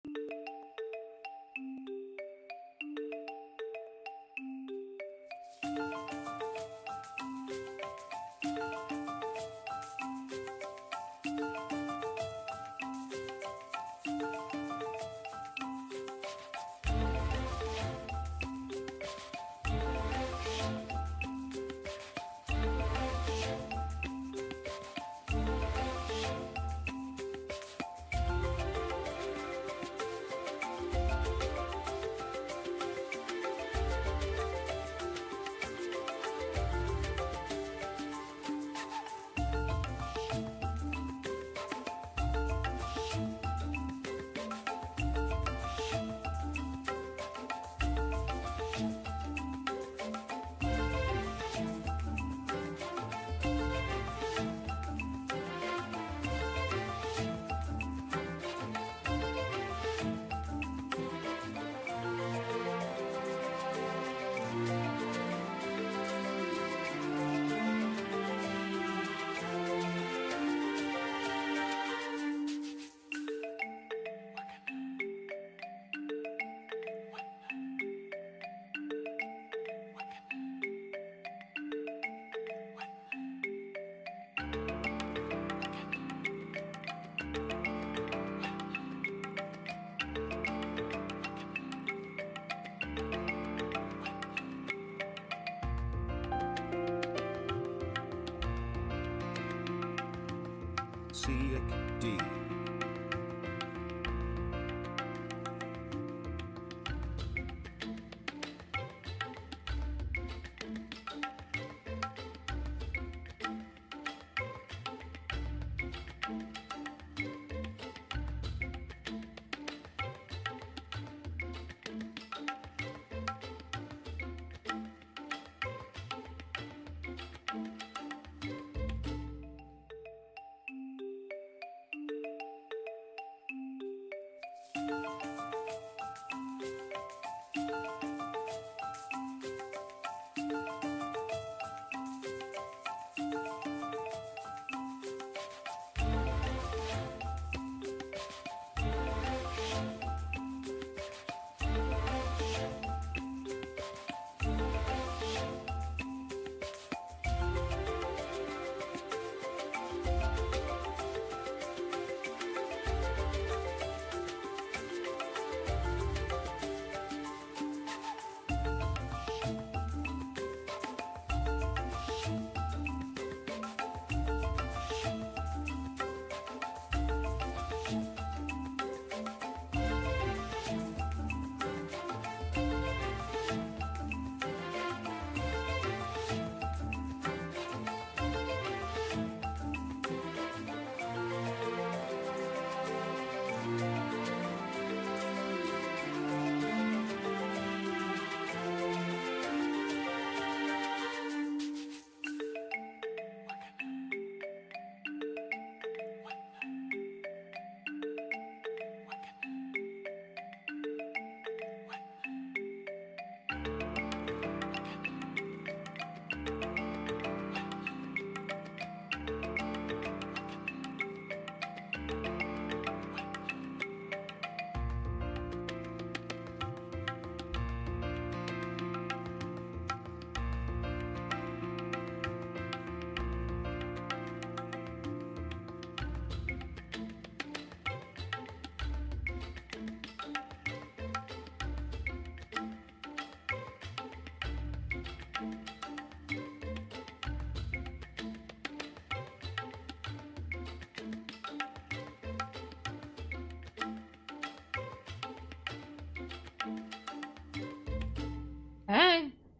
D.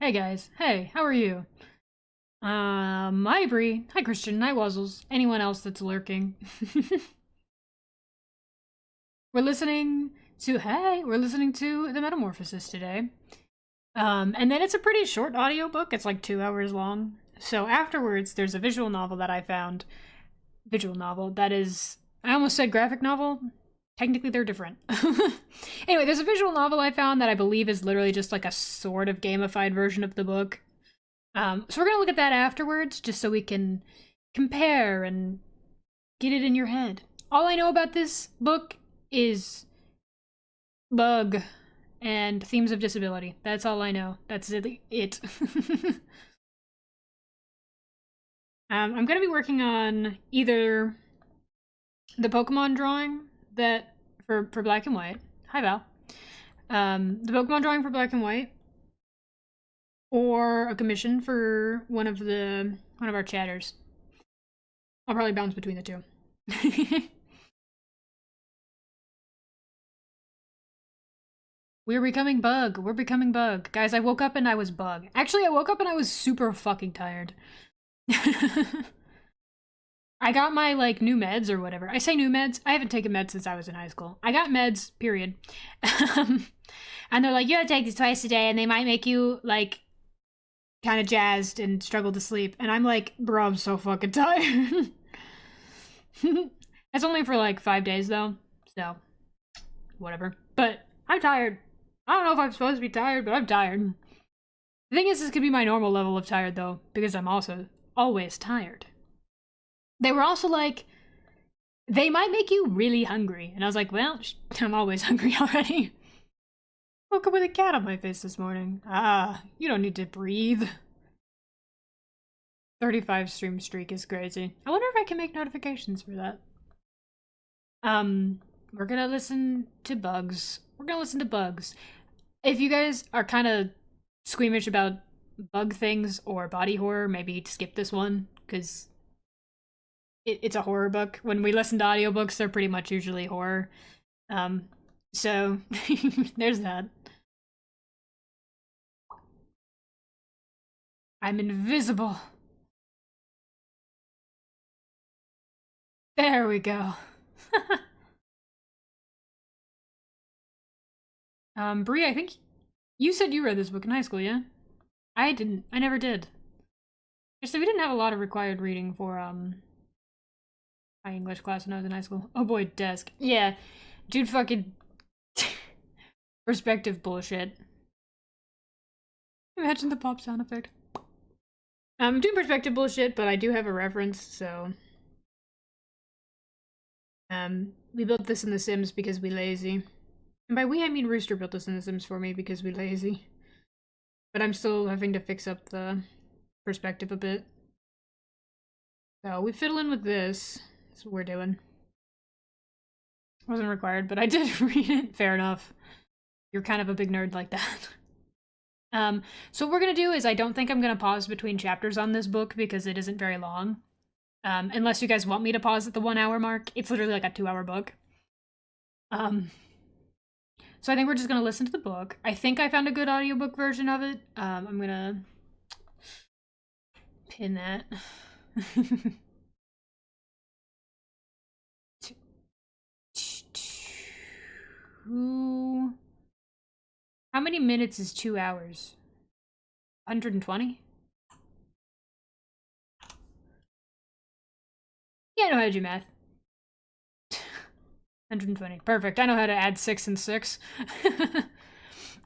Hey guys, hey, how are you? Hi Bree, hi Christian, hi Wuzzles, anyone else that's lurking. We're listening to the Metamorphosis today. And then it's a pretty short audiobook, it's like 2 hours long. So afterwards, there's a visual novel that I found. Visual novel, that is, I almost said graphic novel. Technically, they're different. Anyway, there's a visual novel I found that I believe is literally just like a sort of gamified version of the book. So we're going to look at that afterwards, just so we can compare and get it in your head. All I know about this book is Bug and themes of disability. That's all I know. That's it. I'm gonna be working on either the Pokemon drawing that for Black and White. Hi Val. The Pokemon drawing for Black and White, or a commission for one of our chatters. I'll probably bounce between the two. We're becoming Bug. We're becoming Bug. Guys, I woke up and I was Bug. Actually, I woke up and I was super fucking tired. I got my, like, new meds or whatever. I say new meds. I haven't taken meds since I was in high school. I got meds, period. And they're like, you gotta take these twice a day and they might make you, like, kind of jazzed and struggle to sleep. And I'm like, bro, I'm so fucking tired. It's only for, like, 5 days, though. So, whatever. But I'm tired. I don't know if I'm supposed to be tired, but I'm tired. The thing is, this could be my normal level of tired, though, because I'm also always tired. They were also like, they might make you really hungry. And I was like, well, I'm always hungry already. Woke up with a cat on my face this morning. Ah, you don't need to breathe. 35 stream streak is crazy. I wonder if I can make notifications for that. We're gonna listen to bugs. We're gonna listen to bugs. If you guys are kind of squeamish about bug things or body horror, maybe skip this one, because it's a horror book. When we listen to audiobooks, they're pretty much usually horror. So there's that. I'm invisible. There we go. Bree, I think you said you read this book in high school, yeah? I didn't. I never did. Just that we didn't have a lot of required reading for, my English class when I was in high school. Oh boy, desk. Yeah. Dude fucking perspective bullshit. Imagine the pop sound effect. I'm doing perspective bullshit, but I do have a reference, so we built this in The Sims because we lazy. And by we, I mean Rooster built this in The Sims for me because we lazy. But I'm still having to fix up the perspective a bit. So we fiddle in with this. That's what we're doing. Wasn't required, but I did read it. Fair enough. You're kind of a big nerd like that. So what we're gonna do is I don't think I'm gonna pause between chapters on this book because it isn't very long. Unless you guys want me to pause at the 1 hour mark. It's literally like a 2 hour book. So I think we're just gonna listen to the book. I think I found a good audiobook version of it. I'm gonna pin that. How many minutes is 2 hours? 120? Yeah, I know how to do math. 120. Perfect. I know how to add 6 and 6.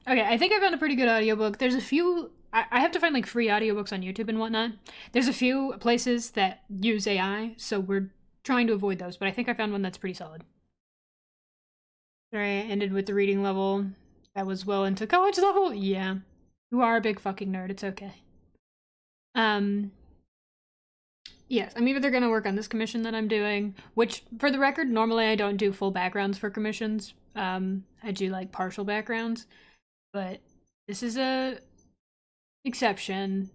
Okay, I think I found a pretty good audiobook. There's a few... I have to find, like, free audiobooks on YouTube and whatnot. There's a few places that use AI, so we're trying to avoid those, but I think I found one that's pretty solid. Sorry, I ended with the reading level. That was well into college level? Yeah. You are a big fucking nerd. It's okay. Yes, I'm either gonna work on this commission that I'm doing, which, for the record, normally I don't do full backgrounds for commissions. I do, like, partial backgrounds. But this is a exception.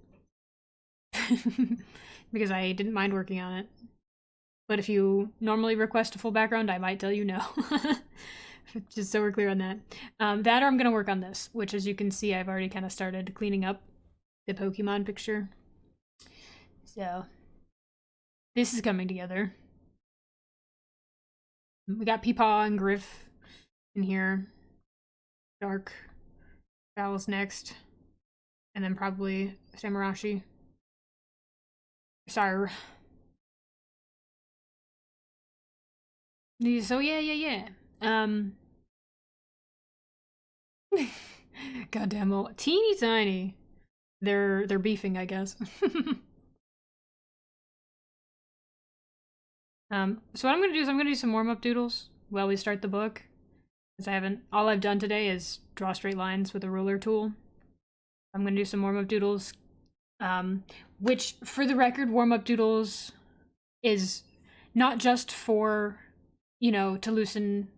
Because I didn't mind working on it. But if you normally request a full background, I might tell you no. Just so we're clear on that. That or I'm gonna work on this, which, as you can see, I've already kind of started cleaning up the Pokemon picture. So this is coming together. We got Peepaw and Griff in here. Dark. Val's next. And then probably Samurashi. Sorry. So yeah. Goddamn old. Teeny tiny. They're beefing, I guess. So what I'm gonna do is I'm gonna do some warm-up doodles while we start the book. Because all I've done today is draw straight lines with a ruler tool. I'm going to do some warm-up doodles, which, for the record, warm-up doodles is not just for, to loosen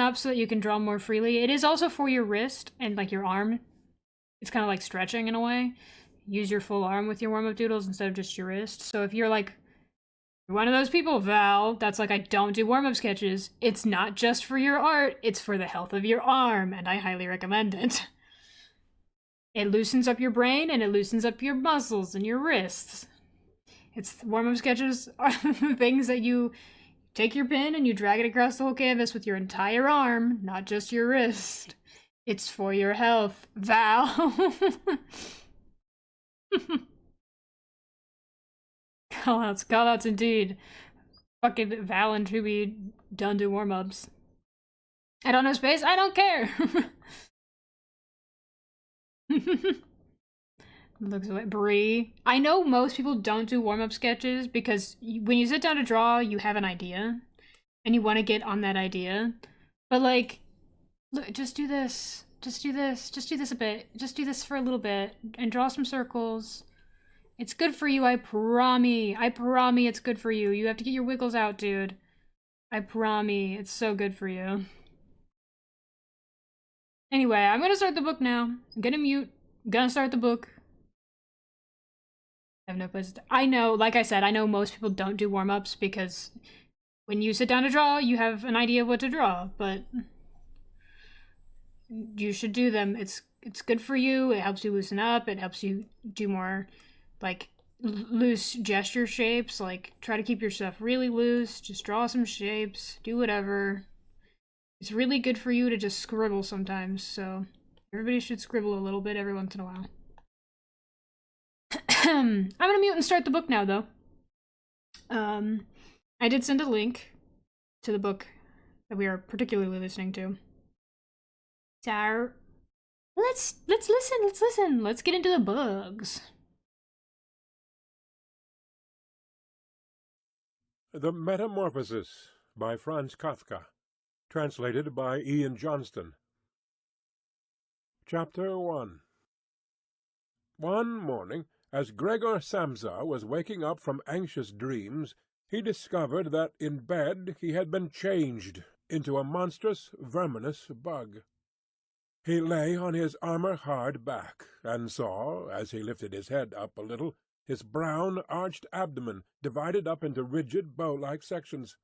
up so that you can draw more freely. It is also for your wrist and, like, your arm. It's kind of like stretching in a way. Use your full arm with your warm-up doodles instead of just your wrist. So if you're like, you're one of those people, Val, that's like, I don't do warm-up sketches, it's not just for your art, it's for the health of your arm, and I highly recommend it. It loosens up your brain, and it loosens up your muscles and your wrists. Warm-up sketches are the things that you take your pen and you drag it across the whole canvas with your entire arm, not just your wrist. It's for your health, Val. Callouts indeed. Fucking Val and Truby don't do warm-ups. I don't know space, I don't care! Looks away. Bree. I know most people don't do warm-up sketches because when you sit down to draw, you have an idea. And you want to get on that idea. But like, look, just do this. Just do this. Just do this a bit. Just do this for a little bit. And draw some circles. It's good for you, I promise. I promise it's good for you. You have to get your wiggles out, dude. I promise. It's so good for you. Anyway, I'm gonna start the book now. I'm gonna mute. I'm gonna start the book. I have no place to... I know, like I said, I know most people don't do warm-ups because when you sit down to draw, you have an idea of what to draw, but you should do them. It's good for you. It helps you loosen up. It helps you do more, like, loose gesture shapes. Like, try to keep your stuff really loose. Just draw some shapes. Do whatever. It's really good for you to just scribble sometimes, so everybody should scribble a little bit every once in a while. I'm gonna mute and start the book now, though. I did send a link to the book that we are particularly listening to. So, let's listen. Let's get into the bugs. The Metamorphosis by Franz Kafka. Translated by Ian Johnston. Chapter 1. One morning, as Gregor Samsa was waking up from anxious dreams, he discovered that in bed he had been changed into a monstrous, verminous bug. He lay on his armour-hard back, and saw, as he lifted his head up a little, his brown, arched abdomen divided up into rigid, bow-like sections.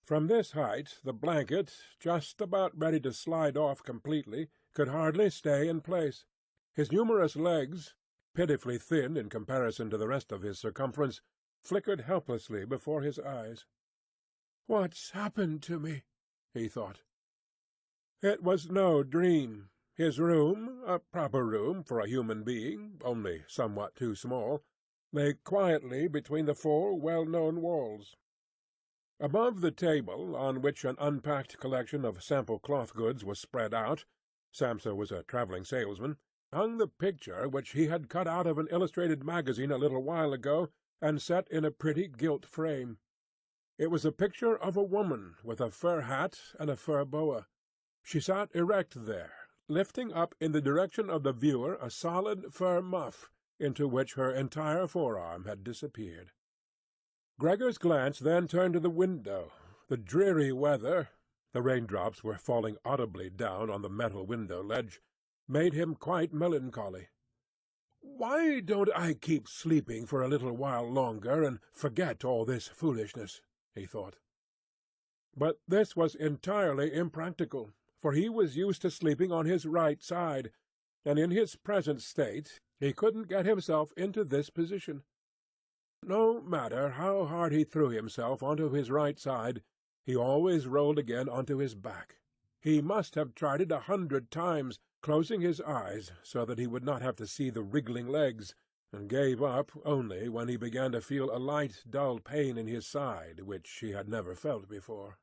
From this height the blanket, just about ready to slide off completely, could hardly stay in place. His numerous legs, pitifully thin in comparison to the rest of his circumference, flickered helplessly before his eyes. "What's happened to me?" he thought. It was no dream. His room, a proper room for a human being, only somewhat too small, lay quietly between the four well-known walls. Above the table, on which an unpacked collection of sample cloth goods was spread out (Samsa was a travelling salesman), hung the picture which he had cut out of an illustrated magazine a little while ago and set in a pretty gilt frame. It was a picture of a woman with a fur hat and a fur boa. She sat erect there, lifting up in the direction of the viewer a solid fur muff, into which her entire forearm had disappeared. Gregor's glance then turned to the window. The dreary weather, the raindrops were falling audibly down on the metal window-ledge, made him quite melancholy. "Why don't I keep sleeping for a little while longer and forget all this foolishness?" he thought. But this was entirely impractical, for he was used to sleeping on his right side, and in his present state he couldn't get himself into this position. No matter how hard he threw himself onto his right side, he always rolled again onto his back. He must have tried it 100 times, closing his eyes so that he would not have to see the wriggling legs, and gave up only when he began to feel a light, dull pain in his side which he had never felt before.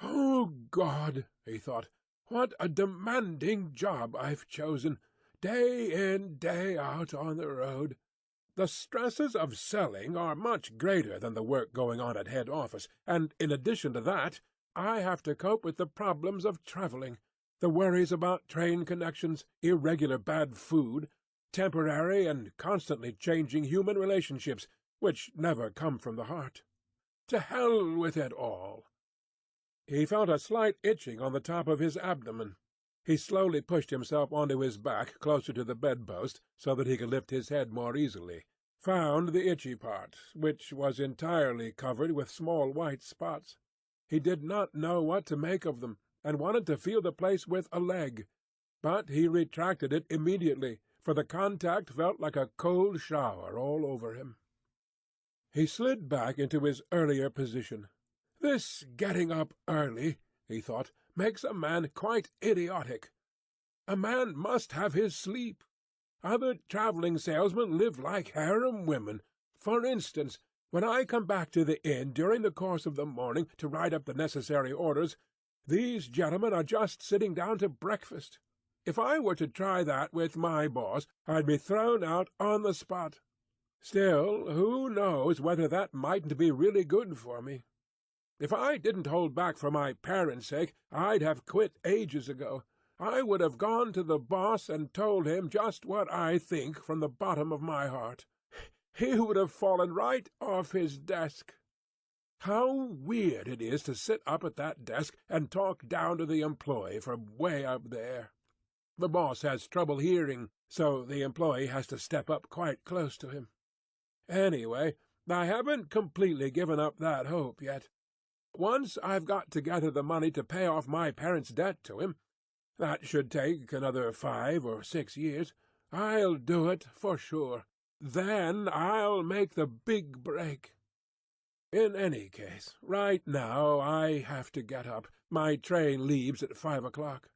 "Oh, God!" he thought, "what a demanding job I've chosen, day in, day out on the road. The stresses of selling are much greater than the work going on at head office, and in addition to that, I have to cope with the problems of travelling, the worries about train connections, irregular bad food, temporary and constantly changing human relationships, which never come from the heart. To hell with it all!" He felt a slight itching on the top of his abdomen. He slowly pushed himself onto his back closer to the bedpost so that he could lift his head more easily, found the itchy part, which was entirely covered with small white spots. He did not know what to make of them, and wanted to feel the place with a leg, but he retracted it immediately, for the contact felt like a cold shower all over him. He slid back into his earlier position. "This getting up early," he thought, "makes a man quite idiotic. A man must have his sleep. Other travelling salesmen live like harem women. For instance, when I come back to the inn during the course of the morning to write up the necessary orders, these gentlemen are just sitting down to breakfast. If I were to try that with my boss, I'd be thrown out on the spot. Still, who knows whether that mightn't be really good for me? If I didn't hold back for my parents' sake, I'd have quit ages ago. I would have gone to the boss and told him just what I think from the bottom of my heart. He would have fallen right off his desk. How weird it is to sit up at that desk and talk down to the employee from way up there. The boss has trouble hearing, so the employee has to step up quite close to him. Anyway, I haven't completely given up that hope yet. Once I've got together the money to pay off my parents' debt to him, that should take another 5 or 6 years, I'll do it for sure. Then I'll make the big break. In any case, right now I have to get up. My train leaves at 5 o'clock.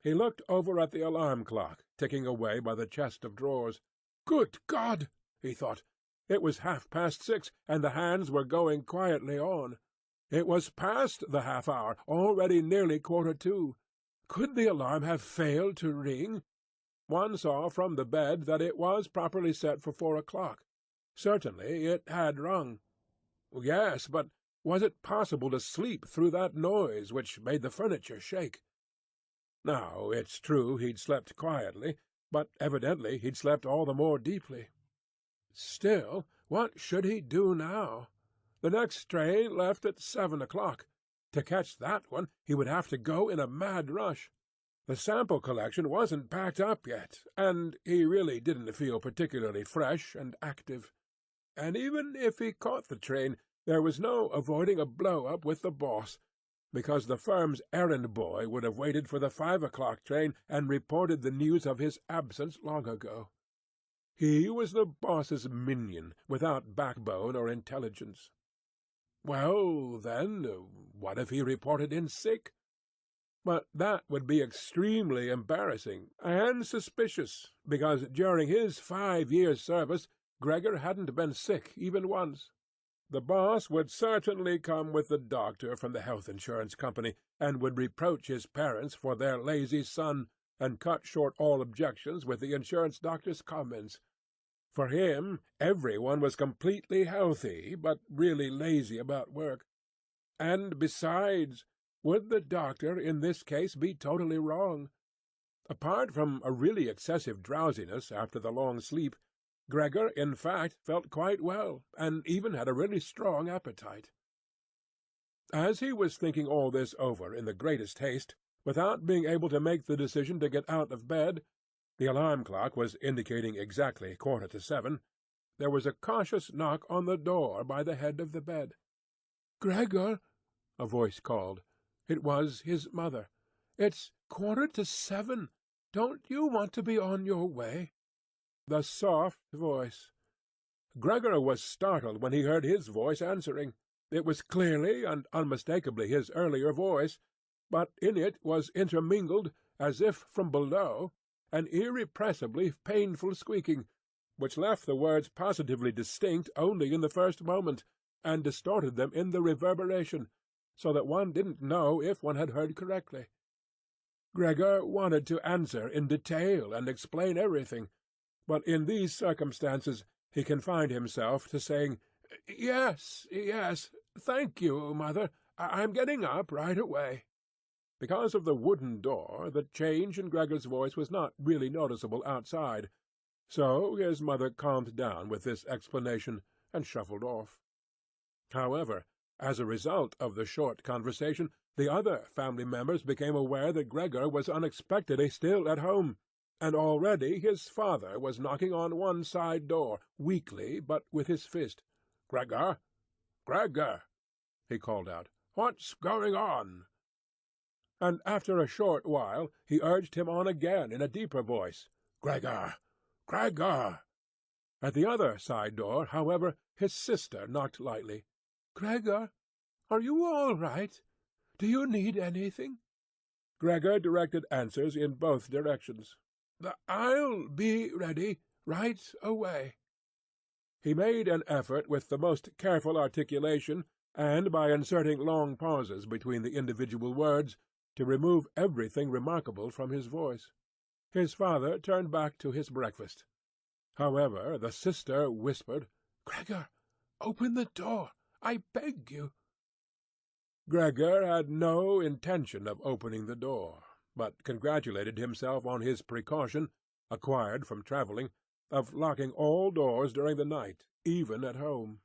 He looked over at the alarm clock, ticking away by the chest of drawers. Good God! He thought. It was 6:30, and the hands were going quietly on. It was past the half-hour, already nearly 2:45. Could the alarm have failed to ring? One saw from the bed that it was properly set for 4 o'clock. Certainly it had rung. Yes, but was it possible to sleep through that noise which made the furniture shake? Now, it's true he'd slept quietly, but evidently he'd slept all the more deeply. Still, what should he do now? The next train left at 7 o'clock. To catch that one, he would have to go in a mad rush. The sample collection wasn't packed up yet, and he really didn't feel particularly fresh and active. And even if he caught the train, there was no avoiding a blow-up with the boss, because the firm's errand boy would have waited for the 5 o'clock train and reported the news of his absence long ago. He was the boss's minion, without backbone or intelligence. Well, then, what if he reported in sick? But that would be extremely embarrassing and suspicious, because during his 5 years' service Gregor hadn't been sick even once. The boss would certainly come with the doctor from the health insurance company, and would reproach his parents for their lazy son, and cut short all objections with the insurance doctor's comments. For him, everyone was completely healthy, but really lazy about work. And besides, would the doctor in this case be totally wrong? Apart from a really excessive drowsiness after the long sleep, Gregor, in fact, felt quite well, and even had a really strong appetite. As he was thinking all this over in the greatest haste, without being able to make the decision to get out of bed, the alarm clock was indicating exactly 7:15, there was a cautious knock on the door by the head of the bed. "Gregor," a voice called. It was his mother. "It's 7:15. Don't you want to be on your way?" The soft voice. Gregor was startled when he heard his voice answering. It was clearly and unmistakably his earlier voice, but in it was intermingled, as if from below, an irrepressibly painful squeaking, which left the words positively distinct only in the first moment, and distorted them in the reverberation, so that one didn't know if one had heard correctly. Gregor wanted to answer in detail and explain everything, but in these circumstances he confined himself to saying, "Yes, yes, thank you, mother. I'm getting up right away." Because of the wooden door, the change in Gregor's voice was not really noticeable outside, so his mother calmed down with this explanation and shuffled off. However, as a result of the short conversation, the other family members became aware that Gregor was unexpectedly still at home, and already his father was knocking on one side door, weakly but with his fist. "Gregor! Gregor!" he called out. "What's going on?" And after a short while he urged him on again in a deeper voice. "Gregor! Gregor!" At the other side door, however, his sister knocked lightly. "Gregor, are you all right? Do you need anything?" Gregor directed answers in both directions. "I'll be ready right away." He made an effort with the most careful articulation, and by inserting long pauses between the individual words, to remove everything remarkable from his voice. His father turned back to his breakfast. However, the sister whispered, "Gregor, open the door, I beg you." Gregor had no intention of opening the door, but congratulated himself on his precaution, acquired from travelling, of locking all doors during the night, even at home.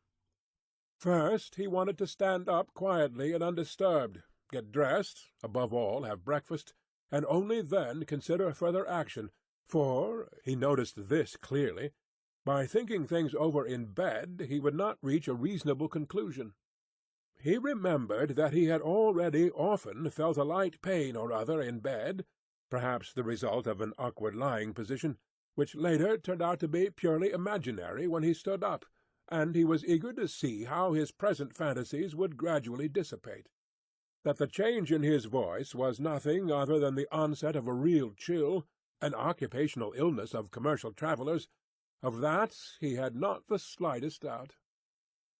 First he wanted to stand up quietly and undisturbed, get dressed, above all have breakfast, and only then consider further action, for, he noticed this clearly, by thinking things over in bed he would not reach a reasonable conclusion. He remembered that he had already often felt a light pain or other in bed, perhaps the result of an awkward lying position, which later turned out to be purely imaginary when he stood up, and he was eager to see how his present fantasies would gradually dissipate. That the change in his voice was nothing other than the onset of a real chill, an occupational illness of commercial travellers, of that he had not the slightest doubt.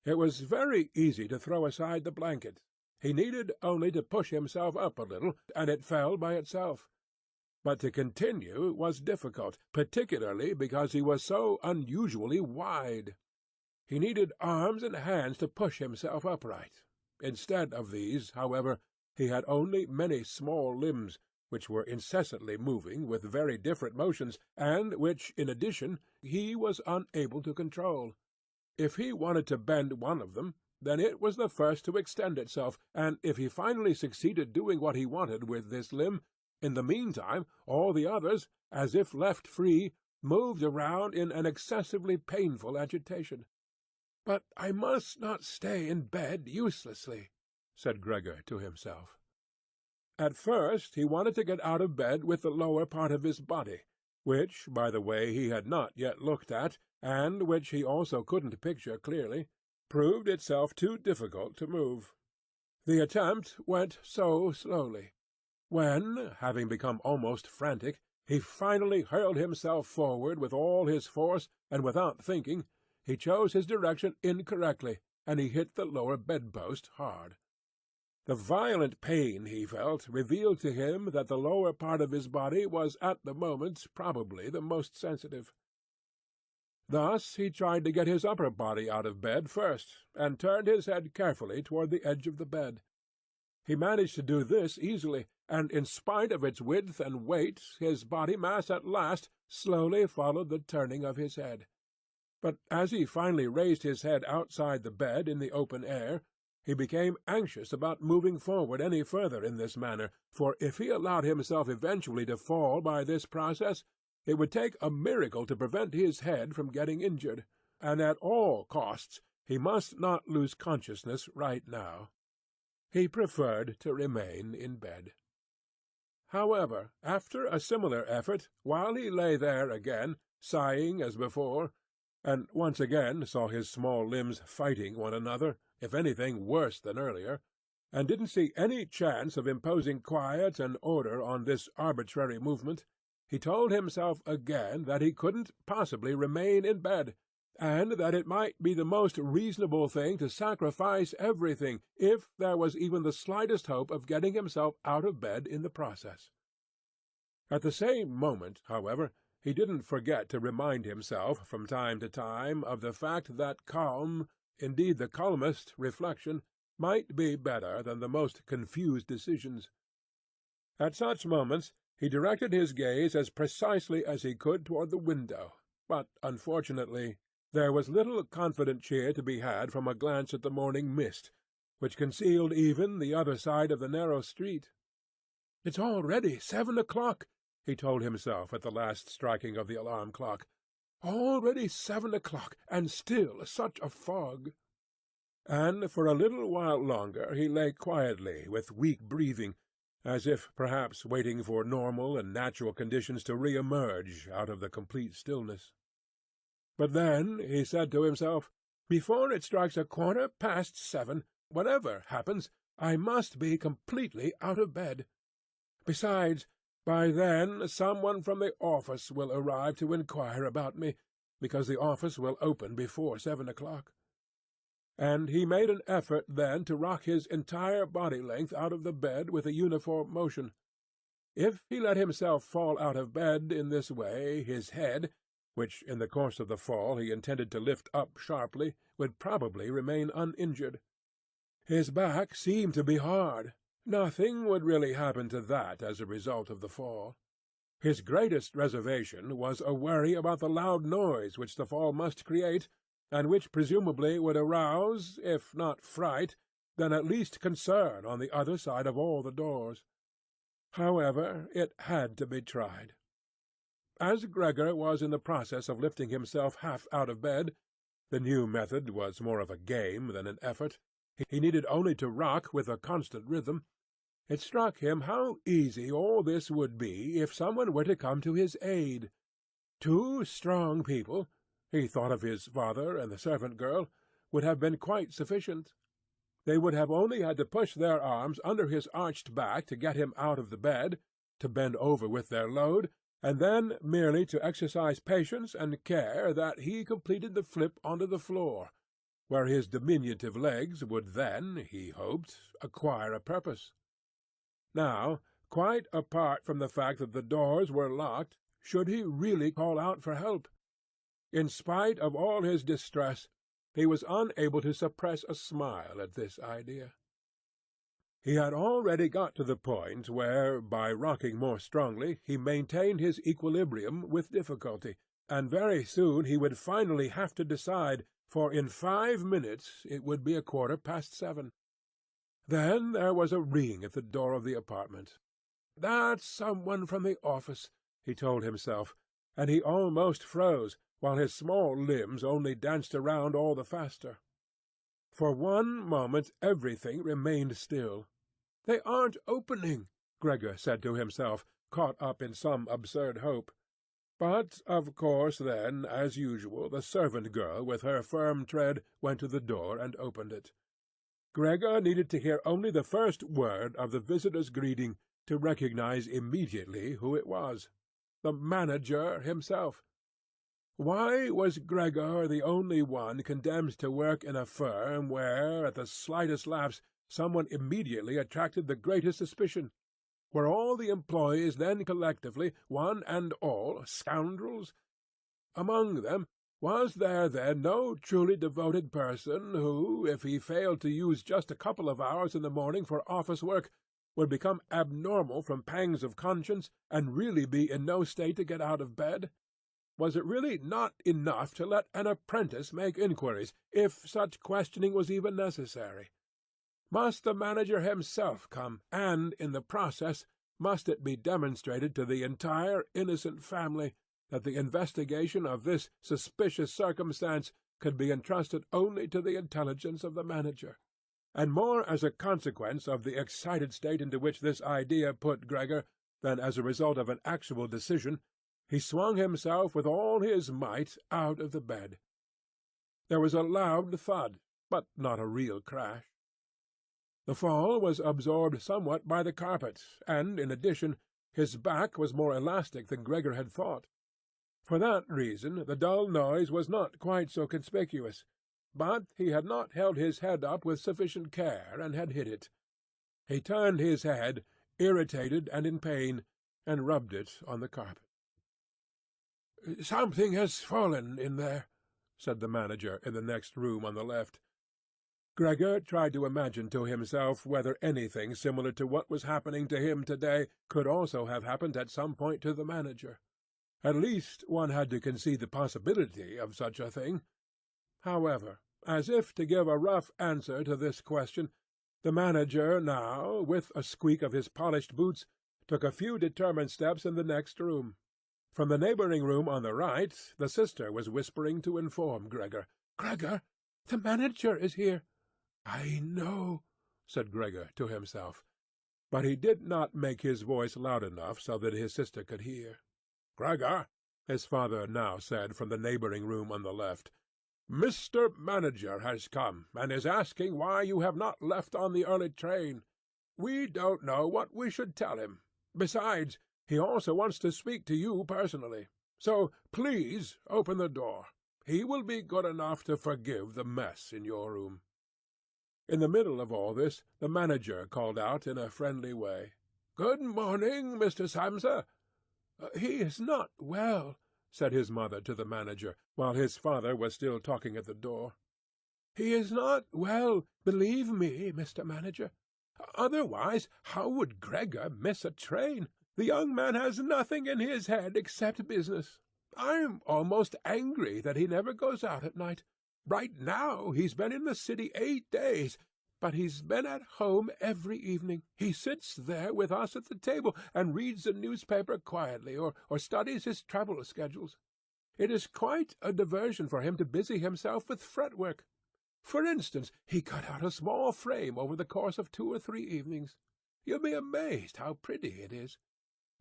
It was very easy to throw aside the blanket. He needed only to push himself up a little, and it fell by itself. But to continue was difficult, particularly because he was so unusually wide. He needed arms and hands to push himself upright. Instead of these, however, he had only many small limbs, which were incessantly moving with very different motions, and which, in addition, he was unable to control. If he wanted to bend one of them, then it was the first to extend itself, and if he finally succeeded doing what he wanted with this limb, in the meantime all the others, as if left free, moved around in an excessively painful agitation. "But I must not stay in bed uselessly," said Gregor to himself. At first he wanted to get out of bed with the lower part of his body, which, by the way, he had not yet looked at, and which he also couldn't picture clearly, proved itself too difficult to move. The attempt went so slowly. When, having become almost frantic, he finally hurled himself forward with all his force, and without thinking, he chose his direction incorrectly, and he hit the lower bedpost hard. The violent pain he felt revealed to him that the lower part of his body was at the moment probably the most sensitive. Thus he tried to get his upper body out of bed first, and turned his head carefully toward the edge of the bed. He managed to do this easily, and in spite of its width and weight his body mass at last slowly followed the turning of his head. But as he finally raised his head outside the bed in the open air, he became anxious about moving forward any further in this manner, for if he allowed himself eventually to fall by this process, it would take a miracle to prevent his head from getting injured, and at all costs he must not lose consciousness right now. He preferred to remain in bed. However, after a similar effort, while he lay there again, sighing as before, and once again saw his small limbs fighting one another, if anything worse than earlier, and didn't see any chance of imposing quiet and order on this arbitrary movement, he told himself again that he couldn't possibly remain in bed, and that it might be the most reasonable thing to sacrifice everything, if there was even the slightest hope of getting himself out of bed in the process. At the same moment, however, he didn't forget to remind himself from time to time of the fact that calm, indeed the calmest, reflection might be better than the most confused decisions. At such moments he directed his gaze as precisely as he could toward the window, but unfortunately there was little confident cheer to be had from a glance at the morning mist, which concealed even the other side of the narrow street. "It's already 7 o'clock," he told himself at the last striking of the alarm clock. "Already 7 o'clock, and still such a fog." And for a little while longer he lay quietly with weak breathing, as if perhaps waiting for normal and natural conditions to re-emerge out of the complete stillness. But then he said to himself, "Before it strikes 7:15, whatever happens, I must be completely out of bed. Besides, by then someone from the office will arrive to inquire about me, because the office will open before 7 o'clock." And he made an effort then to rock his entire body length out of the bed with a uniform motion. If he let himself fall out of bed in this way, his head, which in the course of the fall he intended to lift up sharply, would probably remain uninjured. His back seemed to be hard. Nothing would really happen to that as a result of the fall. His greatest reservation was a worry about the loud noise which the fall must create, and which presumably would arouse, if not fright, then at least concern on the other side of all the doors. However, it had to be tried. As Gregor was in the process of lifting himself half out of bed, the new method was more of a game than an effort, he needed only to rock with a constant rhythm, it struck him how easy all this would be if someone were to come to his aid. Two strong people, he thought of his father and the servant-girl, would have been quite sufficient. They would have only had to push their arms under his arched back to get him out of the bed, to bend over with their load, and then merely to exercise patience and care that he completed the flip onto the floor, where his diminutive legs would then, he hoped, acquire a purpose. Now, quite apart from the fact that the doors were locked, should he really call out for help? In spite of all his distress, he was unable to suppress a smile at this idea. He had already got to the point where, by rocking more strongly, he maintained his equilibrium with difficulty, and very soon he would finally have to decide, for in 5 minutes it would be 7:15. Then there was a ring at the door of the apartment. "That's someone from the office," he told himself, and he almost froze, while his small limbs only danced around all the faster. For one moment everything remained still. "They aren't opening," Gregor said to himself, caught up in some absurd hope. But, of course, then, as usual, the servant-girl with her firm tread went to the door and opened it. Gregor needed to hear only the first word of the visitor's greeting to recognize immediately who it was. The manager himself. Why was Gregor the only one condemned to work in a firm where, at the slightest lapse, someone immediately attracted the greatest suspicion? Were all the employees then collectively, one and all, scoundrels? Among them, was there then no truly devoted person who, if he failed to use just a couple of hours in the morning for office work, would become abnormal from pangs of conscience, and really be in no state to get out of bed? Was it really not enough to let an apprentice make inquiries, if such questioning was even necessary? Must the manager himself come, and, in the process, must it be demonstrated to the entire innocent family that the investigation of this suspicious circumstance could be entrusted only to the intelligence of the manager? And more as a consequence of the excited state into which this idea put Gregor than as a result of an actual decision, he swung himself with all his might out of the bed. There was a loud thud, but not a real crash. The fall was absorbed somewhat by the carpet, and, in addition, his back was more elastic than Gregor had thought. For that reason the dull noise was not quite so conspicuous, but he had not held his head up with sufficient care, and had hit it. He turned his head, irritated and in pain, and rubbed it on the carpet. "Something has fallen in there," said the manager in the next room on the left. Gregor tried to imagine to himself whether anything similar to what was happening to him today could also have happened at some point to the manager. At least one had to concede the possibility of such a thing. However, as if to give a rough answer to this question, the manager now, with a squeak of his polished boots, took a few determined steps in the next room. From the neighbouring room on the right, the sister was whispering to inform Gregor. "Gregor, the manager is here." "I know," said Gregor to himself, but he did not make his voice loud enough so that his sister could hear. "Gregor," his father now said from the neighbouring room on the left, "Mr. Manager has come, and is asking why you have not left on the early train. We don't know what we should tell him. Besides, he also wants to speak to you personally. So please open the door. He will be good enough to forgive the mess in your room." In the middle of all this, the manager called out in a friendly way, "Good morning, Mr. Samsa." "He is not well," said his mother to the manager, while his father was still talking at the door. "He is not well, believe me, Mr. Manager. Otherwise, how would Gregor miss a train? The young man has nothing in his head except business. I'm almost angry that he never goes out at night. Right now he's been in the city 8 days, but he's been at home every evening. He sits there with us at the table and reads the newspaper quietly, or studies his travel schedules. It is quite a diversion for him to busy himself with fretwork. For instance, he cut out a small frame over the course of 2 or 3 evenings. You'll be amazed how pretty it is.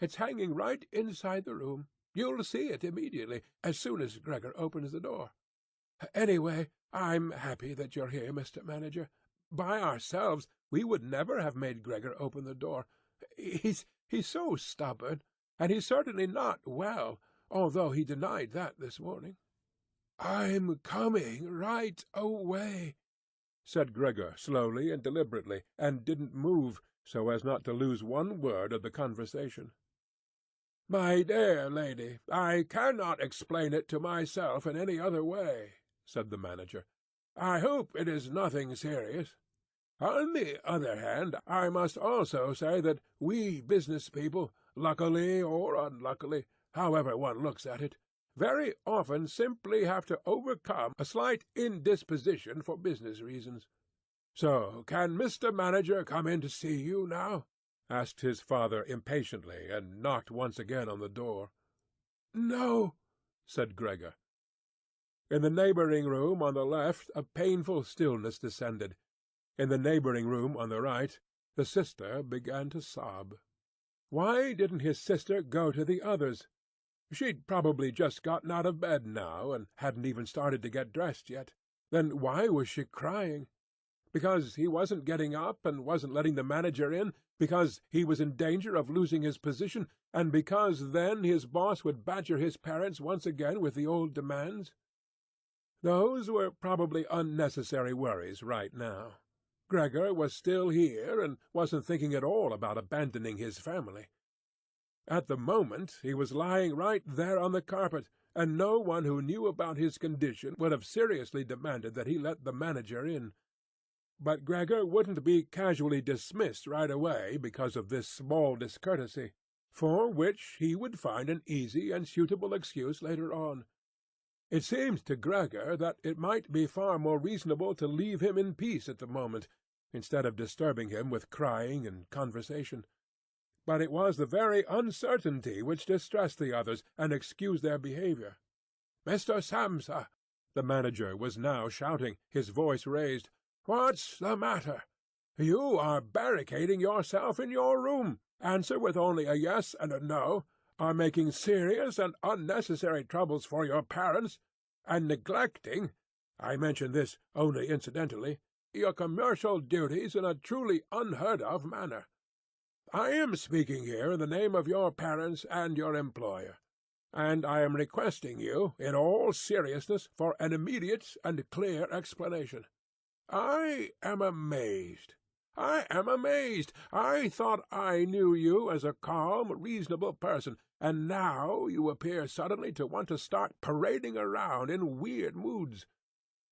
It's hanging right inside the room. You'll see it immediately, as soon as Gregor opens the door. Anyway, I'm happy that you're here, Mr. Manager. By ourselves, we would never have made Gregor open the door. He's so stubborn, and he's certainly not well, although he denied that this morning." "I'm coming right away," said Gregor slowly and deliberately, and didn't move, so as not to lose one word of the conversation. "My dear lady, I cannot explain it to myself in any other way," said the manager. "I hope it is nothing serious. On the other hand, I must also say that we business people, luckily or unluckily, however one looks at it, very often simply have to overcome a slight indisposition for business reasons. So can Mr. Manager come in to see you now?" asked his father impatiently, and knocked once again on the door. "No," said Gregor. In the neighbouring room on the left a painful stillness descended. In the neighbouring room on the right the sister began to sob. Why didn't his sister go to the others? She'd probably just gotten out of bed now, and hadn't even started to get dressed yet. Then why was she crying? Because he wasn't getting up and wasn't letting the manager in, because he was in danger of losing his position, and because then his boss would badger his parents once again with the old demands? Those were probably unnecessary worries right now. Gregor was still here, and wasn't thinking at all about abandoning his family. At the moment he was lying right there on the carpet, and no one who knew about his condition would have seriously demanded that he let the manager in. But Gregor wouldn't be casually dismissed right away because of this small discourtesy, for which he would find an easy and suitable excuse later on. It seemed to Gregor that it might be far more reasonable to leave him in peace at the moment, instead of disturbing him with crying and conversation. But it was the very uncertainty which distressed the others and excused their behaviour. "Mr. Samsa!" the manager was now shouting, his voice raised. "What's the matter? You are barricading yourself in your room, answer with only a yes and a no, are making serious and unnecessary troubles for your parents, and neglecting, I mention this only incidentally, your commercial duties in a truly unheard-of manner. I am speaking here in the name of your parents and your employer, and I am requesting you, in all seriousness, for an immediate and clear explanation. I am amazed. I thought I knew you as a calm, reasonable person, and now you appear suddenly to want to start parading around in weird moods.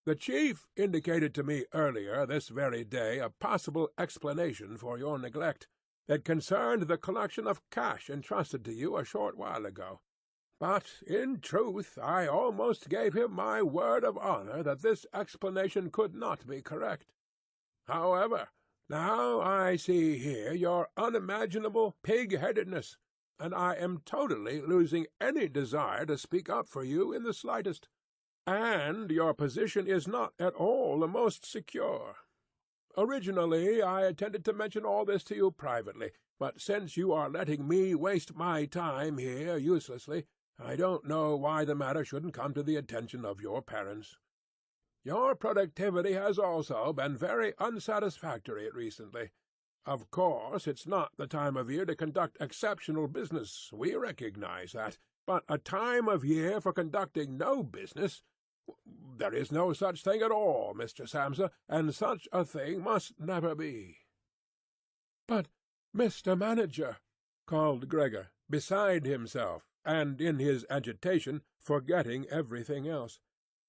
The chief indicated to me earlier this very day a possible explanation for your neglect. It concerned the collection of cash entrusted to you a short while ago. But, in truth, I almost gave him my word of honour that this explanation could not be correct. However, now I see here your unimaginable pig-headedness, and I am totally losing any desire to speak up for you in the slightest. And your position is not at all the most secure. Originally I intended to mention all this to you privately, but since you are letting me waste my time here uselessly, I don't know why the matter shouldn't come to the attention of your parents. Your productivity has also been very unsatisfactory recently. Of course, it's not the time of year to conduct exceptional business, we recognize that, but a time of year for conducting no business— there is no such thing at all, Mr. Samsa, and such a thing must never be. "But, Mr. Manager," called Gregor, beside himself, and in his agitation forgetting everything else,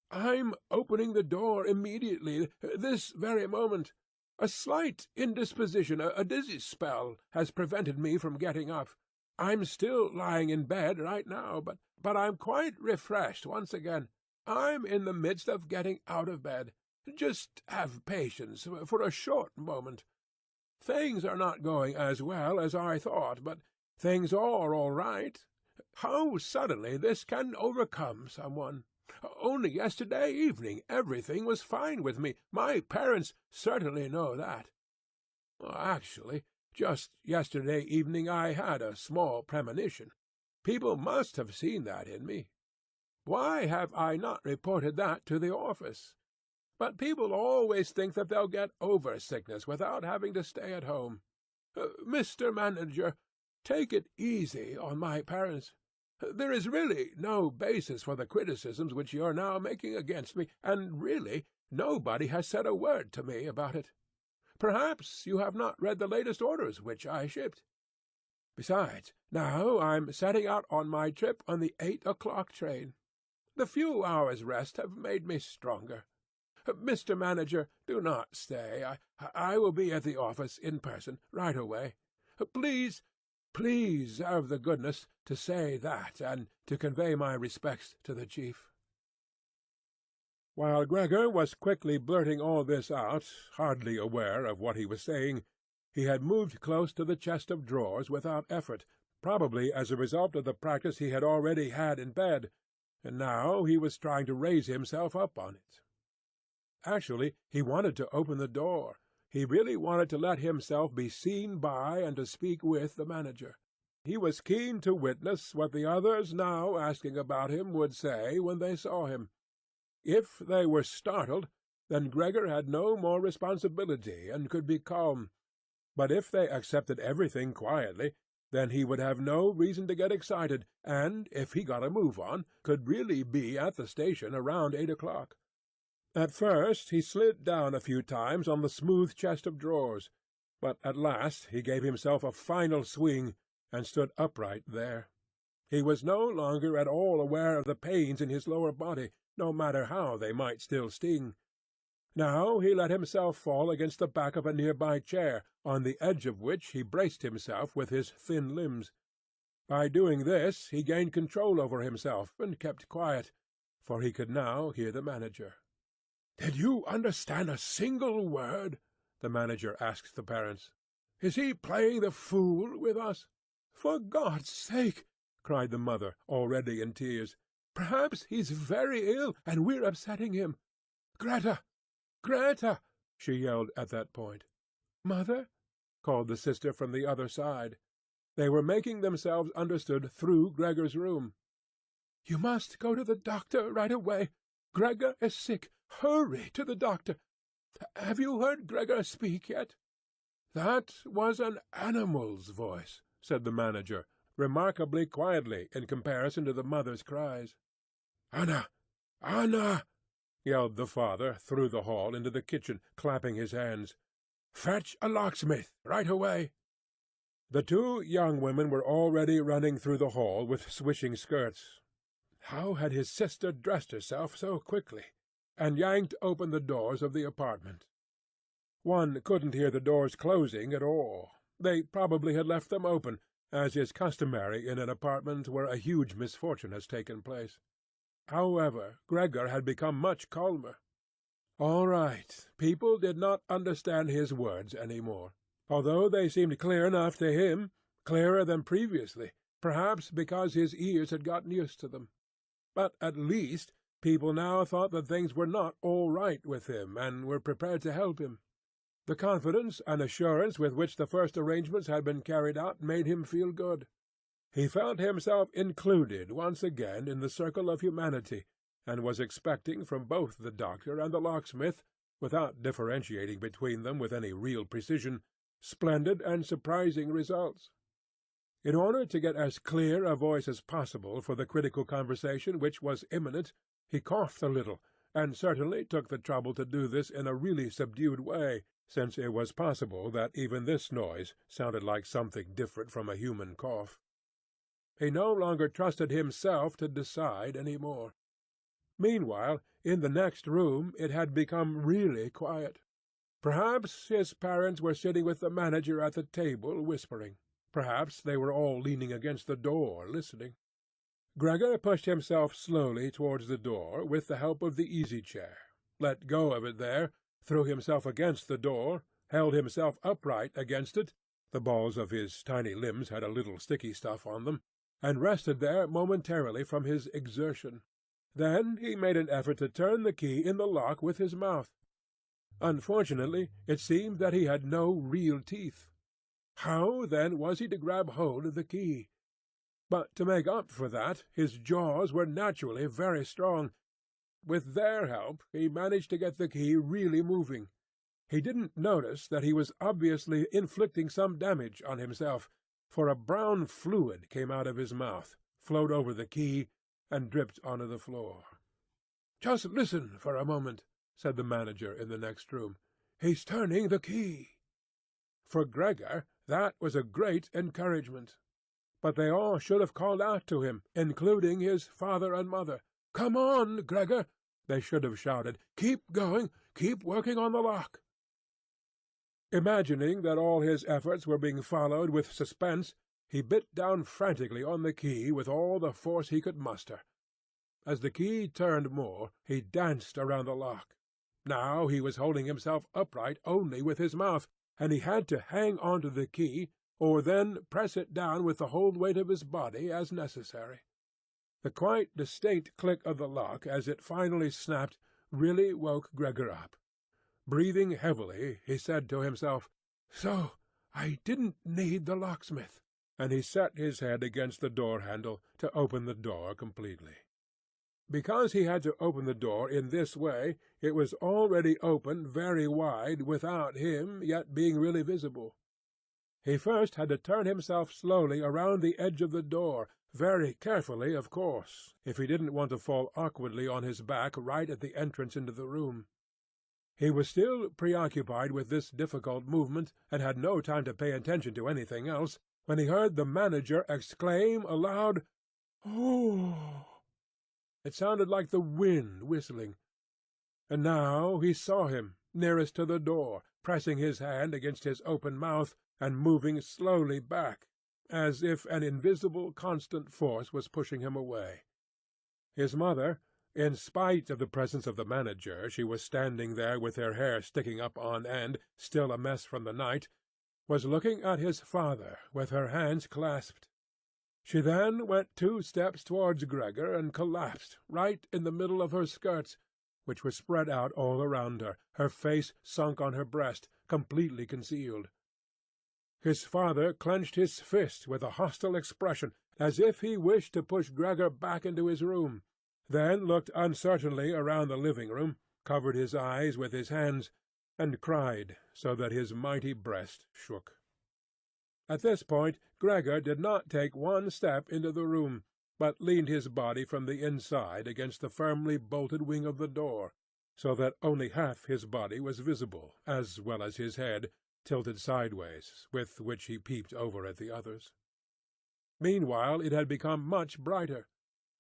"I'm opening the door immediately, this very moment. A slight indisposition, a dizzy spell, has prevented me from getting up. I'm still lying in bed right now, but I'm quite refreshed once again. I'm in the midst of getting out of bed. Just have patience for a short moment. Things are not going as well as I thought, but things are all right. How suddenly this can overcome someone! Only yesterday evening everything was fine with me. My parents certainly know that. Actually, just yesterday evening I had a small premonition. People must have seen that in me. Why have I not reported that to the office? But people always think that they'll get over sickness without having to stay at home. Mr. Manager, take it easy on my parents. There is really no basis for the criticisms which you are now making against me, and really nobody has said a word to me about it. Perhaps you have not read the latest orders which I shipped. Besides, now I'm setting out on my trip on the 8 o'clock train. The few hours' rest have made me stronger. Mr. Manager, do not stay. I will be at the office in person right away. Please have the goodness to say that, and to convey my respects to the chief." While Gregor was quickly blurting all this out, hardly aware of what he was saying, he had moved close to the chest of drawers without effort, probably as a result of the practice he had already had in bed, and now he was trying to raise himself up on it. Actually, he wanted to open the door. He really wanted to let himself be seen by and to speak with the manager. He was keen to witness what the others now asking about him would say when they saw him. If they were startled, then Gregor had no more responsibility and could be calm. But if they accepted everything quietly, then he would have no reason to get excited, and, if he got a move on, could really be at the station around 8 o'clock. At first he slid down a few times on the smooth chest of drawers, but at last he gave himself a final swing, and stood upright there. He was no longer at all aware of the pains in his lower body, no matter how they might still sting. Now he let himself fall against the back of a near-by chair, on the edge of which he braced himself with his thin limbs. By doing this he gained control over himself, and kept quiet, for he could now hear the manager. "Did you understand a single word?" the manager asked the parents. "Is he playing the fool with us?" "For God's sake!" cried the mother, already in tears. "Perhaps he's very ill, and we're upsetting him. Greta! Greta!" she yelled at that point. "Mother?" called the sister from the other side. They were making themselves understood through Gregor's room. "You must go to the doctor right away. Gregor is sick. Hurry to the doctor. Have you heard Gregor speak yet?" "That was an animal's voice," said the manager, remarkably quietly in comparison to the mother's cries. "Anna! Anna!" yelled the father through the hall into the kitchen, clapping his hands. "Fetch a locksmith right away." The two young women were already running through the hall with swishing skirts. How had his sister dressed herself so quickly? and yanked open the doors of the apartment. One couldn't hear the doors closing at all. They probably had left them open, as is customary in an apartment where a huge misfortune has taken place. However, Gregor had become much calmer. All right, people did not understand his words any more, although they seemed clear enough to him, clearer than previously, perhaps because his ears had gotten used to them. But at least people now thought that things were not all right with him, and were prepared to help him. The confidence and assurance with which the first arrangements had been carried out made him feel good. He felt himself included once again in the circle of humanity, and was expecting from both the doctor and the locksmith, without differentiating between them with any real precision, splendid and surprising results. In order to get as clear a voice as possible for the critical conversation which was imminent, he coughed a little, and certainly took the trouble to do this in a really subdued way, since it was possible that even this noise sounded like something different from a human cough. He no longer trusted himself to decide any more. Meanwhile, in the next room it had become really quiet. Perhaps his parents were sitting with the manager at the table, whispering. Perhaps they were all leaning against the door, listening. Gregor pushed himself slowly towards the door, with the help of the easy-chair, let go of it there, threw himself against the door, held himself upright against it, the balls of his tiny limbs had a little sticky stuff on them, and rested there momentarily from his exertion. Then he made an effort to turn the key in the lock with his mouth. Unfortunately, it seemed that he had no real teeth. How, then, was he to grab hold of the key? But to make up for that, his jaws were naturally very strong. With their help he managed to get the key really moving. He didn't notice that he was obviously inflicting some damage on himself, for a brown fluid came out of his mouth, flowed over the key, and dripped onto the floor. "Just listen for a moment," said the manager in the next room. "He's turning the key." For Gregor that was a great encouragement. But they all should have called out to him, including his father and mother. "Come on, Gregor!" they should have shouted. "Keep going! Keep working on the lock!" Imagining that all his efforts were being followed with suspense, he bit down frantically on the key with all the force he could muster. As the key turned more, he danced around the lock. Now he was holding himself upright only with his mouth, and he had to hang on to the key, or then press it down with the whole weight of his body as necessary. The quite distinct click of the lock as it finally snapped really woke Gregor up. Breathing heavily, he said to himself, "So I didn't need the locksmith," and he set his head against the door-handle to open the door completely. Because he had to open the door in this way, it was already open very wide without him yet being really visible. He first had to turn himself slowly around the edge of the door, very carefully, of course, if he didn't want to fall awkwardly on his back right at the entrance into the room. He was still preoccupied with this difficult movement, and had no time to pay attention to anything else, when he heard the manager exclaim aloud, "Oh!" It sounded like the wind whistling. And now he saw him, nearest to the door, pressing his hand against his open mouth, and moving slowly back, as if an invisible constant force was pushing him away. His mother, in spite of the presence of the manager, she was standing there with her hair sticking up on end, still a mess from the night, was looking at his father with her hands clasped. She then went 2 steps towards Gregor and collapsed right in the middle of her skirts, which were spread out all around her face sunk on her breast, completely concealed. His father clenched his fist with a hostile expression, as if he wished to push Gregor back into his room, then looked uncertainly around the living-room, covered his eyes with his hands, and cried so that his mighty breast shook. At this point Gregor did not take 1 step into the room, but leaned his body from the inside against the firmly bolted wing of the door, so that only half his body was visible, as well as his head, tilted sideways, with which he peeped over at the others. Meanwhile it had become much brighter.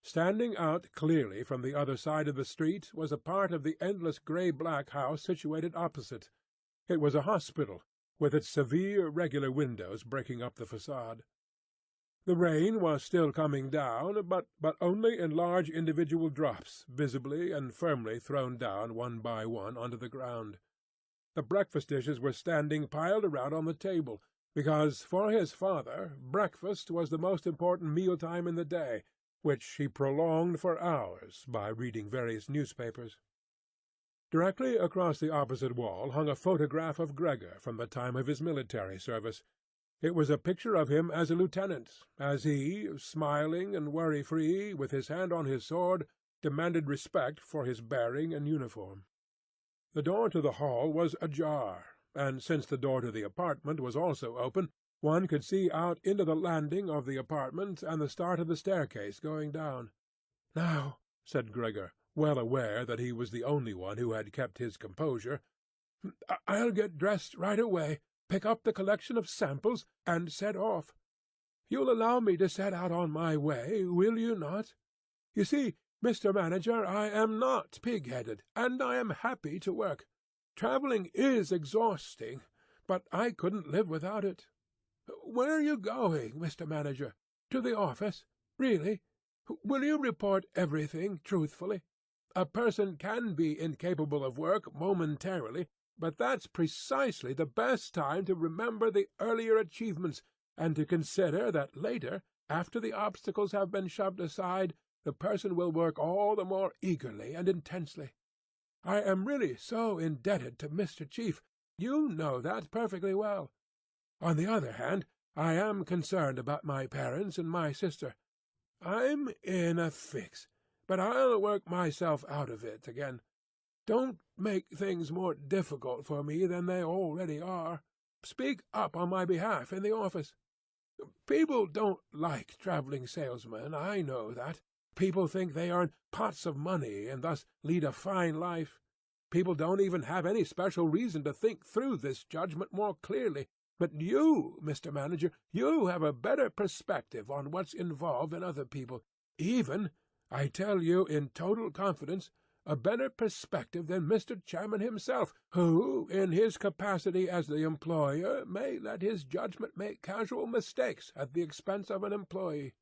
Standing out clearly from the other side of the street was a part of the endless grey-black house situated opposite. It was a hospital, with its severe regular windows breaking up the façade. The rain was still coming down, but only in large individual drops, visibly and firmly thrown down one by one onto the ground. The breakfast dishes were standing piled around on the table, because for his father breakfast was the most important meal-time in the day, which he prolonged for hours by reading various newspapers. Directly across the opposite wall hung a photograph of Gregor from the time of his military service. It was a picture of him as a lieutenant, as he, smiling and worry-free, with his hand on his sword, demanded respect for his bearing and uniform. The door to the hall was ajar, and since the door to the apartment was also open, one could see out into the landing of the apartment and the start of the staircase going down. "Now," said Gregor, well aware that he was the only one who had kept his composure, "I'll get dressed right away, pick up the collection of samples, and set off. You'll allow me to set out on my way, will you not? You see, Mr. Manager, I am not pig-headed, and I am happy to work. Travelling is exhausting, but I couldn't live without it. Where are you going, Mr. Manager? To the office? Really? Will you report everything truthfully? A person can be incapable of work momentarily, but that's precisely the best time to remember the earlier achievements, and to consider that later, after the obstacles have been shoved aside, the person will work all the more eagerly and intensely. I am really so indebted to Mr. Chief. You know that perfectly well. On the other hand, I am concerned about my parents and my sister. I'm in a fix, but I'll work myself out of it again. Don't make things more difficult for me than they already are. Speak up on my behalf in the office. People don't like travelling salesmen, I know that. People think they earn pots of money and thus lead a fine life. People don't even have any special reason to think through this judgment more clearly. But you, Mr. Manager, you have a better perspective on what's involved than other people. Even, I tell you in total confidence, a better perspective than Mr. Chairman himself, who, in his capacity as the employer, may let his judgment make casual mistakes at the expense of an employee.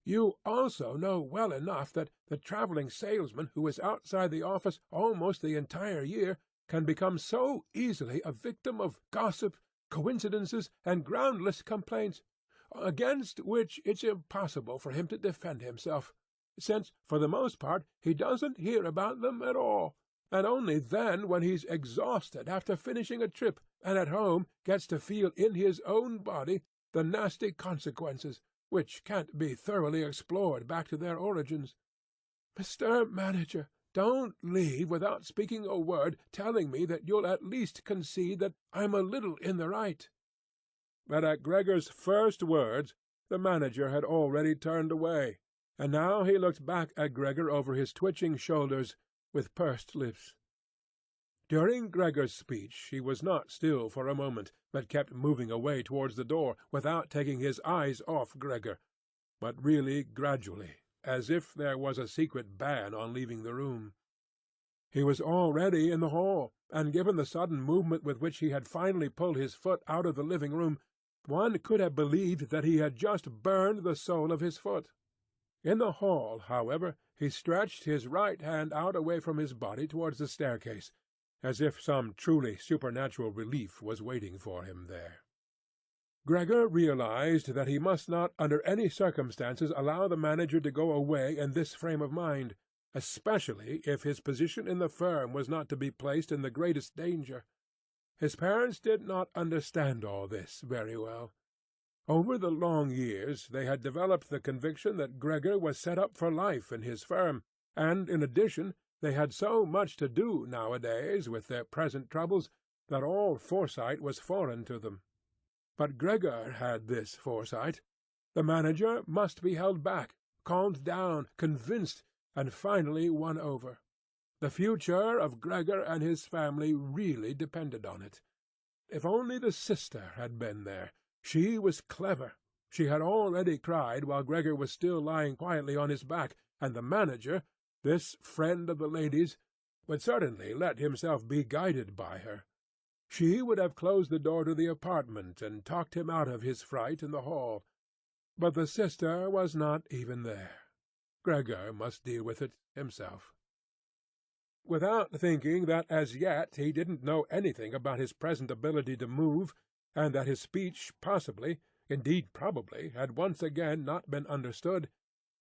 You also know well enough that the travelling salesman who is outside the office almost the entire year can become so easily a victim of gossip, coincidences, and groundless complaints, against which it's impossible for him to defend himself, since, for the most part, he doesn't hear about them at all, and only then when he's exhausted after finishing a trip, and at home gets to feel in his own body the nasty consequences, which can't be thoroughly explored back to their origins. Mr. Manager, don't leave without speaking a word telling me that you'll at least concede that I'm a little in the right." But at Gregor's first words the manager had already turned away, and now he looked back at Gregor over his twitching shoulders with pursed lips. During Gregor's speech he was not still for a moment, but kept moving away towards the door, without taking his eyes off Gregor, but really gradually, as if there was a secret ban on leaving the room. He was already in the hall, and given the sudden movement with which he had finally pulled his foot out of the living-room, one could have believed that he had just burned the sole of his foot. In the hall, however, he stretched his right hand out away from his body towards the staircase, as if some truly supernatural relief was waiting for him there. Gregor realized that he must not under any circumstances allow the manager to go away in this frame of mind, especially if his position in the firm was not to be placed in the greatest danger. His parents did not understand all this very well. Over the long years they had developed the conviction that Gregor was set up for life in his firm, and, in addition, they had so much to do nowadays with their present troubles that all foresight was foreign to them. But Gregor had this foresight. The manager must be held back, calmed down, convinced, and finally won over. The future of Gregor and his family really depended on it. If only the sister had been there. She was clever, She had already cried while Gregor was still lying quietly on his back, and the manager, this friend of the lady's, would certainly let himself be guided by her. She would have closed the door to the apartment and talked him out of his fright in the hall. But the sister was not even there. Gregor must deal with it himself. Without thinking that as yet he didn't know anything about his present ability to move, and that his speech possibly, indeed probably, had once again not been understood,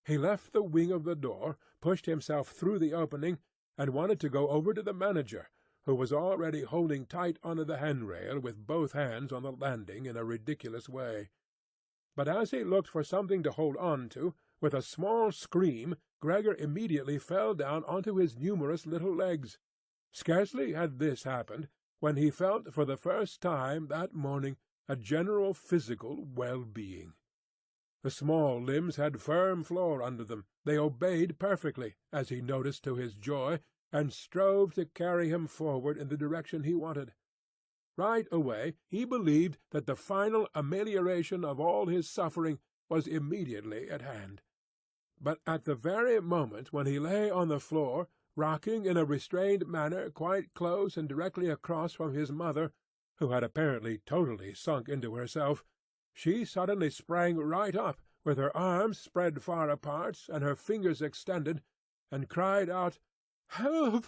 he left the wing of the door, pushed himself through the opening, and wanted to go over to the manager, who was already holding tight onto the handrail with both hands on the landing in a ridiculous way. But as he looked for something to hold on to, with a small scream Gregor immediately fell down onto his numerous little legs. Scarcely had this happened when he felt for the first time that morning a general physical well-being. The small limbs had firm floor under them. They obeyed perfectly, as he noticed to his joy, and strove to carry him forward in the direction he wanted. Right away he believed that the final amelioration of all his suffering was immediately at hand. But at the very moment when he lay on the floor, rocking in a restrained manner quite close and directly across from his mother, who had apparently totally sunk into herself, she suddenly sprang right up, with her arms spread far apart and her fingers extended, and cried out, "Help!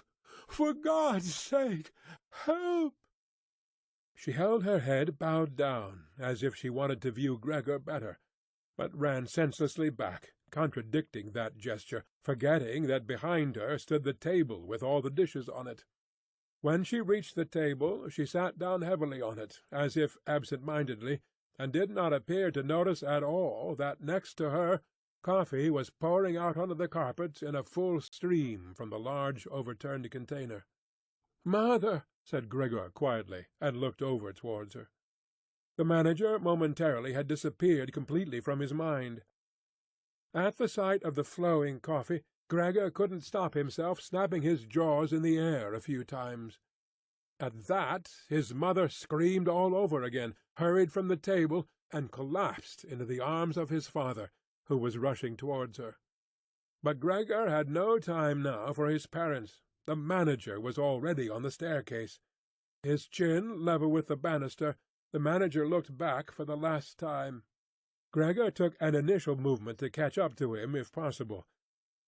For God's sake, help!" She held her head bowed down, as if she wanted to view Gregor better, but ran senselessly back, contradicting that gesture, forgetting that behind her stood the table with all the dishes on it. When she reached the table, she sat down heavily on it, as if absent-mindedly, and did not appear to notice at all that next to her coffee was pouring out onto the carpet in a full stream from the large overturned container. "Mother!" said Gregor quietly, and looked over towards her. The manager momentarily had disappeared completely from his mind. At the sight of the flowing coffee, Gregor couldn't stop himself snapping his jaws in the air a few times. At that his mother screamed all over again, hurried from the table, and collapsed into the arms of his father, who was rushing towards her. But Gregor had no time now for his parents. The manager was already on the staircase. His chin level with the banister, the manager looked back for the last time. Gregor took an initial movement to catch up to him if possible,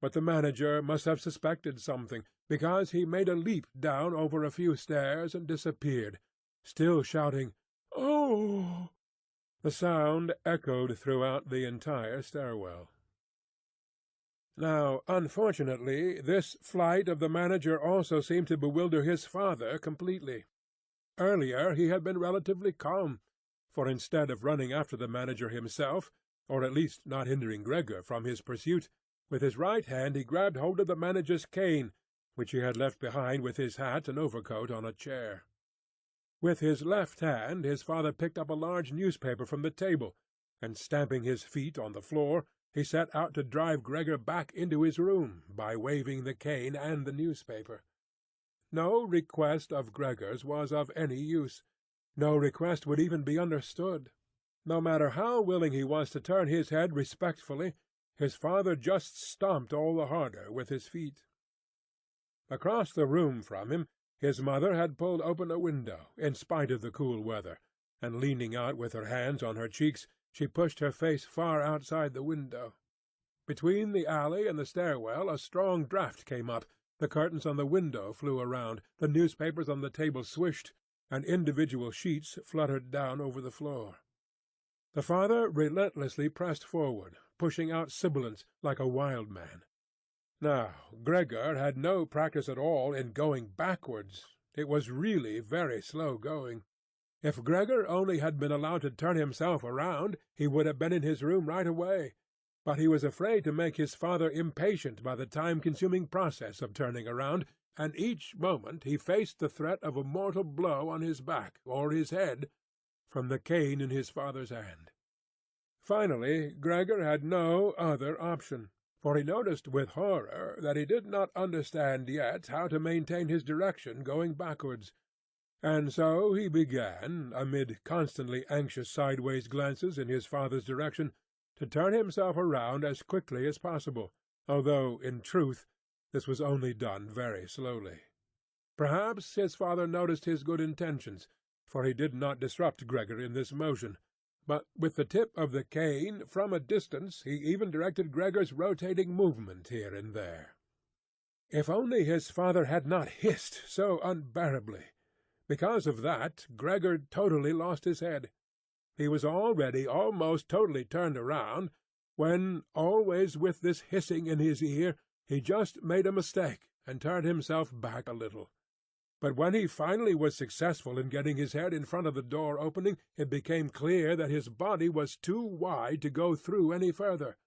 but the manager must have suspected something, because he made a leap down over a few stairs and disappeared, still shouting, "Oh!" The sound echoed throughout the entire stairwell. Now, unfortunately, this flight of the manager also seemed to bewilder his father completely. Earlier he had been relatively calm, for instead of running after the manager himself, or at least not hindering Gregor from his pursuit, with his right hand he grabbed hold of the manager's cane, which he had left behind with his hat and overcoat on a chair. With his left hand his father picked up a large newspaper from the table, and stamping his feet on the floor, he set out to drive Gregor back into his room by waving the cane and the newspaper. No request of Gregor's was of any use. No request would even be understood. No matter how willing he was to turn his head respectfully, his father just stomped all the harder with his feet. Across the room from him his mother had pulled open a window, in spite of the cool weather, and leaning out with her hands on her cheeks, she pushed her face far outside the window. Between the alley and the stairwell a strong draught came up, the curtains on the window flew around, the newspapers on the table swished, and individual sheets fluttered down over the floor. The father relentlessly pressed forward, pushing out sibilants like a wild man. Now, Gregor had no practice at all in going backwards. It was really very slow going. If Gregor only had been allowed to turn himself around, he would have been in his room right away. But he was afraid to make his father impatient by the time-consuming process of turning around, and each moment he faced the threat of a mortal blow on his back or his head from the cane in his father's hand. Finally, Gregor had no other option, for he noticed with horror that he did not understand yet how to maintain his direction going backwards, And so he began, amid constantly anxious sideways glances in his father's direction, to turn himself around as quickly as possible, although, in truth, this was only done very slowly. Perhaps his father noticed his good intentions, for he did not disrupt Gregor in this motion, but with the tip of the cane, from a distance, he even directed Gregor's rotating movement here and there. If only his father had not hissed so unbearably! Because of that, Gregor totally lost his head. He was already almost totally turned around, when, always with this hissing in his ear, he just made a mistake and turned himself back a little. But when he finally was successful in getting his head in front of the door opening, it became clear that his body was too wide to go through any further.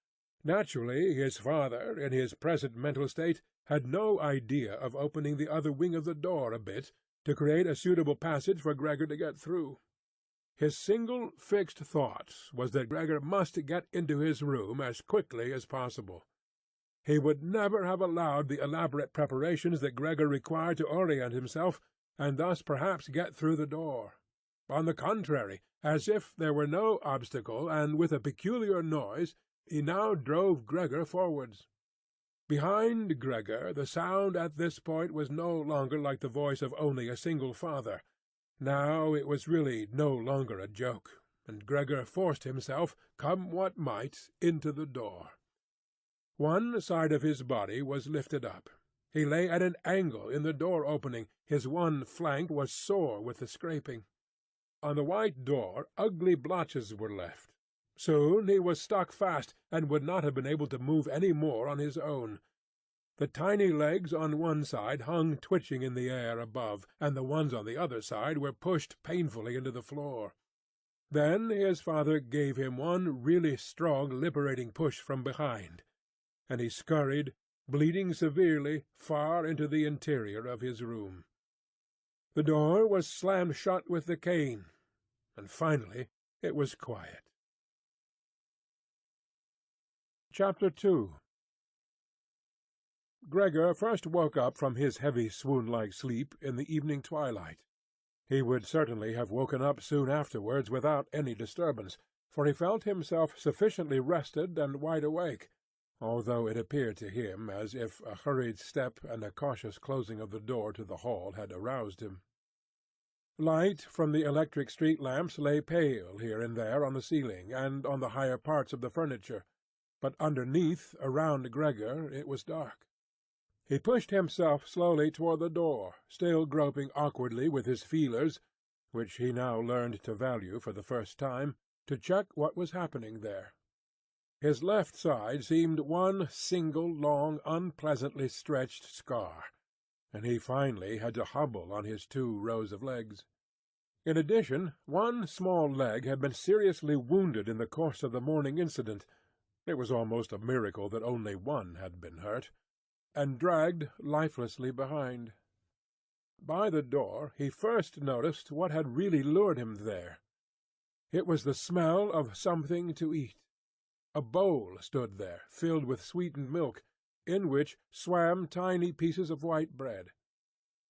Naturally, his father, in his present mental state, had no idea of opening the other wing of the door a bit, to create a suitable passage for Gregor to get through. His single fixed thought was that Gregor must get into his room as quickly as possible. He would never have allowed the elaborate preparations that Gregor required to orient himself, and thus perhaps get through the door. On the contrary, as if there were no obstacle, and with a peculiar noise, he now drove Gregor forwards. Behind Gregor the sound at this point was no longer like the voice of only a single father. Now it was really no longer a joke, and Gregor forced himself, come what might, into the door. One side of his body was lifted up. He lay at an angle in the door-opening. His one flank was sore with the scraping. On the white door ugly blotches were left. Soon he was stuck fast, and would not have been able to move any more on his own. The tiny legs on one side hung twitching in the air above, and the ones on the other side were pushed painfully into the floor. Then his father gave him one really strong liberating push from behind, and he scurried, bleeding severely, far into the interior of his room. The door was slammed shut with the cane, and finally it was quiet. Chapter 2. Gregor first woke up from his heavy swoon-like sleep in the evening twilight. He would certainly have woken up soon afterwards without any disturbance, for he felt himself sufficiently rested and wide awake, although it appeared to him as if a hurried step and a cautious closing of the door to the hall had aroused him. Light from the electric street lamps lay pale here and there on the ceiling and on the higher parts of the furniture, but underneath, around Gregor, it was dark. He pushed himself slowly toward the door, still groping awkwardly with his feelers, which he now learned to value for the first time, to check what was happening there. His left side seemed one single, long, unpleasantly stretched scar, and he finally had to hobble on his 2 rows of legs. In addition, one small leg had been seriously wounded in the course of the morning incident. It was almost a miracle that only one had been hurt, and dragged lifelessly behind. By the door he first noticed what had really lured him there. It was the smell of something to eat. A bowl stood there, filled with sweetened milk, in which swam tiny pieces of white bread.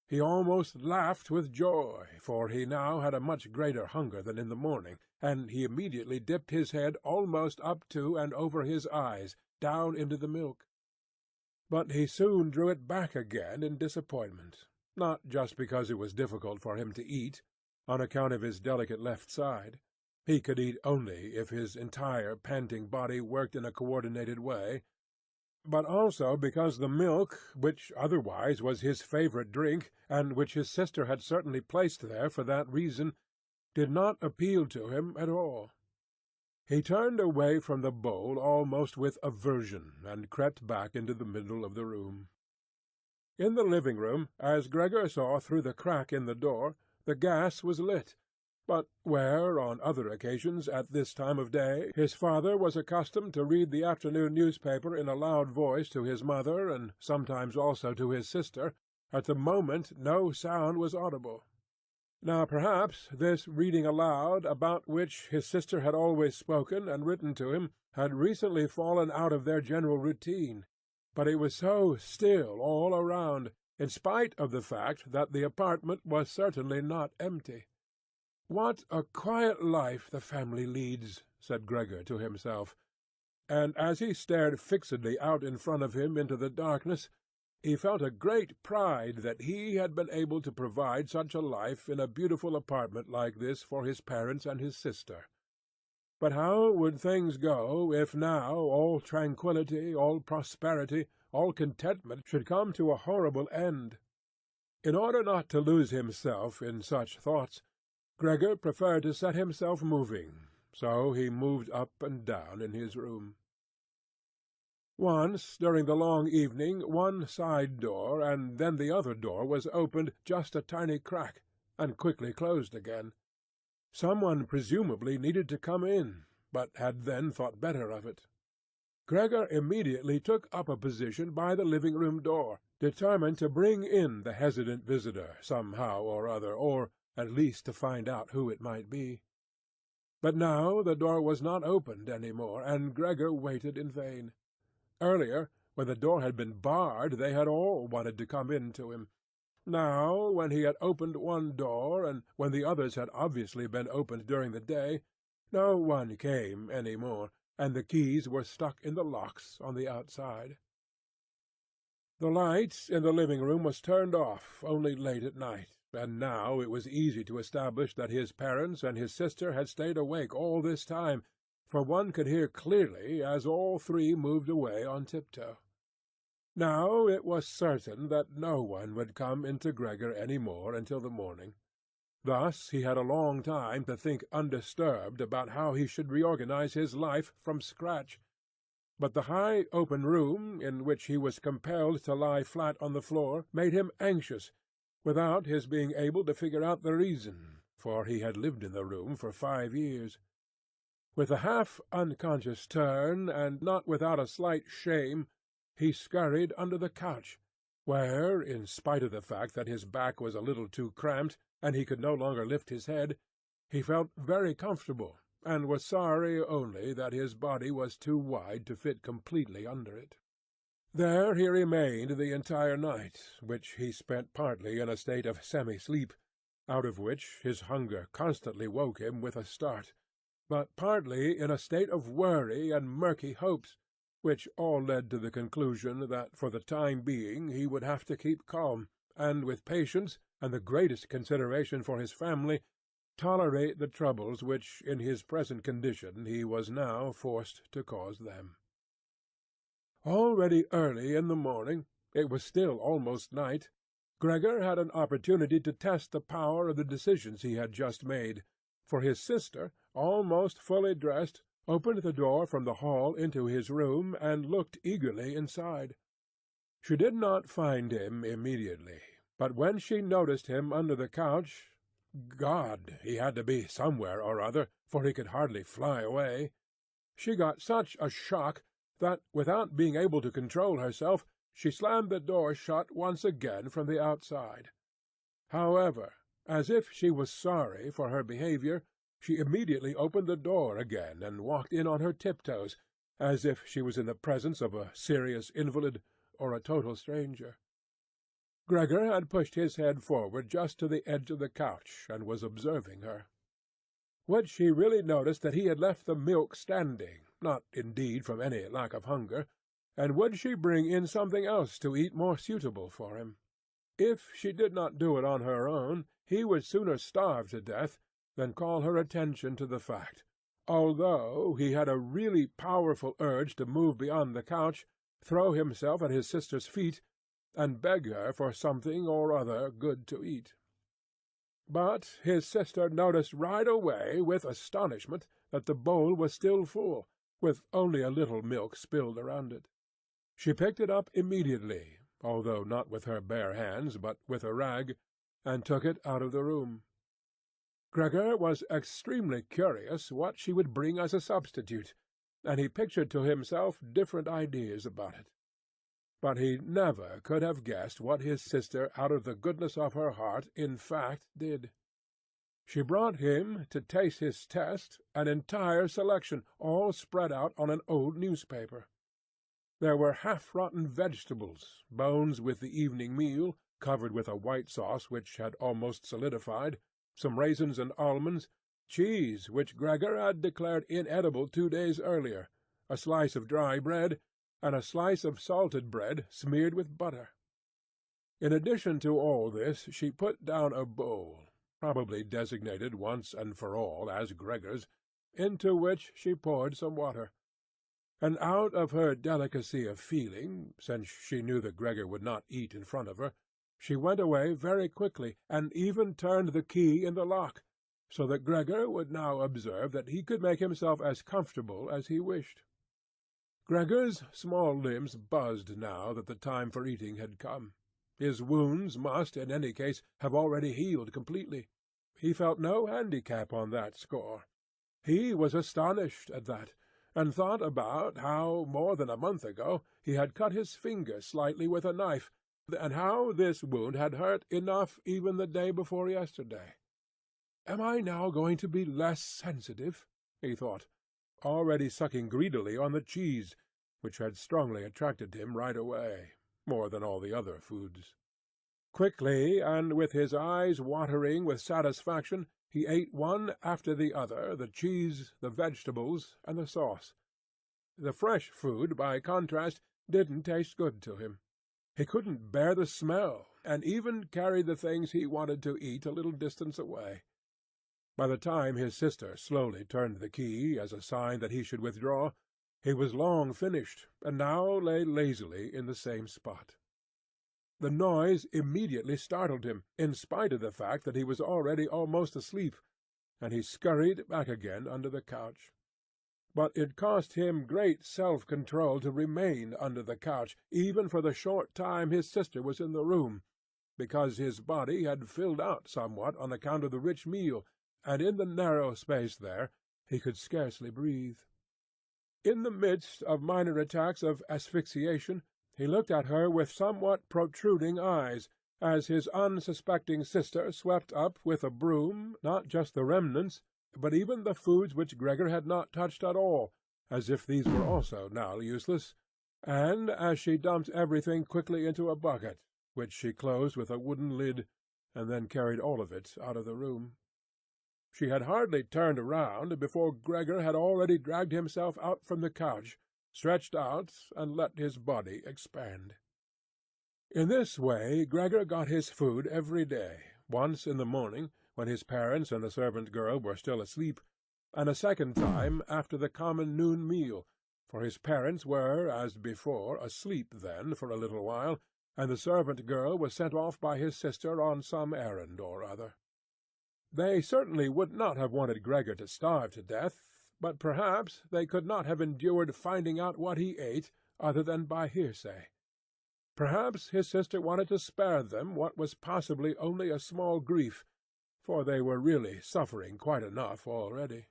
He almost laughed with joy, for he now had a much greater hunger than in the morning, and he immediately dipped his head almost up to and over his eyes, down into the milk. But he soon drew it back again in disappointment, not just because it was difficult for him to eat, on account of his delicate left side. He could eat only if his entire panting body worked in a coordinated way, but also because the milk, which otherwise was his favourite drink, and which his sister had certainly placed there for that reason, did not appeal to him at all. He turned away from the bowl almost with aversion, and crept back into the middle of the room. In the living-room, as Gregor saw through the crack in the door, the gas was lit, but where, on other occasions at this time of day, his father was accustomed to read the afternoon newspaper in a loud voice to his mother, and sometimes also to his sister, at the moment no sound was audible. Now perhaps this reading aloud, about which his sister had always spoken and written to him, had recently fallen out of their general routine, but it was so still all around, in spite of the fact that the apartment was certainly not empty. "What a quiet life the family leads," said Gregor to himself, and as he stared fixedly out in front of him into the darkness, he felt a great pride that he had been able to provide such a life in a beautiful apartment like this for his parents and his sister. But how would things go if now all tranquillity, all prosperity, all contentment should come to a horrible end? In order not to lose himself in such thoughts, Gregor preferred to set himself moving, so he moved up and down in his room. Once during the long evening one side door and then the other door was opened just a tiny crack, and quickly closed again. Someone presumably needed to come in, but had then thought better of it. Gregor immediately took up a position by the living-room door, determined to bring in the hesitant visitor somehow or other, or at least to find out who it might be. But now the door was not opened any more, and Gregor waited in vain. Earlier, when the door had been barred, they had all wanted to come in to him. Now, when he had opened one door, and when the others had obviously been opened during the day, no one came any more, and the keys were stuck in the locks on the outside. The light in the living-room was turned off only late at night, and now it was easy to establish that his parents and his sister had stayed awake all this time, for one could hear clearly as all three moved away on tiptoe. Now it was certain that no one would come into Gregor any more until the morning. Thus he had a long time to think undisturbed about how he should reorganize his life from scratch. But the high open room, in which he was compelled to lie flat on the floor, made him anxious, without his being able to figure out the reason, for he had lived in the room for 5 years. With a half-unconscious turn, and not without a slight shame, he scurried under the couch, where, in spite of the fact that his back was a little too cramped, and he could no longer lift his head, he felt very comfortable, and was sorry only that his body was too wide to fit completely under it. There he remained the entire night, which he spent partly in a state of semi-sleep, out of which his hunger constantly woke him with a start, but partly in a state of worry and murky hopes, which all led to the conclusion that for the time being he would have to keep calm, and with patience and the greatest consideration for his family, tolerate the troubles which in his present condition he was now forced to cause them. Already early in the morning, it was still almost night, Gregor had an opportunity to test the power of the decisions he had just made, for his sister, almost fully dressed, opened the door from the hall into his room, and looked eagerly inside. She did not find him immediately, but when she noticed him under the couch— God, he had to be somewhere or other, for he could hardly fly away— she got such a shock that, without being able to control herself, she slammed the door shut once again from the outside. However, as if she was sorry for her behaviour, she immediately opened the door again and walked in on her tiptoes, as if she was in the presence of a serious invalid or a total stranger. Gregor had pushed his head forward just to the edge of the couch, and was observing her. Would she really notice that he had left the milk standing, not indeed from any lack of hunger, and would she bring in something else to eat more suitable for him? If she did not do it on her own, he would sooner starve to death than call her attention to the fact, although he had a really powerful urge to move beyond the couch, throw himself at his sister's feet, and beg her for something or other good to eat. But his sister noticed right away with astonishment that the bowl was still full, with only a little milk spilled around it. She picked it up immediately, although not with her bare hands, but with a rag, and took it out of the room. Gregor was extremely curious what she would bring as a substitute, and he pictured to himself different ideas about it. But he never could have guessed what his sister, out of the goodness of her heart, in fact did. She brought him, to taste his test, an entire selection, all spread out on an old newspaper. There were half-rotten vegetables, bones with the evening meal, covered with a white sauce which had almost solidified, some raisins and almonds, cheese which Gregor had declared inedible 2 days earlier, a slice of dry bread, and a slice of salted bread smeared with butter. In addition to all this she put down a bowl, probably designated once and for all as Gregor's, into which she poured some water. And out of her delicacy of feeling, since she knew that Gregor would not eat in front of her, she went away very quickly, and even turned the key in the lock, so that Gregor would now observe that he could make himself as comfortable as he wished. Gregor's small limbs buzzed now that the time for eating had come. His wounds must, in any case, have already healed completely. He felt no handicap on that score. He was astonished at that, and thought about how, more than a month ago, he had cut his finger slightly with a knife, and how this wound had hurt enough even the day before yesterday. "Am I now going to be less sensitive?" he thought, already sucking greedily on the cheese, which had strongly attracted him right away, more than all the other foods. Quickly, and with his eyes watering with satisfaction, he ate one after the other the cheese, the vegetables, and the sauce. The fresh food, by contrast, didn't taste good to him. He couldn't bear the smell, and even carried the things he wanted to eat a little distance away. By the time his sister slowly turned the key as a sign that he should withdraw, he was long finished, and now lay lazily in the same spot. The noise immediately startled him, in spite of the fact that he was already almost asleep, and he scurried back again under the couch. But it cost him great self-control to remain under the couch, even for the short time his sister was in the room, because his body had filled out somewhat on account of the rich meal, and in the narrow space there he could scarcely breathe. In the midst of minor attacks of asphyxiation, he looked at her with somewhat protruding eyes, as his unsuspecting sister swept up with a broom, not just the remnants, but even the foods which Gregor had not touched at all, as if these were also now useless, and as she dumped everything quickly into a bucket, which she closed with a wooden lid, and then carried all of it out of the room. She had hardly turned round before Gregor had already dragged himself out from the couch, stretched out, and let his body expand. In this way Gregor got his food every day, once in the morning, when his parents and the servant girl were still asleep, and a second time after the common noon meal, for his parents were, as before, asleep then for a little while, and the servant girl was sent off by his sister on some errand or other. They certainly would not have wanted Gregor to starve to death, but perhaps they could not have endured finding out what he ate other than by hearsay. Perhaps his sister wanted to spare them what was possibly only a small grief, for they were really suffering quite enough already.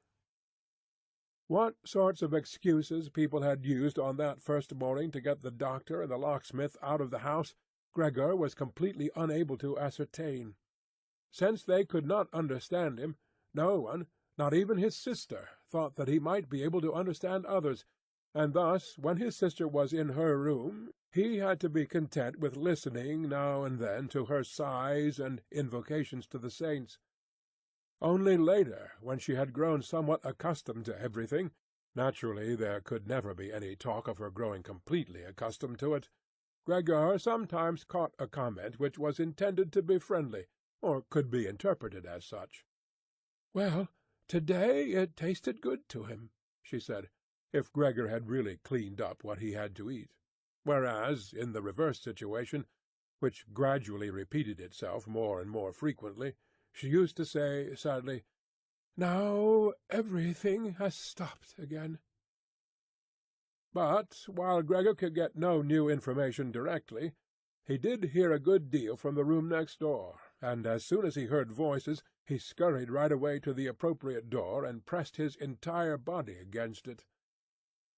What sorts of excuses people had used on that first morning to get the doctor and the locksmith out of the house, Gregor was completely unable to ascertain. Since they could not understand him, no one, not even his sister, thought that he might be able to understand others, and thus, when his sister was in her room, he had to be content with listening now and then to her sighs and invocations to the saints. Only later, when she had grown somewhat accustomed to everything, naturally there could never be any talk of her growing completely accustomed to it, Gregor sometimes caught a comment which was intended to be friendly, or could be interpreted as such. "Well, to-day it tasted good to him," she said, if Gregor had really cleaned up what he had to eat, whereas, in the reverse situation, which gradually repeated itself more and more frequently, she used to say sadly, "Now everything has stopped again." But while Gregor could get no new information directly, he did hear a good deal from the room next door, and as soon as he heard voices he scurried right away to the appropriate door and pressed his entire body against it.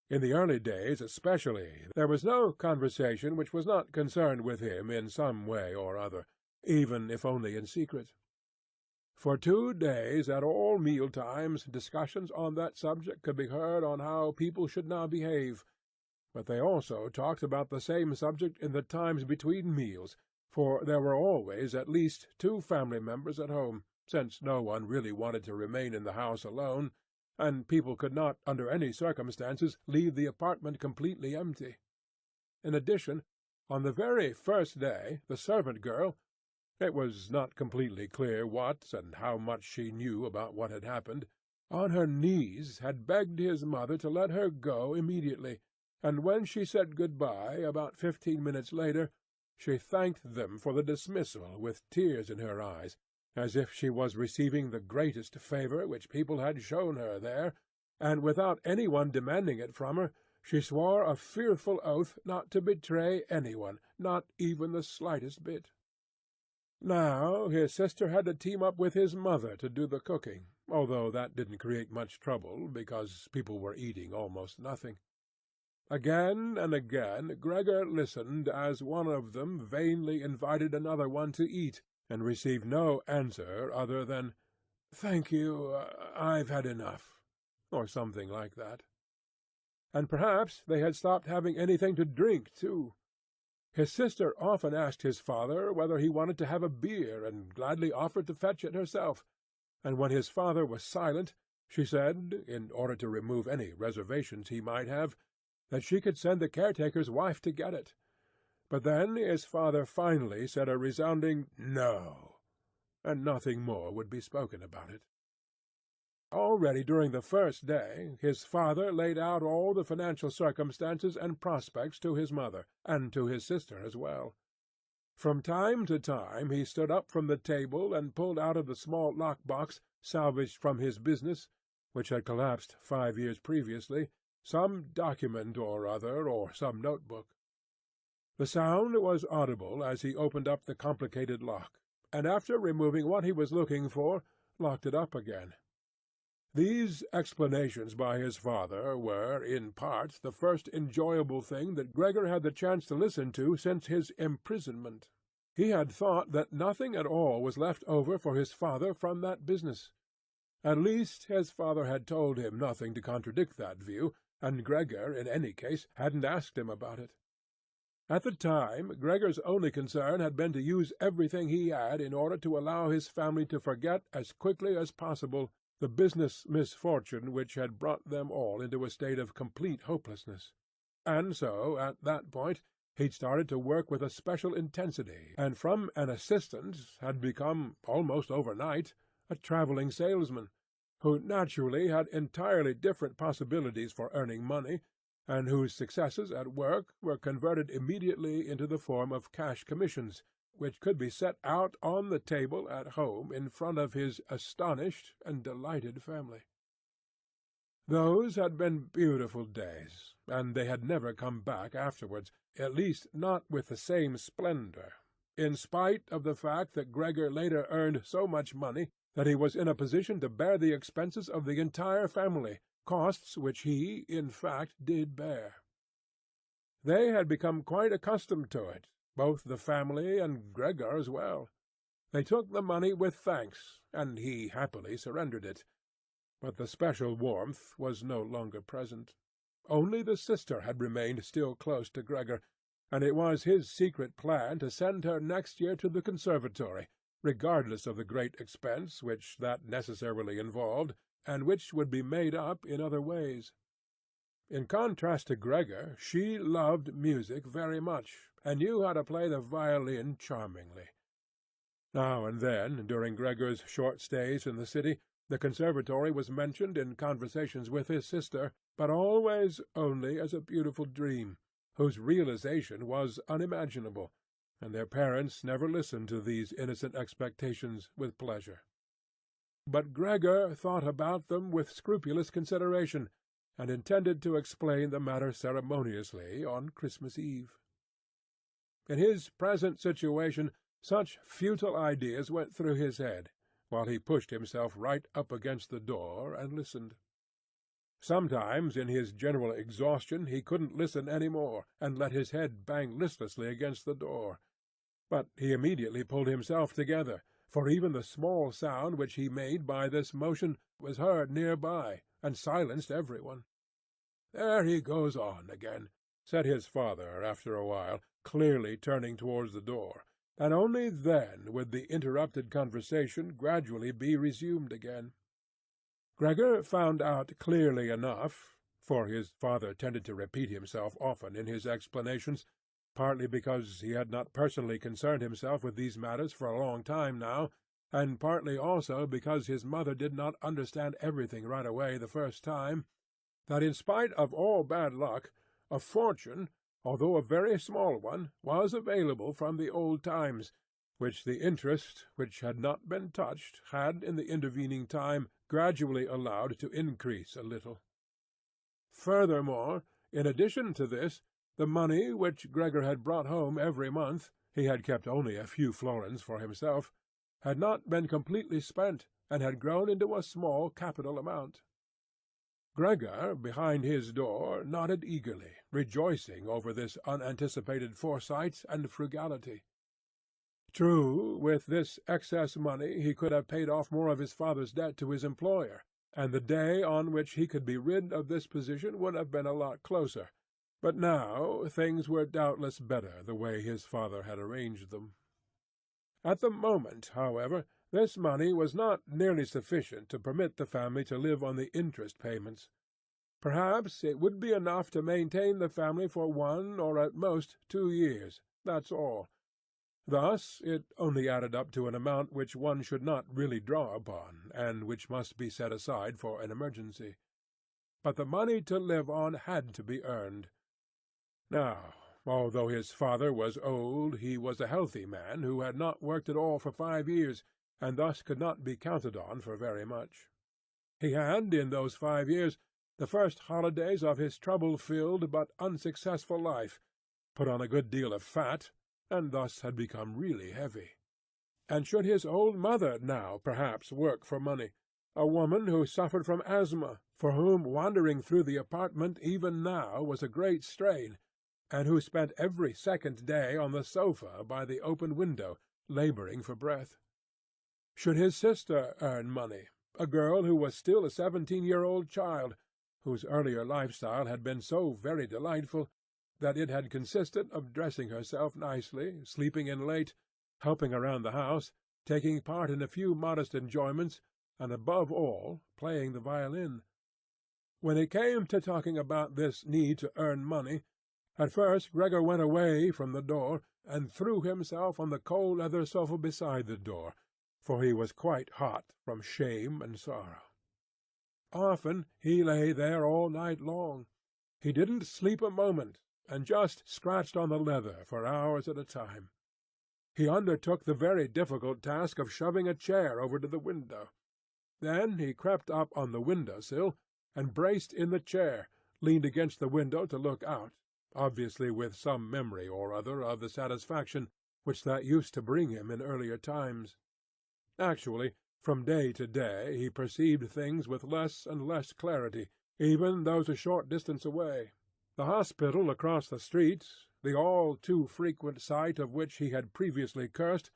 In the early days especially there was no conversation which was not concerned with him in some way or other, even if only in secret. For 2 days at all meal-times discussions on that subject could be heard on how people should now behave, but they also talked about the same subject in the times between meals, for there were always at least 2 family members at home, since no one really wanted to remain in the house alone, and people could not under any circumstances leave the apartment completely empty. In addition, on the very first day the servant girl—it was not completely clear what and how much she knew about what had happened—on her knees had begged his mother to let her go immediately, and when she said good-bye about 15 minutes later, she thanked them for the dismissal with tears in her eyes, as if she was receiving the greatest favour which people had shown her there, and without any one demanding it from her, she swore a fearful oath not to betray anyone, not even the slightest bit. Now his sister had to team up with his mother to do the cooking, although that didn't create much trouble, because people were eating almost nothing. Again and again Gregor listened as one of them vainly invited another one to eat, and received no answer other than, "Thank you, I've had enough," or something like that. And perhaps they had stopped having anything to drink, too. His sister often asked his father whether he wanted to have a beer, and gladly offered to fetch it herself, and when his father was silent, she said, in order to remove any reservations he might have, that she could send the caretaker's wife to get it. But then his father finally said a resounding "No," and nothing more would be spoken about it. Already during the first day his father laid out all the financial circumstances and prospects to his mother, and to his sister as well. From time to time he stood up from the table and pulled out of the small lock-box salvaged from his business, which had collapsed 5 years previously, some document or other, or some notebook. The sound was audible as he opened up the complicated lock, and after removing what he was looking for, locked it up again. These explanations by his father were, in part, the first enjoyable thing that Gregor had the chance to listen to since his imprisonment. He had thought that nothing at all was left over for his father from that business. At least his father had told him nothing to contradict that view, and Gregor, in any case, hadn't asked him about it. At the time, Gregor's only concern had been to use everything he had in order to allow his family to forget as quickly as possible the business misfortune which had brought them all into a state of complete hopelessness. And so, at that point, he'd started to work with a special intensity, and from an assistant had become, almost overnight, a travelling salesman, who naturally had entirely different possibilities for earning money, and whose successes at work were converted immediately into the form of cash commissions, which could be set out on the table at home in front of his astonished and delighted family. Those had been beautiful days, and they had never come back afterwards, at least not with the same splendour, in spite of the fact that Gregor later earned so much money that he was in a position to bear the expenses of the entire family, costs which he, in fact, did bear. They had become quite accustomed to it, both the family and Gregor as well. They took the money with thanks, and he happily surrendered it. But the special warmth was no longer present. Only the sister had remained still close to Gregor, and it was his secret plan to send her next year to the conservatory, regardless of the great expense which that necessarily involved, and which would be made up in other ways. In contrast to Gregor, she loved music very much, and knew how to play the violin charmingly. Now and then, during Gregor's short stays in the city, the conservatory was mentioned in conversations with his sister, but always only as a beautiful dream, whose realization was unimaginable, and their parents never listened to these innocent expectations with pleasure. But Gregor thought about them with scrupulous consideration, and intended to explain the matter ceremoniously on Christmas Eve. In his present situation such futile ideas went through his head, while he pushed himself right up against the door and listened. Sometimes in his general exhaustion he couldn't listen any more, and let his head bang listlessly against the door. But he immediately pulled himself together, for even the small sound which he made by this motion was heard near by, and silenced everyone. "There he goes on again," said his father after a while, clearly turning towards the door, and only then would the interrupted conversation gradually be resumed again. Gregor found out clearly enough, for his father tended to repeat himself often in his explanations, partly because he had not personally concerned himself with these matters for a long time now, and partly also because his mother did not understand everything right away the first time, that in spite of all bad luck, a fortune, although a very small one, was available from the old times, which the interest, which had not been touched, had in the intervening time gradually allowed to increase a little. Furthermore, in addition to this, the money which Gregor had brought home every month (he had kept only a few florins for himself) had not been completely spent, and had grown into a small capital amount. Gregor, behind his door, nodded eagerly, rejoicing over this unanticipated foresight and frugality. True, with this excess money he could have paid off more of his father's debt to his employer, and the day on which he could be rid of this position would have been a lot closer, but now things were doubtless better the way his father had arranged them. At the moment, however, this money was not nearly sufficient to permit the family to live on the interest payments. Perhaps it would be enough to maintain the family for 1 or at most 2 years, that's all. Thus it only added up to an amount which one should not really draw upon, and which must be set aside for an emergency. But the money to live on had to be earned. Now, although his father was old, he was a healthy man who had not worked at all for 5 years, and thus could not be counted on for very much. He had, in those 5 years, the first holidays of his trouble-filled but unsuccessful life, put on a good deal of fat, and thus had become really heavy. And should his old mother now perhaps work for money, a woman who suffered from asthma, for whom wandering through the apartment even now was a great strain, and who spent every second day on the sofa by the open window, labouring for breath? Should his sister earn money, a girl who was still a 17-year-old child, whose earlier lifestyle had been so very delightful that it had consisted of dressing herself nicely, sleeping in late, helping around the house, taking part in a few modest enjoyments, and, above all, playing the violin? When it came to talking about this need to earn money, at first Gregor went away from the door, and threw himself on the cold leather sofa beside the door, for he was quite hot from shame and sorrow. Often he lay there all night long. He didn't sleep a moment, and just scratched on the leather for hours at a time. He undertook the very difficult task of shoving a chair over to the window. Then he crept up on the window-sill, and braced in the chair, leaned against the window to look out, obviously with some memory or other of the satisfaction which that used to bring him in earlier times. Actually, from day to day he perceived things with less and less clarity, even those a short distance away. The hospital across the street, the all-too-frequent sight of which he had previously cursed,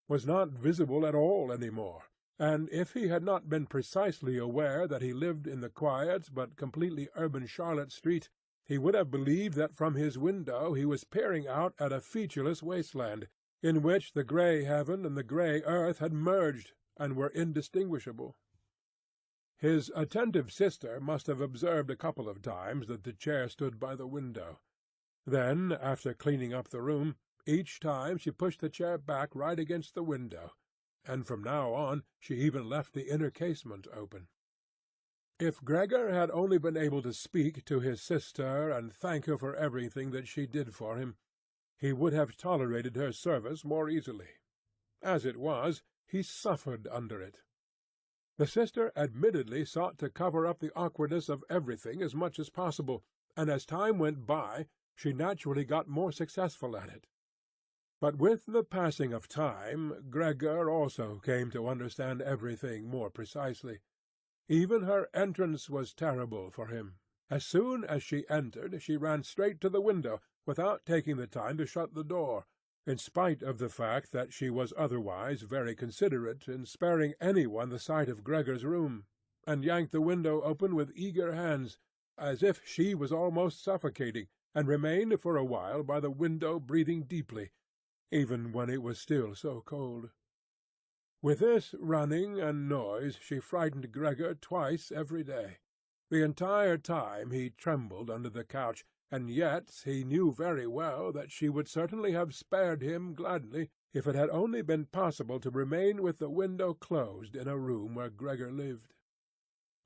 was not visible at all any more, and if he had not been precisely aware that he lived in the quiet but completely urban Charlotte Street, he would have believed that from his window he was peering out at a featureless wasteland, in which the grey heaven and the grey earth had merged, and were indistinguishable. His attentive sister must have observed a couple of times that the chair stood by the window. Then, after cleaning up the room, each time she pushed the chair back right against the window, and from now on she even left the inner casement open. If Gregor had only been able to speak to his sister and thank her for everything that she did for him, he would have tolerated her service more easily. As it was, he suffered under it. The sister admittedly sought to cover up the awkwardness of everything as much as possible, and as time went by she naturally got more successful at it. But with the passing of time Gregor also came to understand everything more precisely. Even her entrance was terrible for him. As soon as she entered she ran straight to the window, without taking the time to shut the door, in spite of the fact that she was otherwise very considerate in sparing anyone the sight of Gregor's room, and yanked the window open with eager hands, as if she was almost suffocating, and remained for a while by the window breathing deeply, even when it was still so cold. With this running and noise she frightened Gregor twice every day. The entire time he trembled under the couch, and yet he knew very well that she would certainly have spared him gladly if it had only been possible to remain with the window closed in a room where Gregor lived.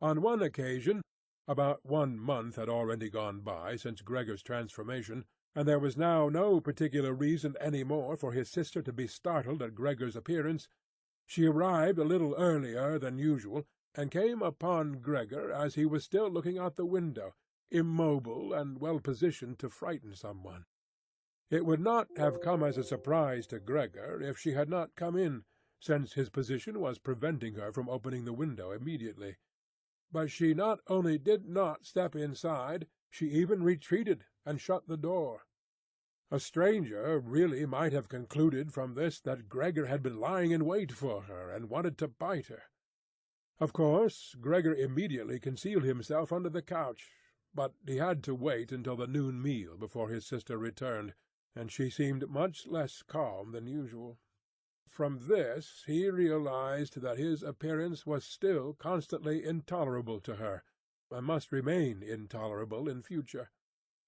On one occasion, about 1 month had already gone by since Gregor's transformation, and there was now no particular reason any more for his sister to be startled at Gregor's appearance, she arrived a little earlier than usual, and came upon Gregor as he was still looking out the window, immobile and well-positioned to frighten someone. It would not have come as a surprise to Gregor if she had not come in, since his position was preventing her from opening the window immediately. But she not only did not step inside, she even retreated and shut the door. A stranger really might have concluded from this that Gregor had been lying in wait for her and wanted to bite her. Of course, Gregor immediately concealed himself under the couch, but he had to wait until the noon meal before his sister returned, and she seemed much less calm than usual. From this he realized that his appearance was still constantly intolerable to her, and must remain intolerable in future,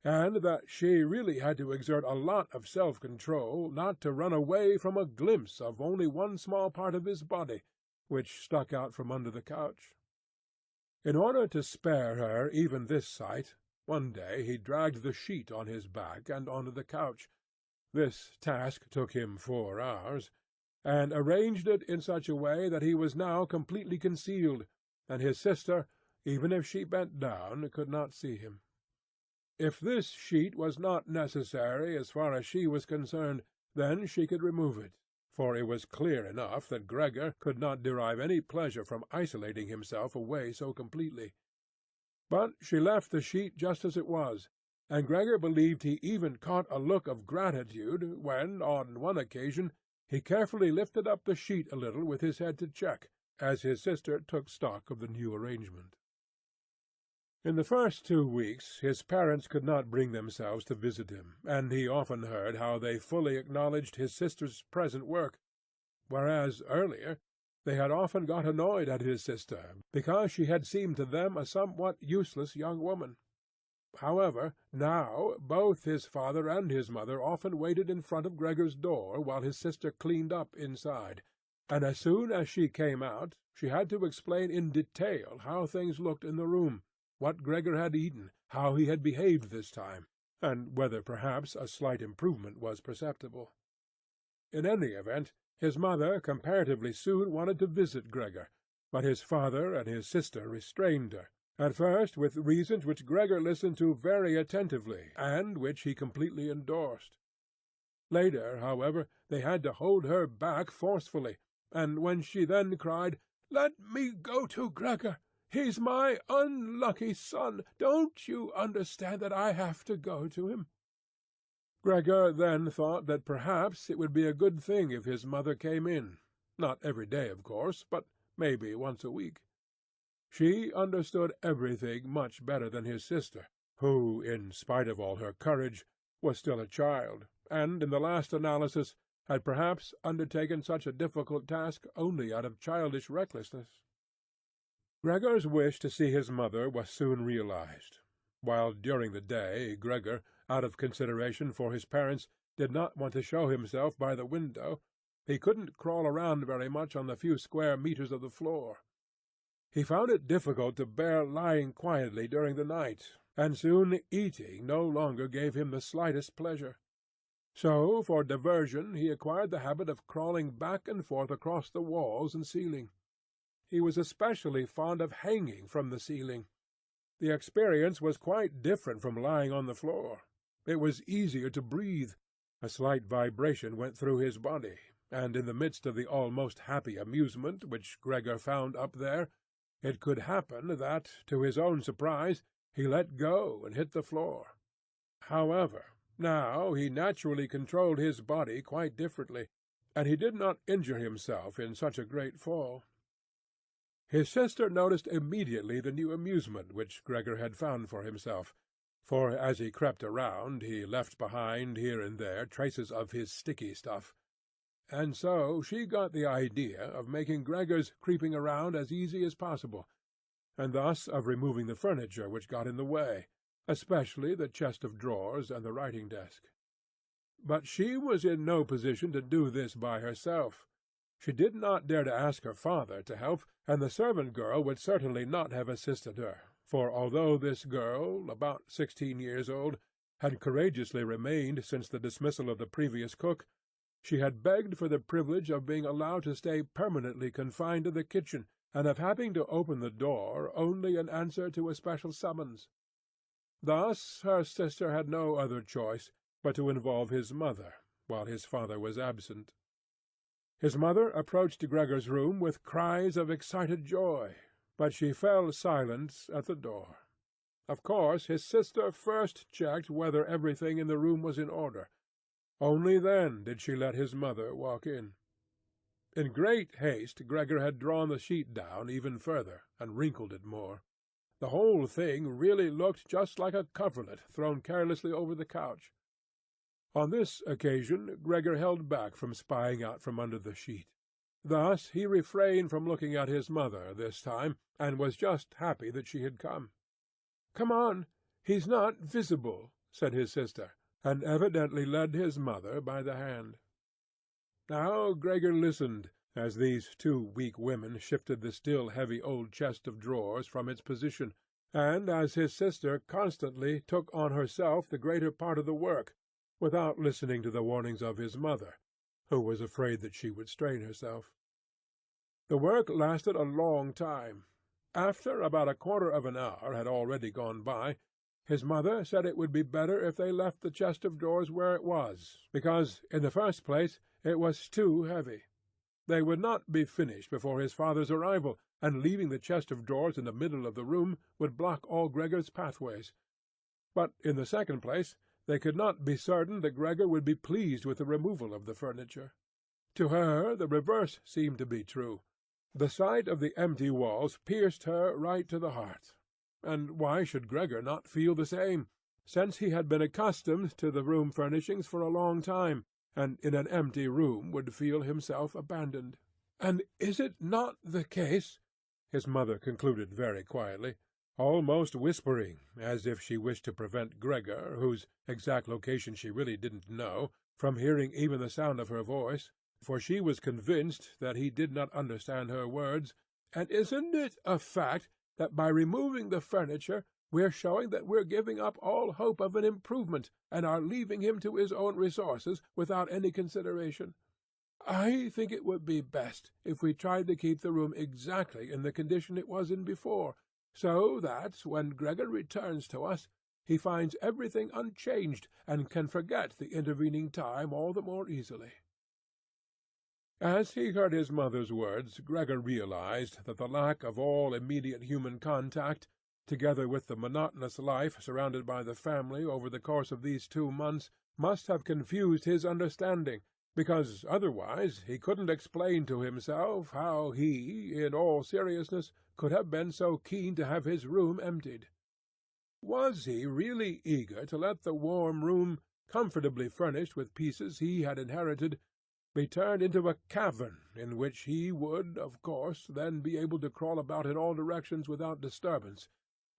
and that she really had to exert a lot of self-control not to run away from a glimpse of only one small part of his body, which stuck out from under the couch. In order to spare her even this sight, one day he dragged the sheet on his back and onto the couch. This task took him 4 hours, and arranged it in such a way that he was now completely concealed, and his sister, even if she bent down, could not see him. If this sheet was not necessary as far as she was concerned, then she could remove it, for it was clear enough that Gregor could not derive any pleasure from isolating himself away so completely. But she left the sheet just as it was, and Gregor believed he even caught a look of gratitude when, on one occasion, he carefully lifted up the sheet a little with his head to check, as his sister took stock of the new arrangement. In the first 2 weeks his parents could not bring themselves to visit him, and he often heard how they fully acknowledged his sister's present work, whereas earlier they had often got annoyed at his sister, because she had seemed to them a somewhat useless young woman. However, now both his father and his mother often waited in front of Gregor's door while his sister cleaned up inside, and as soon as she came out she had to explain in detail how things looked in the room, what Gregor had eaten, how he had behaved this time, and whether perhaps a slight improvement was perceptible. In any event, his mother comparatively soon wanted to visit Gregor, but his father and his sister restrained her, at first with reasons which Gregor listened to very attentively, and which he completely endorsed. Later, however, they had to hold her back forcefully, and when she then cried, "Let me go to Gregor! He's my unlucky son! Don't you understand that I have to go to him?" Gregor then thought that perhaps it would be a good thing if his mother came in, not every day, of course, but maybe once a week. She understood everything much better than his sister, who, in spite of all her courage, was still a child, and in the last analysis had perhaps undertaken such a difficult task only out of childish recklessness. Gregor's wish to see his mother was soon realized. While during the day Gregor, out of consideration for his parents, did not want to show himself by the window, he couldn't crawl around very much on the few square meters of the floor. He found it difficult to bear lying quietly during the night, and soon eating no longer gave him the slightest pleasure. So, for diversion, he acquired the habit of crawling back and forth across the walls and ceiling. He was especially fond of hanging from the ceiling. The experience was quite different from lying on the floor. It was easier to breathe. A slight vibration went through his body, and in the midst of the almost happy amusement which Gregor found up there, it could happen that, to his own surprise, he let go and hit the floor. However, now he naturally controlled his body quite differently, and he did not injure himself in such a great fall. His sister noticed immediately the new amusement which Gregor had found for himself, for as he crept around he left behind here and there traces of his sticky stuff, and so she got the idea of making Gregor's creeping around as easy as possible, and thus of removing the furniture which got in the way, especially the chest of drawers and the writing-desk. But she was in no position to do this by herself. She did not dare to ask her father to help, and the servant-girl would certainly not have assisted her, for although this girl, about 16 years old, had courageously remained since the dismissal of the previous cook, she had begged for the privilege of being allowed to stay permanently confined to the kitchen, and of having to open the door only in answer to a special summons. Thus her sister had no other choice but to involve his mother, while his father was absent. His mother approached Gregor's room with cries of excited joy, but she fell silent at the door. Of course his sister first checked whether everything in the room was in order. Only then did she let his mother walk in. In great haste Gregor had drawn the sheet down even further, and wrinkled it more. The whole thing really looked just like a coverlet thrown carelessly over the couch. On this occasion Gregor held back from spying out from under the sheet. Thus he refrained from looking at his mother this time, and was just happy that she had come. "Come on, he's not visible," said his sister, and evidently led his mother by the hand. Now Gregor listened, as these two weak women shifted the still heavy old chest of drawers from its position, and as his sister constantly took on herself the greater part of the work, without listening to the warnings of his mother, who was afraid that she would strain herself. The work lasted a long time. After about a quarter of an hour had already gone by, his mother said it would be better if they left the chest of drawers where it was, because, in the first place, it was too heavy. They would not be finished before his father's arrival, and leaving the chest of drawers in the middle of the room would block all Gregor's pathways. But, in the second place, they could not be certain that Gregor would be pleased with the removal of the furniture. To her the reverse seemed to be true. The sight of the empty walls pierced her right to the heart. And why should Gregor not feel the same, since he had been accustomed to the room furnishings for a long time, and in an empty room would feel himself abandoned? "And is it not the case," his mother concluded very quietly, almost whispering, as if she wished to prevent Gregor, whose exact location she really didn't know, from hearing even the sound of her voice, for she was convinced that he did not understand her words, "and isn't it a fact that by removing the furniture we're showing that we're giving up all hope of an improvement, and are leaving him to his own resources without any consideration? I think it would be best if we tried to keep the room exactly in the condition it was in before, so that, when Gregor returns to us, he finds everything unchanged, and can forget the intervening time all the more easily." As he heard his mother's words, Gregor realized that the lack of all immediate human contact, together with the monotonous life surrounded by the family over the course of these 2 months, must have confused his understanding, because otherwise he couldn't explain to himself how he, in all seriousness, could have been so keen to have his room emptied. Was he really eager to let the warm room, comfortably furnished with pieces he had inherited, be turned into a cavern in which he would, of course, then be able to crawl about in all directions without disturbance,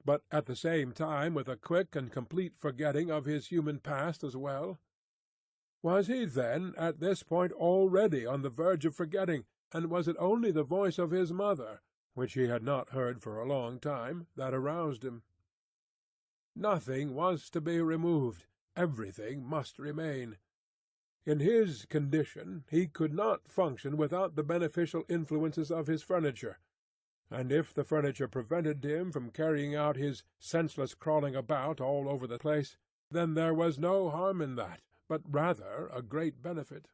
but at the same time with a quick and complete forgetting of his human past as well? Was he then at this point already on the verge of forgetting, and was it only the voice of his mother, which he had not heard for a long time, that aroused him? Nothing was to be removed, everything must remain. In his condition he could not function without the beneficial influences of his furniture, and if the furniture prevented him from carrying out his senseless crawling about all over the place, then there was no harm in that, but rather a great benefit.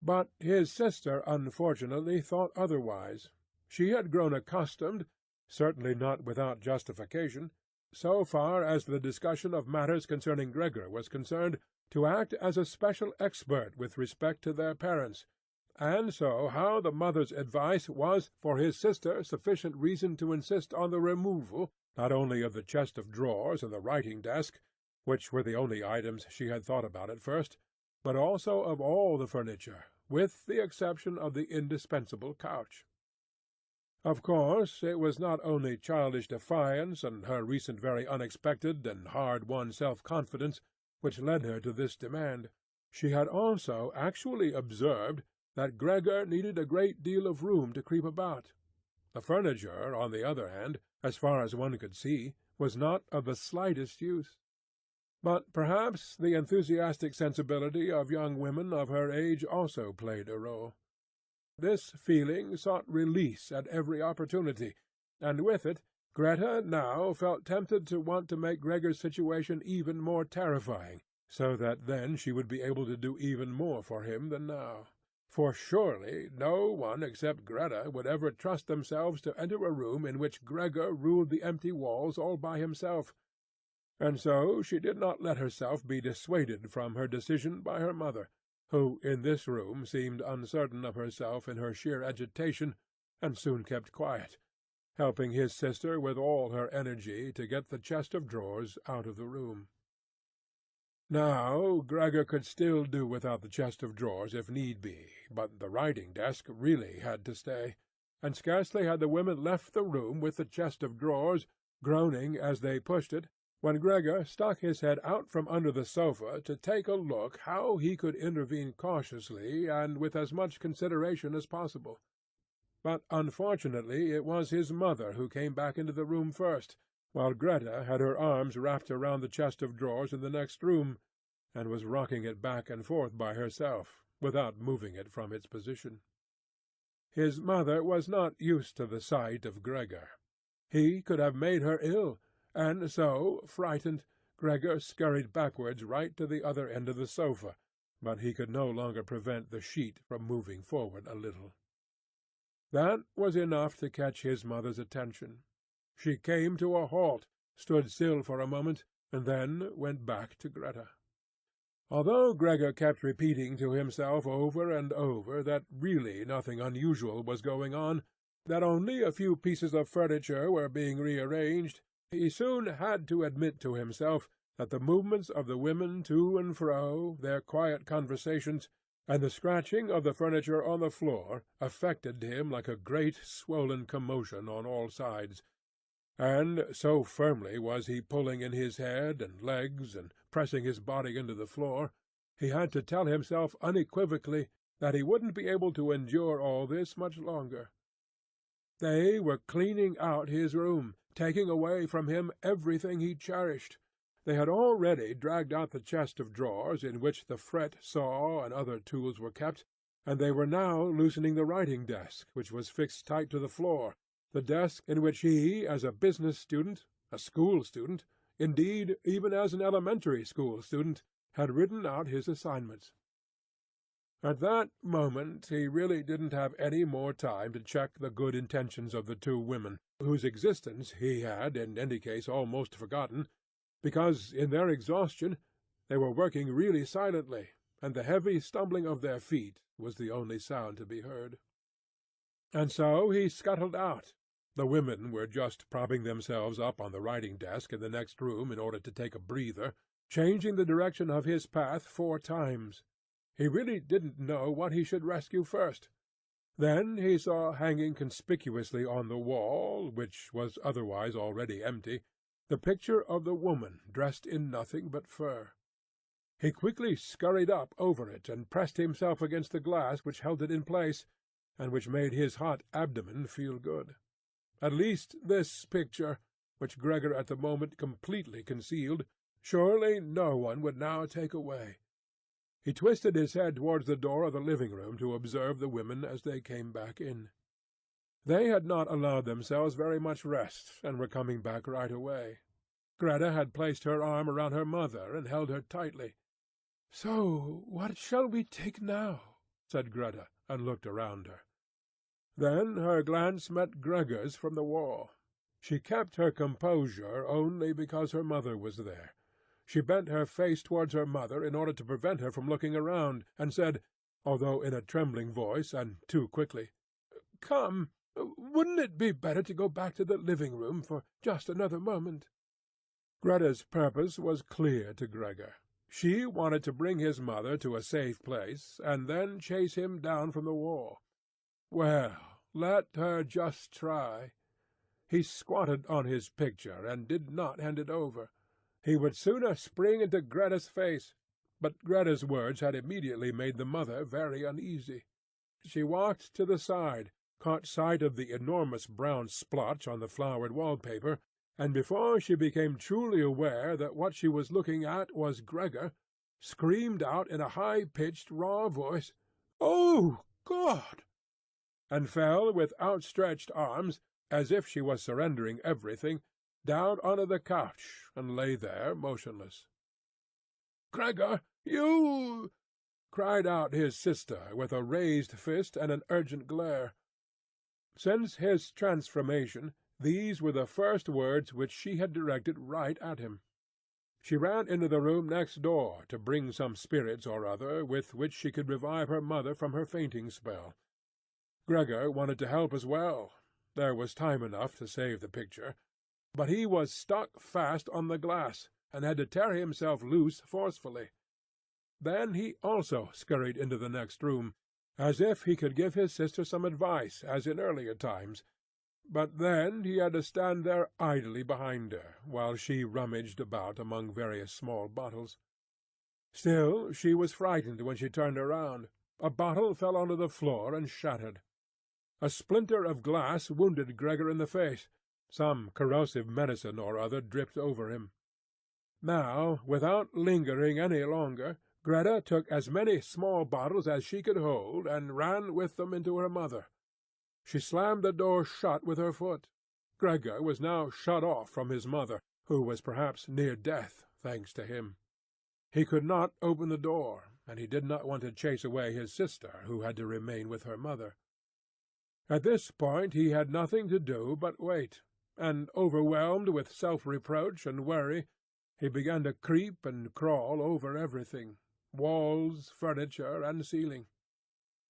But his sister unfortunately thought otherwise. She had grown accustomed, certainly not without justification, so far as the discussion of matters concerning Gregor was concerned, to act as a special expert with respect to their parents, and so how the mother's advice was for his sister sufficient reason to insist on the removal, not only of the chest of drawers and the writing-desk, which were the only items she had thought about at first, but also of all the furniture, with the exception of the indispensable couch. Of course, it was not only childish defiance and her recent very unexpected and hard-won self-confidence which led her to this demand. She had also actually observed that Gregor needed a great deal of room to creep about. The furniture, on the other hand, as far as one could see, was not of the slightest use. But perhaps the enthusiastic sensibility of young women of her age also played a role. This feeling sought release at every opportunity, and with it Greta now felt tempted to want to make Gregor's situation even more terrifying, so that then she would be able to do even more for him than now. For surely no one except Greta would ever trust themselves to enter a room in which Gregor ruled the empty walls all by himself, and so she did not let herself be dissuaded from her decision by her mother, who in this room seemed uncertain of herself in her sheer agitation, and soon kept quiet, helping his sister with all her energy to get the chest of drawers out of the room. Now Gregor could still do without the chest of drawers if need be, but the writing-desk really had to stay, and scarcely had the women left the room with the chest of drawers, groaning as they pushed it, when Gregor stuck his head out from under the sofa to take a look how he could intervene cautiously and with as much consideration as possible. But unfortunately it was his mother who came back into the room first, while Greta had her arms wrapped around the chest of drawers in the next room, and was rocking it back and forth by herself, without moving it from its position. His mother was not used to the sight of Gregor. He could have made her ill, and so, frightened, Gregor scurried backwards right to the other end of the sofa, but he could no longer prevent the sheet from moving forward a little. That was enough to catch his mother's attention. She came to a halt, stood still for a moment, and then went back to Greta. Although Gregor kept repeating to himself over and over that really nothing unusual was going on, that only a few pieces of furniture were being rearranged, he soon had to admit to himself that the movements of the women to and fro, their quiet conversations, and the scratching of the furniture on the floor affected him like a great swollen commotion on all sides, and so firmly was he pulling in his head and legs and pressing his body into the floor, he had to tell himself unequivocally that he wouldn't be able to endure all this much longer. They were cleaning out his room, taking away from him everything he cherished. They had already dragged out the chest of drawers in which the fret saw and other tools were kept, and they were now loosening the writing-desk, which was fixed tight to the floor, the desk in which he, as a business student, a school student, indeed even as an elementary school student, had written out his assignments. At that moment he really didn't have any more time to check the good intentions of the two women, whose existence he had in any case almost forgotten, because in their exhaustion they were working really silently, and the heavy stumbling of their feet was the only sound to be heard. And so he scuttled out. The women were just propping themselves up on the writing-desk in the next room in order to take a breather, changing the direction of his path 4 times. He really didn't know what he should rescue first. Then he saw hanging conspicuously on the wall, which was otherwise already empty, the picture of the woman dressed in nothing but fur. He quickly scurried up over it and pressed himself against the glass which held it in place, and which made his hot abdomen feel good. At least this picture, which Gregor at the moment completely concealed, surely no one would now take away. He twisted his head towards the door of the living-room to observe the women as they came back in. They had not allowed themselves very much rest, and were coming back right away. Greta had placed her arm around her mother and held her tightly. "So what shall we take now?" said Greta, and looked around her. Then her glance met Gregor's from the wall. She kept her composure only because her mother was there. She bent her face towards her mother in order to prevent her from looking around, and said, although in a trembling voice and too quickly, "Come, Wouldn't it be better to go back to the living-room for just another moment?" Greta's purpose was clear to Gregor. She wanted to bring his mother to a safe place, and then chase him down from the wall. Well, let her just try. He squatted on his picture, and did not hand it over. He would sooner spring into Greta's face, but Greta's words had immediately made the mother very uneasy. She walked to the side, caught sight of the enormous brown splotch on the flowered wall-paper, and before she became truly aware that what she was looking at was Gregor, screamed out in a high-pitched, raw voice, "Oh, God!" and fell with outstretched arms, as if she was surrendering everything, down onto the couch, and lay there motionless. "Gregor, you—" cried out his sister, with a raised fist and an urgent glare. Since his transformation, these were the first words which she had directed right at him. She ran into the room next door to bring some spirits or other with which she could revive her mother from her fainting spell. Gregor wanted to help as well. There was time enough to save the picture, but he was stuck fast on the glass, and had to tear himself loose forcefully. Then he also scurried into the next room, as if he could give his sister some advice, as in earlier times, but then he had to stand there idly behind her, while she rummaged about among various small bottles. Still, she was frightened when she turned around. A bottle fell onto the floor and shattered. A splinter of glass wounded Gregor in the face. Some corrosive medicine or other dripped over him. Now, without lingering any longer, Greta took as many small bottles as she could hold, and ran with them into her mother. She slammed the door shut with her foot. Gregor was now shut off from his mother, who was perhaps near death, thanks to him. He could not open the door, and he did not want to chase away his sister, who had to remain with her mother. At this point he had nothing to do but wait, and, overwhelmed with self-reproach and worry, he began to creep and crawl over everything, walls, furniture, and ceiling.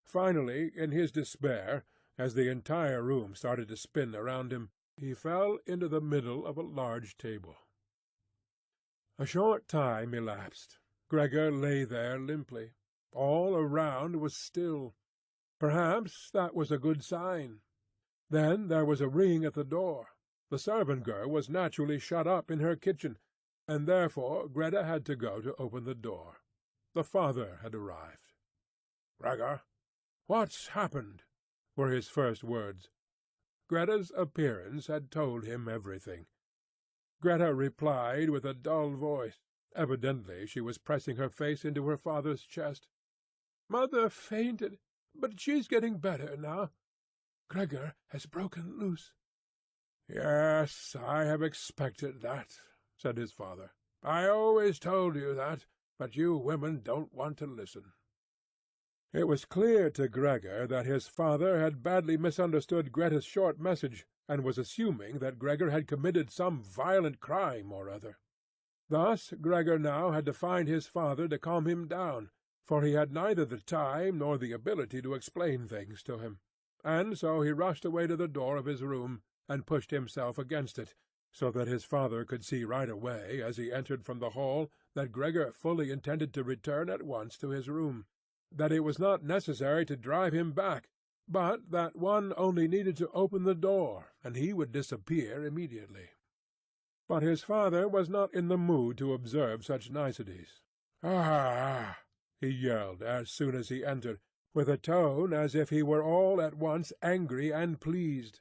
Finally, in his despair, as the entire room started to spin around him, he fell into the middle of a large table. A short time elapsed. Gregor lay there limply. All around was still. Perhaps that was a good sign. Then there was a ring at the door. The servant girl was naturally shut up in her kitchen, and therefore Greta had to go to open the door. The father had arrived. "Gregor, what's happened?" were his first words. Greta's appearance had told him everything. Greta replied with a dull voice. Evidently she was pressing her face into her father's chest. "Mother fainted, but she's getting better now. Gregor has broken loose." "Yes, I have expected that," said his father. "I always told you that, but you women don't want to listen." It was clear to Gregor that his father had badly misunderstood Greta's short message, and was assuming that Gregor had committed some violent crime or other. Thus Gregor now had to find his father to calm him down, for he had neither the time nor the ability to explain things to him, and so he rushed away to the door of his room, and pushed himself against it, so that his father could see right away, as he entered from the hall, that Gregor fully intended to return at once to his room, that it was not necessary to drive him back, but that one only needed to open the door, and he would disappear immediately. But his father was not in the mood to observe such niceties. "Ah!" he yelled as soon as he entered, with a tone as if he were all at once angry and pleased.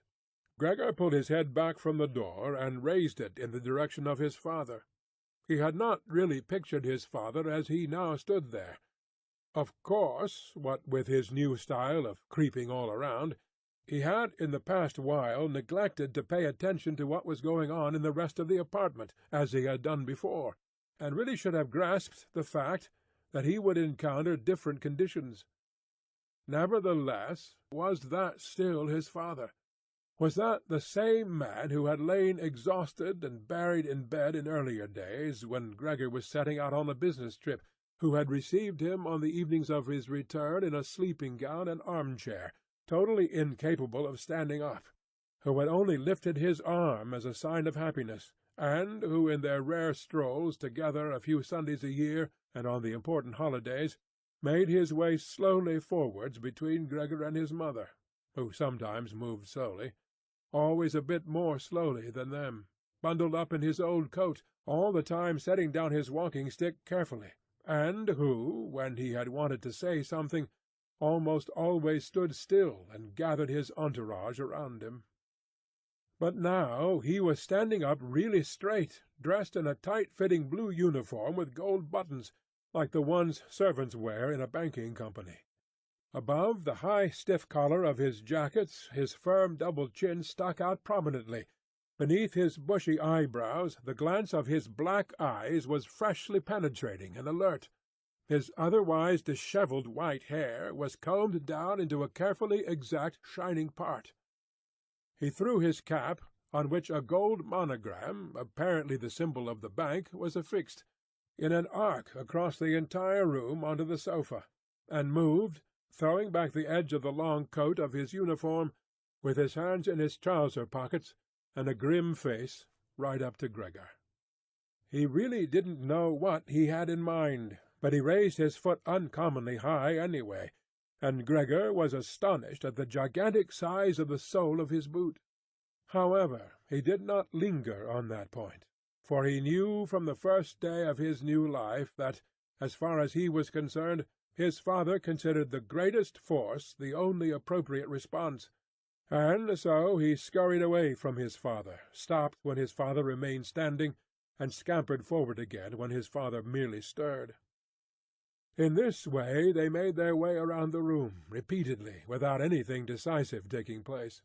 Gregor pulled his head back from the door, and raised it in the direction of his father. He had not really pictured his father as he now stood there. Of course, what with his new style of creeping all around, he had in the past while neglected to pay attention to what was going on in the rest of the apartment, as he had done before, and really should have grasped the fact that he would encounter different conditions. Nevertheless, was that still his father? Was that the same man who had lain exhausted and buried in bed in earlier days, when Gregor was setting out on a business trip, who had received him on the evenings of his return in a sleeping-gown and arm-chair, totally incapable of standing up, who had only lifted his arm as a sign of happiness, and who in their rare strolls together a few Sundays a year and on the important holidays made his way slowly forwards between Gregor and his mother, who sometimes moved slowly, always a bit more slowly than them, bundled up in his old coat, all the time setting down his walking-stick carefully, and who, when he had wanted to say something, almost always stood still and gathered his entourage around him. But now he was standing up really straight, dressed in a tight-fitting blue uniform with gold buttons, like the ones servants wear in a banking company. Above the high stiff collar of his jacket his firm double chin stuck out prominently. Beneath his bushy eyebrows the glance of his black eyes was freshly penetrating and alert. His otherwise dishevelled white hair was combed down into a carefully exact shining part. He threw his cap, on which a gold monogram, apparently the symbol of the bank, was affixed, in an arc across the entire room onto the sofa, and moved, throwing back the edge of the long coat of his uniform, with his hands in his trouser pockets, and a grim face, right up to Gregor. He really didn't know what he had in mind, but he raised his foot uncommonly high anyway, and Gregor was astonished at the gigantic size of the sole of his boot. However, he did not linger on that point, for he knew from the first day of his new life that, as far as he was concerned, his father considered the greatest force the only appropriate response, and so he scurried away from his father, stopped when his father remained standing, and scampered forward again when his father merely stirred. In this way they made their way around the room, repeatedly, without anything decisive taking place.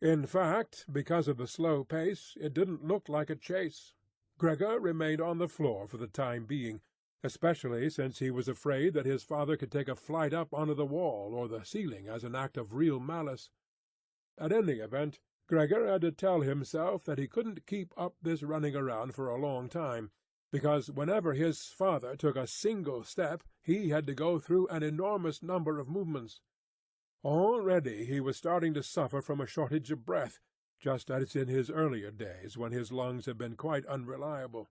In fact, because of the slow pace, it didn't look like a chase. Gregor remained on the floor for the time being, especially since he was afraid that his father could take a flight up onto the wall or the ceiling as an act of real malice. At any event, Gregor had to tell himself that he couldn't keep up this running around for a long time, because whenever his father took a single step he had to go through an enormous number of movements. Already he was starting to suffer from a shortage of breath, just as in his earlier days when his lungs had been quite unreliable.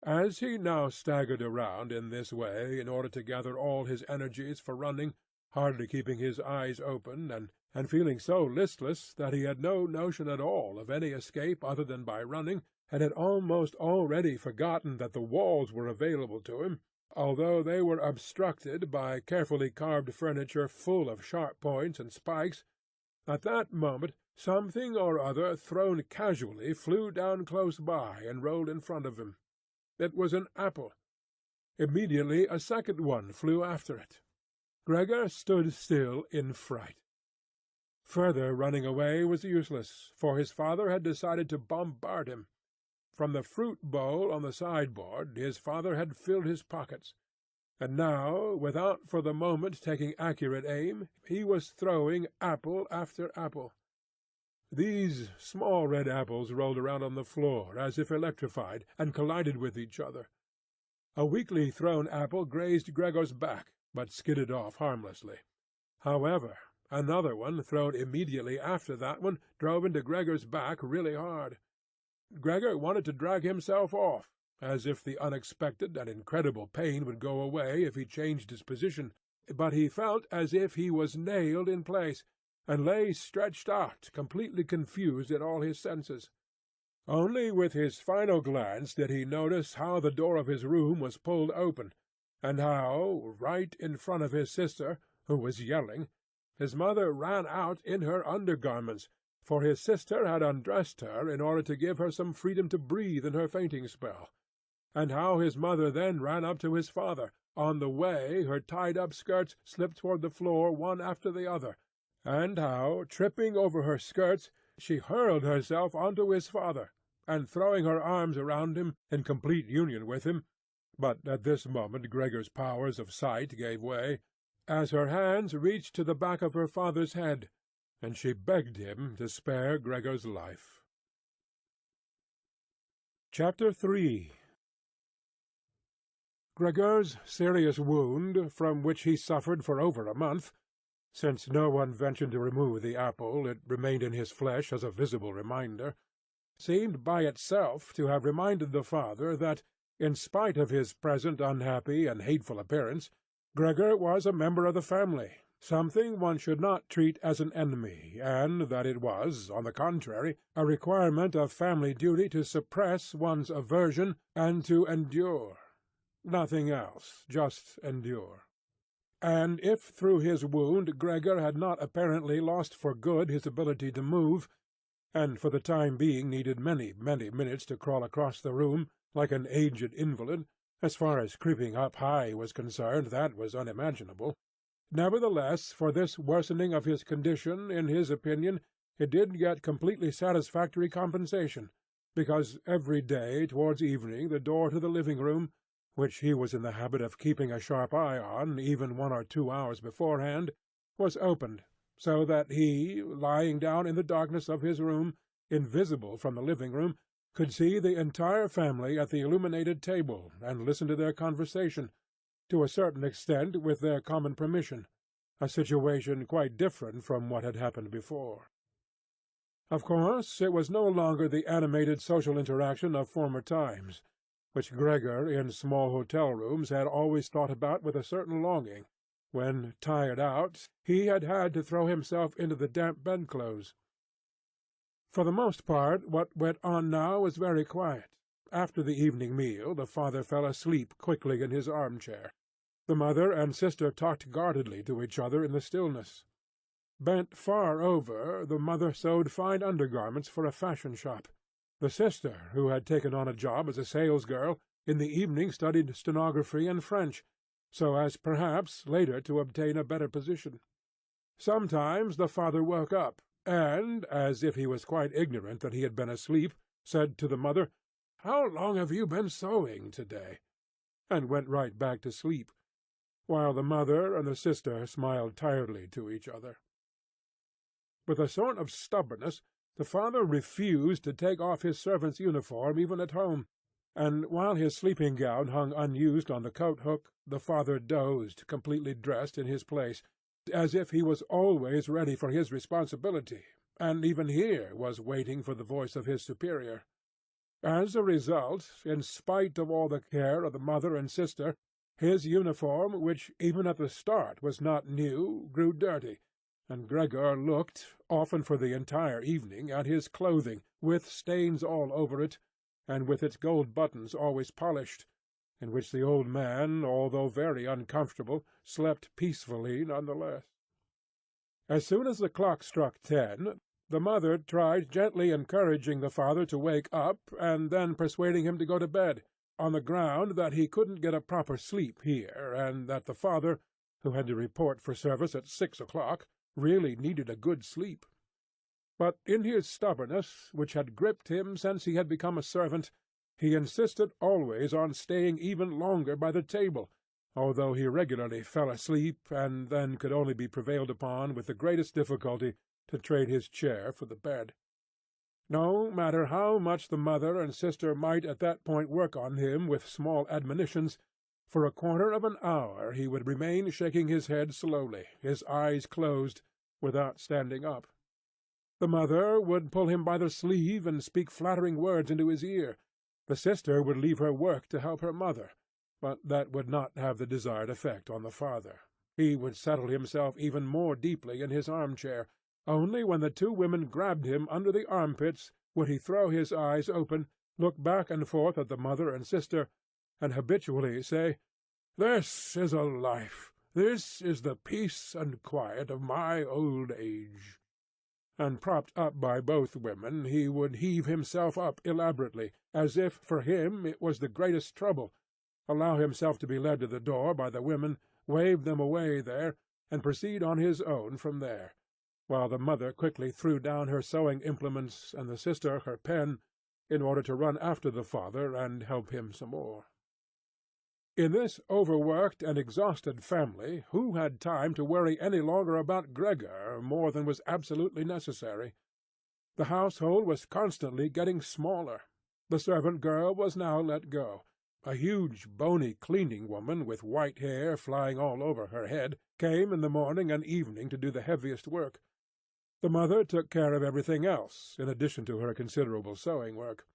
As he now staggered around in this way in order to gather all his energies for running, hardly keeping his eyes open, and feeling so listless that he had no notion at all of any escape other than by running, and had almost already forgotten that the walls were available to him, although they were obstructed by carefully carved furniture full of sharp points and spikes, at that moment something or other thrown casually flew down close by and rolled in front of him. It was an apple. Immediately a second one flew after it. Gregor stood still in fright. Further running away was useless, for his father had decided to bombard him. From the fruit bowl on the sideboard his father had filled his pockets, and now, without for the moment taking accurate aim, he was throwing apple after apple. These small red apples rolled around on the floor as if electrified, and collided with each other. A weakly thrown apple grazed Gregor's back, but skidded off harmlessly. However, another one, thrown immediately after that one, drove into Gregor's back really hard. Gregor wanted to drag himself off, as if the unexpected and incredible pain would go away if he changed his position, but he felt as if he was nailed in place, and lay stretched out, completely confused in all his senses. Only with his final glance did he notice how the door of his room was pulled open, and how, right in front of his sister, who was yelling, his mother ran out in her undergarments, for his sister had undressed her in order to give her some freedom to breathe in her fainting spell, and how his mother then ran up to his father. On the way her tied-up skirts slipped toward the floor one after the other, and how, tripping over her skirts, she hurled herself onto his father, and throwing her arms around him, in complete union with him, but at this moment Gregor's powers of sight gave way, as her hands reached to the back of her father's head, and she begged him to spare Gregor's life. Chapter 3. Gregor's serious wound, from which he suffered for over a month, Since no one ventured to remove the apple, it remained in his flesh as a visible reminder, seemed by itself to have reminded the father that, in spite of his present unhappy and hateful appearance, Gregor was a member of the family, something one should not treat as an enemy, and that it was, on the contrary, a requirement of family duty to suppress one's aversion and to endure. Nothing else, just endure. And if through his wound Gregor had not apparently lost for good his ability to move, and for the time being needed many, many minutes to crawl across the room, like an aged invalid, as far as creeping up high was concerned, that was unimaginable. Nevertheless, for this worsening of his condition, in his opinion, it did get completely satisfactory compensation, because every day towards evening the door to the living-room, which he was in the habit of keeping a sharp eye on even 1 or 2 hours beforehand, was opened, so that he, lying down in the darkness of his room, invisible from the living-room, could see the entire family at the illuminated table and listen to their conversation, to a certain extent with their common permission, a situation quite different from what had happened before. Of course, it was no longer the animated social interaction of former times, which Gregor in small hotel-rooms had always thought about with a certain longing, when, tired out, he had had to throw himself into the damp bedclothes. For the most part, what went on now was very quiet. After the evening meal the father fell asleep quickly in his armchair. The mother and sister talked guardedly to each other in the stillness. Bent far over, the mother sewed fine undergarments for a fashion shop. The sister, who had taken on a job as a salesgirl, in the evening studied stenography and French, so as perhaps later to obtain a better position. Sometimes the father woke up, and, as if he was quite ignorant that he had been asleep, said to the mother, "How long have you been sewing to-day?" and went right back to sleep, while the mother and the sister smiled tiredly to each other. With a sort of stubbornness, the father refused to take off his servant's uniform even at home, and while his sleeping-gown hung unused on the coat-hook, the father dozed, completely dressed in his place, as if he was always ready for his responsibility, and even here was waiting for the voice of his superior. As a result, in spite of all the care of the mother and sister, his uniform, which even at the start was not new, grew dirty, and Gregor looked, often for the entire evening, at his clothing, with stains all over it, and with its gold buttons always polished, in which the old man, although very uncomfortable, slept peacefully none the less. As soon as the clock struck 10, the mother tried gently encouraging the father to wake up, and then persuading him to go to bed, on the ground that he couldn't get a proper sleep here, and that the father, who had to report for service at 6 o'clock, really needed a good sleep. But in his stubbornness, which had gripped him since he had become a servant, he insisted always on staying even longer by the table, although he regularly fell asleep, and then could only be prevailed upon with the greatest difficulty to trade his chair for the bed. No matter how much the mother and sister might at that point work on him with small admonitions, for a quarter of an hour he would remain shaking his head slowly, his eyes closed, without standing up. The mother would pull him by the sleeve and speak flattering words into his ear. The sister would leave her work to help her mother, but that would not have the desired effect on the father. He would settle himself even more deeply in his armchair. Only when the two women grabbed him under the armpits would he throw his eyes open, look back and forth at the mother and sister, and habitually say, "This is a life! This is the peace and quiet of my old age." And propped up by both women, he would heave himself up elaborately, as if for him it was the greatest trouble, allow himself to be led to the door by the women, wave them away there, and proceed on his own from there, while the mother quickly threw down her sewing implements and the sister her pen, in order to run after the father and help him some more. In this overworked and exhausted family, who had time to worry any longer about Gregor more than was absolutely necessary? The household was constantly getting smaller. The servant girl was now let go. A huge bony cleaning woman with white hair flying all over her head came in the morning and evening to do the heaviest work. The mother took care of everything else, in addition to her considerable sewing work.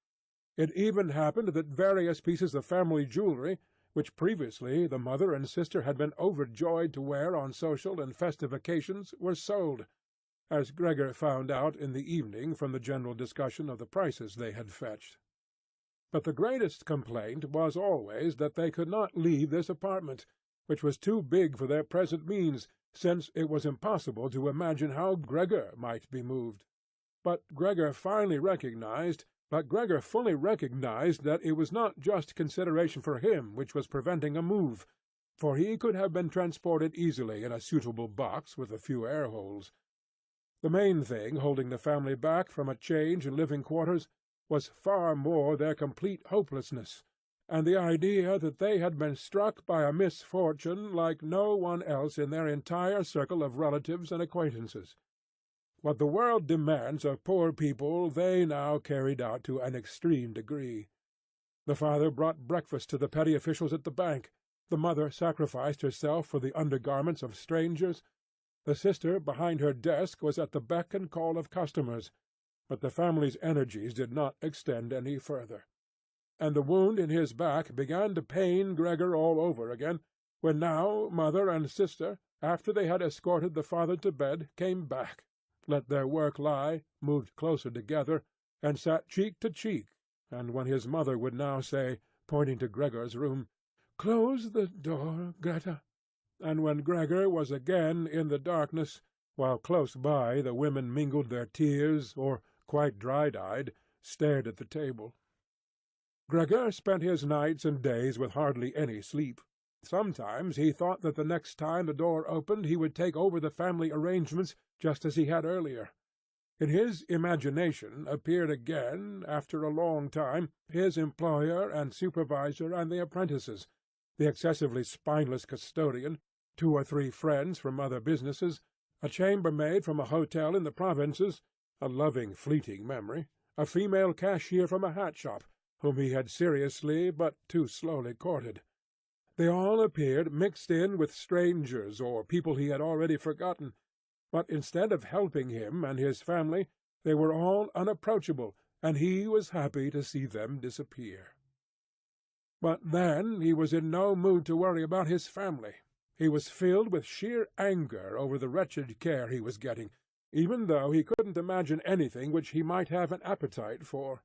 It even happened that various pieces of family jewellery, which previously the mother and sister had been overjoyed to wear on social and festive occasions, were sold, as Gregor found out in the evening from the general discussion of the prices they had fetched. But the greatest complaint was always that they could not leave this apartment, which was too big for their present means, since it was impossible to imagine how Gregor might be moved. But Gregor fully recognized that it was not just consideration for him which was preventing a move, for he could have been transported easily in a suitable box with a few air-holes. The main thing holding the family back from a change in living quarters was far more their complete hopelessness, and the idea that they had been struck by a misfortune like no one else in their entire circle of relatives and acquaintances. What the world demands of poor people they now carried out to an extreme degree. The father brought breakfast to the petty officials at the bank, the mother sacrificed herself for the undergarments of strangers, the sister behind her desk was at the beck and call of customers, but the family's energies did not extend any further, and the wound in his back began to pain Gregor all over again, when now mother and sister, after they had escorted the father to bed, came back, let their work lie, moved closer together, and sat cheek to cheek, and when his mother would now say, pointing to Gregor's room, "Close the door, Greta," and when Gregor was again in the darkness, while close by the women mingled their tears, or, quite dry-eyed, stared at the table. Gregor spent his nights and days with hardly any sleep. Sometimes he thought that the next time the door opened he would take over the family arrangements just as he had earlier. In his imagination appeared again, after a long time, his employer and supervisor and the apprentices, the excessively spineless custodian, 2 or 3 friends from other businesses, a chambermaid from a hotel in the provinces, a loving, fleeting memory, a female cashier from a hat-shop, whom he had seriously but too slowly courted. They all appeared mixed in with strangers or people he had already forgotten, but instead of helping him and his family, they were all unapproachable, and he was happy to see them disappear. But then he was in no mood to worry about his family. He was filled with sheer anger over the wretched care he was getting, even though he couldn't imagine anything which he might have an appetite for.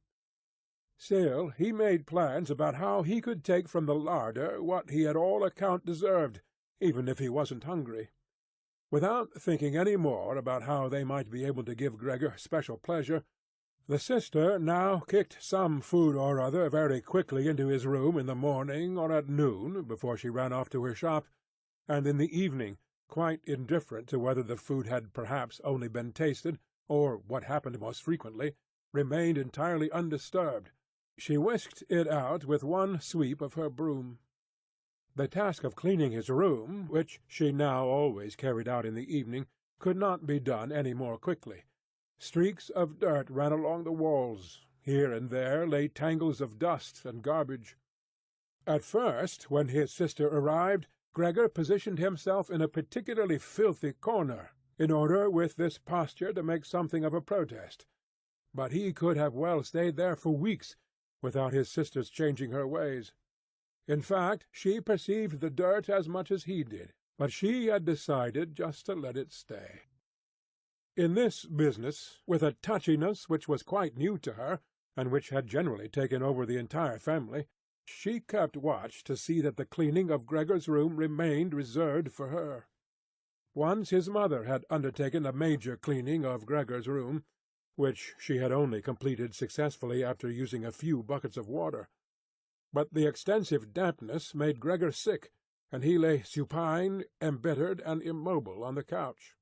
Still, he made plans about how he could take from the larder what he at all account deserved, even if he wasn't hungry. Without thinking any more about how they might be able to give Gregor special pleasure, the sister now kicked some food or other very quickly into his room in the morning or at noon before she ran off to her shop, and in the evening, quite indifferent to whether the food had perhaps only been tasted, or, what happened most frequently, remained entirely undisturbed, she whisked it out with one sweep of her broom. The task of cleaning his room, which she now always carried out in the evening, could not be done any more quickly. Streaks of dirt ran along the walls. Here and there lay tangles of dust and garbage. At first, when his sister arrived, Gregor positioned himself in a particularly filthy corner, in order with this posture to make something of a protest. But he could have well stayed there for weeks, without his sister's changing her ways. In fact, she perceived the dirt as much as he did, but she had decided just to let it stay. In this business, with a touchiness which was quite new to her, and which had generally taken over the entire family, she kept watch to see that the cleaning of Gregor's room remained reserved for her. Once his mother had undertaken a major cleaning of Gregor's room, which she had only completed successfully after using a few buckets of water. But the extensive dampness made Gregor sick, and he lay supine, embittered, and immobile on the couch.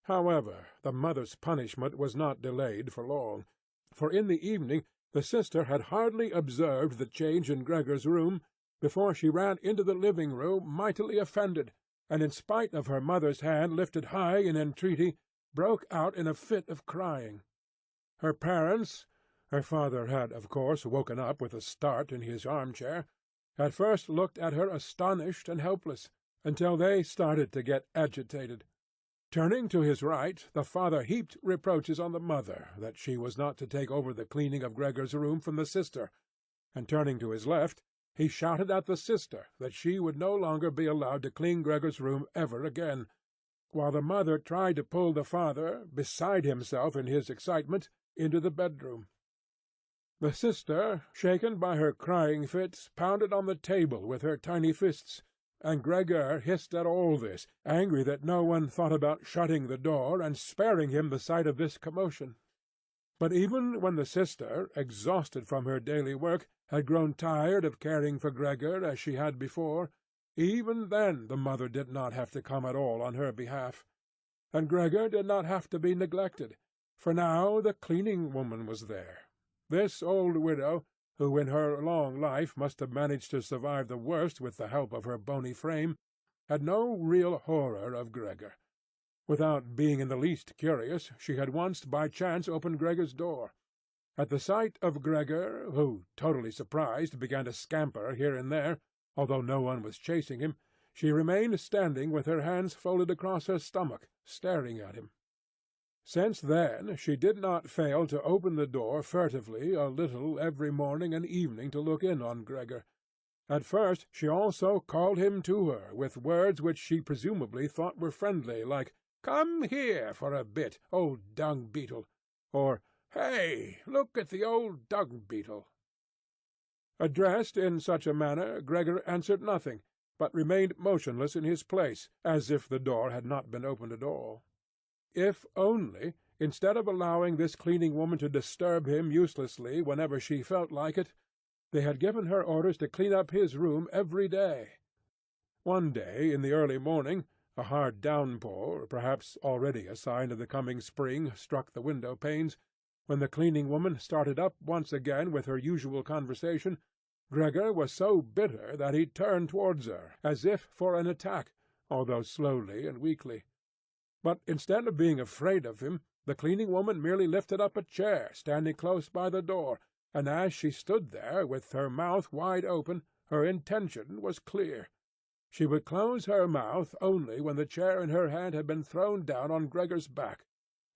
However, the mother's punishment was not delayed for long, for in the evening the sister had hardly observed the change in Gregor's room before she ran into the living-room mightily offended, and in spite of her mother's hand lifted high in entreaty, broke out in a fit of crying. Her parents—her father had, of course, woken up with a start in his arm-chair, at first looked at her astonished and helpless, until they started to get agitated. Turning to his right, the father heaped reproaches on the mother that she was not to take over the cleaning of Gregor's room from the sister, and turning to his left, he shouted at the sister that she would no longer be allowed to clean Gregor's room ever again, while the mother tried to pull the father, beside himself in his excitement, into the bedroom. The sister, shaken by her crying fits, pounded on the table with her tiny fists, and Gregor hissed at all this, angry that no one thought about shutting the door and sparing him the sight of this commotion. But even when the sister, exhausted from her daily work, had grown tired of caring for Gregor as she had before, even then the mother did not have to come at all on her behalf. And Gregor did not have to be neglected, for now the cleaning woman was there. This old widow, who in her long life must have managed to survive the worst with the help of her bony frame, had no real horror of Gregor. Without being in the least curious, she had once by chance opened Gregor's door. At the sight of Gregor, who, totally surprised, began to scamper here and there, although no one was chasing him, she remained standing with her hands folded across her stomach, staring at him. Since then she did not fail to open the door furtively a little every morning and evening to look in on Gregor. At first she also called him to her with words which she presumably thought were friendly, like, "Come here for a bit, old dung-beetle," or "Hey, look at the old dung-beetle." Addressed in such a manner, Gregor answered nothing, but remained motionless in his place, as if the door had not been opened at all. If only, instead of allowing this cleaning woman to disturb him uselessly whenever she felt like it, they had given her orders to clean up his room every day. One day, in the early morning, a hard downpour, perhaps already a sign of the coming spring, struck the window-panes. When the cleaning woman started up once again with her usual conversation, Gregor was so bitter that he turned towards her, as if for an attack, although slowly and weakly. But instead of being afraid of him, the cleaning woman merely lifted up a chair standing close by the door, and as she stood there with her mouth wide open, her intention was clear. She would close her mouth only when the chair in her hand had been thrown down on Gregor's back.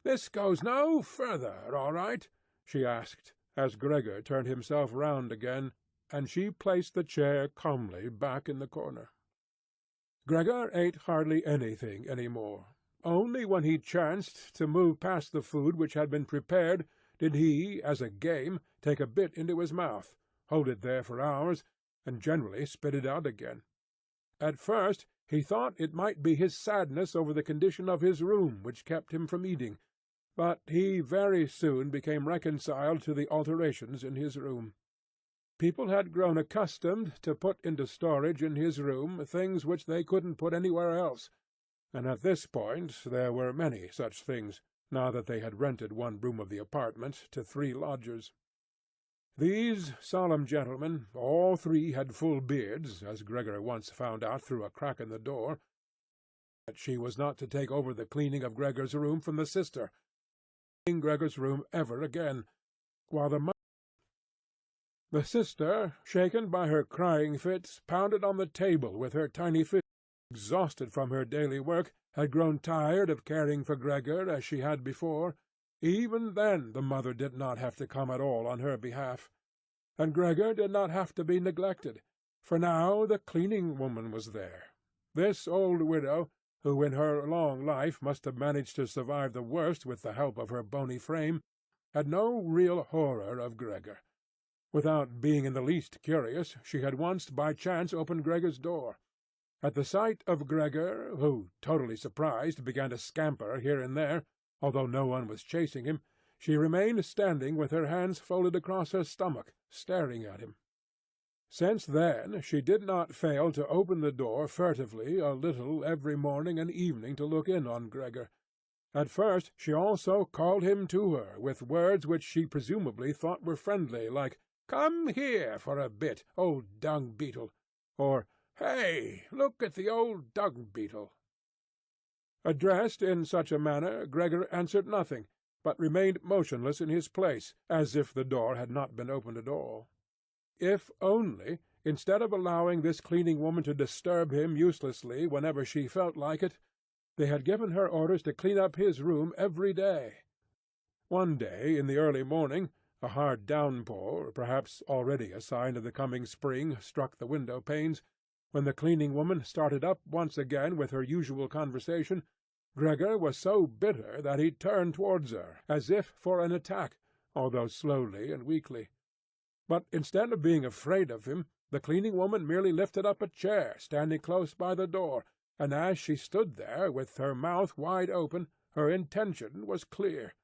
"This goes no further, all right?" she asked, as Gregor turned himself round again, and she placed the chair calmly back in the corner. Gregor ate hardly anything any more. Only when he chanced to move past the food which had been prepared did he, as a game, take a bit into his mouth, hold it there for hours, and generally spit it out again. At first he thought it might be his sadness over the condition of his room which kept him from eating, but he very soon became reconciled to the alterations in his room. People had grown accustomed to put into storage in his room things which they couldn't put anywhere else, and at this point there were many such things, now that they had rented one room of the apartment to 3 lodgers. These solemn gentlemen, all 3 had full beards, as Gregor once found out through a crack in the door, that she was not to take over the cleaning of Gregor's room from the sister, Gregor's room ever again, while the sister, shaken by her crying fits, pounded on the table with her tiny fists. Exhausted from her daily work, had grown tired of caring for Gregor as she had before. Even then the mother did not have to come at all on her behalf. And Gregor did not have to be neglected, for now the cleaning woman was there. This old widow, who in her long life must have managed to survive the worst with the help of her bony frame, had no real horror of Gregor. Without being in the least curious, she had once by chance opened Gregor's door. At the sight of Gregor, who, totally surprised, began to scamper here and there, although no one was chasing him, she remained standing with her hands folded across her stomach, staring at him. Since then she did not fail to open the door furtively a little every morning and evening to look in on Gregor. At first she also called him to her with words which she presumably thought were friendly, like, "Come here for a bit, old dung-beetle," or "Hey, look at the old dung-beetle." Addressed in such a manner, Gregor answered nothing, but remained motionless in his place, as if the door had not been opened at all. If only, instead of allowing this cleaning woman to disturb him uselessly whenever she felt like it, they had given her orders to clean up his room every day. One day, in the early morning, a hard downpour, perhaps already a sign of the coming spring, struck the window-panes. When the cleaning woman started up once again with her usual conversation, Gregor was so bitter that he turned towards her, as if for an attack, although slowly and weakly. But instead of being afraid of him, the cleaning woman merely lifted up a chair standing close by the door, and as she stood there with her mouth wide open, her intention was clear.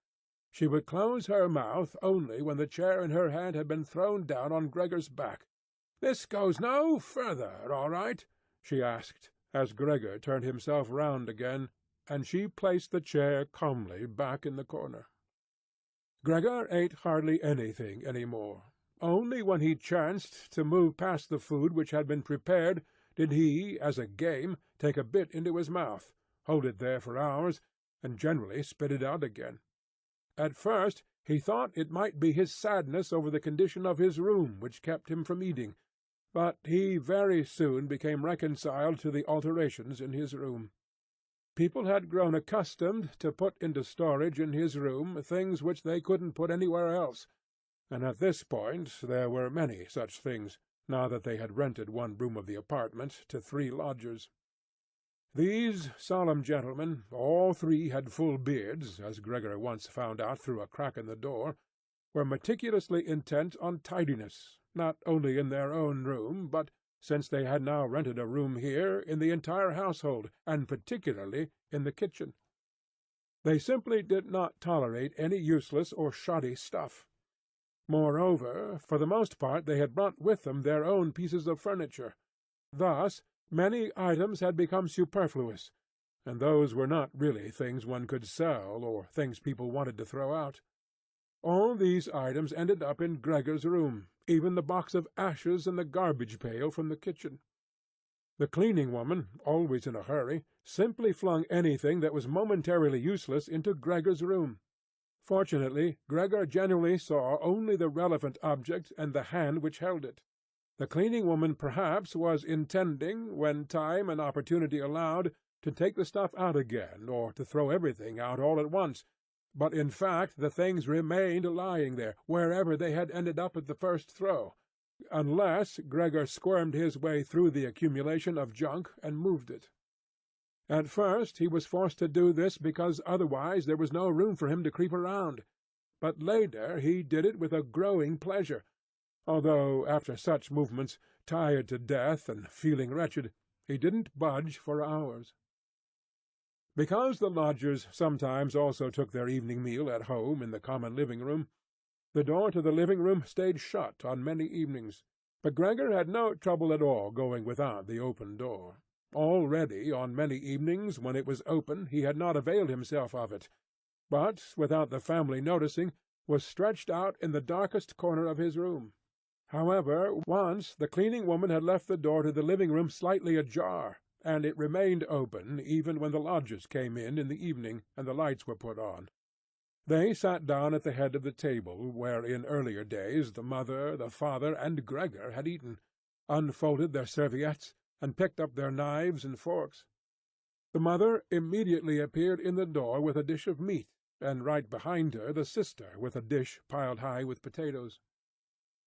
She would close her mouth only when the chair in her hand had been thrown down on Gregor's back. "This goes no further, all right?" she asked, as Gregor turned himself round again, and she placed the chair calmly back in the corner. Gregor ate hardly anything any more. Only when he chanced to move past the food which had been prepared did he, as a game, take a bit into his mouth, hold it there for hours, and generally spit it out again. At first he thought it might be his sadness over the condition of his room which kept him from eating, but he very soon became reconciled to the alterations in his room. People had grown accustomed to put into storage in his room things which they couldn't put anywhere else, and at this point there were many such things, now that they had rented one room of the apartment to 3 lodgers. These solemn gentlemen, all 3 had full beards, as Gregor once found out through a crack in the door, were meticulously intent on tidiness, not only in their own room, but, since they had now rented a room here, in the entire household, and particularly in the kitchen. They simply did not tolerate any useless or shoddy stuff. Moreover, for the most part they had brought with them their own pieces of furniture. Thus many items had become superfluous, and those were not really things one could sell, or things people wanted to throw out. All these items ended up in Gregor's room, even the box of ashes and the garbage pail from the kitchen. The cleaning woman, always in a hurry, simply flung anything that was momentarily useless into Gregor's room. Fortunately, Gregor generally saw only the relevant object and the hand which held it. The cleaning woman perhaps was intending, when time and opportunity allowed, to take the stuff out again, or to throw everything out all at once, but in fact the things remained lying there, wherever they had ended up at the first throw, unless Gregor squirmed his way through the accumulation of junk and moved it. At first he was forced to do this because otherwise there was no room for him to creep around, but later he did it with a growing pleasure, although after such movements, tired to death and feeling wretched, he didn't budge for hours. Because the lodgers sometimes also took their evening meal at home in the common living-room, the door to the living-room stayed shut on many evenings, but Gregor had no trouble at all going without the open door. Already, on many evenings when it was open, he had not availed himself of it, but, without the family noticing, was stretched out in the darkest corner of his room. However, once the cleaning woman had left the door to the living-room slightly ajar, and it remained open even when the lodgers came in the evening and the lights were put on. They sat down at the head of the table where in earlier days the mother, the father, and Gregor had eaten, unfolded their serviettes, and picked up their knives and forks. The mother immediately appeared in the door with a dish of meat, and right behind her the sister with a dish piled high with potatoes.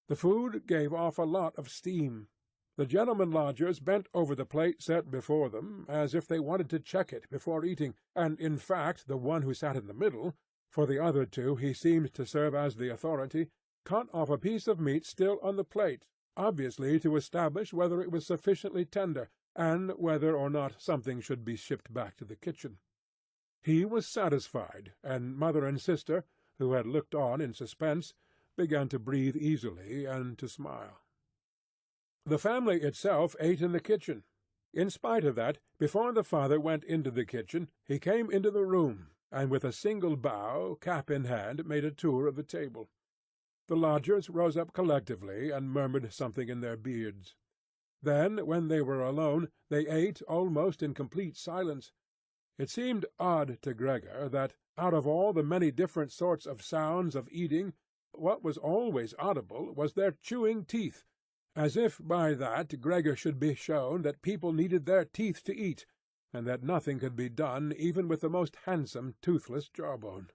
The food gave off a lot of steam. The gentlemen lodgers bent over the plate set before them, as if they wanted to check it before eating, and in fact the one who sat in the middle, for the other 2 he seemed to serve as the authority, cut off a piece of meat still on the plate, obviously to establish whether it was sufficiently tender, and whether or not something should be shipped back to the kitchen. He was satisfied, and mother and sister, who had looked on in suspense, began to breathe easily and to smile. The family itself ate in the kitchen. In spite of that, before the father went into the kitchen, he came into the room, and with a single bow, cap in hand, made a tour of the table. The lodgers rose up collectively and murmured something in their beards. Then, when they were alone, they ate almost in complete silence. It seemed odd to Gregor that, out of all the many different sorts of sounds of eating, what was always audible was their chewing teeth, as if by that Gregor should be shown that people needed their teeth to eat, and that nothing could be done even with the most handsome toothless jawbone.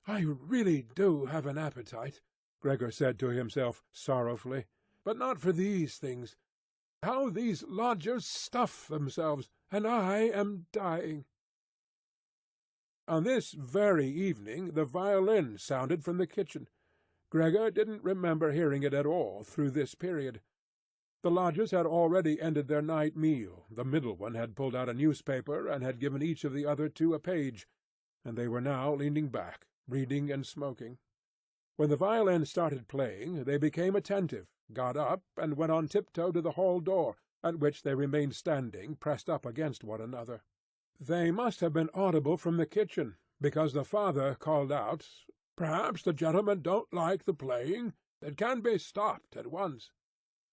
"I really do have an appetite," Gregor said to himself sorrowfully, "but not for these things. How these lodgers stuff themselves, and I am dying." On this very evening the violin sounded from the kitchen. Gregor didn't remember hearing it at all through this period. The lodgers had already ended their night meal, the middle one had pulled out a newspaper and had given each of the other two a page, and they were now leaning back, reading and smoking. When the violin started playing, they became attentive, got up, and went on tiptoe to the hall door, at which they remained standing, pressed up against one another. They must have been audible from the kitchen, because the father called out, "Perhaps the gentlemen don't like the playing. It can be stopped at once."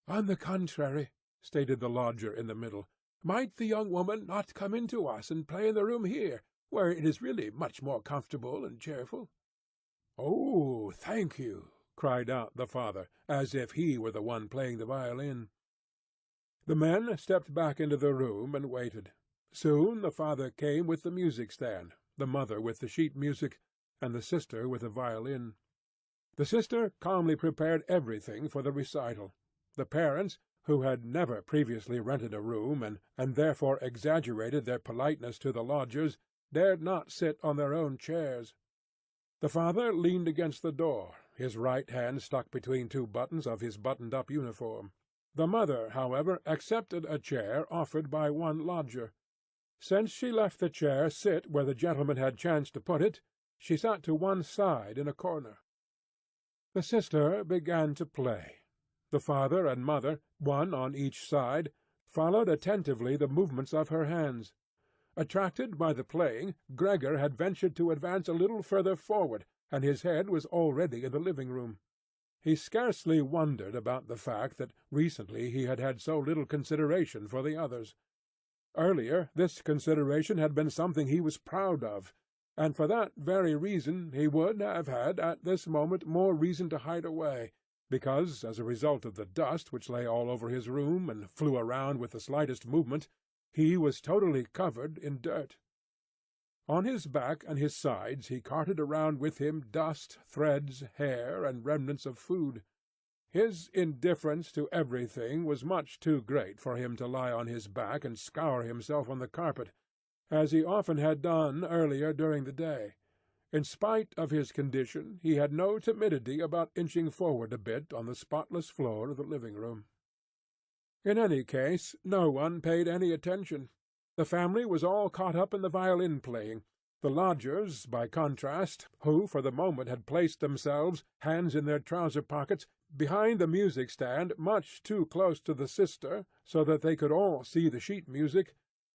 "On the contrary," stated the lodger in the middle, "might the young woman not come in to us and play in the room here, where it is really much more comfortable and cheerful?" "Oh, thank you!" cried out the father, as if he were the one playing the violin. The men stepped back into the room and waited. Soon the father came with the music-stand, the mother with the sheet-music, and the sister with the violin. The sister calmly prepared everything for the recital. The parents, who had never previously rented a room, and therefore exaggerated their politeness to the lodgers, dared not sit on their own chairs. The father leaned against the door, his right hand stuck between two buttons of his buttoned-up uniform. The mother, however, accepted a chair offered by one lodger. Since she left the chair sit where the gentleman had chanced to put it, she sat to one side in a corner. The sister began to play. The father and mother, one on each side, followed attentively the movements of her hands. Attracted by the playing, Gregor had ventured to advance a little further forward, and his head was already in the living-room. He scarcely wondered about the fact that recently he had had so little consideration for the others. Earlier this consideration had been something he was proud of, and for that very reason he would have had at this moment more reason to hide away, because, as a result of the dust which lay all over his room and flew around with the slightest movement, he was totally covered in dirt. On his back and his sides he carted around with him dust, threads, hair, and remnants of food. His indifference to everything was much too great for him to lie on his back and scour himself on the carpet, as he often had done earlier during the day. In spite of his condition, he had no timidity about inching forward a bit on the spotless floor of the living-room. In any case, no one paid any attention. The family was all caught up in the violin-playing. The lodgers, by contrast, who for the moment had placed themselves, hands in their trouser-pockets, behind the music-stand much too close to the sister, so that they could all see the sheet-music,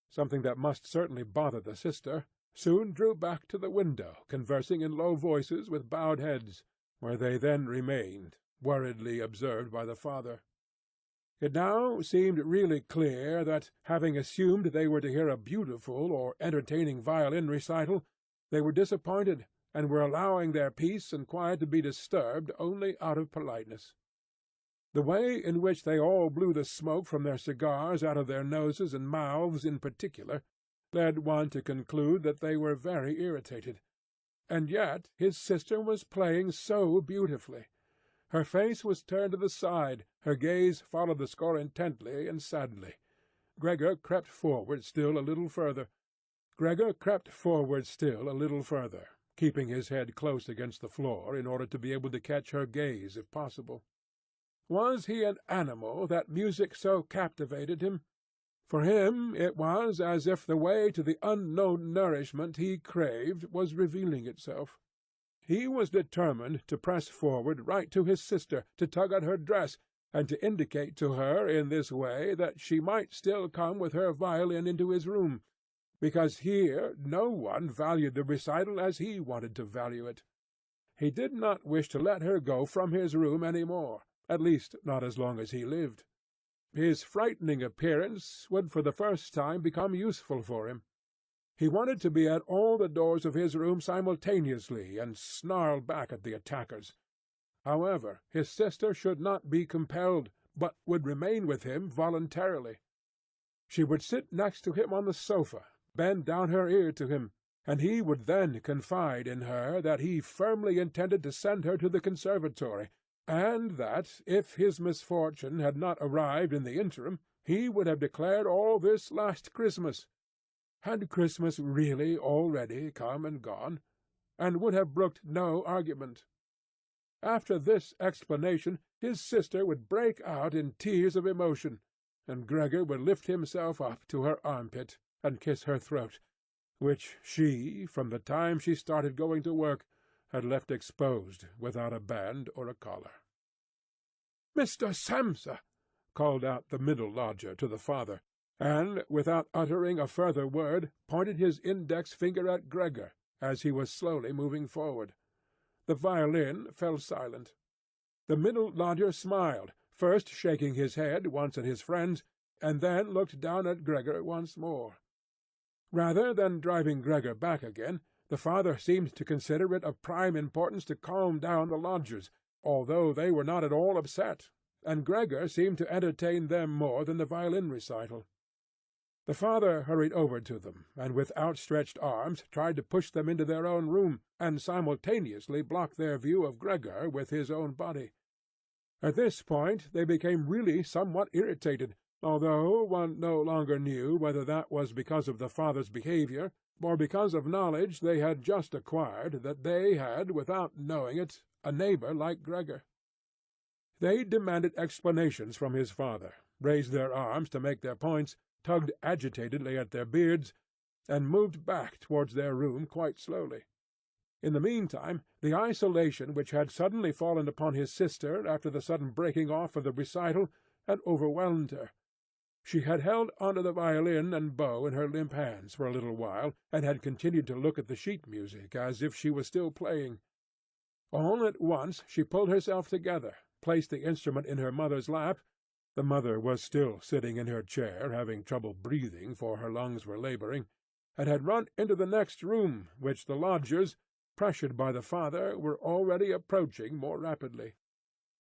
something that must certainly bother the sister, soon drew back to the window, conversing in low voices with bowed heads, where they then remained, worriedly observed by the father. It now seemed really clear that, having assumed they were to hear a beautiful or entertaining violin recital, they were disappointed, and were allowing their peace and quiet to be disturbed only out of politeness. The way in which they all blew the smoke from their cigars out of their noses and mouths in particular led one to conclude that they were very irritated. And yet his sister was playing so beautifully. Her face was turned to the side, her gaze followed the score intently and sadly. Gregor crept forward still a little further, keeping his head close against the floor in order to be able to catch her gaze if possible. Was he an animal that music so captivated him? For him it was as if the way to the unknown nourishment he craved was revealing itself. He was determined to press forward right to his sister, to tug at her dress, and to indicate to her in this way that she might still come with her violin into his room, because here no one valued the recital as he wanted to value it. He did not wish to let her go from his room any more, at least not as long as he lived. His frightening appearance would for the first time become useful for him. He wanted to be at all the doors of his room simultaneously, and snarl back at the attackers. However, his sister should not be compelled, but would remain with him voluntarily. She would sit next to him on the sofa, bend down her ear to him, and he would then confide in her that he firmly intended to send her to the conservatory, and that, if his misfortune had not arrived in the interim, he would have declared all this last Christmas. Had Christmas really already come and gone, and would have brooked no argument. After this explanation his sister would break out in tears of emotion, and Gregor would lift himself up to her armpit and kiss her throat, which she, from the time she started going to work, had left exposed without a band or a collar. "Mr. Samsa!" called out the middle lodger to the father, and, without uttering a further word, pointed his index finger at Gregor as he was slowly moving forward. The violin fell silent. The middle lodger smiled, first shaking his head once at his friends, and then looked down at Gregor once more. Rather than driving Gregor back again, the father seemed to consider it of prime importance to calm down the lodgers, although they were not at all upset, and Gregor seemed to entertain them more than the violin recital. The father hurried over to them, and with outstretched arms tried to push them into their own room, and simultaneously block their view of Gregor with his own body. At this point they became really somewhat irritated, although one no longer knew whether that was because of the father's behaviour, or because of knowledge they had just acquired that they had, without knowing it, a neighbour like Gregor. They demanded explanations from his father, raised their arms to make their points, tugged agitatedly at their beards, and moved back towards their room quite slowly. In the meantime, the isolation which had suddenly fallen upon his sister after the sudden breaking off of the recital had overwhelmed her. She had held on to the violin and bow in her limp hands for a little while, and had continued to look at the sheet music as if she was still playing. All at once she pulled herself together, placed the instrument in her mother's lap. The mother was still sitting in her chair, having trouble breathing, for her lungs were labouring, and had run into the next room, which the lodgers, pressured by the father, were already approaching more rapidly.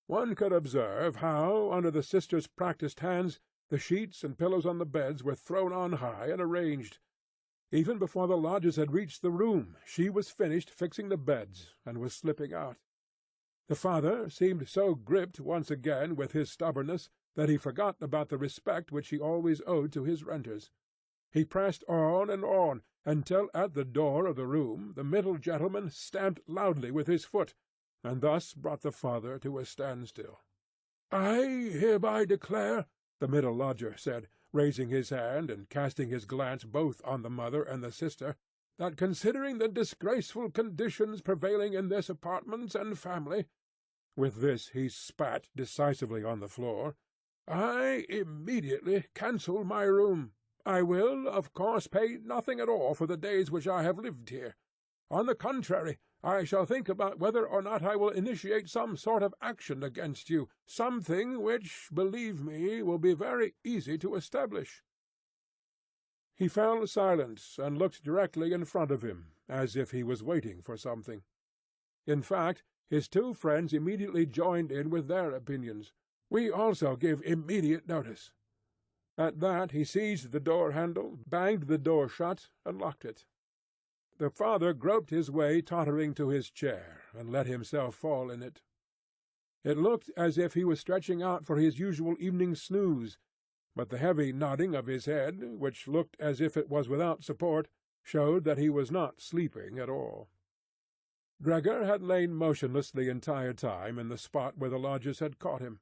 One could observe how, under the sister's practised hands, the sheets and pillows on the beds were thrown on high and arranged. Even before the lodgers had reached the room, she was finished fixing the beds, and was slipping out. The father seemed so gripped once again with his stubbornness that he forgot about the respect which he always owed to his renters. He pressed on, until at the door of the room the middle gentleman stamped loudly with his foot, and thus brought the father to a standstill. "I hereby declare," the middle lodger said, raising his hand and casting his glance both on the mother and the sister, "that considering the disgraceful conditions prevailing in this apartment and family," with this he spat decisively on the floor, "I immediately cancel my room. I will, of course, pay nothing at all for the days which I have lived here. On the contrary, I shall think about whether or not I will initiate some sort of action against you, something which, believe me, will be very easy to establish." He fell silent and looked directly in front of him, as if he was waiting for something. In fact, his two friends immediately joined in with their opinions. "We also give immediate notice." At that he seized the door-handle, banged the door shut, and locked it. The father groped his way tottering to his chair, and let himself fall in it. It looked as if he was stretching out for his usual evening snooze, but the heavy nodding of his head, which looked as if it was without support, showed that he was not sleeping at all. Gregor had lain motionless the entire time in the spot where the lodgers had caught him.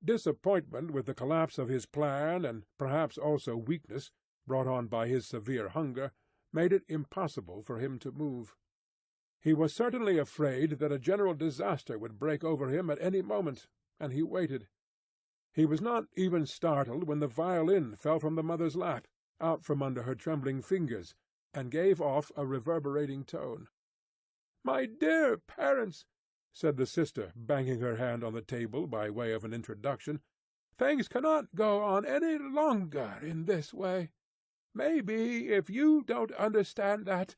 Disappointment with the collapse of his plan, and perhaps also weakness, brought on by his severe hunger, made it impossible for him to move. He was certainly afraid that a general disaster would break over him at any moment, and he waited. He was not even startled when the violin fell from the mother's lap, out from under her trembling fingers, and gave off a reverberating tone. "My dear parents," said the sister, banging her hand on the table by way of an introduction, "things cannot go on any longer in this way. Maybe, if you don't understand that,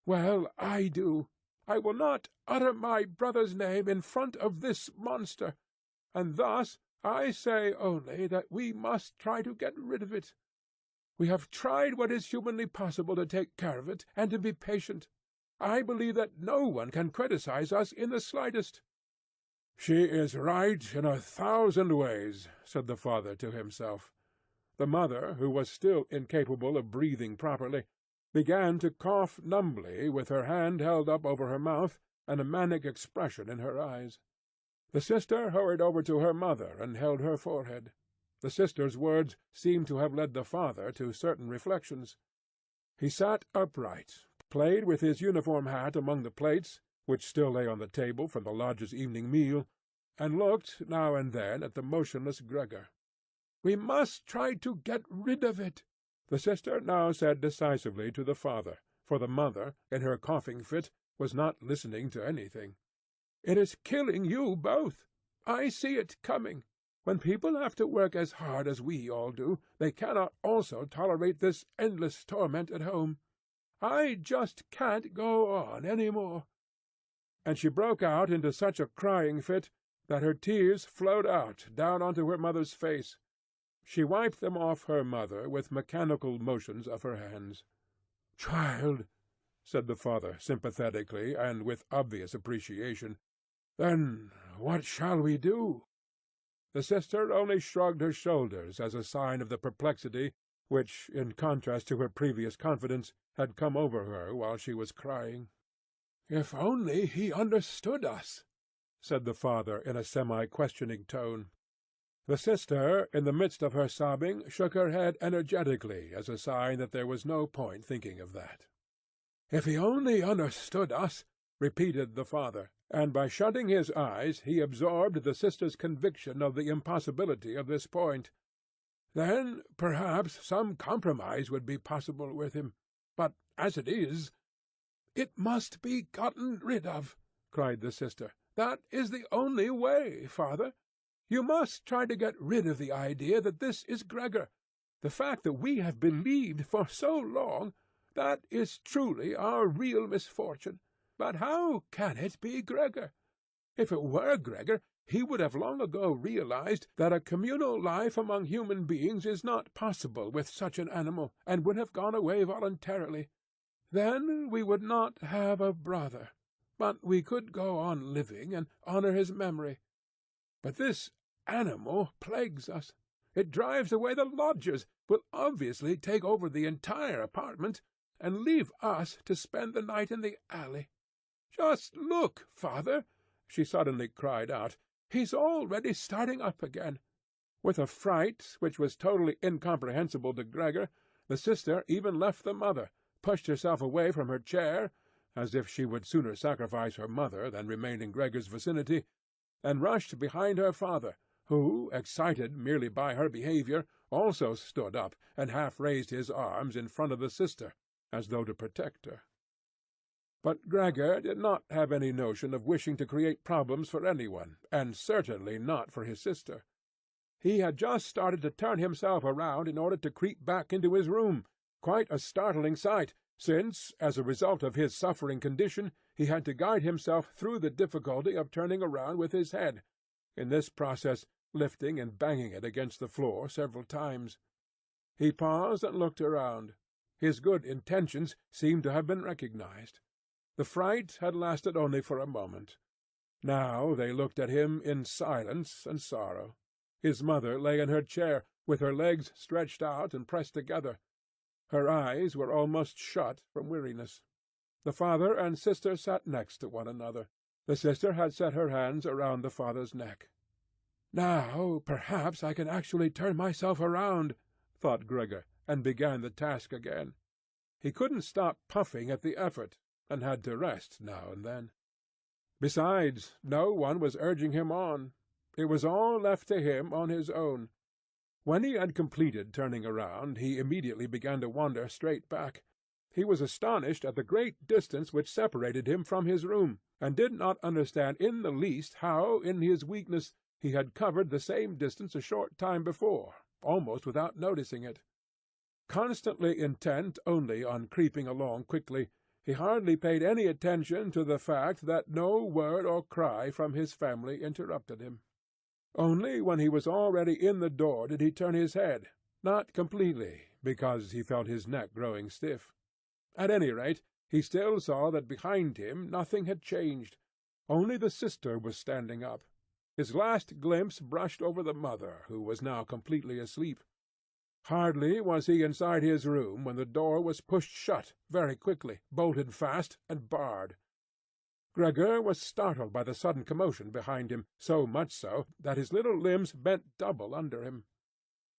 well, I do. I will not utter my brother's name in front of this monster, and thus I say only that we must try to get rid of it. We have tried what is humanly possible to take care of it, and to be patient. I believe that no one can criticize us in the slightest." "She is right in 1,000 ways," said the father to himself. The mother, who was still incapable of breathing properly, began to cough numbly, with her hand held up over her mouth and a manic expression in her eyes. The sister hurried over to her mother and held her forehead. The sister's words seemed to have led the father to certain reflections. He sat upright, played with his uniform hat among the plates, which still lay on the table from the lodger's evening meal, and looked now and then at the motionless Gregor. "We must try to get rid of it," the sister now said decisively to the father, for the mother, in her coughing fit, was not listening to anything. "It is killing you both. I see it coming. When people have to work as hard as we all do, they cannot also tolerate this endless torment at home. I just can't go on any more." And she broke out into such a crying fit that her tears flowed out down onto her mother's face. She wiped them off her mother with mechanical motions of her hands. "Child," said the father sympathetically and with obvious appreciation, "then what shall we do?" The sister only shrugged her shoulders as a sign of the perplexity which, in contrast to her previous confidence, had come over her while she was crying. "If only he understood us," said the father in a semi-questioning tone. The sister, in the midst of her sobbing, shook her head energetically as a sign that there was no point thinking of that. "If he only understood us," repeated the father, and by shutting his eyes he absorbed the sister's conviction of the impossibility of this point. "Then perhaps some compromise would be possible with him. But as it is—" "It must be gotten rid of," cried the sister. "That is the only way, father. You must try to get rid of the idea that this is Gregor. The fact that we have believed for so long, that is truly our real misfortune. But how can it be Gregor? If it were Gregor, he would have long ago realized that a communal life among human beings is not possible with such an animal, and would have gone away voluntarily. Then we would not have a brother, but we could go on living and honor his memory. But this animal plagues us. It drives away the lodgers, will obviously take over the entire apartment, and leave us to spend the night in the alley. Just look, father!" she suddenly cried out. "He's already starting up again." With a fright which was totally incomprehensible to Gregor, the sister even left the mother, pushed herself away from her chair, as if she would sooner sacrifice her mother than remain in Gregor's vicinity, and rushed behind her father, who, excited merely by her behaviour, also stood up and half raised his arms in front of the sister, as though to protect her. But Gregor did not have any notion of wishing to create problems for anyone, and certainly not for his sister. He had just started to turn himself around in order to creep back into his room, quite a startling sight, since, as a result of his suffering condition, he had to guide himself through the difficulty of turning around with his head, in this process lifting and banging it against the floor several times. He paused and looked around. His good intentions seemed to have been recognized. The fright had lasted only for a moment. Now they looked at him in silence and sorrow. His mother lay in her chair, with her legs stretched out and pressed together. Her eyes were almost shut from weariness. The father and sister sat next to one another. The sister had set her hands around the father's neck. "Now perhaps I can actually turn myself around," thought Gregor, and began the task again. He couldn't stop puffing at the effort, and had to rest now and then. Besides, no one was urging him on. It was all left to him on his own. When he had completed turning around, he immediately began to wander straight back. He was astonished at the great distance which separated him from his room, and did not understand in the least how, in his weakness, he had covered the same distance a short time before, almost without noticing it. Constantly intent only on creeping along quickly, he hardly paid any attention to the fact that no word or cry from his family interrupted him. Only when he was already in the door did he turn his head, not completely, because he felt his neck growing stiff. At any rate, he still saw that behind him nothing had changed. Only the sister was standing up. His last glimpse brushed over the mother, who was now completely asleep. Hardly was he inside his room when the door was pushed shut very quickly, bolted fast, and barred. Gregor was startled by the sudden commotion behind him, so much so that his little limbs bent double under him.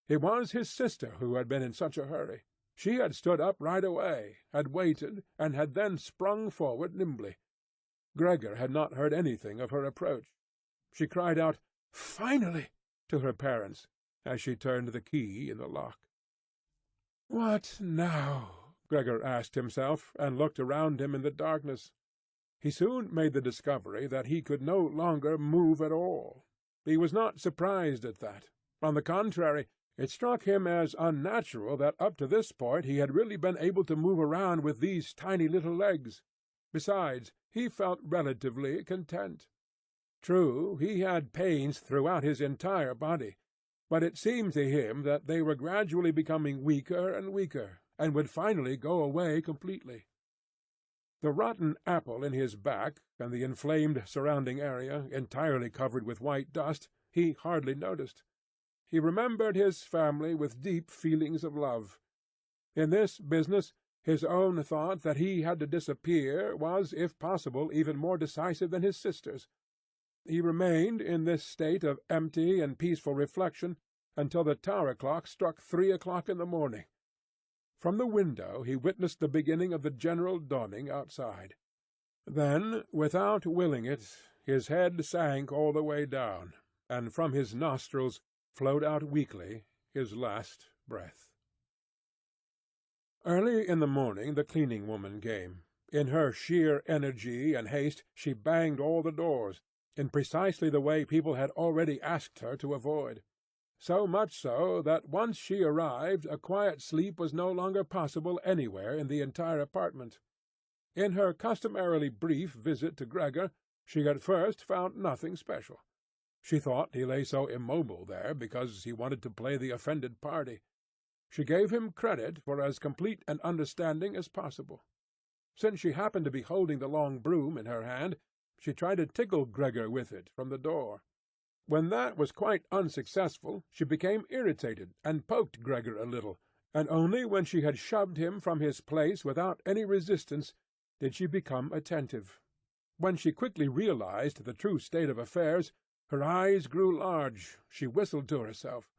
It was his sister who had been in such a hurry. She had stood up right away, had waited, and had then sprung forward nimbly. Gregor had not heard anything of her approach. She cried out, "Finally!" to her parents, as she turned the key in the lock. "What now?" Gregor asked himself, and looked around him in the darkness. He soon made the discovery that he could no longer move at all. He was not surprised at that. On the contrary, it struck him as unnatural that up to this point he had really been able to move around with these tiny little legs. Besides, he felt relatively content. True, he had pains throughout his entire body, but it seemed to him that they were gradually becoming weaker and weaker, and would finally go away completely. The rotten apple in his back, and the inflamed surrounding area, entirely covered with white dust, he hardly noticed. He remembered his family with deep feelings of love. In this business, his own thought that he had to disappear was, if possible, even more decisive than his sister's. He remained in this state of empty and peaceful reflection until the tower clock struck 3 o'clock in the morning. From the window he witnessed the beginning of the general dawning outside. Then, without willing it, his head sank all the way down, and from his nostrils flowed out weakly his last breath. Early in the morning the cleaning woman came. In her sheer energy and haste she banged all the doors, in precisely the way people had already asked her to avoid. So much so that once she arrived a quiet sleep was no longer possible anywhere in the entire apartment. In her customarily brief visit to Gregor she at first found nothing special. She thought he lay so immobile there because he wanted to play the offended party. She gave him credit for as complete an understanding as possible. Since she happened to be holding the long broom in her hand, she tried to tickle Gregor with it from the door. When that was quite unsuccessful, she became irritated and poked Gregor a little, and only when she had shoved him from his place without any resistance did she become attentive. When she quickly realized the true state of affairs, her eyes grew large. She whistled to herself.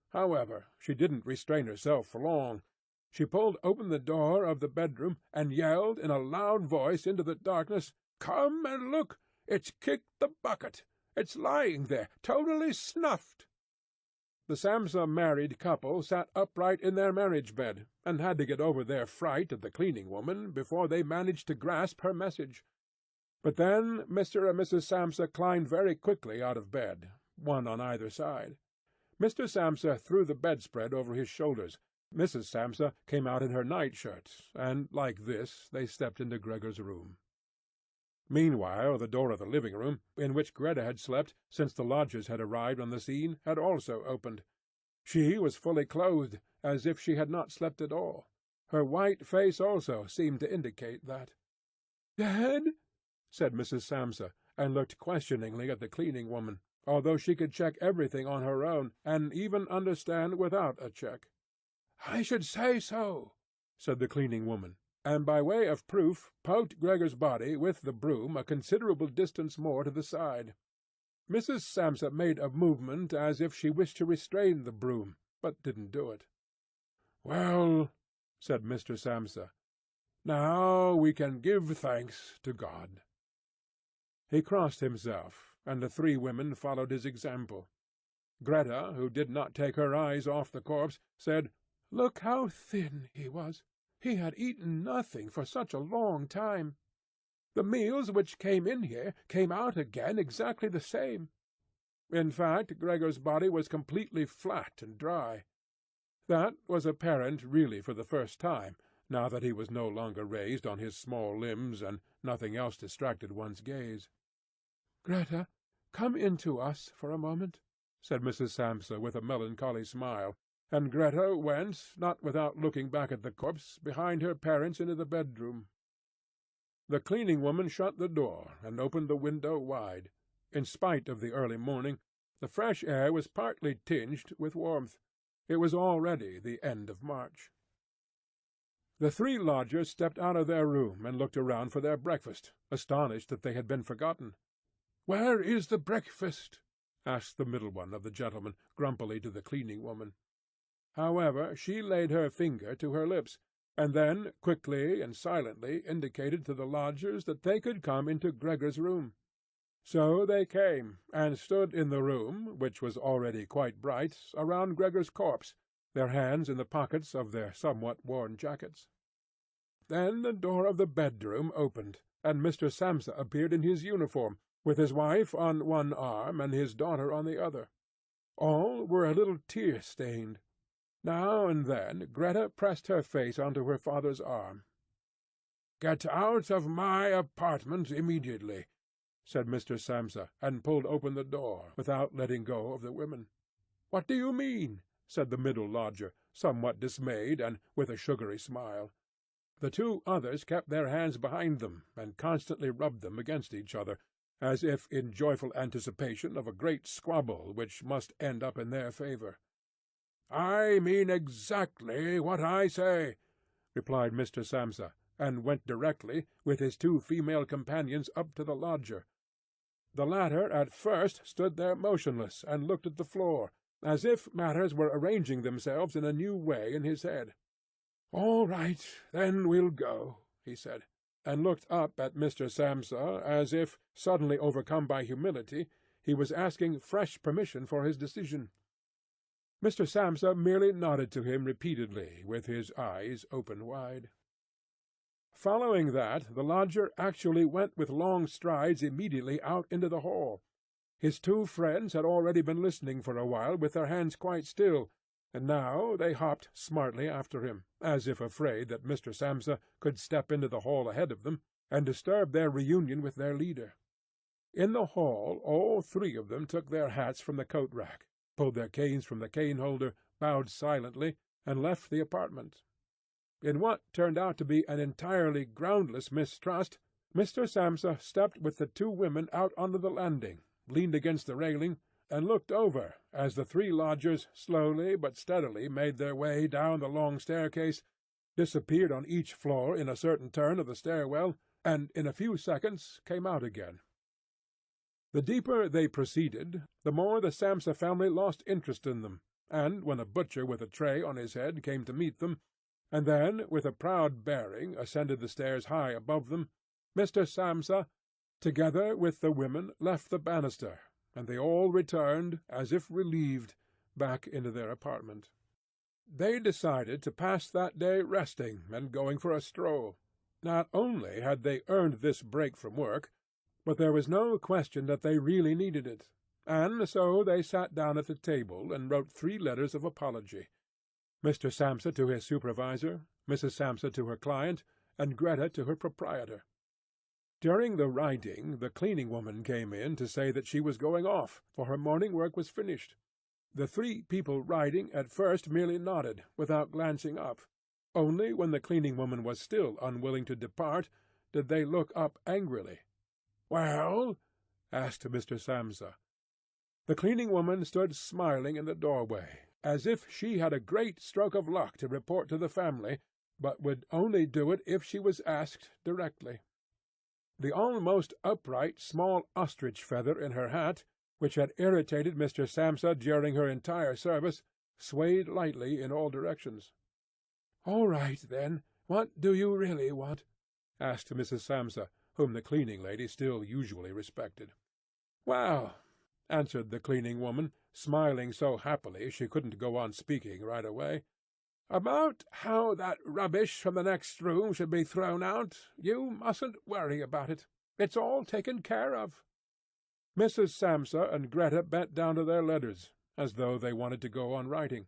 However, she didn't restrain herself for long. She pulled open the door of the bedroom and yelled in a loud voice into the darkness, "Come and look! It's kicked the bucket! It's lying there, totally snuffed!" The Samsa married couple sat upright in their marriage bed, and had to get over their fright at the cleaning woman before they managed to grasp her message. But then Mr. and Mrs. Samsa climbed very quickly out of bed, one on either side. Mr. Samsa threw the bedspread over his shoulders. Mrs. Samsa came out in her nightshirt, and, like this, they stepped into Gregor's room. Meanwhile the door of the living-room, in which Greta had slept since the lodgers had arrived on the scene, had also opened. She was fully clothed, as if she had not slept at all. Her white face also seemed to indicate that. "Dead?" said Mrs. Samsa, and looked questioningly at the cleaning woman, although she could check everything on her own, and even understand without a check. "I should say so," said the cleaning woman, and by way of proof poked Gregor's body with the broom a considerable distance more to the side. Mrs. Samsa made a movement as if she wished to restrain the broom, but didn't do it. "Well," said Mr. Samsa, "now we can give thanks to God." He crossed himself, and the 3 women followed his example. Greta, who did not take her eyes off the corpse, said, "Look how thin he was! He had eaten nothing for such a long time. The meals which came in here came out again exactly the same." In fact, Gregor's body was completely flat and dry. That was apparent really for the first time, now that he was no longer raised on his small limbs, and nothing else distracted one's gaze. "Greta, come in to us for a moment," said Mrs. Samsa with a melancholy smile, and Greta went, not without looking back at the corpse, behind her parents into the bedroom. The cleaning-woman shut the door and opened the window wide. In spite of the early morning, the fresh air was partly tinged with warmth. It was already the end of March. The three lodgers stepped out of their room and looked around for their breakfast, astonished that they had been forgotten. "Where is the breakfast?" asked the middle one of the gentlemen, grumpily, to the cleaning-woman. However, she laid her finger to her lips, and then quickly and silently indicated to the lodgers that they could come into Gregor's room. So they came, and stood in the room, which was already quite bright, around Gregor's corpse, their hands in the pockets of their somewhat worn jackets. Then the door of the bedroom opened, and Mr. Samsa appeared in his uniform, with his wife on one arm and his daughter on the other. All were a little tear-stained. Now and then Greta pressed her face onto her father's arm. "Get out of my apartment immediately," said Mr. Samsa, and pulled open the door, without letting go of the women. "What do you mean?" said the middle lodger, somewhat dismayed, and with a sugary smile. The two others kept their hands behind them, and constantly rubbed them against each other, as if in joyful anticipation of a great squabble which must end up in their favour. "I mean exactly what I say," replied Mr. Samsa, and went directly, with his two female companions, up to the lodger. The latter at first stood there motionless, and looked at the floor, as if matters were arranging themselves in a new way in his head. "All right, then we'll go," he said, and looked up at Mr. Samsa as if, suddenly overcome by humility, he was asking fresh permission for his decision. Mr. Samsa merely nodded to him repeatedly, with his eyes open wide. Following that, the lodger actually went with long strides immediately out into the hall. His two friends had already been listening for a while with their hands quite still, and now they hopped smartly after him, as if afraid that Mr. Samsa could step into the hall ahead of them, and disturb their reunion with their leader. In the hall all three of them took their hats from the coat-rack, pulled their canes from the cane-holder, bowed silently, and left the apartment. In what turned out to be an entirely groundless mistrust, Mr. Samsa stepped with the two women out onto the landing, leaned against the railing, and looked over as the three lodgers slowly but steadily made their way down the long staircase, disappeared on each floor in a certain turn of the stairwell, and in a few seconds came out again. The deeper they proceeded, the more the Samsa family lost interest in them, and when a butcher with a tray on his head came to meet them, and then, with a proud bearing, ascended the stairs high above them, Mr. Samsa, together with the women, left the banister, and they all returned, as if relieved, back into their apartment. They decided to pass that day resting and going for a stroll. Not only had they earned this break from work, but there was no question that they really needed it, and so they sat down at the table and wrote 3 letters of apology. Mr. Samsa to his supervisor, Mrs. Samsa to her client, and Greta to her proprietor. During the writing the cleaning-woman came in to say that she was going off, for her morning work was finished. The 3 people writing at first merely nodded, without glancing up. Only when the cleaning-woman was still unwilling to depart did they look up angrily. "Well?" asked Mr. Samsa. The cleaning-woman stood smiling in the doorway, as if she had a great stroke of luck to report to the family, but would only do it if she was asked directly. The almost upright small ostrich feather in her hat, which had irritated Mr. Samsa during her entire service, swayed lightly in all directions. "All right, then. What do you really want?" asked Mrs. Samsa, whom the cleaning-lady still usually respected. "Well," answered the cleaning-woman, smiling so happily she couldn't go on speaking right away, "about how that rubbish from the next room should be thrown out, you mustn't worry about it. It's all taken care of." Mrs. Samsa and Greta bent down to their letters, as though they wanted to go on writing.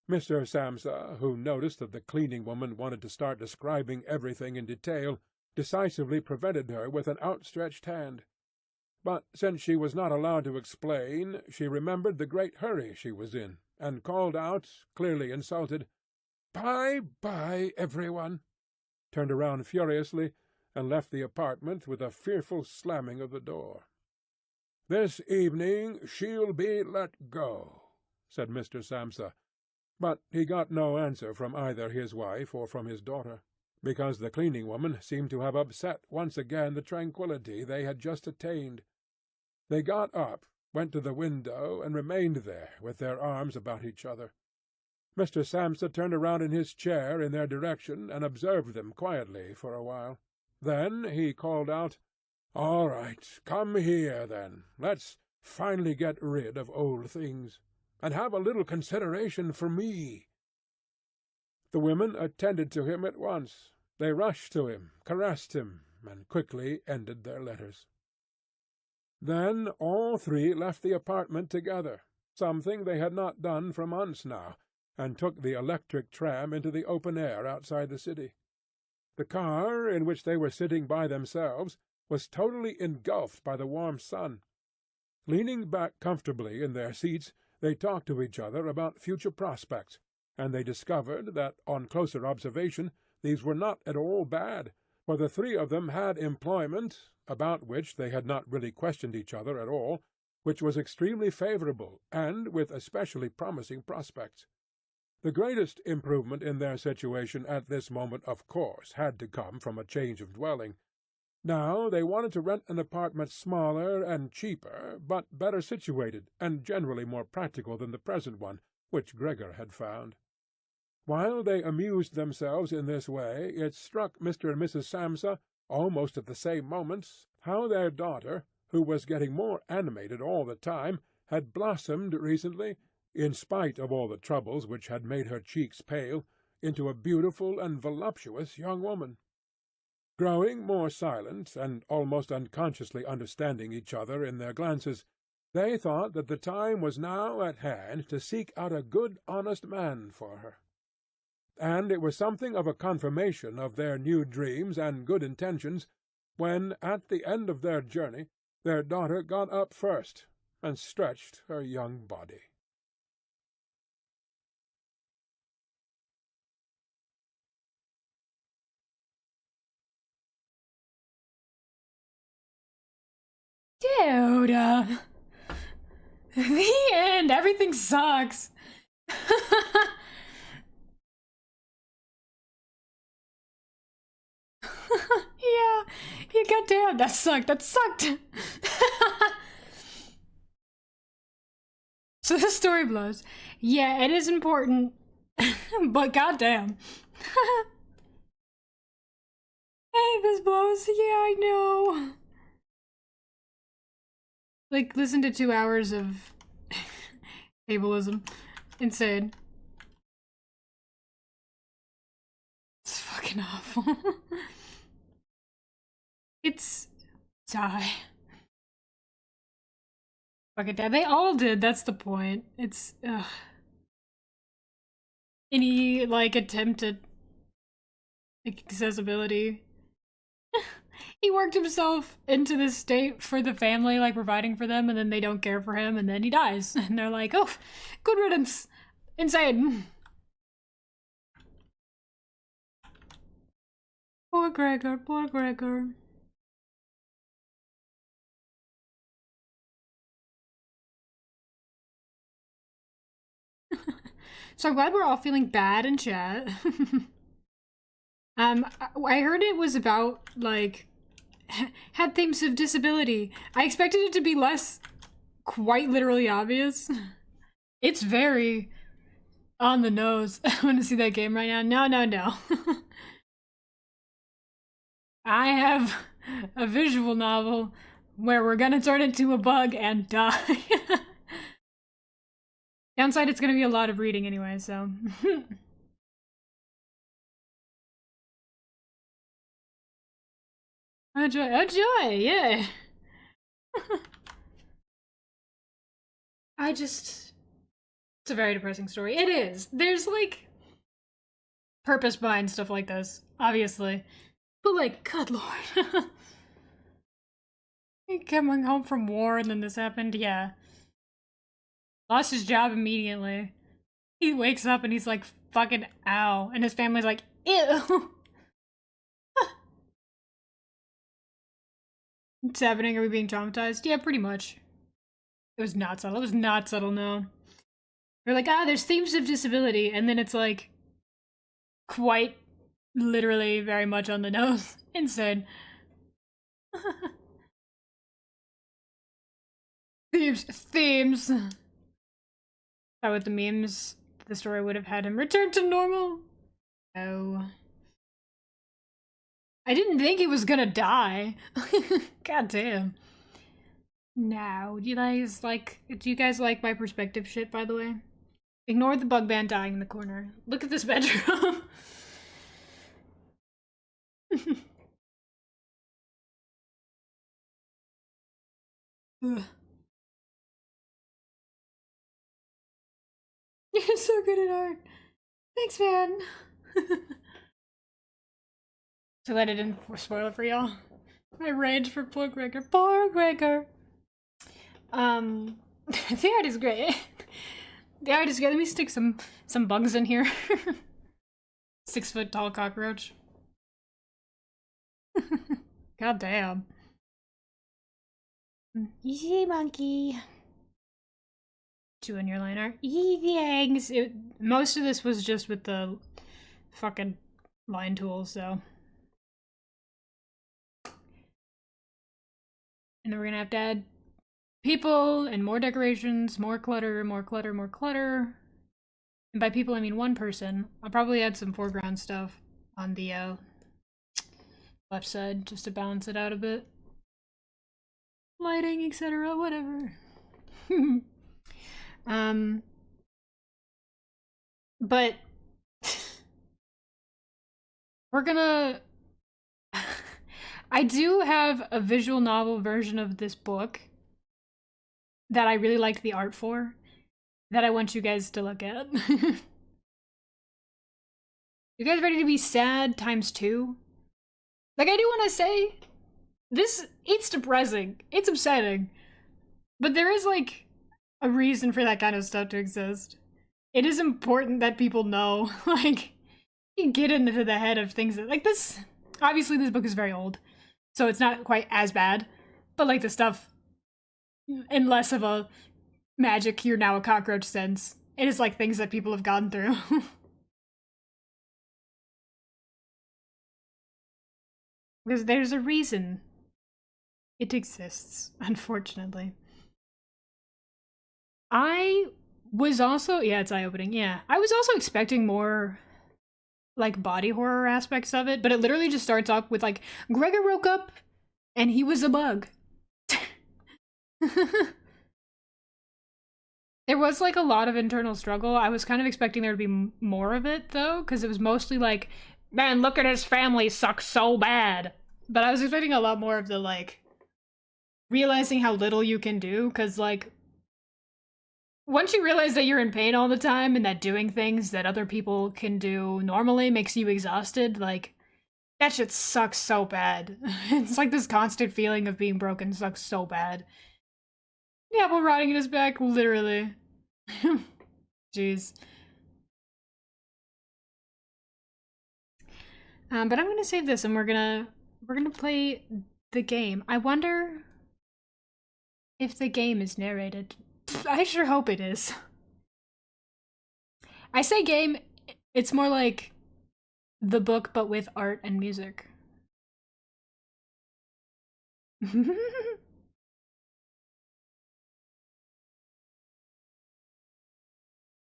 Mr. Samsa, who noticed that the cleaning-woman wanted to start describing everything in detail, decisively prevented her with an outstretched hand. But since she was not allowed to explain, she remembered the great hurry she was in, and called out, clearly insulted, "Bye-bye, everyone!" turned around furiously, and left the apartment with a fearful slamming of the door. "This evening she'll be let go," said Mr. Samsa, but he got no answer from either his wife or from his daughter, because the cleaning-woman seemed to have upset once again the tranquillity they had just attained. They got up, went to the window, and remained there with their arms about each other. Mr. Samsa turned around in his chair in their direction and observed them quietly for a while. Then he called out, "All right, come here, then. Let's finally get rid of old things, and have a little consideration for me." The women attended to him at once. They rushed to him, caressed him, and quickly ended their letters. Then all three left the apartment together, something they had not done for months now, and took the electric tram into the open air outside the city. The car, in which they were sitting by themselves, was totally engulfed by the warm sun. Leaning back comfortably in their seats, they talked to each other about future prospects, and they discovered that, on closer observation, these were not at all bad, for the three of them had employment, about which they had not really questioned each other at all, which was extremely favourable, and with especially promising prospects. The greatest improvement in their situation at this moment of course had to come from a change of dwelling. Now they wanted to rent an apartment smaller and cheaper, but better situated, and generally more practical than the present one, which Gregor had found. While they amused themselves in this way, it struck Mr. and Mrs. Samsa, almost at the same moment, how their daughter, who was getting more animated all the time, had blossomed recently, in spite of all the troubles which had made her cheeks pale, into a beautiful and voluptuous young woman. Growing more silent, and almost unconsciously understanding each other in their glances, they thought that the time was now at hand to seek out a good honest man for her. And it was something of a confirmation of their new dreams and good intentions, when, at the end of their journey, their daughter got up first, and stretched her young body. Dude, the end. Everything sucks. Yeah, goddamn, that sucked. That sucked. So the story blows. Yeah, it is important, but goddamn. Hey, this blows. Yeah, I know. Like, listen to 2 hours of ableism. Insane. It's fucking awful. It's... die. Fucking die. They all did, that's the point. It's... ugh. Any, like, attempt at accessibility. He worked himself into this state for the family, like providing for them, and then they don't care for him, and then he dies. And they're like, oh, good riddance. Insane. Poor Gregor, poor Gregor. So I'm glad we're all feeling bad in chat. I heard it was about, like, had themes of disability. I expected it to be less quite literally obvious. It's very on the nose. I want to see that game right now. No. I have a visual novel where we're gonna turn into a bug and die. Downside, it's gonna be a lot of reading anyway, so. A joy, yeah. It's a very depressing story. It is. There's, like, purpose behind stuff like this, obviously. But, like, good lord. He coming home from war and then this happened. Yeah, lost his job immediately. He wakes up and he's like, fucking ow. And his family's like, ew. What's happening? Are we being traumatized? Yeah, pretty much. It was not subtle. It was not subtle, no. They're like, there's themes of disability. And then it's like, quite literally very much on the nose. Insane. Themes. That with the memes, the story would have had him return to normal. Oh. I didn't think he was gonna die. God damn. Now, do you guys like my perspective shit, by the way? Ignore the bug man dying in the corner. Look at this bedroom. Ugh. You're so good at art. Thanks, man. To let it in spoil it for y'all. My rage for poor Gregor. Poor Gregor. The art is great. The art is great. Let me stick some bugs in here. 6-foot tall cockroach. God damn. Easy monkey. Two in your liner. Easy eggs. Most of this was just with the fucking line tools, so. And then we're gonna have to add people and more decorations, more clutter, more clutter, more clutter. And by people, I mean one person. I'll probably add some foreground stuff on the left side just to balance it out a bit. Lighting, etc., whatever. But we're gonna I do have a visual novel version of this book that I really liked the art for that I want you guys to look at. You guys ready to be sad times 2? Like, I do want to say, it's depressing. It's upsetting. But there is, like, a reason for that kind of stuff to exist. It is important that people know, like, you get into the head of things that, like, this, obviously this book is very old, so it's not quite as bad, but, like, the stuff in less of a magic, you're now a cockroach sense. It is, like, things that people have gone through. Because there's a reason it exists, unfortunately. I was also, yeah, it's eye-opening, yeah. I was also expecting more, like, body horror aspects of it, but it literally just starts off with, like, Gregor woke up, and he was a bug. There was, like, a lot of internal struggle. I was kind of expecting there to be more of it, though, because it was mostly like, man, look at his family sucks so bad. But I was expecting a lot more of the, like, realizing how little you can do, because, like, once you realize that you're in pain all the time and that doing things that other people can do normally makes you exhausted, like, that shit sucks so bad. It's like this constant feeling of being broken sucks so bad. The apple rotting in his back, literally. Jeez. But I'm gonna save this and we're gonna play the game. I wonder if the game is narrated. I sure hope it is. I say game, it's more like the book but with art and music.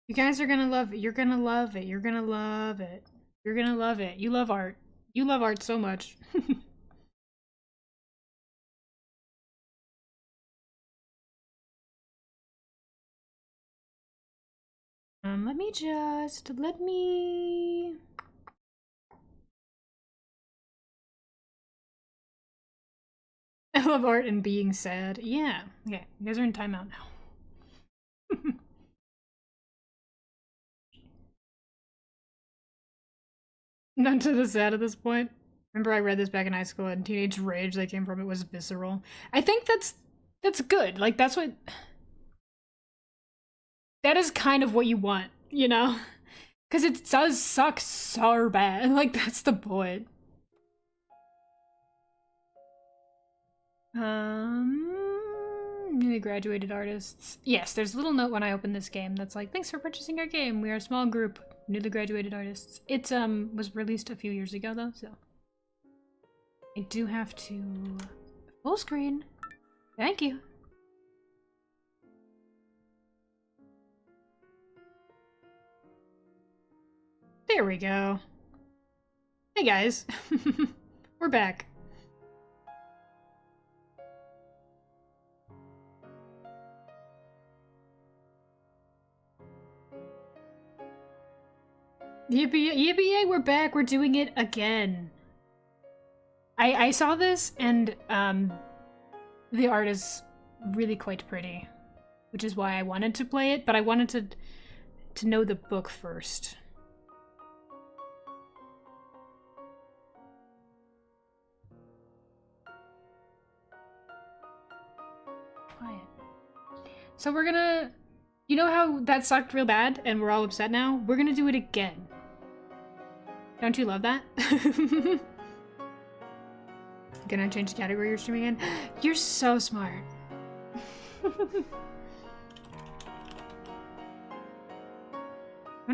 You guys are gonna love it. You're gonna love it. You're gonna love it. You're gonna love it. You love art. You love art so much. Let me... I love art and being sad. Yeah. Okay, you guys are in timeout now. None to the sad at this point. Remember I read this back in high school and teenage rage that came from it was visceral. I think that's good. Like that's what that is kind of what you want, you know? Cuz it does suck so bad. Like that's the point. Newly graduated artists. Yes, there's a little note when I open this game that's like, thanks for purchasing our game. We are a small group, newly graduated artists. It was released a few years ago though, so I do have to full screen. Thank you. There we go. Hey guys. We're back. Yippee, yippee, we're back. We're doing it again. I saw this and the art is really quite pretty, which is why I wanted to play it, but I wanted to know the book first. Quiet. So we're gonna, you know how that sucked real bad and we're all upset now? We're gonna do it again. Don't you love that? Gonna change the category you're streaming in? You're so smart. Wonder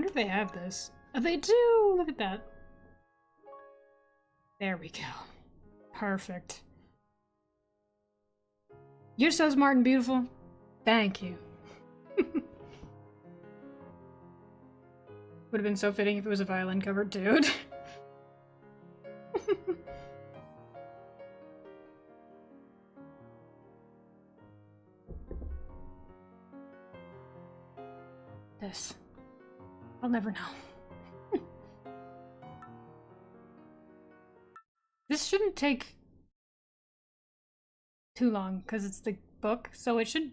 if they have this. Oh, they do! Look at that. There we go. Perfect. You're so smart and beautiful. Thank you. Would have been so fitting if it was a violin cover, dude. This. I'll never know. This shouldn't take too long, because it's the book, so it should...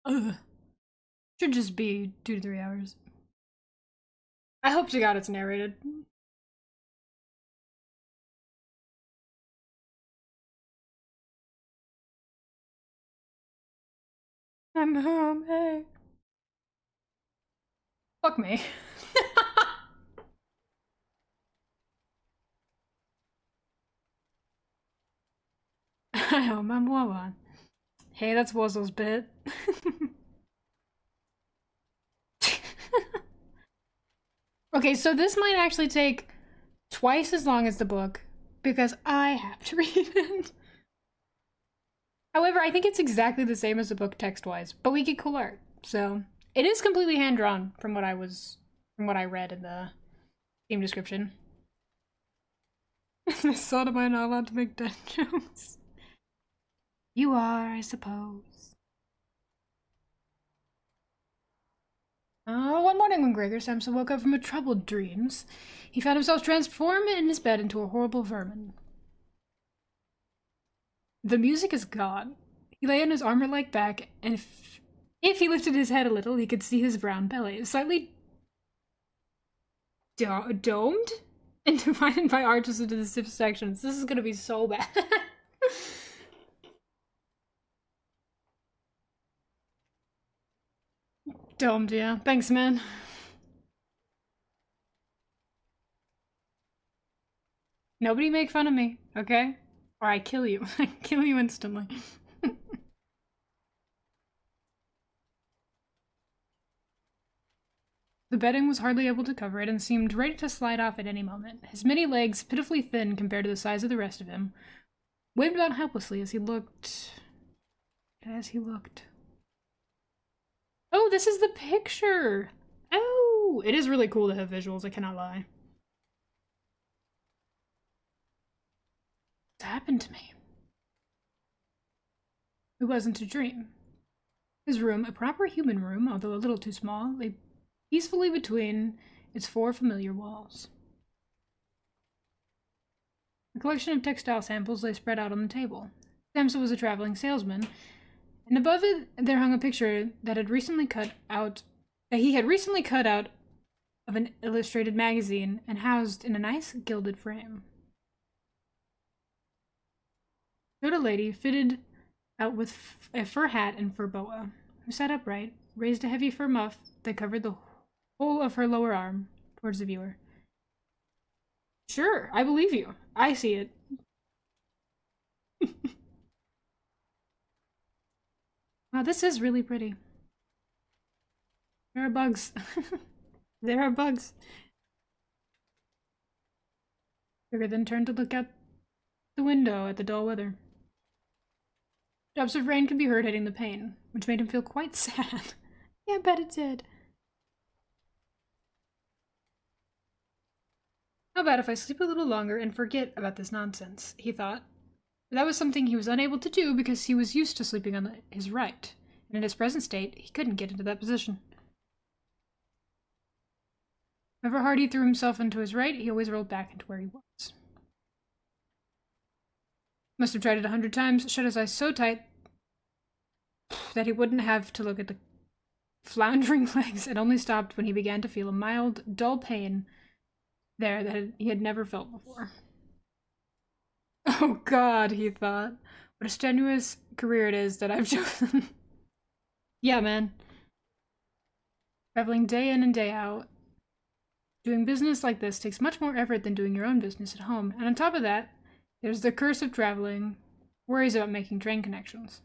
should just be 2 to 3 hours. I hope to God it's narrated. I'm home, hey. Fuck me. I'm woman. Hey, that's Wuzzle's bit. Okay, so this might actually take twice as long as the book because I have to read it. However, I think it's exactly the same as the book text-wise, but we get cool art. So it is completely hand-drawn from what I read in the game description. Miss Sodom, am I not allowed to make dead jokes? You are, I suppose. One morning when Gregor Samson woke up from a troubled dreams, he found himself transformed in his bed into a horrible vermin. The music is gone. He lay on his armor-like back, and if he lifted his head a little, he could see his brown belly, slightly domed and divided by arches into the stiff sections. This is gonna be so bad. Domed, yeah. Thanks, man. Nobody make fun of me, okay? Or I kill you. I kill you instantly. The bedding was hardly able to cover it and seemed ready to slide off at any moment. His many legs, pitifully thin compared to the size of the rest of him, waved about helplessly as he looked. Oh, this is the picture! Oh! It is really cool to have visuals, I cannot lie. What's happened to me? It wasn't a dream. His room, a proper human room, although a little too small, lay peacefully between its 4 familiar walls. A collection of textile samples lay spread out on the table. Samson was a traveling salesman, and above it there hung a picture that he had recently cut out of an illustrated magazine and housed in a nice gilded frame. Showed a lady fitted out with a fur hat and fur boa, who sat upright, raised a heavy fur muff that covered the whole of her lower arm towards the viewer. Sure, I believe you. I see it. Wow, this is really pretty. There are bugs. There are bugs. Trigger then turned to look out the window at the dull weather. Drops of rain could be heard hitting the pane, which made him feel quite sad. Yeah, I bet it did. How about if I sleep a little longer and forget about this nonsense, he thought. But that was something he was unable to do because he was used to sleeping on his right, and in his present state, he couldn't get into that position. However hard he threw himself into his right, he always rolled back into where he was. Must have tried it 100 times, shut his eyes so tight that he wouldn't have to look at the floundering legs, and only stopped when he began to feel a mild, dull pain there that he had never felt before. Oh God, he thought. What a strenuous career it is that I've chosen. Yeah, man. Traveling day in and day out. Doing business like this takes much more effort than doing your own business at home. And on top of that, there's the curse of traveling. Worries about making train connections.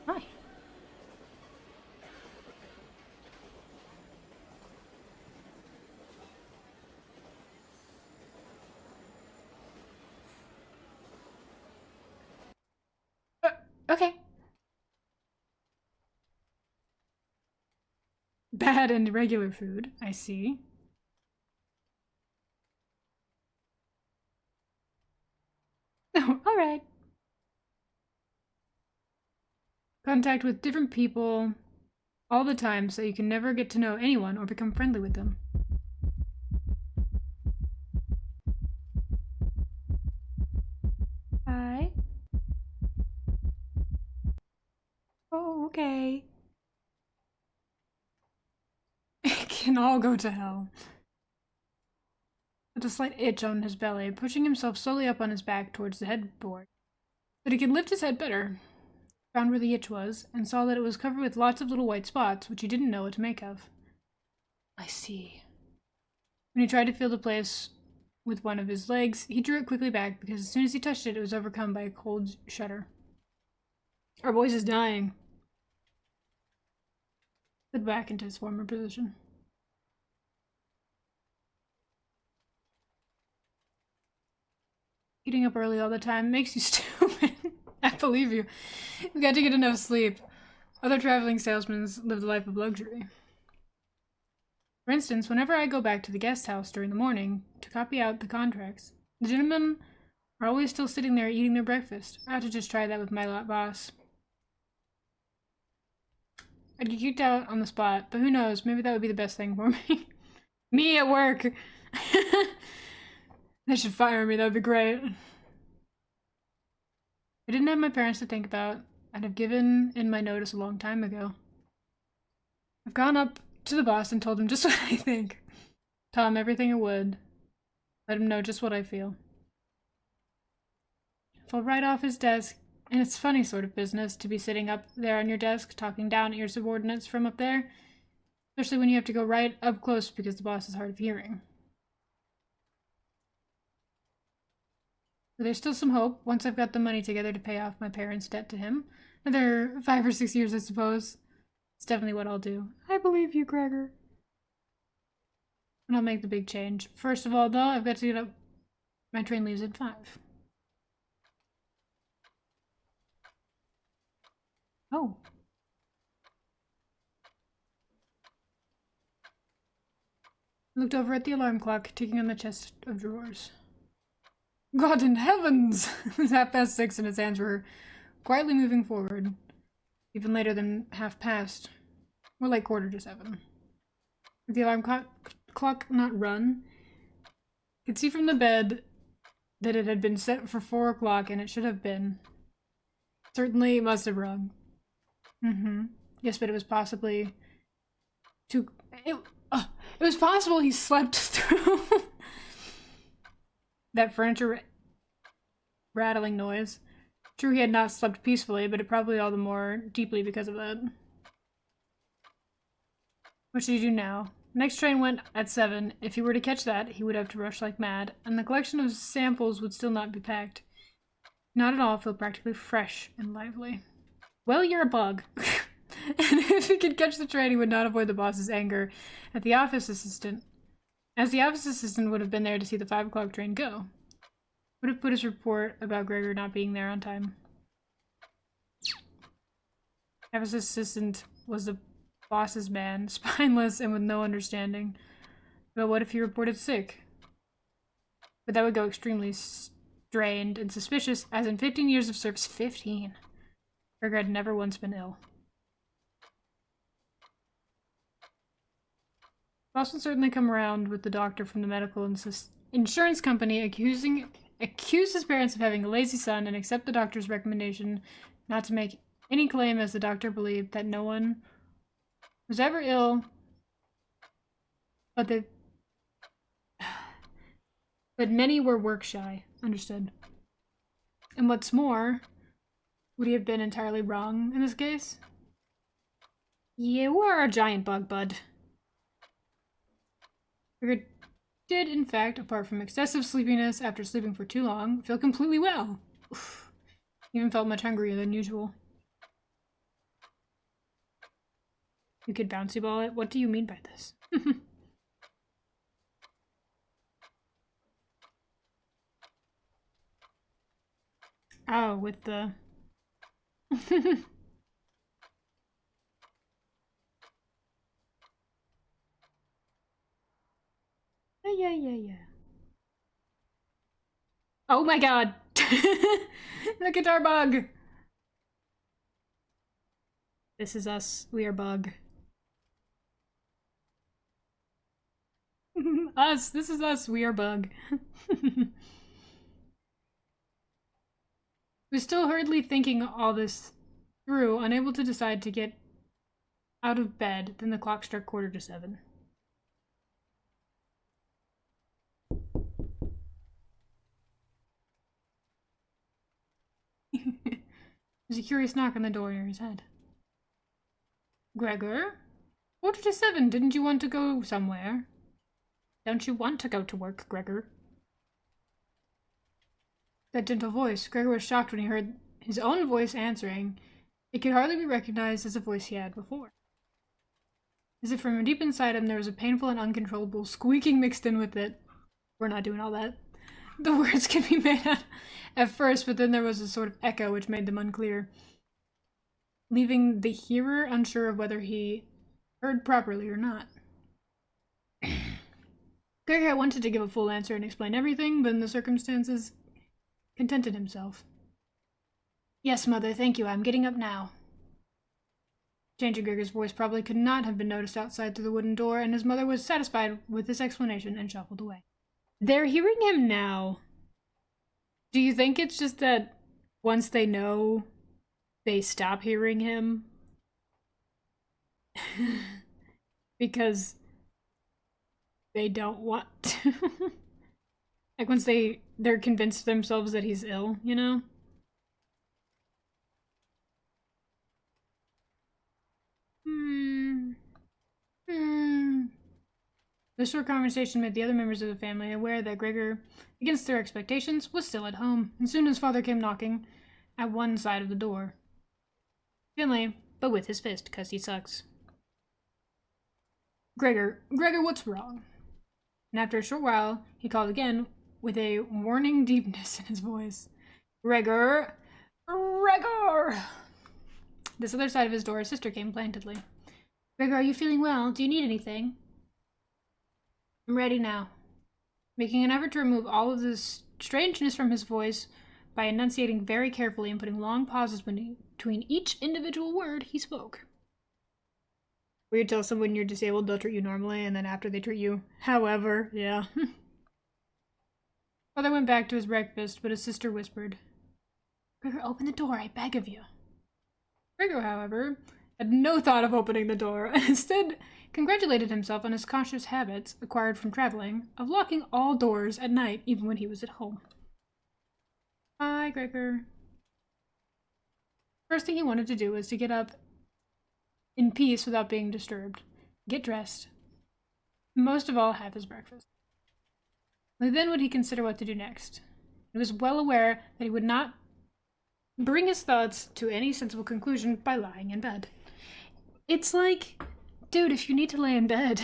Hi. Okay. Bad and irregular food, I see. Oh, alright. Contact with different people all the time so you can never get to know anyone or become friendly with them. Hi. Oh, okay. It can all go to hell. With a slight itch on his belly, pushing himself slowly up on his back towards the headboard. But he could lift his head better. Found where the itch was, and saw that it was covered with lots of little white spots, which he didn't know what to make of. I see. When he tried to feel the place with one of his legs, he drew it quickly back, because as soon as he touched it, it was overcome by a cold shudder. Our boy's is dying. Slid back into his former position. Getting up early all the time makes you stupid. I believe you. You've got to get enough sleep. Other traveling salesmen live the life of luxury. For instance, whenever I go back to the guest house during the morning to copy out the contracts, the gentlemen are always still sitting there eating their breakfast. I ought to just try that with my boss. I'd get kicked out on the spot, but who knows, maybe that would be the best thing for me. Me at work! They should fire me, that would be great. I didn't have my parents to think about. I'd have given in my notice a long time ago. I've gone up to the boss and told him just what I think. Tell him everything I would. Let him know just what I feel. Fell right off his desk, and it's funny sort of business to be sitting up there on your desk talking down at your subordinates from up there, especially when you have to go right up close because the boss is hard of hearing. But there's still some hope once I've got the money together to pay off my parents' debt to him. Another 5 or 6 years, I suppose. It's definitely what I'll do. I believe you, Gregor. And I'll make the big change. First of all, though, I've got to get up. My train leaves at 5. Oh. I looked over at the alarm clock, ticking on the chest of drawers. God in heavens! It was 6:30 and his hands were quietly moving forward. Even later than 7:30. More like 7:15. With the alarm clock not run, I could see from the bed that it had been set for 4 o'clock, and it should have been. Certainly it must have rung. Yes, but it was possibly too It, it was possible he slept through that furniture rattling noise. True, he had not slept peacefully, but it probably all the more deeply because of that. What should he do now? Next train went at 7. If he were to catch that, he would have to rush like mad, and the collection of samples would still not be packed. Not at all feel practically fresh and lively. Well, you're a bug. And if he could catch the train, he would not avoid the boss's anger at the office assistant, as the office assistant would have been there to see the 5 o'clock train go. Would have put his report about Gregor not being there on time. Office assistant was the boss's man, spineless and with no understanding. But what if he reported sick? But that would go extremely strained and suspicious, as in 15 years of service, 15, Gregor had never once been ill. Boss would certainly come around with the doctor from the medical insurance company, accuse his parents of having a lazy son, and accept the doctor's recommendation not to make any claim, as the doctor believed that no one was ever ill, but many were work shy. Understood. And what's more, would he have been entirely wrong in this case? You are a giant bug, bud. Gregor did, in fact, apart from excessive sleepiness after sleeping for too long, feel completely well. Oof. Even felt much hungrier than usual. You could bouncy ball it? What do you mean by this? Oh, with the... Yeah. Oh my god! The guitar bug! This is us. We are bug. Us! This is us. We are bug. Was still hurriedly thinking all this through, unable to decide to get out of bed. Then the clock struck 7:15. There's a curious knock on the door near his head. Gregor? 7:15. Didn't you want to go somewhere? Don't you want to go to work, Gregor? That gentle voice. Gregor was shocked when he heard his own voice answering. It could hardly be recognized as a voice he had before. As if from deep inside him there was a painful and uncontrollable squeaking mixed in with it. We're not doing all that. The words could be made out at first, but then there was a sort of echo which made them unclear, leaving the hearer unsure of whether he heard properly or not. Gregor wanted to give a full answer and explain everything, but in the circumstances, contented himself. Yes, Mother, thank you. I'm getting up now. Change in Gregor's voice probably could not have been noticed outside through the wooden door, and his mother was satisfied with this explanation and shuffled away. They're hearing him now. Do you think it's just that once they know, they stop hearing him? Because they don't want to. Like once they're convinced themselves that he's ill, you know? This short conversation made the other members of the family aware that Gregor, against their expectations, was still at home, and soon his father came knocking at one side of the door. Gently, but with his fist, 'cause he sucks. Gregor, what's wrong? And after a short while, he called again, with a warning deepness in his voice. Gregor! This other side of his door, his sister came plaintively. Gregor, are you feeling well? Do you need anything? I'm ready now. Making an effort to remove all of this strangeness from his voice by enunciating very carefully and putting long pauses between each individual word he spoke. Where you tell someone you're disabled, they'll treat you normally, and then after they treat you, however, yeah. Father went back to his breakfast, but his sister whispered, Gregor, open the door, I beg of you. Gregor, however, had no thought of opening the door, and instead congratulated himself on his cautious habits, acquired from traveling, of locking all doors at night, even when he was at home. Hi, Gregor. First thing he wanted to do was to get up in peace without being disturbed, get dressed, and most of all, have his breakfast. Only then would he consider what to do next. He was well aware that he would not bring his thoughts to any sensible conclusion by lying in bed. It's like, dude, if you need to lay in bed,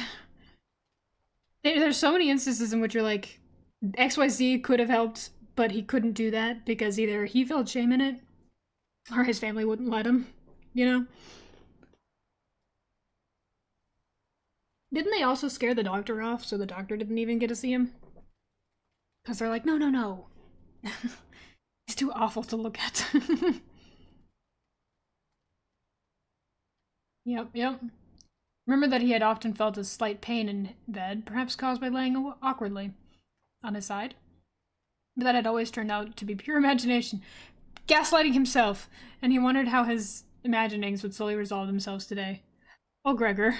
there's so many instances in which you're like, XYZ could have helped, but he couldn't do that because either he felt shame in it or his family wouldn't let him, you know? Didn't they also scare the doctor off so the doctor didn't even get to see him? Because they're like, no. He's too awful to look at. Yep. Remember that he had often felt a slight pain in bed, perhaps caused by laying awkwardly on his side. But that had always turned out to be pure imagination, gaslighting himself, and he wondered how his imaginings would slowly resolve themselves today. Oh, Gregor.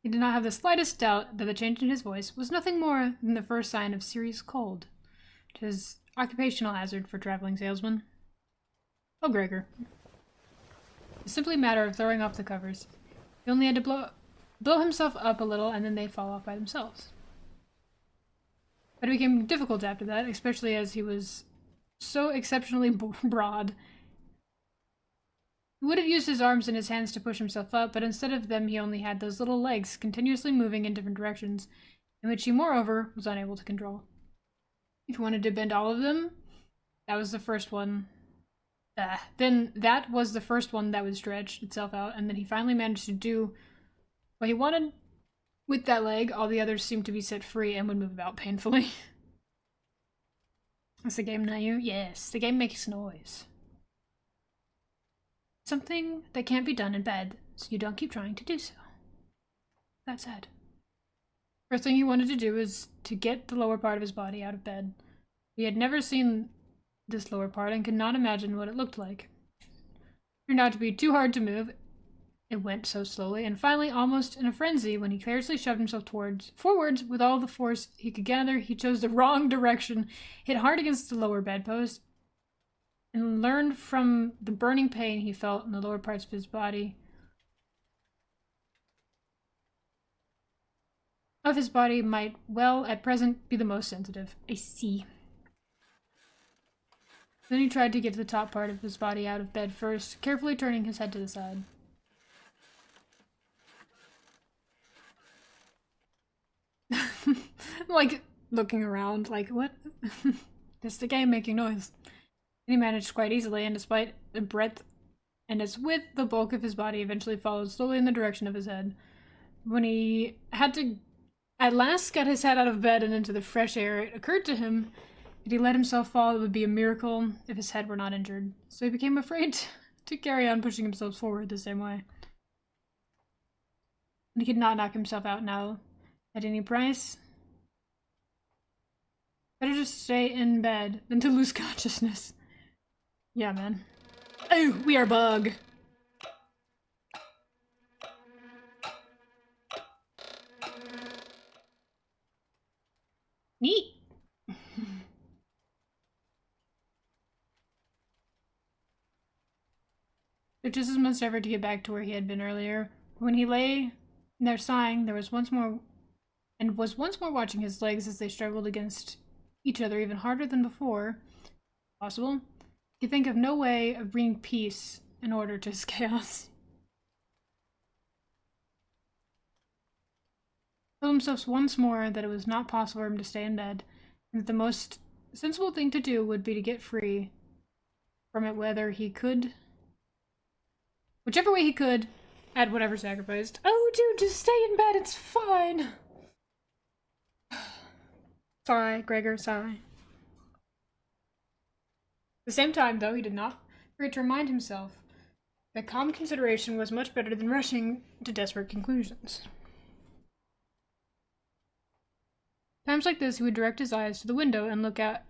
He did not have the slightest doubt that the change in his voice was nothing more than the first sign of serious cold, which is occupational hazard for traveling salesmen. Oh, Gregor. It's simply a matter of throwing off the covers. He only had to blow himself up a little, and then they'd fall off by themselves. But it became difficult after that, especially as he was so exceptionally broad. He would have used his arms and his hands to push himself up, but instead of them he only had those little legs continuously moving in different directions, in which he moreover was unable to control. If he wanted to bend all of them, that was the first one. Then that was the first one that would stretch itself out, and then he finally managed to do what he wanted with that leg. All the others seemed to be set free and would move about painfully. That's the game, Nayu? Yes, the game makes noise. Something that can't be done in bed, so you don't keep trying to do so. That said, first thing he wanted to do was to get the lower part of his body out of bed. He had never seen this lower part and could not imagine what it looked like. It turned out to be too hard to move. It went so slowly, and finally, almost in a frenzy, when he carelessly shoved himself forwards with all the force he could gather, he chose the wrong direction, hit hard against the lower bedpost, and learned from the burning pain he felt in the lower parts of his body. Might well, at present, be the most sensitive. I see. Then he tried to get the top part of his body out of bed first, carefully turning his head to the side. Like, looking around, like, what? It's the game making noise. And he managed quite easily, and despite the breadth and its width, the bulk of his body eventually followed slowly in the direction of his head. When he had to at last get his head out of bed and into the fresh air, it occurred to him that he let himself fall, it would be a miracle if his head were not injured. So he became afraid to carry on pushing himself forward the same way. And he could not knock himself out now at any price. Better just stay in bed than to lose consciousness. Yeah, man. Oh, we are bug. Neat. There just as much effort to get back to where he had been earlier. When he lay there sighing, was once more watching his legs as they struggled against each other even harder than before. Possible. He could think of no way of bringing peace in order to his chaos. He told himself once more that it was not possible for him to stay in bed, and that the most sensible thing to do would be to get free from it, whichever way he could, at whatever sacrifice. Oh, dude, just stay in bed, it's fine. Sorry, Gregor, sorry. At the same time, though, he did not forget to remind himself that calm consideration was much better than rushing to desperate conclusions. Times like this, he would direct his eyes to the window and look out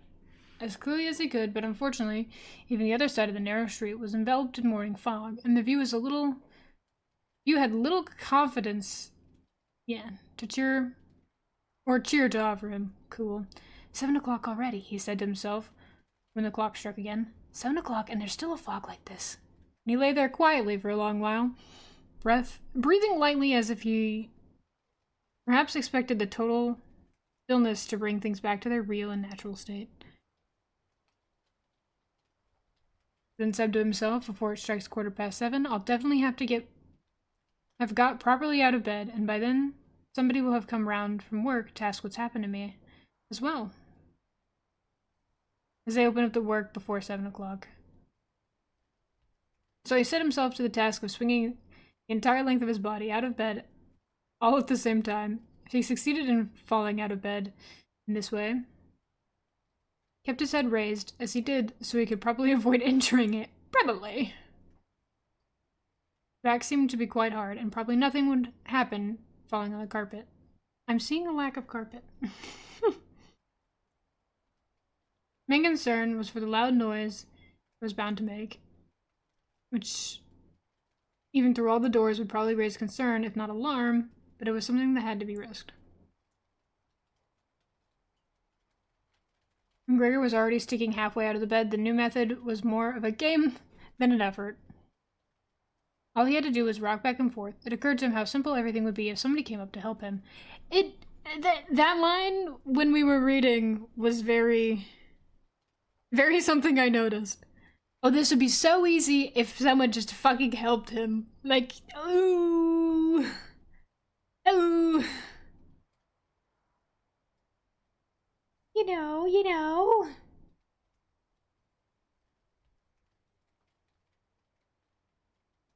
as clearly as he could, but unfortunately, even the other side of the narrow street was enveloped in morning fog, and the view had little confidence, to cheer to offer him. Cool. 7 o'clock already, he said to himself when the clock struck again. 7 o'clock, and there's still a fog like this. And he lay there quietly for a long while, breathing lightly as if he perhaps expected the total stillness to bring things back to their real and natural state. Then said to himself, before it strikes 7:15, I'll definitely have got properly out of bed, and by then somebody will have come round from work to ask what's happened to me as well. As they opened up the work before 7 o'clock. So he set himself to the task of swinging the entire length of his body out of bed all at the same time. If he succeeded in falling out of bed in this way, kept his head raised as he did so he could probably avoid injuring it. Probably. Back seemed to be quite hard, and probably nothing would happen falling on the carpet. I'm seeing a lack of carpet. Main concern was for the loud noise it was bound to make, which, even through all the doors, would probably raise concern, if not alarm, but it was something that had to be risked. When Gregor was already sticking halfway out of the bed, the new method was more of a game than an effort. All he had to do was rock back and forth. It occurred to him how simple everything would be if somebody came up to help him. That line, when we were reading, was very something I noticed. Oh, this would be so easy if someone just fucking helped him. Like, ooh. Ooh. You know.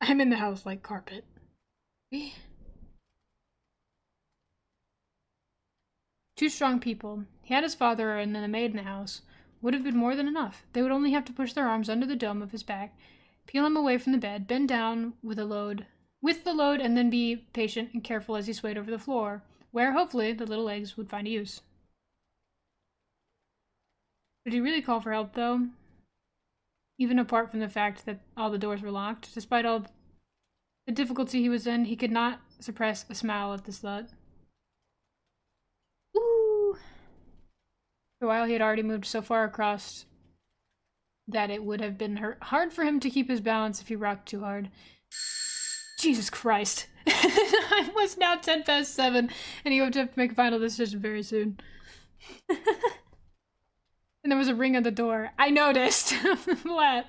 I'm in the house like carpet. Two strong people. He had his father and then a maid in the house. Would have been more than enough. They would only have to push their arms under the dome of his back, peel him away from the bed, bend down with the load, and then be patient and careful as he swayed over the floor, where, hopefully, the little legs would find use. Did he really call for help, though? Even apart from the fact that all the doors were locked, despite all the difficulty he was in, he could not suppress a smile at this thought. Ooh. For a while, he had already moved so far across that it would have been hard for him to keep his balance if he rocked too hard. Jesus Christ. It was now 7:10, and he would have to make a final decision very soon. And there was a ring on the door. I noticed. What?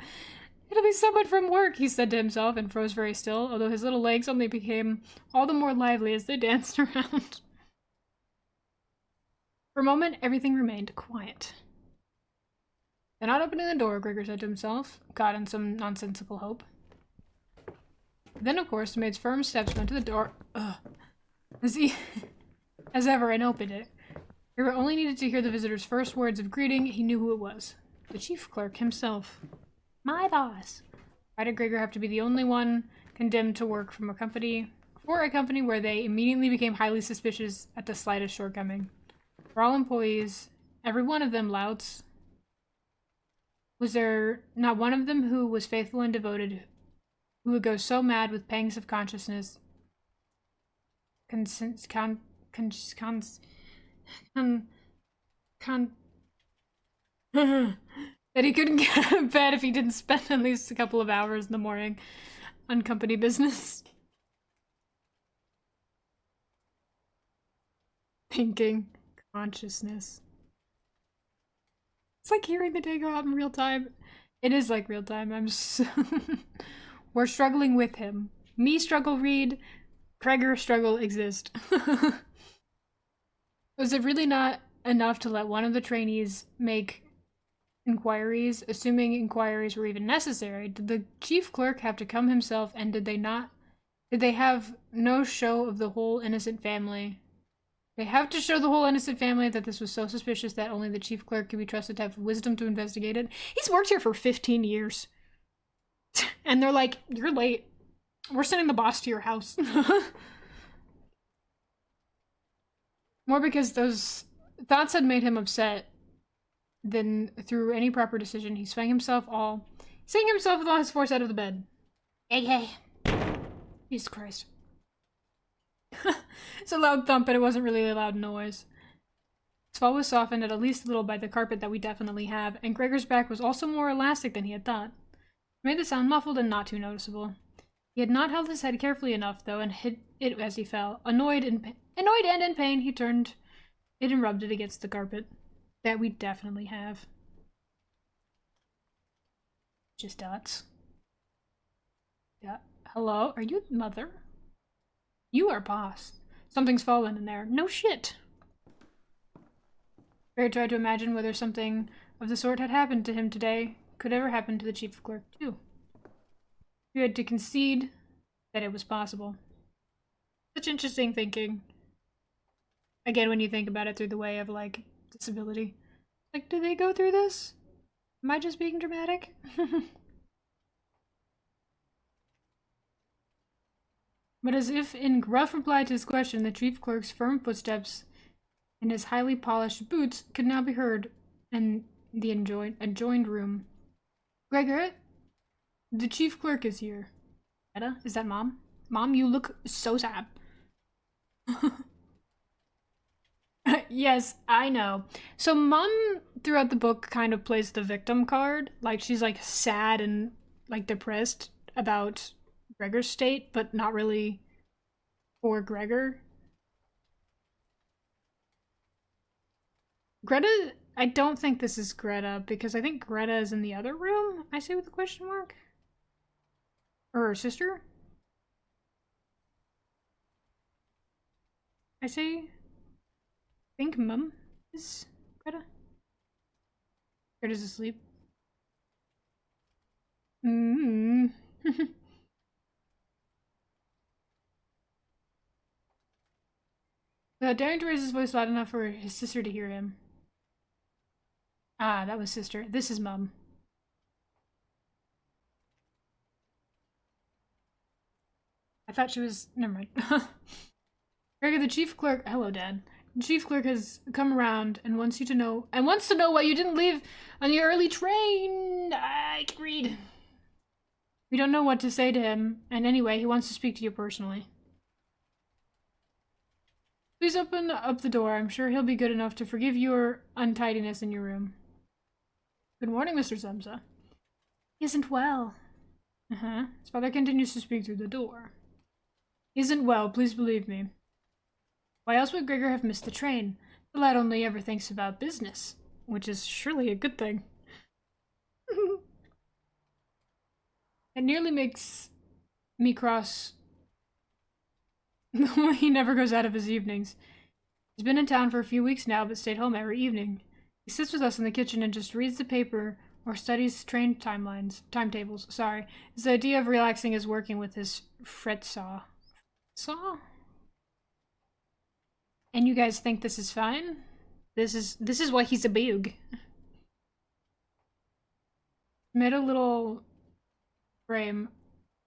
It'll be someone from work, he said to himself, and froze very still, although his little legs only became all the more lively as they danced around. For a moment, everything remained quiet. They're not opening the door, Gregor said to himself, caught in some nonsensical hope. Then, of course, the maid's firm steps went to the door, as ever, and opened it. Gregor only needed to hear the visitor's first words of greeting. He knew who it was. The chief clerk himself. My boss. Why did Gregor have to be the only one condemned to work for a company where they immediately became highly suspicious at the slightest shortcoming? For all employees, every one of them louts. Was there not one of them who was faithful and devoted, who would go so mad with pangs of consciousness that he couldn't get out of bed if he didn't spend at least a couple of hours in the morning on company business? Thinking. Consciousness. It's like hearing the day go out in real time. It is like real time. We're struggling with him. Me struggle read, Gregor struggle exist. Was it really not enough to let one of the trainees make inquiries, assuming inquiries were even necessary? Did the chief clerk have to come himself, and did they have no show of the whole innocent family? They have to show the whole innocent family that this was so suspicious that only the chief clerk could be trusted to have wisdom to investigate it. He's worked here for 15 years. And they're like, you're late. We're sending the boss to your house. More because those thoughts had made him upset than through any proper decision. He swung himself with all his force out of the bed. Hey. Jesus Christ. It's a loud thump, but it wasn't really a loud noise. His fall was softened at least a little by the carpet that we definitely have, and Gregor's back was also more elastic than he had thought. It made the sound muffled and not too noticeable. He had not held his head carefully enough, though, and hit it as he fell. Annoyed and in pain, he turned it and rubbed it against the carpet. That we definitely have. Just dots. Yeah. Hello? Are you mother? You are boss. Something's fallen in there. No shit. Barry tried to imagine whether something of the sort had happened to him today could ever happen to the chief clerk, too. He had to concede that it was possible. Such interesting thinking. Again, when you think about it through the way of, like, disability. Like, do they go through this? Am I just being dramatic? But as if in gruff reply to his question, the chief clerk's firm footsteps and his highly polished boots could now be heard in the adjoined room. Gregor, the chief clerk is here. Greta, is that Mom? Mom, you look so sad. Yes, I know. So Mom, throughout the book, kind of plays the victim card. Like, she's, like, sad and, like, depressed about Gregor's state, but not really for Gregor. Greta, I don't think this is Greta, because I think Greta is in the other room, I say with a question mark. Or her sister? I say, I think Mum is Greta. Greta's asleep. Daring to raise his voice loud enough for his sister to hear him. Ah, that was sister. This is Mum. I thought she was... Never mind. Gregor, the chief clerk... Hello, Dad. The chief clerk has come around and wants to know why you didn't leave on the early train. I can read. We don't know what to say to him, and anyway, he wants to speak to you personally. Please open up the door. I'm sure he'll be good enough to forgive your untidiness in your room. Good morning, Mr. Zemza. He isn't well. His father continues to speak through the door. He isn't well, please believe me. Why else would Gregor have missed the train? The lad only ever thinks about business, which is surely a good thing. It nearly makes me cross. He never goes out of his evenings. He's been in town for a few weeks now, but stayed home every evening. He sits with us in the kitchen and just reads the paper or studies train timetables. Sorry. His idea of relaxing is working with his fret saw. Saw? And you guys think this is fine? This is why he's a bug. Made a little frame,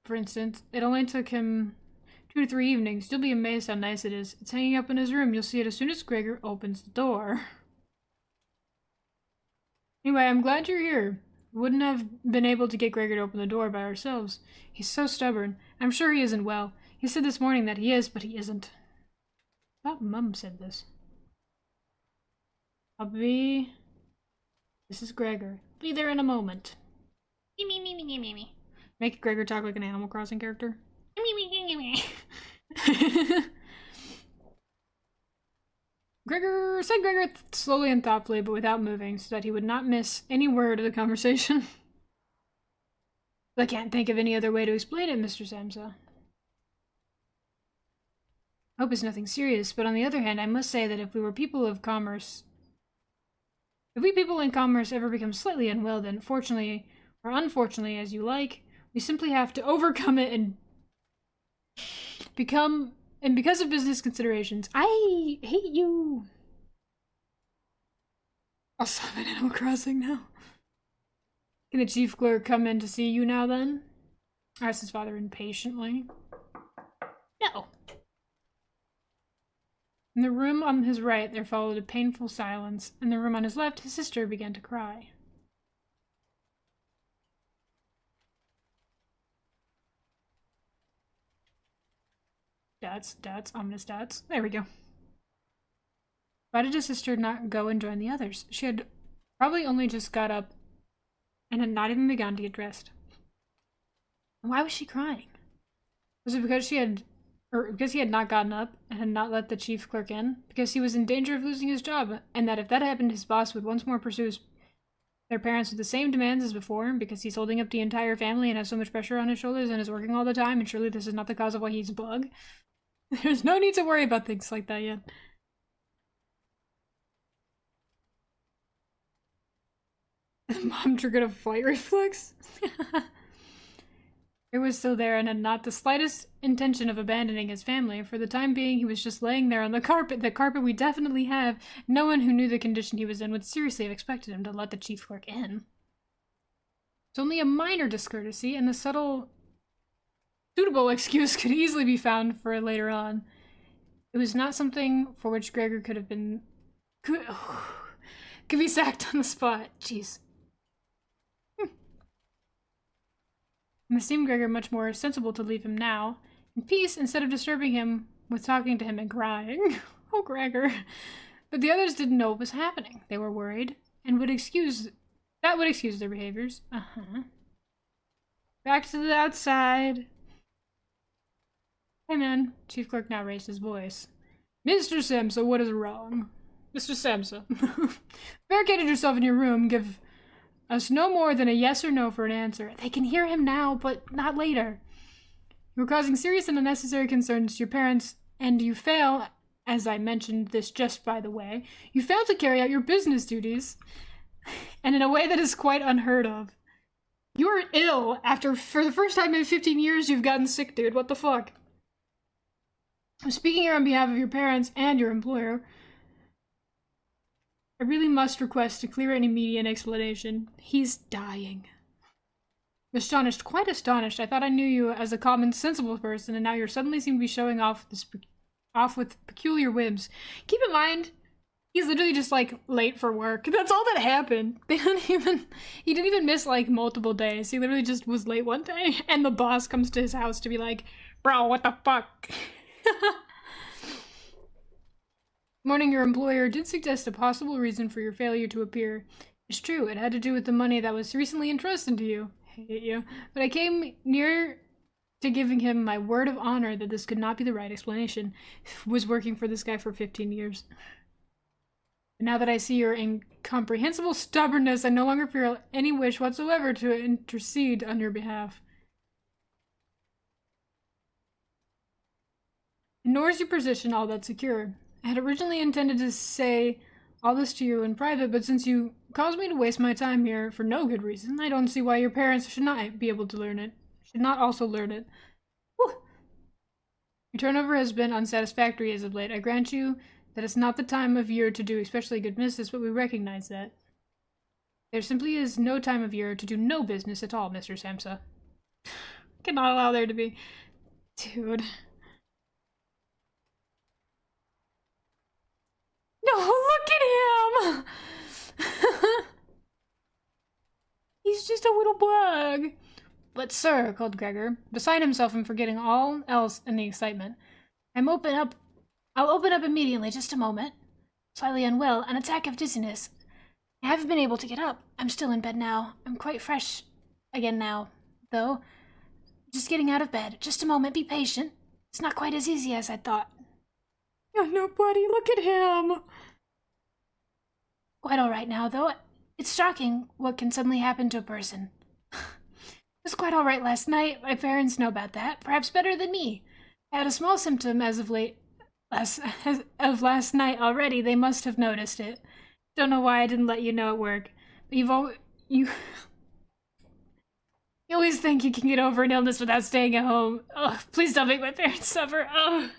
for instance. It only took him 2 to 3 evenings. You'll be amazed how nice it is. It's hanging up in his room. You'll see it as soon as Gregor opens the door. Anyway, I'm glad you're here. We wouldn't have been able to get Gregor to open the door by ourselves. He's so stubborn. I'm sure he isn't well. He said this morning that he is, but he isn't. I thought Mum said this. This is Gregor. Be there in a moment. Me. Make Gregor talk like an Animal Crossing character. Gregor slowly and thoughtfully, but without moving, so that he would not miss any word of the conversation. I can't think of any other way to explain it, Mr. Samsa. I hope it's nothing serious, but on the other hand, I must say that if we people in commerce ever become slightly unwell, then fortunately, or unfortunately, as you like, we simply have to overcome it and because of business considerations. I hate you. I'll stop at Animal Crossing now. Can the chief clerk come in to see you now then? Asked his father impatiently. No. In the room on his right, there followed a painful silence. In the room on his left, his sister began to cry. Stats, ominous stats. There we go. Why did his sister not go and join the others? She had probably only just got up and had not even begun to get dressed. Why was she crying? Was it because because he had not gotten up and had not let the chief clerk in? Because he was in danger of losing his job, and that if that happened, his boss would once more pursue their parents with the same demands as before, because he's holding up the entire family and has so much pressure on his shoulders and is working all the time, and surely this is not the cause of why he's a bug. There's no need to worry about things like that yet. Mom triggered a flight reflex? It was still there and had not the slightest intention of abandoning his family. For the time being, he was just laying there on the carpet we definitely have. No one who knew the condition he was in would seriously have expected him to let the chief clerk in. It's only a minor discourtesy, and the suitable excuse could easily be found for later on. It was not something for which Gregor could be sacked on the spot. Jeez. It seemed Gregor much more sensible to leave him now, in peace, instead of disturbing him with talking to him and crying. Oh, Gregor. But the others didn't know what was happening. They were worried, and would excuse their behaviors. Back to the outside. Hey, man. Chief Clerk now raised his voice. Mr. Samsa, what is wrong? Mr. Samsa. Barricaded yourself in your room. Give us no more than a yes or no for an answer. They can hear him now, but not later. You're causing serious and unnecessary concerns to your parents, and you fail, as I mentioned this just by the way, you fail to carry out your business duties, and in a way that is quite unheard of. You're ill for the first time in 15 years you've gotten sick, dude. What the fuck? I'm speaking here on behalf of your parents and your employer. I really must request a clear and immediate explanation. He's dying. Astonished, quite astonished. I thought I knew you as a common, sensible person, and now you suddenly seem to be showing off with peculiar whims. Keep in mind, he's literally just, like, late for work. That's all that happened. He didn't even miss, like, multiple days. He literally just was late one day, and the boss comes to his house to be like, bro, what the fuck? Morning, your employer did suggest a possible reason for your failure to appear. It's true, it had to do with the money that was recently entrusted to you. I hate you. But I came near to giving him my word of honor that this could not be the right explanation. Was working for this guy for 15 years. But now that I see your incomprehensible stubbornness, I no longer feel any wish whatsoever to intercede on your behalf. Nor is your position all that secure. I had originally intended to say all this to you in private, but since you caused me to waste my time here for no good reason, I don't see why your parents should not be able to learn it. Should not also learn it. Whew. Your turnover has been unsatisfactory as of late. I grant you that it's not the time of year to do especially good business, but we recognize that. There simply is no time of year to do no business at all, Mr. Samsa. Cannot allow there to be... Dude... No, look at him! He's just a little bug. But sir, called Gregor, beside himself and forgetting all else in the excitement. I'll open up immediately, just a moment. Slightly unwell, an attack of dizziness. I haven't been able to get up. I'm still in bed now. I'm quite fresh again now, though. Just getting out of bed. Just a moment, be patient. It's not quite as easy as I thought. Oh no, buddy, look at him! Quite alright now, though. It's shocking what can suddenly happen to a person. It was quite alright last night. My parents know about that, perhaps better than me. I had a small symptom as of last night already. They must have noticed it. Don't know why I didn't let you know at work. But you always think you can get over an illness without staying at home. Oh, please don't make my parents suffer. Oh.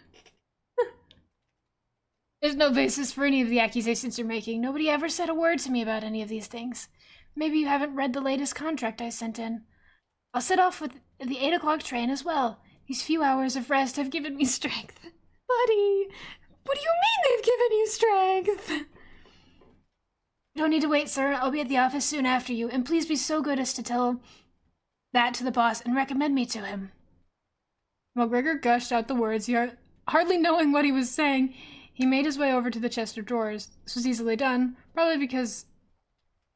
There's no basis for any of the accusations you're making. Nobody ever said a word to me about any of these things. Maybe you haven't read the latest contract I sent in. I'll set off with the 8 o'clock train as well. These few hours of rest have given me strength. Buddy! What do you mean they've given you strength? You don't need to wait, sir. I'll be at the office soon after you, and please be so good as to tell that to the boss and recommend me to him. While Gregor gushed out the words, hardly knowing what he was saying, he made his way over to the chest of drawers. This was easily done, probably because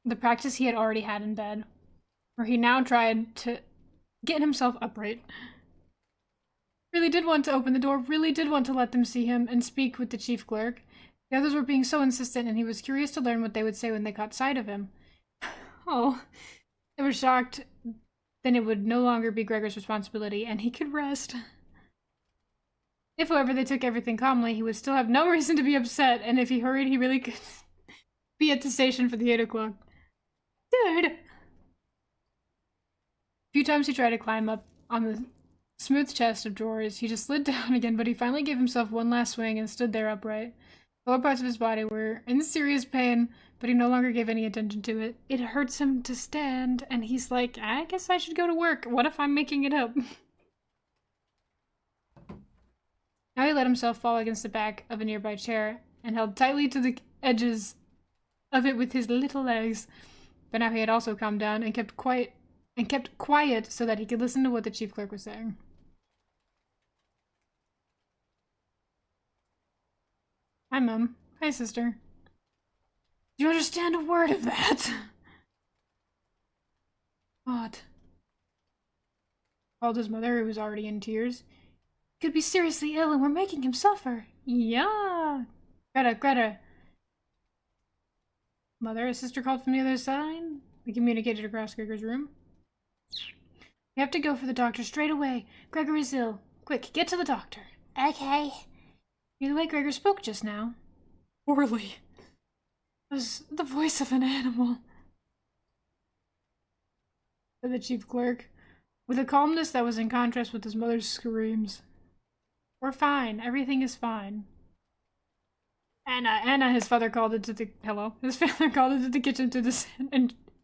the practice he had already had in bed, where he now tried to get himself upright. Really did want to open the door, really did want to let them see him and speak with the chief clerk. The others were being so insistent, and he was curious to learn what they would say when they caught sight of him. Oh, they were shocked. Then it would no longer be Gregor's responsibility, and he could rest. If, however, they took everything calmly, he would still have no reason to be upset, and if he hurried, he really could be at the station for the 8 o'clock. Dude! A few times he tried to climb up on the smooth chest of drawers. He just slid down again, but he finally gave himself one last swing and stood there upright. The lower parts of his body were in serious pain, but he no longer gave any attention to it. It hurts him to stand, and he's like, I guess I should go to work. What if I'm making it up? Now he let himself fall against the back of a nearby chair and held tightly to the edges of it with his little legs. But now he had also calmed down and kept quiet so that he could listen to what the chief clerk was saying. Hi, Mum. Hi, sister. Do you understand a word of that? What? Called his mother, who was already in tears. He could be seriously ill and we're making him suffer. Yeah. Greta. Mother, a sister called from the other side. We communicated across Gregor's room. We have to go for the doctor straight away. Gregor is ill. Quick, get to the doctor. Okay. You're the way Gregor spoke just now. Poorly. It was the voice of an animal, said the chief clerk, with a calmness that was in contrast with his mother's screams. We're fine. Everything is fine. Anna, his father called into the... Hello? His father called into the kitchen to the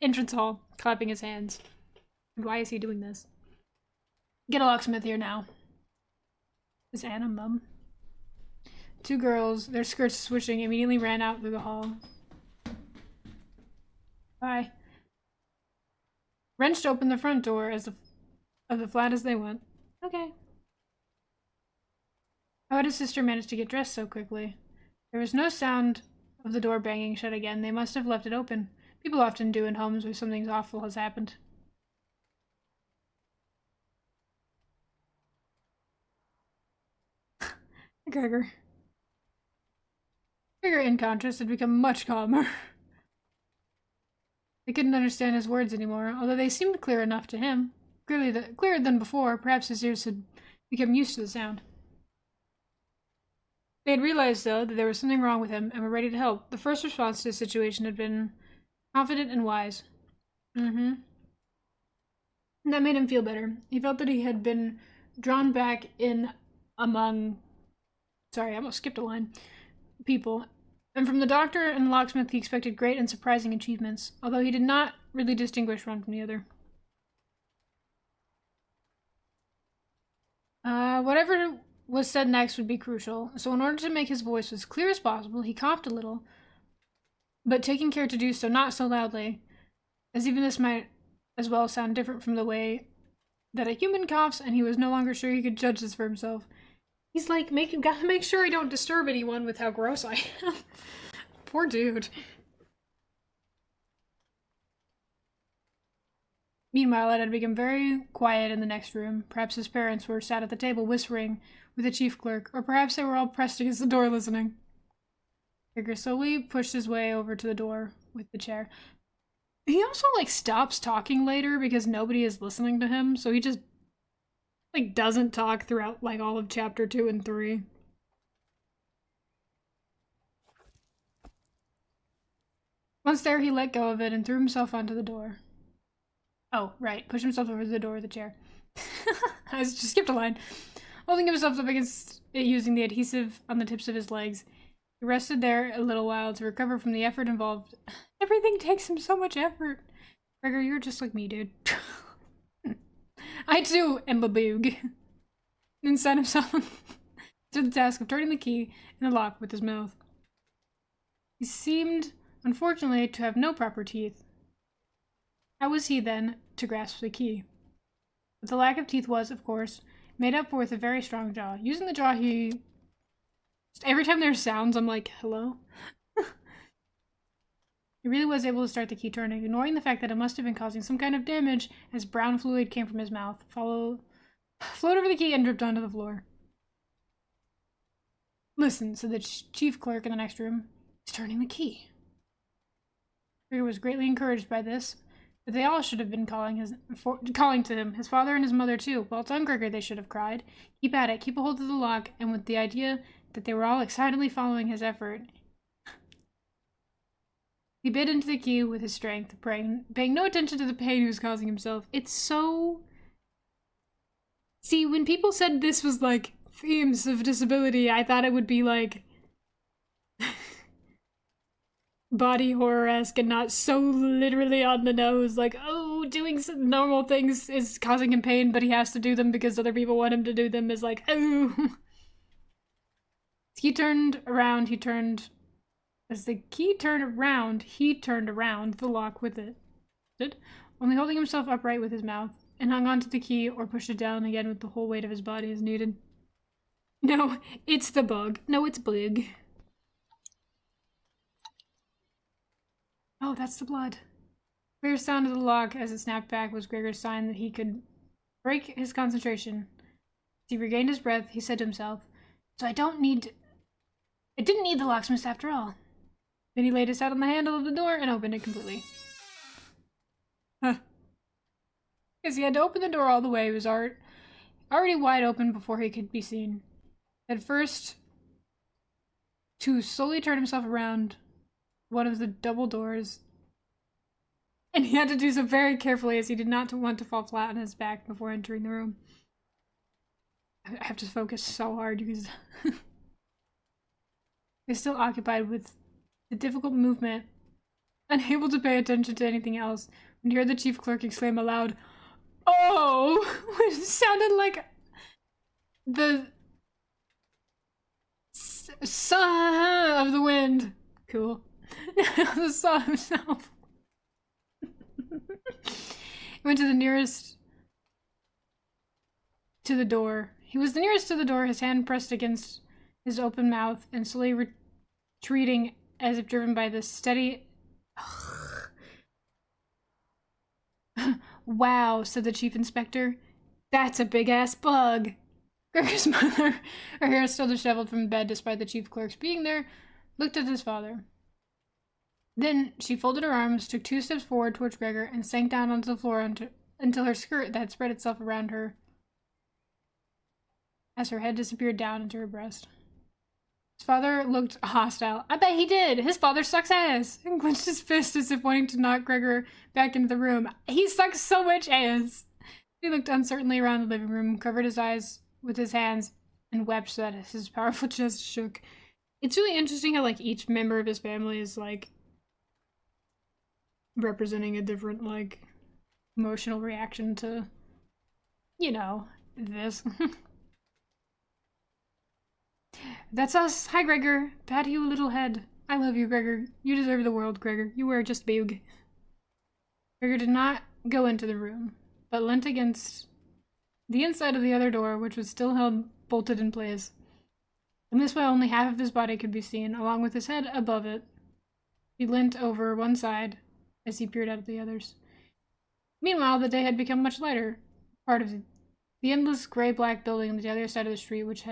entrance hall, clapping his hands. And why is he doing this? Get a locksmith here now. Is Anna, Mum? Two girls, their skirts swishing, immediately ran out through the hall. Bye. Wrenched open the front door of the flat as they went. Okay. How had his sister managed to get dressed so quickly? There was no sound of the door banging shut again. They must have left it open. People often do in homes where something awful has happened. Gregor, in contrast, had become much calmer. They couldn't understand his words anymore, although they seemed clear enough to him. Clearer than before. Perhaps his ears had become used to the sound. They had realized, though, that there was something wrong with him and were ready to help. The first response to the situation had been confident and wise. And that made him feel better. He felt that he had been drawn back in among... Sorry, I almost skipped a line. People. And from the doctor and the locksmith he expected great and surprising achievements, although he did not really distinguish one from the other. Whatever was said next would be crucial, so in order to make his voice as clear as possible, he coughed a little, but taking care to do so not so loudly, as even this might as well sound different from the way that a human coughs, and he was no longer sure he could judge this for himself. He's like, gotta make sure I don't disturb anyone with how gross I am. Poor dude. Meanwhile, it had become very quiet in the next room. Perhaps his parents were sat at the table whispering with the chief clerk, or perhaps they were all pressed against the door listening. Gregor slowly pushed his way over to the door with the chair. He also, stops talking later because nobody is listening to him, so he just, doesn't talk throughout, all of chapter 2 and 3. Once there, he let go of it and threw himself onto the door. Oh, right. Pushed himself over the door of the chair. I just skipped a line. Holding himself up against it using the adhesive on the tips of his legs. He rested there a little while to recover from the effort involved. Everything takes him so much effort. Gregor, you're just like me, dude. I too am a boog. Then sat himself to the task of turning the key in the lock with his mouth. He seemed, unfortunately, to have no proper teeth. How was he, then, to grasp the key? But the lack of teeth was, of course, made up for with a very strong jaw. Using the jaw, he... Every time there's sounds, I'm like, hello? He really was able to start the key turning, ignoring the fact that it must have been causing some kind of damage as brown fluid came from his mouth, flowed over the key, and dripped onto the floor. Listen, said the chief clerk in the next room. He's turning the key. Gregor was greatly encouraged by this, but they all should have been calling to him, his father and his mother too. Well done, Gregor, they should have cried. Keep at it, keep a hold of the lock, and with the idea that they were all excitedly following his effort, he bit into the key with his strength, paying no attention to the pain he was causing himself. It's so... See, when people said this was, like, themes of disability, I thought it would be, like, body horror-esque and not so literally on the nose, like, oh, doing some normal things is causing him pain, but he has to do them because other people want him to do them, is like, oh. As the key turned around, he turned around the lock with it, only holding himself upright with his mouth, and hung onto the key or pushed it down again with the whole weight of his body as needed. No, it's the bug. No, it's big. Oh, that's the blood. Clear sound of the lock as it snapped back was Gregor's sign that he could break his concentration. As he regained his breath, he said to himself, so I didn't need the locksmith after all. Then he laid his head on the handle of the door and opened it completely. Huh. Because he had to open the door all the way. It was already wide open before he could be seen. At first, to slowly turn himself around one of the double doors, and he had to do so very carefully as he did not want to fall flat on his back before entering the room. I have to focus so hard because he's still occupied with the difficult movement, unable to pay attention to anything else, when he heard the chief clerk exclaim aloud, "Oh!" Which sounded like the saw of the wind. Cool. The saw himself. He went to the nearest to the door. He was the nearest to the door, his hand pressed against his open mouth, and slowly retreating as if driven by the steady... Wow, said the chief inspector. That's a big-ass bug. Gregor's mother, her hair still disheveled from bed despite the chief clerk's being there, looked at his father. Then she folded her arms, took 2 steps forward towards Gregor, and sank down onto the floor until her skirt that had spread itself around her as her head disappeared down into her breast. His father looked hostile. I bet he did! His father sucks ass! And clenched his fist as if wanting to knock Gregor back into the room. He sucks so much ass! He looked uncertainly around the living room, covered his eyes with his hands, and wept so that his powerful chest shook. It's really interesting how, like, each member of his family is, like, representing a different, like, emotional reaction to, you know, this. That's us. Hi, Gregor. Pat you, little head. I love you, Gregor. You deserve the world, Gregor. You were just big. Gregor did not go into the room, but leant against the inside of the other door, which was still held bolted in place. In this way, only half of his body could be seen, along with his head above it. He leant over one side as he peered out at the others. Meanwhile, the day had become much lighter. Part of the endless gray-black building on the other side of the street, which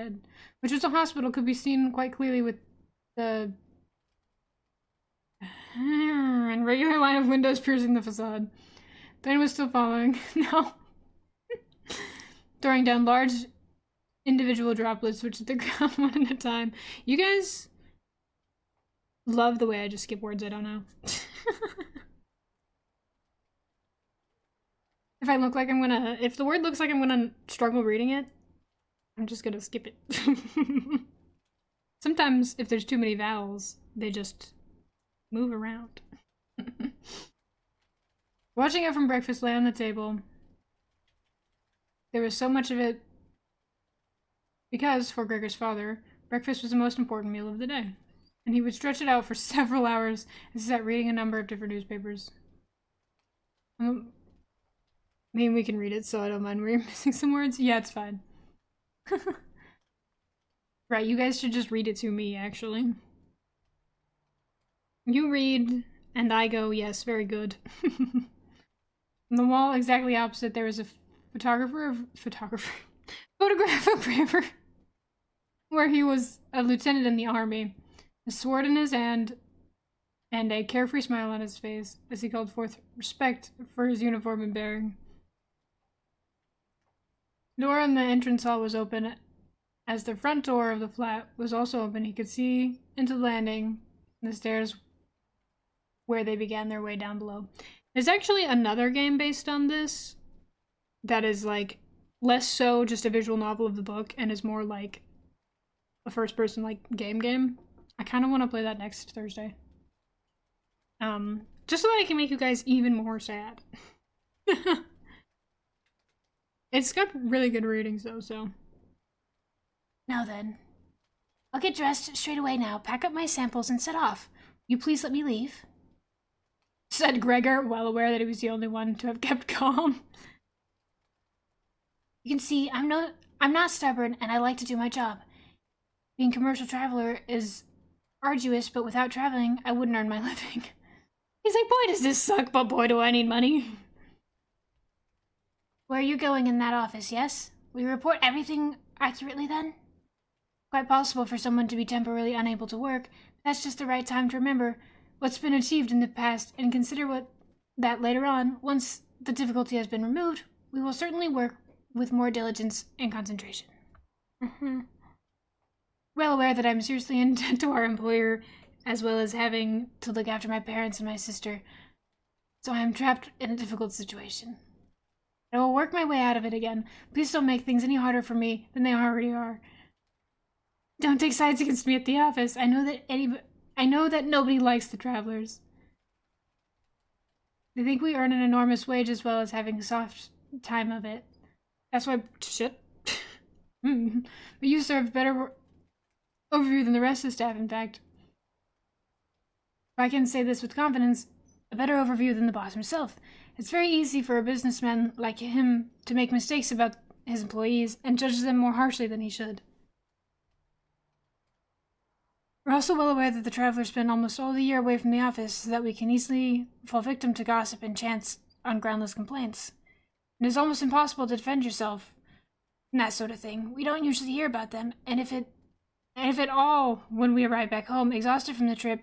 was a hospital, could be seen quite clearly with the and regular line of windows piercing the facade. The rain was still falling, now throwing down large individual droplets which hit the ground one at a time. You guys love the way I just skip words I don't know. If the word looks like I'm gonna struggle reading it, I'm just gonna skip it. Sometimes, if there's too many vowels, they just move around. Watching it from breakfast lay on the table. There was so much of it Because, for Gregor's father, breakfast was the most important meal of the day, and he would stretch it out for several hours and sat reading a number of different newspapers. I mean, we can read it, so I don't mind where you're missing some words. Yeah, it's fine. Right, you guys should just read it to me, actually. You read, and I go, yes, very good. On the wall exactly opposite, there was a photographer, where he was a lieutenant in the army, a sword in his hand, and a carefree smile on his face as he called forth respect for his uniform and bearing. The door in the entrance hall was open. As the front door of the flat was also open, he could see into the landing and the stairs where they began their way down below. There's actually another game based on this that is like less so just a visual novel of the book and is more like a first person like game. I kind of want to play that next Thursday. Just so that I can make you guys even more sad. It's got really good ratings though, so. Now then, I'll get dressed straight away now, pack up my samples, and set off. You please let me leave? Said Gregor, well aware that he was the only one to have kept calm. You can see I'm not stubborn, and I like to do my job. Being a commercial traveler is arduous, but without traveling, I wouldn't earn my living. He's like, boy, does this suck, but boy, do I need money. Where are you going in that office, yes? Will you report everything accurately then? Quite possible for someone to be temporarily unable to work, but that's just the right time to remember what's been achieved in the past and consider that later on, once the difficulty has been removed, we will certainly work with more diligence and concentration. Well aware that I'm seriously in debt to our employer, as well as having to look after my parents and my sister, so I am trapped in a difficult situation. I will work my way out of it again. Please don't make things any harder for me than they already are. Don't take sides against me at the office. I know that nobody likes the travelers. They think we earn an enormous wage as well as having a soft time of it. That's why shit. But you serve better overview than the rest of the staff, in fact. If I can say this with confidence, a better overview than the boss himself. It's very easy for a businessman like him to make mistakes about his employees and judge them more harshly than he should. We're also well aware that the travelers spend almost all the year away from the office, so that we can easily fall victim to gossip and chance on groundless complaints. It is almost impossible to defend yourself and that sort of thing. We don't usually hear about them, and if at all, when we arrive back home, exhausted from the trip,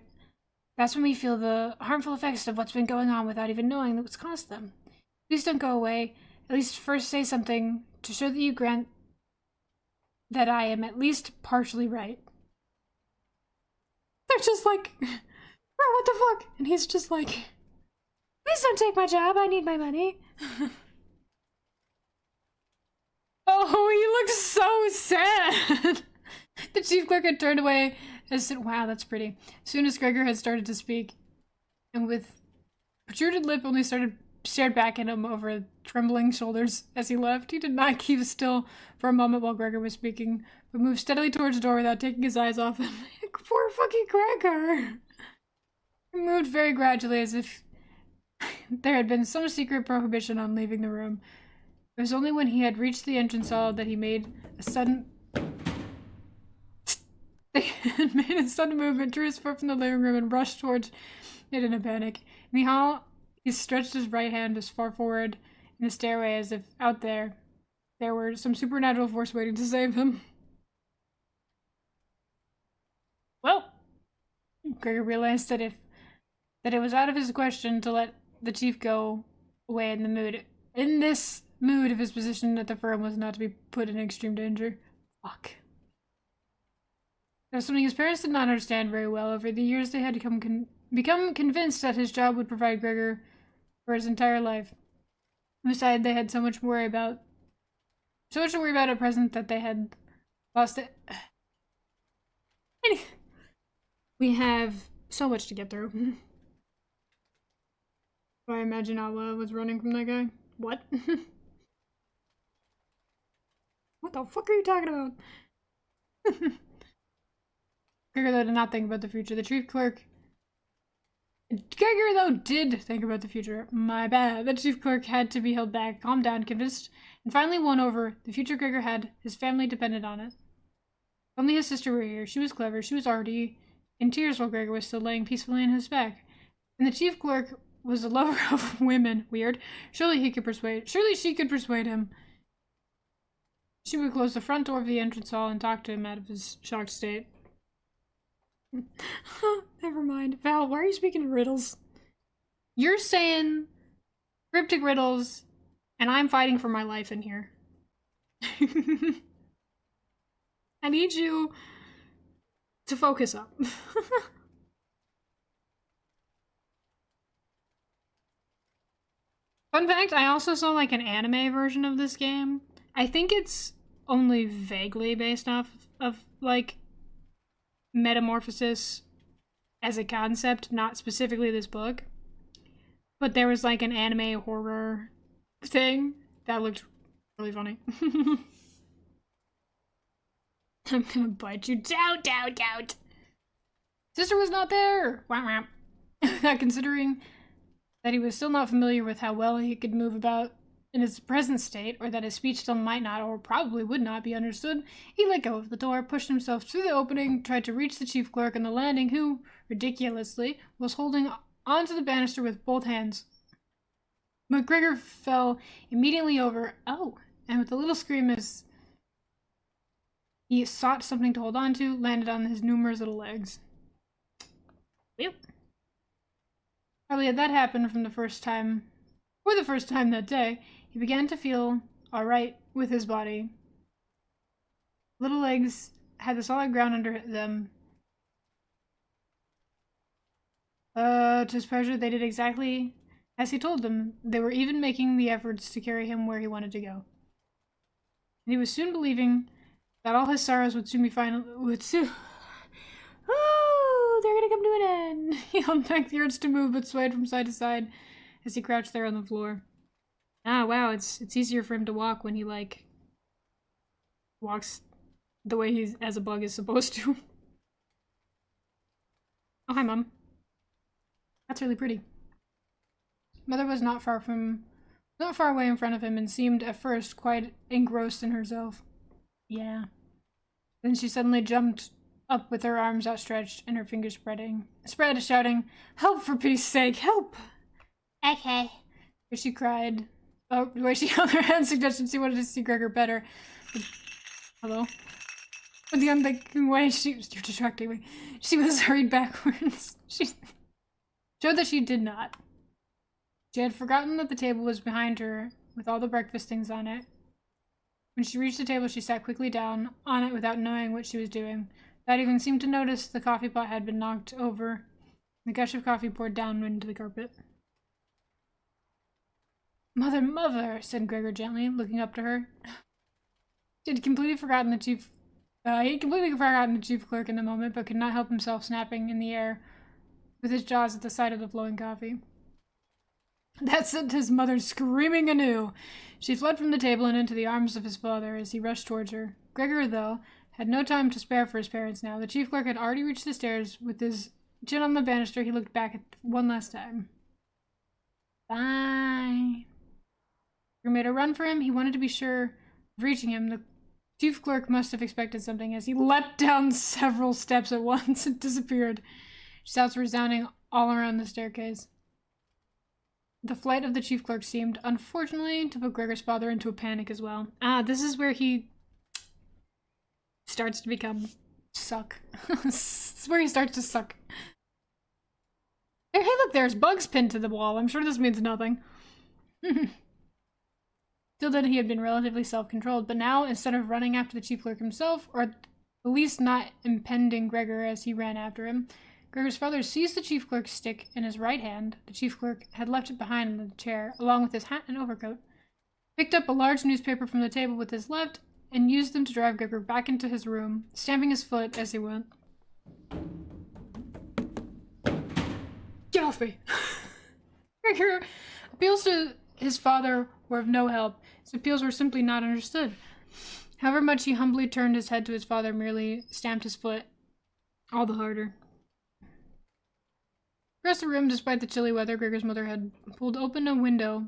that's when we feel the harmful effects of what's been going on without even knowing what's caused them. Please don't go away. At least first say something to show that you grant that I am at least partially right. They're just like, bro, what the fuck? And he's just like, please don't take my job. I need my money. Oh, he looks so sad. The chief clerk had turned away and said, wow, that's pretty. As soon as Gregor had started to speak, and with protruded lip only stared back at him over trembling shoulders as he left. He did not keep still for a moment while Gregor was speaking, but moved steadily towards the door without taking his eyes off him. Poor fucking Gregor! He moved very gradually as if there had been some secret prohibition on leaving the room. It was only when he had reached the entrance hall that he made a sudden movement, drew his foot from the living room, and rushed towards it in a panic. In the hall, he stretched his right hand as far forward in the stairway as if out there were some supernatural force waiting to save him. Well, Gregor realized that it was out of his question to let the chief go away in this mood of his position at the firm was not to be put in extreme danger. Fuck. That was something his parents did not understand very well. Over the years, they had become convinced that his job would provide Gregor for his entire life. Besides, they had so much to worry about at present that they had lost it. We have so much to get through. So I imagine Allah was running from that guy. What? What the fuck are you talking about? Gregor, though, did not think about the future. The chief clerk... Gregor, though, did think about the future. My bad. The chief clerk had to be held back, calmed down, convinced, and finally won over. The future Gregor had, his family depended on it. Only his sister were here. She was clever. She was already in tears while Gregor was still laying peacefully on his back. And the chief clerk was a lover of women. Weird. Surely she could persuade him. She would close the front door of the entrance hall and talk to him out of his shocked state. Never mind. Val, why are you speaking in riddles? You're saying cryptic riddles, and I'm fighting for my life in here. I need you to focus up. Fun fact, I also saw like an anime version of this game. I think it's only vaguely based off of like Metamorphosis as a concept, not specifically this book. But there was like an anime horror thing that looked really funny. I'm gonna bite you down. Sister was not there! Wah, wah. Considering that he was still not familiar with how well he could move about in his present state, or that his speech still might not, or probably would not be understood, he let go of the door, pushed himself through the opening, tried to reach the chief clerk on the landing, who, ridiculously, was holding onto the banister with both hands. McGregor fell immediately over, and with a little scream as he sought something to hold on to, landed on his numerous little legs. Yep. Hardly had that happened for the first time that day, he began to feel alright with his body. Little legs had the solid ground under them. To his pleasure, they did exactly as he told them. They were even making the efforts to carry him where he wanted to go. And he was soon believing that all his sorrows would soon be Oh, they're gonna come to an end. He held back the urge to move, but swayed from side to side as he crouched there on the floor. Ah, wow, it's easier for him to walk when he, like, walks the way he's as a bug is supposed to. Oh, hi, Mom. That's really pretty. Mother was not far away in front of him and seemed at first quite engrossed in herself. Yeah. Then she suddenly jumped up with her arms outstretched and her fingers spread, shouting, "Help, for pity's sake, help!" Okay. She cried. Oh, the way she held her hand suggested she wanted to see Gregor better. But, hello? With the unthinking way you're distracting me. She was hurried backwards. She showed that she did not. She had forgotten that the table was behind her, with all the breakfast things on it. When she reached the table, she sat quickly down on it without knowing what she was doing. Without even seemed to notice the coffee pot had been knocked over. The gush of coffee poured down into the carpet. Mother, said Gregor gently, looking up to her. He had completely forgotten the chief clerk in the moment, but could not help himself snapping in the air with his jaws at the sight of the flowing coffee. That sent his mother screaming anew. She fled from the table and into the arms of his father as he rushed towards her. Gregor, though, had no time to spare for his parents now. The chief clerk had already reached the stairs. With his chin on the banister, he looked back one last time. Bye. Gregor made a run for him. He wanted to be sure of reaching him. The chief clerk must have expected something as he leapt down several steps at once and disappeared. Shouts resounding all around the staircase. The flight of the chief clerk seemed, unfortunately, to put Gregor's father into a panic as well. Ah, this is where he starts to become suck. This is where he starts to suck. Hey, look, there's bugs pinned to the wall. I'm sure this means nothing. Till then, he had been relatively self-controlled, but now, instead of running after the chief clerk himself, or at least not impeding Gregor as he ran after him, Gregor's father seized the chief clerk's stick in his right hand. The chief clerk had left it behind in the chair, along with his hat and overcoat, picked up a large newspaper from the table with his left, and used them to drive Gregor back into his room, stamping his foot as he went. Get off me! Gregor appeals to his father were of no help. His appeals were simply not understood. However much he humbly turned his head to his father, merely stamped his foot all the harder. Across the room, despite the chilly weather, Gregor's mother had pulled open a window,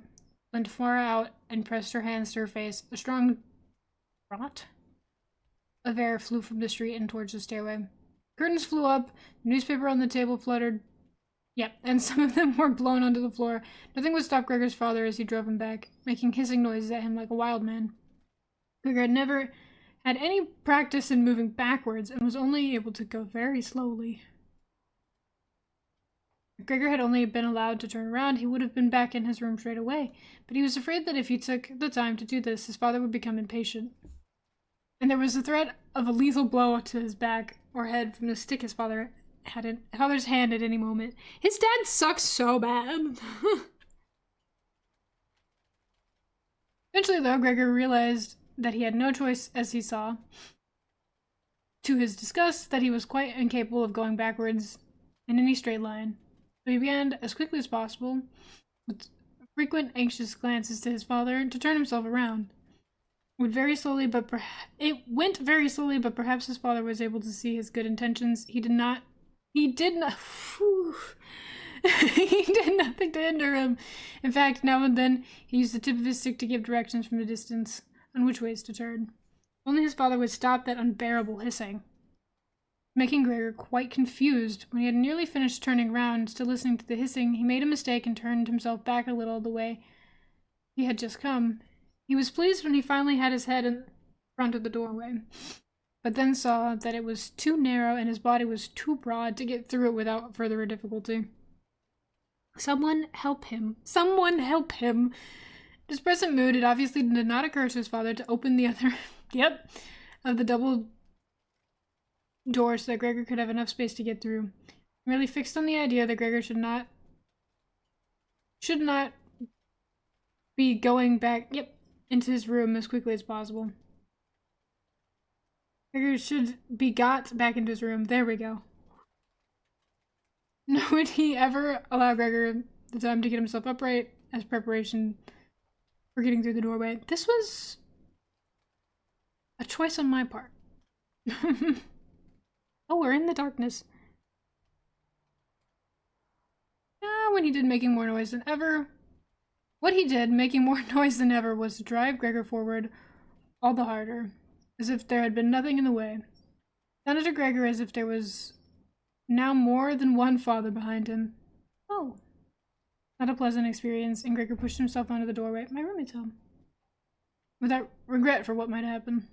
leant far out, and pressed her hands to her face. A strong draught of air flew from the street and towards the stairway. Curtains flew up, the newspaper on the table fluttered. Yep, and some of them were blown onto the floor. Nothing would stop Gregor's father as he drove him back, making hissing noises at him like a wild man. Gregor had never had any practice in moving backwards and was only able to go very slowly. If Gregor had only been allowed to turn around, he would have been back in his room straight away, but he was afraid that if he took the time to do this, his father would become impatient. And there was the threat of a lethal blow to his back or head from the stick his father's hand at any moment. His dad sucks so bad. Eventually, though, Gregor realized that he had no choice, as he saw, to his disgust, that he was quite incapable of going backwards in any straight line. So he began, as quickly as possible, with frequent anxious glances to his father, to turn himself around. It went very slowly, but perhaps his father was able to see his good intentions. He did nothing to hinder him. In fact, now and then, he used the tip of his stick to give directions from a distance on which ways to turn. Only his father would stop that unbearable hissing, making Gregor quite confused. When he had nearly finished turning round, still listening to the hissing, he made a mistake and turned himself back a little the way he had just come. He was pleased when he finally had his head in front of the doorway, but then saw that it was too narrow and his body was too broad to get through it without further difficulty. Someone help him. Someone help him. In his present mood, it obviously did not occur to his father to open the other of the double door so that Gregor could have enough space to get through. Merely fixed on the idea that Gregor should not be going back into his room as quickly as possible. Gregor should be got back into his room. There we go. Nor would he ever allow Gregor the time to get himself upright as preparation for getting through the doorway. This was a choice on my part. Oh, we're in the darkness. When he did making more noise than ever. What he did, making more noise than ever, was to drive Gregor forward all the harder, as if there had been nothing in the way. It sounded to Gregor as if there was now more than one father behind him. Oh. Not a pleasant experience, and Gregor pushed himself onto the doorway. My roommate's home. Without regret for what might happen.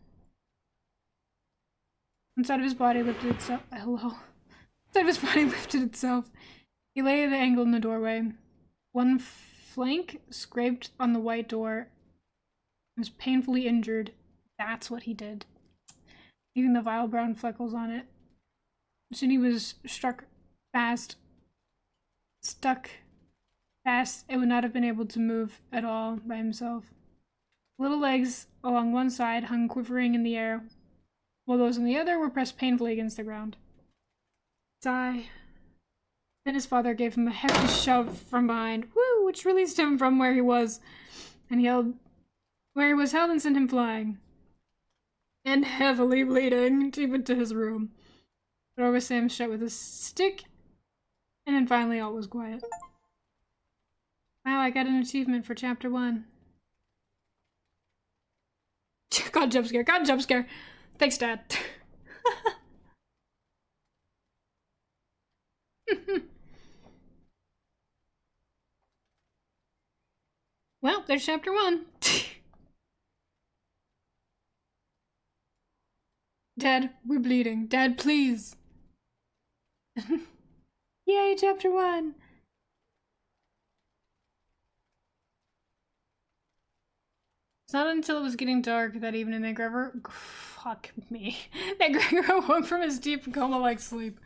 One side of his body lifted itself. Hello. One side of his body lifted itself. He lay at the angle in the doorway. One flank scraped on the white door. He was painfully injured. That's what he did. Leaving the vile brown freckles on it. Soon he was stuck fast, and would not have been able to move at all by himself. Little legs along one side hung quivering in the air, while those on the other were pressed painfully against the ground. Sigh. Then his father gave him a hefty shove from behind, which released him from where he was, and held and sent him flying, and heavily bleeding, deep into his room. The door was slammed shut with a stick, and then finally all was quiet. Wow, I got an achievement for chapter 1. God, jump scare. God, jump scare. Thanks, Dad. Well, there's chapter 1. Dad, we're bleeding. Dad, please. Yay, chapter 1. It's not until it was getting dark that evening that Gregor awoke from his deep coma-like sleep.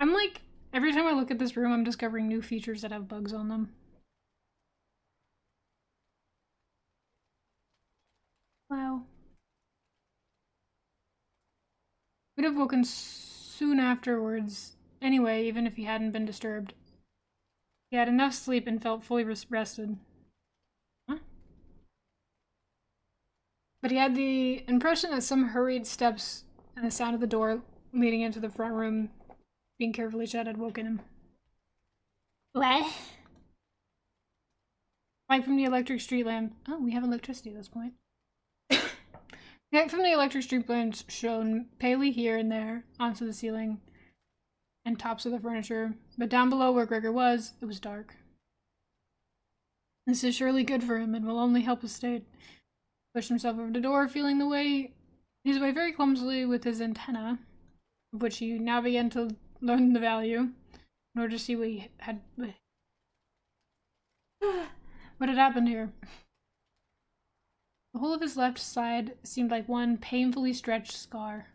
I'm like, every time I look at this room, I'm discovering new features that have bugs on them. Wow. Would have woken soon afterwards, anyway, even if he hadn't been disturbed. He had enough sleep and felt fully rested. Huh? But he had the impression that some hurried steps and the sound of the door leading into the front room being carefully shut had woken him. What? Light from the electric street lamp. Oh, we have electricity at this point. Light from the electric street lamps shone palely here and there onto the ceiling and tops of the furniture, but down below where Gregor was, it was dark. This is surely good for him and will only help his state. Pushed himself over the door, feeling his way very clumsily with his antenna, of which he now began to learn the value, in order to see what had happened here. The whole of his left side seemed like one painfully stretched scar.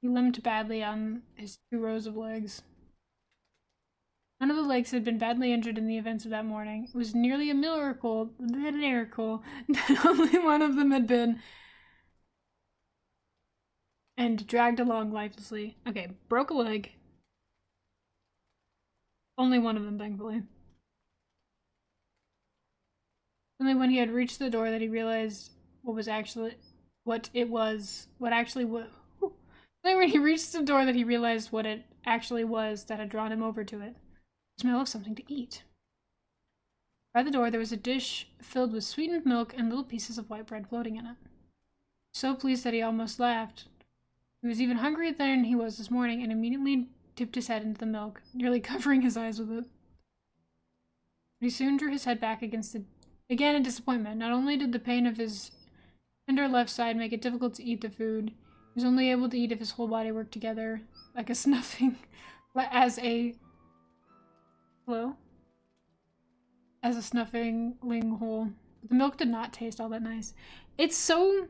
He limped badly on his 2 rows of legs. None of the legs had been badly injured in the events of that morning. It was nearly a miracle that only one of them had been, and dragged along lifelessly. Okay, broke a leg. Only one of them, thankfully. Only when he had reached the door that he realized Only when he reached the door that he realized what it actually was that had drawn him over to it. The smell of something to eat. By the door there was a dish filled with sweetened milk and little pieces of white bread floating in it. So pleased that he almost laughed. He was even hungrier than he was this morning and immediately dipped his head into the milk, nearly covering his eyes with it. But he soon drew his head back again in disappointment. Not only did the pain of his tender left side make it difficult to eat the food, he was only able to eat if his whole body worked together, like a snuffing, as a snuffling hole. The milk did not taste all that nice. It's so...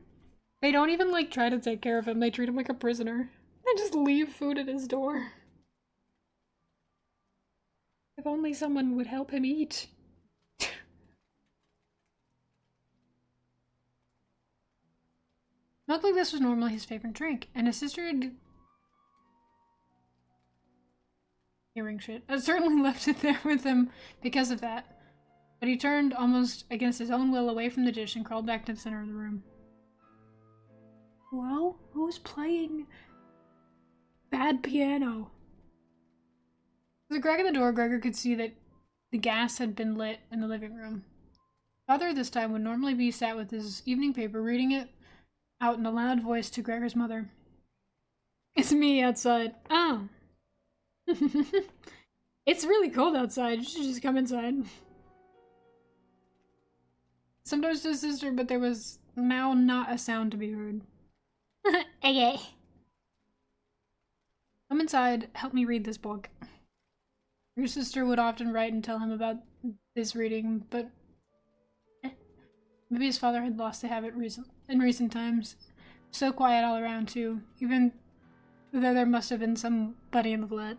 They don't even, like, try to take care of him. They treat him like a prisoner. They just leave food at his door. If only someone would help him eat. Milk like this was normally his favorite drink, and his sister had... Hearing shit. Had certainly left it there with him because of that. But he turned almost against his own will away from the dish and crawled back to the center of the room. Hello? Who's playing bad piano? As a crack in the door, Gregor could see that the gas had been lit in the living room. Father this time would normally be sat with his evening paper, reading it out in a loud voice to Gregor's mother. It's me outside. Oh. It's really cold outside. You should just come inside. Sometimes to his sister, but there was now not a sound to be heard. Okay. Come inside, help me read this book. Your sister would often write and tell him about this reading, but maybe his father had lost the habit in recent times. So quiet all around, too, even though there must have been somebody in the flat.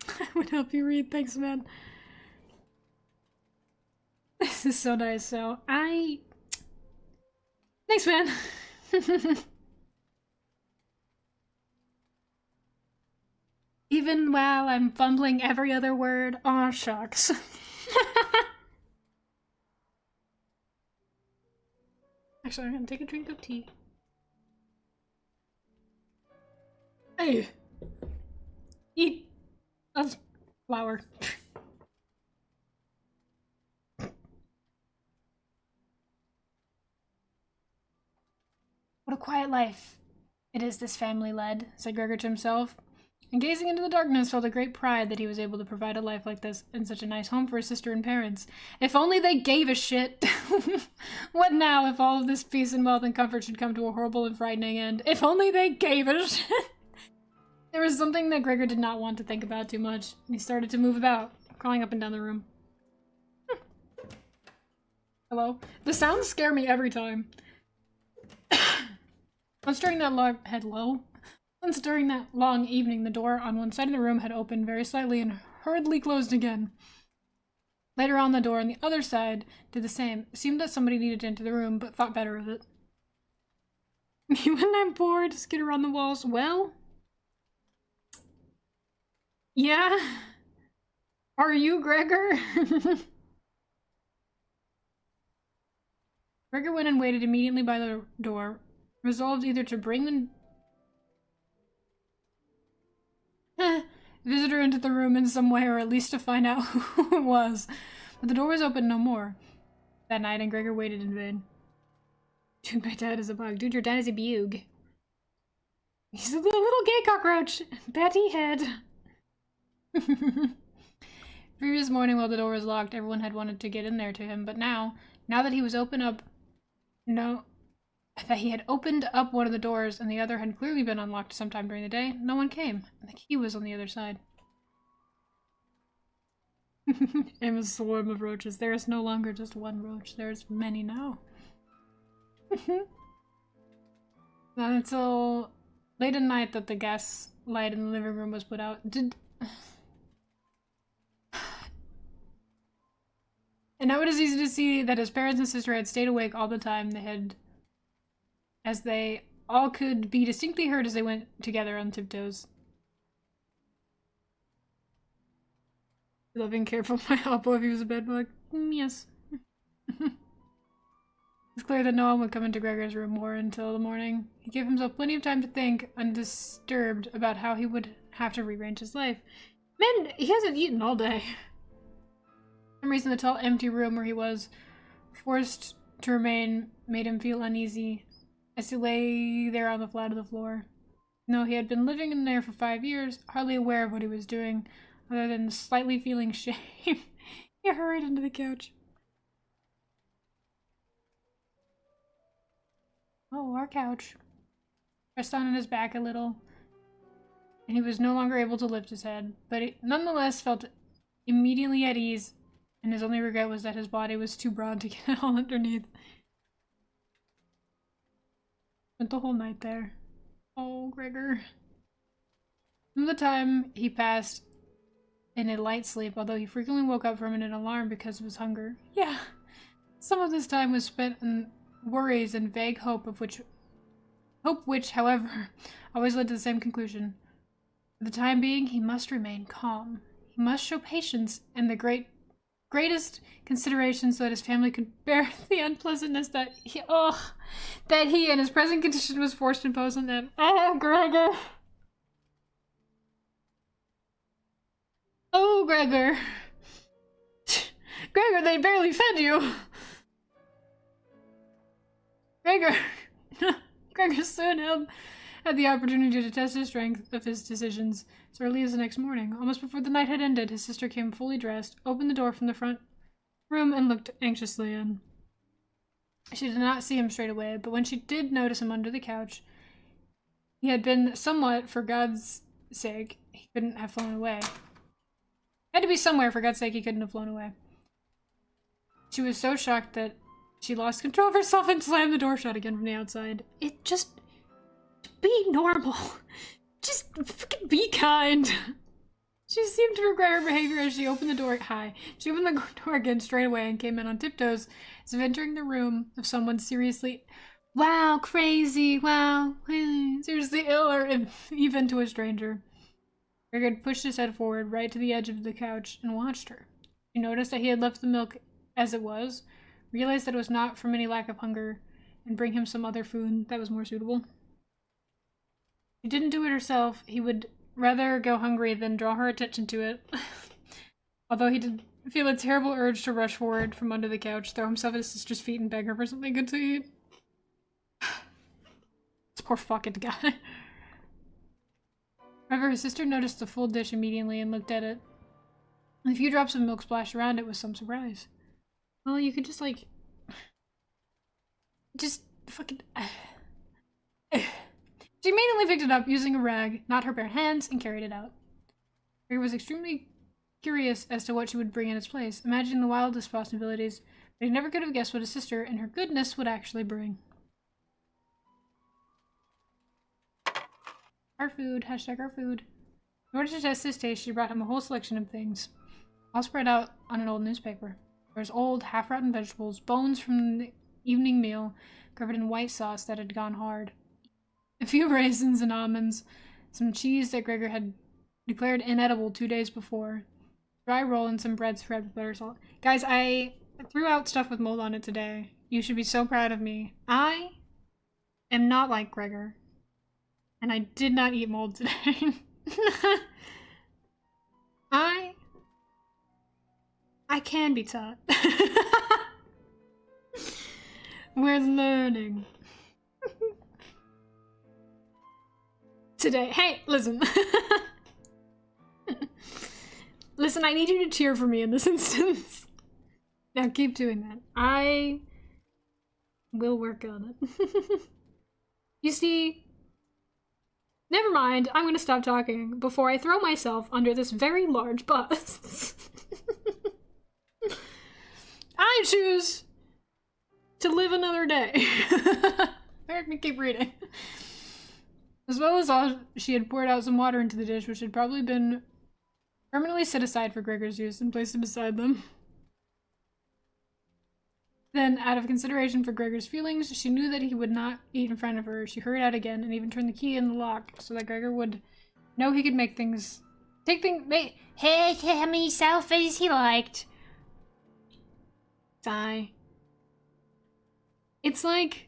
I would help you read, thanks, man. This is so nice, so Thanks, man! Even while I'm fumbling every other word. Aw, shucks. Actually, I'm gonna take a drink of tea. Hey! Eat! That's flour. What a quiet life it is this family led, said Gregor to himself, and gazing into the darkness felt a great pride that he was able to provide a life like this in such a nice home for his sister and parents. If only they gave a shit! What now if all of this peace and wealth and comfort should come to a horrible and frightening end? If only they gave a shit! There was something that Gregor did not want to think about too much, and he started to move about, crawling up and down the room. Hello? The sounds scare me every time. Once during that long evening, the door on one side of the room had opened very slightly and hurriedly closed again. Later on, the door on the other side did the same. It seemed that somebody needed to enter the room, but thought better of it. When I'm bored, skitter on the walls. Well? Yeah? Are you, Gregor? Gregor went and waited immediately by the door, resolved either to bring the visitor into the room in some way, or at least to find out who it was. But the door was open no more that night, and Gregor waited in vain. Dude, my dad is a bug. Dude, your dad is a bug. He's a little gay cockroach. Betty head. Previous morning, while the door was locked, everyone had wanted to get in there to him, but now that he was that he had opened up one of the doors and the other had clearly been unlocked sometime during the day, no one came, and the key was on the other side. I'm a swarm of roaches. There is no longer just one roach. There's many now. Not until late at night that the gas light in the living room was put out. And now it is easy to see that his parents and sister had stayed awake all the time. As they all could be distinctly heard as they went together on tiptoes. Loving, careful, my elbow if he was a bedbug. Yes. It's clear that no one would come into Gregor's room more until the morning. He gave himself plenty of time to think, undisturbed, about how he would have to rearrange his life. Man, he hasn't eaten all day. For some reason, the tall, empty room where he was forced to remain made him feel uneasy as he lay there on the flat of the floor. No, he had been living in there for 5 years, hardly aware of what he was doing, other than slightly feeling shame. He hurried into the couch. Oh, our couch. Pressed on his back a little, and he was no longer able to lift his head, but he nonetheless felt immediately at ease, and his only regret was that his body was too broad to get all underneath. Spent the whole night there. Oh, Gregor. Some of the time he passed in a light sleep, although he frequently woke up from it in alarm because of his hunger. Yeah. Some of this time was spent in worries and vague hope which, however, always led to the same conclusion. For the time being, he must remain calm. He must show patience and the greatest consideration so that his family could bear the unpleasantness that he in his present condition was forced to impose on them. Oh, Gregor! Oh, Gregor! Gregor, they barely fed you! Gregor! Gregor soon had the opportunity to test the strength of his decisions as early as the next morning. Almost before the night had ended, his sister came fully dressed, opened the door from the front room, and looked anxiously in. She did not see him straight away, but when she did notice him under the couch, he had been somewhat, for God's sake, he couldn't have flown away. Had to be somewhere, for God's sake, he couldn't have flown away. She was so shocked that she lost control of herself and slammed the door shut again from the outside. Be normal. Just fucking be kind. She seemed to regret her behavior as she opened the door. She opened the door again straight away and came in on tiptoes as if entering the room of someone seriously, crazy, seriously ill, or even to a stranger. Greg had pushed his head forward right to the edge of the couch and watched her. She noticed that he had left the milk as it was, realized that it was not from any lack of hunger, and bring him some other food that was more suitable. She didn't do it herself. He would rather go hungry than draw her attention to it. Although he did feel a terrible urge to rush forward from under the couch, throw himself at his sister's feet, and beg her for something good to eat. This poor fucking guy. However, his sister noticed the full dish immediately and looked at it. A few drops of milk splashed around it with some surprise. Well, you could just fucking... She immediately picked it up using a rag, not her bare hands, and carried it out. Gregor was extremely curious as to what she would bring in its place, imagining the wildest possibilities, but he never could have guessed what his sister and her goodness would actually bring. Our food. Hashtag our food. In order to test his taste, she brought him a whole selection of things, all spread out on an old newspaper. There was old, half-rotten vegetables, bones from the evening meal, covered in white sauce that had gone hard. A few raisins and almonds, some cheese that Gregor had declared inedible 2 days before, dry roll, and some bread spread with butter salt. Guys, I threw out stuff with mold on it today. You should be so proud of me. I am not like Gregor. And I did not eat mold today. I can be taught. We're learning. Today. Hey, listen. Listen, I need you to cheer for me in this instance. Now keep doing that. I will work on it. You see, never mind. I'm going to stop talking before I throw myself under this very large bus. I choose to live another day. Let me keep reading. As well as all, she had poured out some water into the dish, which had probably been permanently set aside for Gregor's use and placed it beside them. Then, out of consideration for Gregor's feelings, she knew that he would not eat in front of her. She hurried out again and even turned the key in the lock so that Gregor would know he could make things... Hey, how many selfies he liked. Sigh. It's like,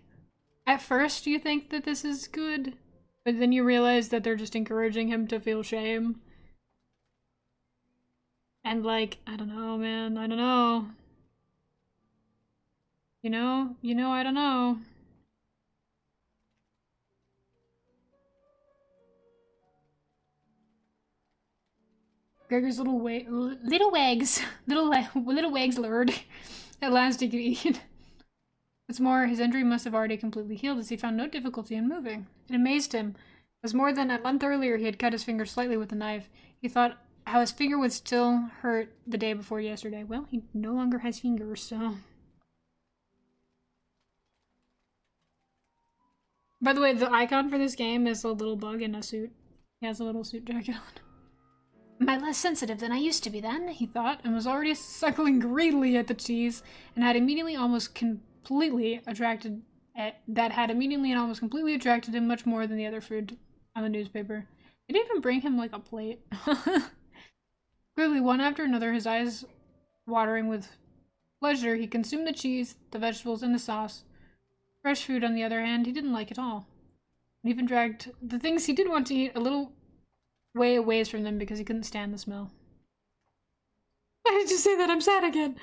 at first you think that this is good, but then you realize that they're just encouraging him to feel shame. And like, I don't know, man, I don't know. You know, I don't know. Gregor's little wags lured. At last he could eat. What's more, his injury must have already completely healed, as he found no difficulty in moving. It amazed him, as more than a month earlier he had cut his finger slightly with a knife. He thought how his finger would still hurt the day before yesterday. Well, he no longer has fingers, so... By the way, the icon for this game is a little bug in a suit. He has a little suit jacket on. Am I less sensitive than I used to be then? He thought, and was already suckling greedily at the cheese, and had immediately almost completely attracted him much more than the other food on the newspaper. They didn't even bring him like a plate. Quickly, one after another, his eyes watering with pleasure, he consumed the cheese, the vegetables, and the sauce. Fresh food, on the other hand, he didn't like at all. And even dragged the things he did want to eat a little way away from them because he couldn't stand the smell. Why did you say that? I'm sad again.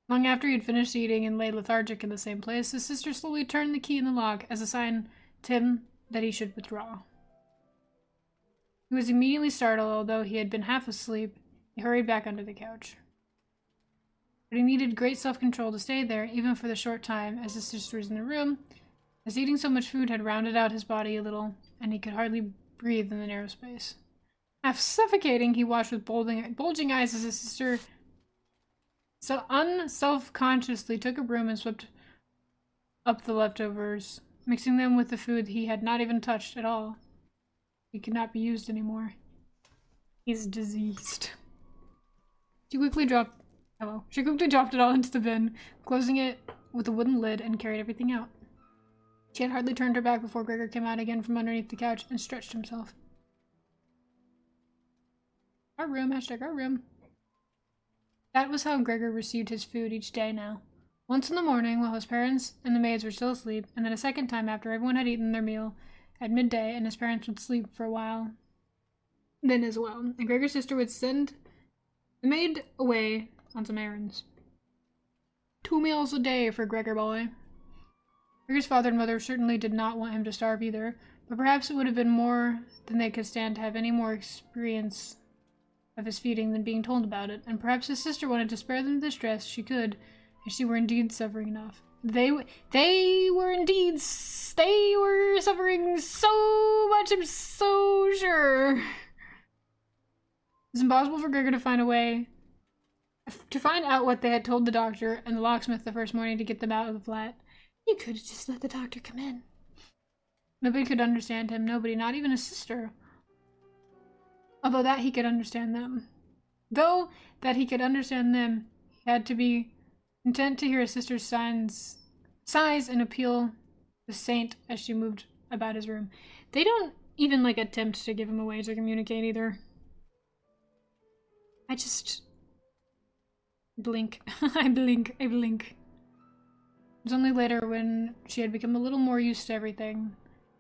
Long after he had finished eating and lay lethargic in the same place, his sister slowly turned the key in the lock as a sign to him that he should withdraw. He was immediately startled, although he had been half asleep. He hurried back under the couch. But he needed great self-control to stay there, even for the short time, as his sister was in the room, as eating so much food had rounded out his body a little, and he could hardly breathe in the narrow space. Half suffocating, he watched with bulging eyes as his sister so unself-consciously took a broom and swept up the leftovers, mixing them with the food he had not even touched at all. He could not be used anymore. He's diseased. She quickly dropped it all into the bin, closing it with a wooden lid, and carried everything out. She had hardly turned her back before Gregor came out again from underneath the couch and stretched himself. Our room, hashtag our room. That was how Gregor received his food each day now. Once in the morning, while his parents and the maids were still asleep, and then a second time after everyone had eaten their meal at midday and his parents would sleep for a while then as well, and Gregor's sister would send the maid away on some errands. 2 meals a day for Gregor boy. Gregor's father and mother certainly did not want him to starve either, but perhaps it would have been more than they could stand to have any more experience of his feeding than being told about it, and perhaps his sister wanted to spare them the distress she could, if she were indeed suffering enough. They were suffering so much, I'm so sure. It's impossible for Gregor to find out what they had told the doctor and the locksmith the first morning to get them out of the flat. You could have just let the doctor come in. Nobody could understand him, nobody, not even his sister. Although that he could understand them. Though that he could understand them, he had to be content to hear his sister's sighs and appeal the saint as she moved about his room. They don't even, attempt to give him a way to communicate either. Blink. I blink. I blink. It was only later, when she had become a little more used to everything.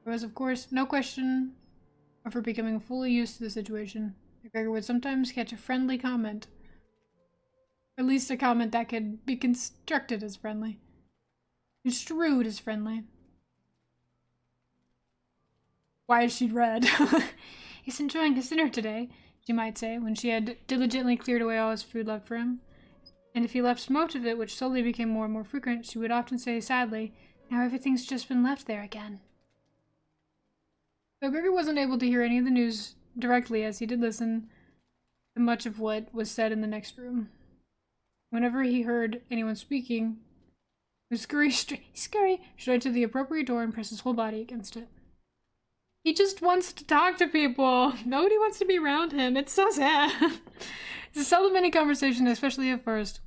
There was, of course, no question of her becoming fully used to the situation. Gregor would sometimes catch a friendly comment. Or at least a comment that could be constructed as friendly. Construed as friendly. Why is she red? He's enjoying his dinner today, she might say, when she had diligently cleared away all his food left for him. And if he left most of it, which slowly became more and more frequent, she would often say sadly, "Now everything's just been left there again." Though Gregor wasn't able to hear any of the news directly, as he did listen to much of what was said in the next room. Whenever he heard anyone speaking, he would scurry straight to the appropriate door and press his whole body against it. He just wants to talk to people. Nobody wants to be around him. It's so sad. It's a seldom any conversation, especially at first,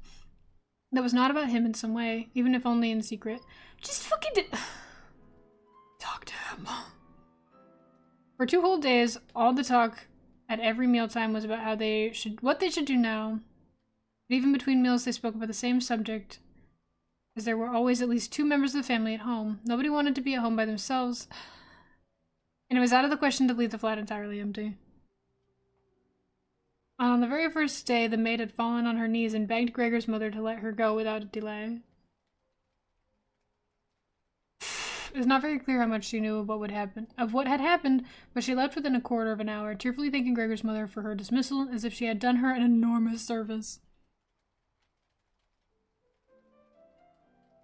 that was not about him in some way, even if only in secret. Just fucking talk to him. For 2 whole days, all the talk at every mealtime was about what they should do now. But even between meals, they spoke about the same subject, as there were always at least 2 members of the family at home. Nobody wanted to be at home by themselves, and it was out of the question to leave the flat entirely empty. On the very first day, the maid had fallen on her knees and begged Gregor's mother to let her go without a delay. It was not very clear how much she knew of what had happened, but she left within a quarter of an hour, tearfully thanking Gregor's mother for her dismissal, as if she had done her an enormous service.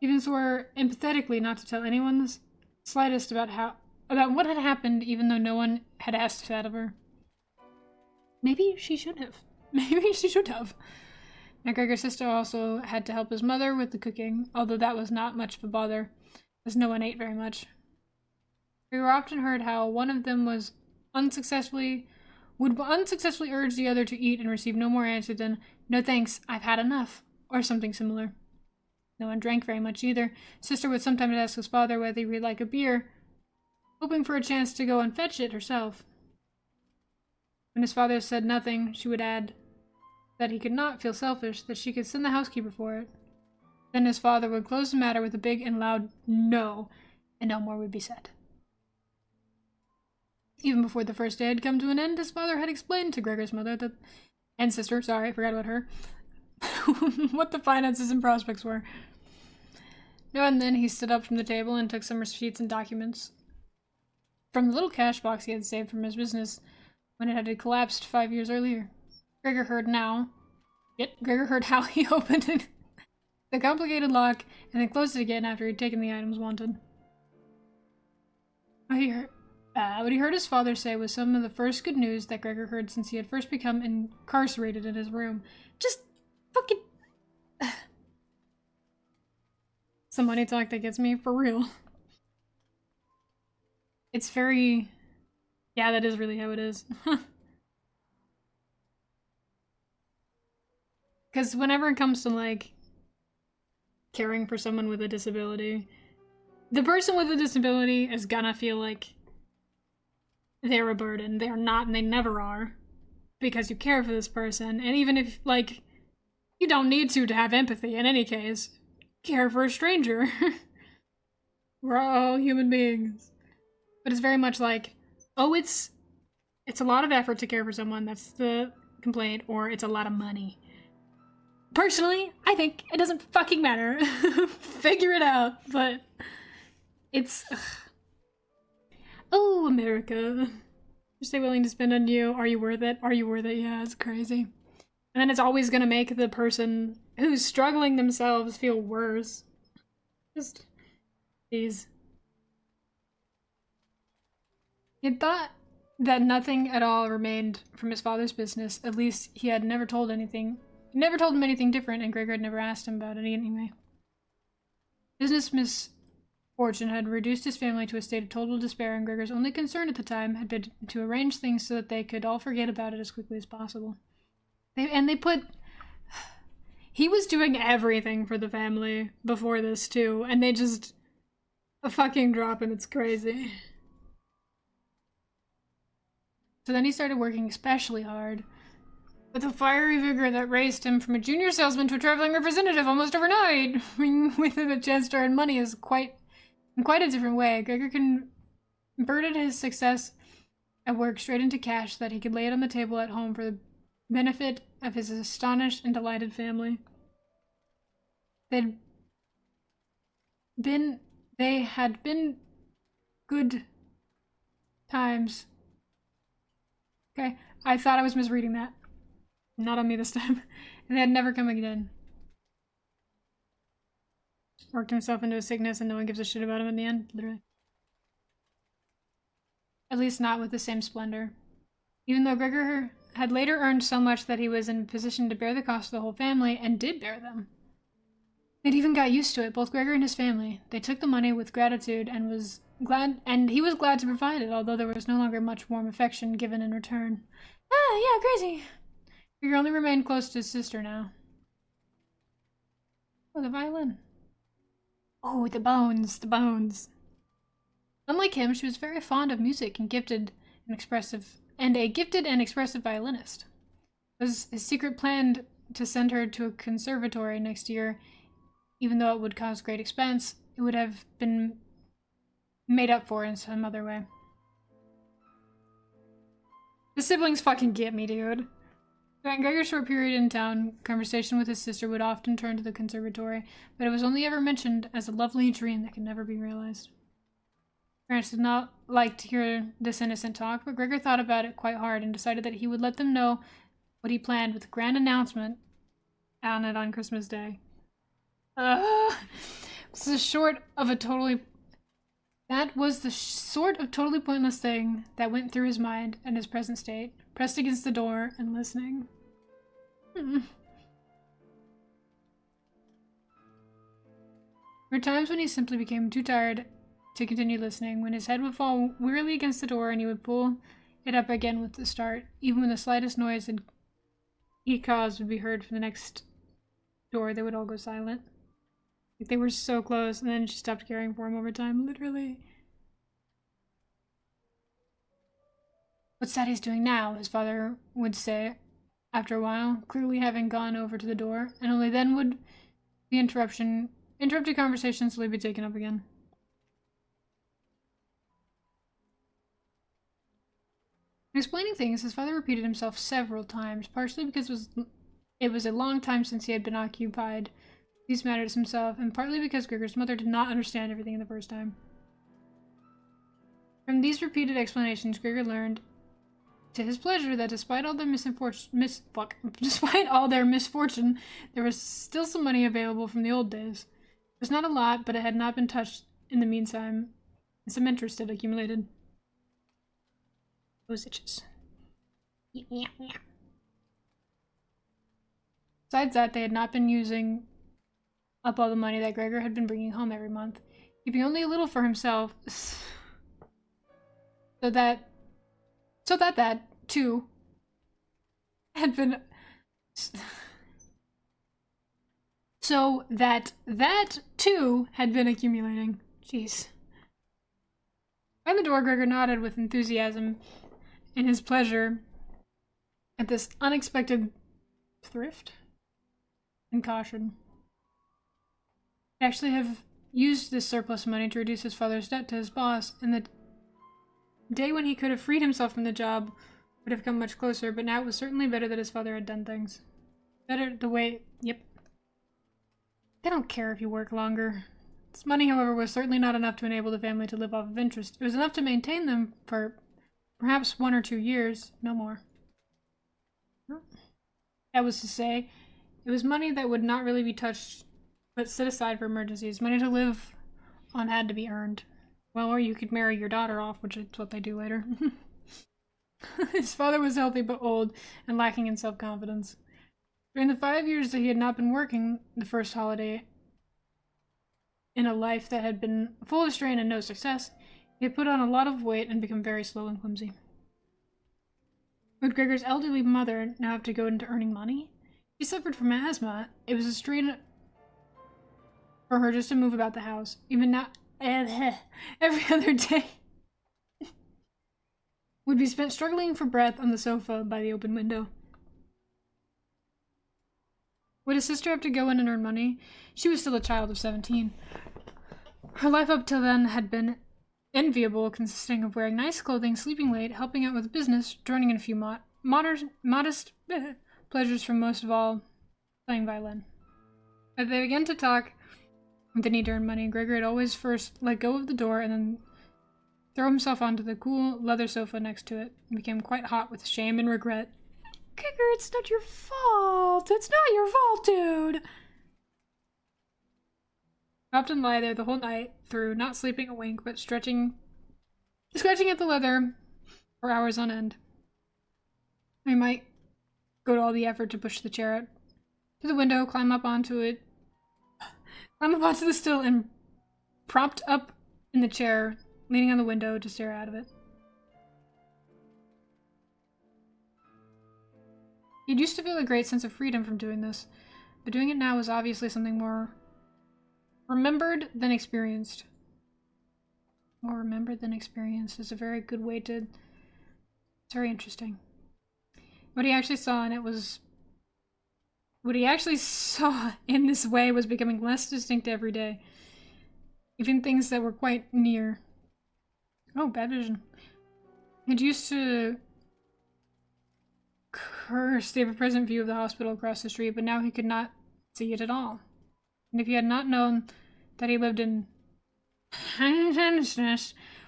Even swore empathetically not to tell anyone the slightest about what had happened, even though no one had asked that of her. Maybe she should have. Maybe she should have. Now Gregor's sister also had to help his mother with the cooking, although that was not much of a bother, as no one ate very much. Gregor often heard how one of them would unsuccessfully urge the other to eat and receive no more answer than, "No thanks, I've had enough," or something similar. No one drank very much either. Sister would sometimes ask his father whether he would like a beer, hoping for a chance to go and fetch it herself. When his father said nothing, she would add that he could not feel selfish, that she could send the housekeeper for it. Then his father would close the matter with a big and loud no, and no more would be said. Even before the first day had come to an end, his father had explained to Gregor's mother and sister, sorry, I forgot about her, what the finances and prospects were. Now and then he stood up from the table and took some receipts and documents from the little cash box he had saved from his business when it had collapsed 5 years earlier. Gregor heard how he opened the complicated lock and then closed it again after he'd taken the items wanted. What he heard his father say was some of the first good news that Gregor heard since he had first become incarcerated in his room. Just fucking... Some money talk that gets me, for real. It's very... Yeah, that is really how it is. Because whenever it comes to, like, caring for someone with a disability, the person with a disability is gonna feel like they're a burden. They're not, and they never are. Because you care for this person. And even if, like, you don't need to have empathy in any case, care for a stranger. We're all human beings. But it's very much like, oh, it's a lot of effort to care for someone, that's the complaint, or it's a lot of money. Personally, I think it doesn't fucking matter. Figure it out, but it's... Oh, America. Just they willing to spend on you. Are you worth it? Are you worth it? Yeah, it's crazy. And then it's always gonna make the person who's struggling themselves feel worse. Just, jeez. He thought that nothing at all remained from his father's business. At least he had never told him anything different, and Gregor had never asked him about it anyway. Business misfortune had reduced his family to a state of total despair, and Gregor's only concern at the time had been to arrange things so that they could all forget about it as quickly as possible. He was doing everything for the family before this too, and they just fucking drop him. It's crazy. So then he started working especially hard. with a fiery vigor that raised him from a junior salesman to a traveling representative almost overnight. With the chance to earn money is in quite a different way. Gregor converted his success at work straight into cash so that he could lay it on the table at home for the benefit of his astonished and delighted family. They had been good times. Okay, I thought I was misreading that. Not on me this time. And they had never come again. Worked himself into a sickness and no one gives a shit about him in the end, literally. At least not with the same splendor. Even though Gregor had later earned so much that he was in a position to bear the cost of the whole family, and did bear them. They'd even got used to it, both Gregor and his family. They took the money with gratitude and he was glad to provide it, although there was no longer much warm affection given in return. Ah, yeah, crazy. Gregor only remained close to his sister now. Oh, the violin. Oh, the bones. Unlike him, she was very fond of music and a gifted and expressive violinist. It was his secret plan to send her to a conservatory next year. Even though it would cause great expense, it would have been made up for in some other way. The siblings fucking get me, dude. During Gregor's short period in town, conversation with his sister would often turn to the conservatory, but it was only ever mentioned as a lovely dream that could never be realized. Parents did not like to hear this innocent talk, but Gregor thought about it quite hard and decided that he would let them know what he planned with a grand announcement on it on Christmas Day. This is That was the sort of totally pointless thing that went through his mind in his present state, pressed against the door and listening. There were times when he simply became too tired to continue listening, when his head would fall wearily against the door and he would pull it up again with the start, even when the slightest noise he caused would be heard from the next door. They would all go silent. Like they were so close, and then she stopped caring for him over time, literally. What's that he's doing now? His father would say after a while, clearly having gone over to the door, and only then would the interrupted conversation slowly be taken up again. In explaining things, his father repeated himself several times, partially because it was a long time since he had been occupied with these matters himself, and partly because Gregor's mother did not understand everything the first time. From these repeated explanations, Gregor learned, to his pleasure, that despite all their misfortune, there was still some money available from the old days. It was not a lot, but it had not been touched in the meantime, and some interest had accumulated. Those itches. Besides that, they had not been using up all the money that Gregor had been bringing home every month, keeping only a little for himself, so that too had been accumulating. Jeez. By the door, Gregor nodded with enthusiasm in his pleasure at this unexpected thrift and caution. He'd actually have used this surplus money to reduce his father's debt to his boss, and the day when he could have freed himself from the job would have come much closer, but now it was certainly better that his father had done things. Better the way, yep. They don't care if you work longer. This money, however, was certainly not enough to enable the family to live off of interest. It was enough to maintain them for perhaps 1 or 2 years, no more. That was to say, it was money that would not really be touched, but set aside for emergencies. Money to live on had to be earned. Well, or you could marry your daughter off, which is what they do later. His father was healthy but old and lacking in self-confidence. During the 5 years that he had not been working, the first holiday in a life that had been full of strain and no success, he had put on a lot of weight and become very slow and clumsy. Would Gregor's elderly mother now have to go into earning money? She suffered from asthma. It was a strain for her just to move about the house. Even now, every other day would be spent struggling for breath on the sofa by the open window. his sister have to go in and earn money? She was still a child of 17. Her life up till then had been enviable, consisting of wearing nice clothing, sleeping late, helping out with business, joining in a few modest pleasures from most of all, playing violin. As they began to talk of the need to earn money, Gregor had always first let go of the door and then throw himself onto the cool leather sofa next to it and became quite hot with shame and regret. Gregor, it's not your fault. It's not your fault, dude. I often lie there the whole night through, not sleeping a wink, but scratching at the leather for hours on end. I might go to all the effort to push the chair out to the window, climb up onto the sill, and propped up in the chair, leaning on the window to stare out of it. He'd used to feel a great sense of freedom from doing this, but doing it now was obviously something more remembered than experienced. More remembered than experienced is a very good way to... It's very interesting. What he actually saw in this way was becoming less distinct every day. Even things that were quite near. Oh, bad vision. It used to curse the ever-present view of the hospital across the street, but now he could not see it at all. And if he had not known that he lived in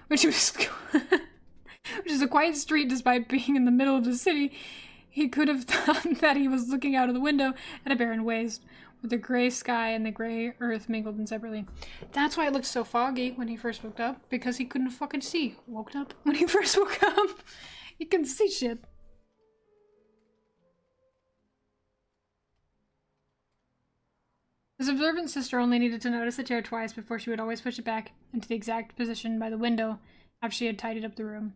which is a quiet street despite being in the middle of the city, he could have thought that he was looking out of the window at a barren waste, with the gray sky and the gray earth mingled inseparably. That's why it looked so foggy when he first woke up, because he couldn't fucking see. Woke up? When he first woke up, he couldn't see shit. His observant sister only needed to notice the chair twice before she would always push it back into the exact position by the window after she had tidied up the room,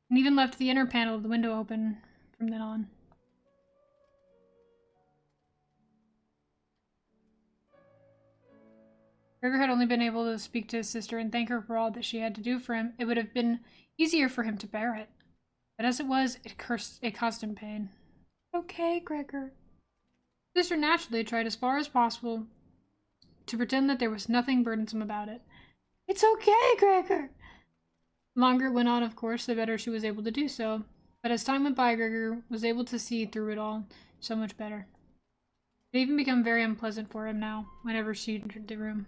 and even left the inner panel of the window open from then on. Gregor had only been able to speak to his sister and thank her for all that she had to do for him. It would have been easier for him to bear it. But as it was, it caused him pain. Okay, Gregor. Sister naturally tried as far as possible to pretend that there was nothing burdensome about it. It's okay, Gregor! The longer it went on, of course, the better she was able to do so. But as time went by, Gregor was able to see through it all so much better. It even became very unpleasant for him now, whenever she entered the room.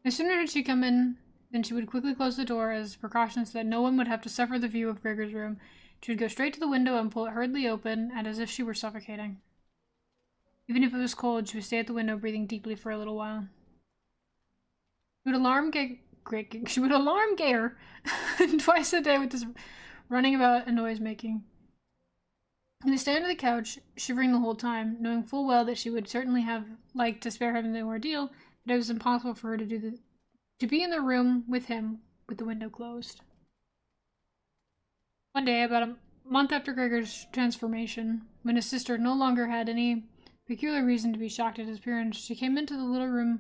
No sooner had she come in than she would quickly close the door as precautions so that no one would have to suffer the view of Gregor's room. She would go straight to the window and pull it hurriedly open, and as if she were suffocating. Even if it was cold, she would stay at the window breathing deeply for a little while. She would alarm Gayer twice a day with this running about and noise making. He would stand on the couch, shivering the whole time, knowing full well that she would certainly have liked to spare him the ordeal, but it was impossible for her to be in the room with him with the window closed. One day, about a month after Gregor's transformation, when his sister no longer had any peculiar reason to be shocked at his appearance, she came into the little room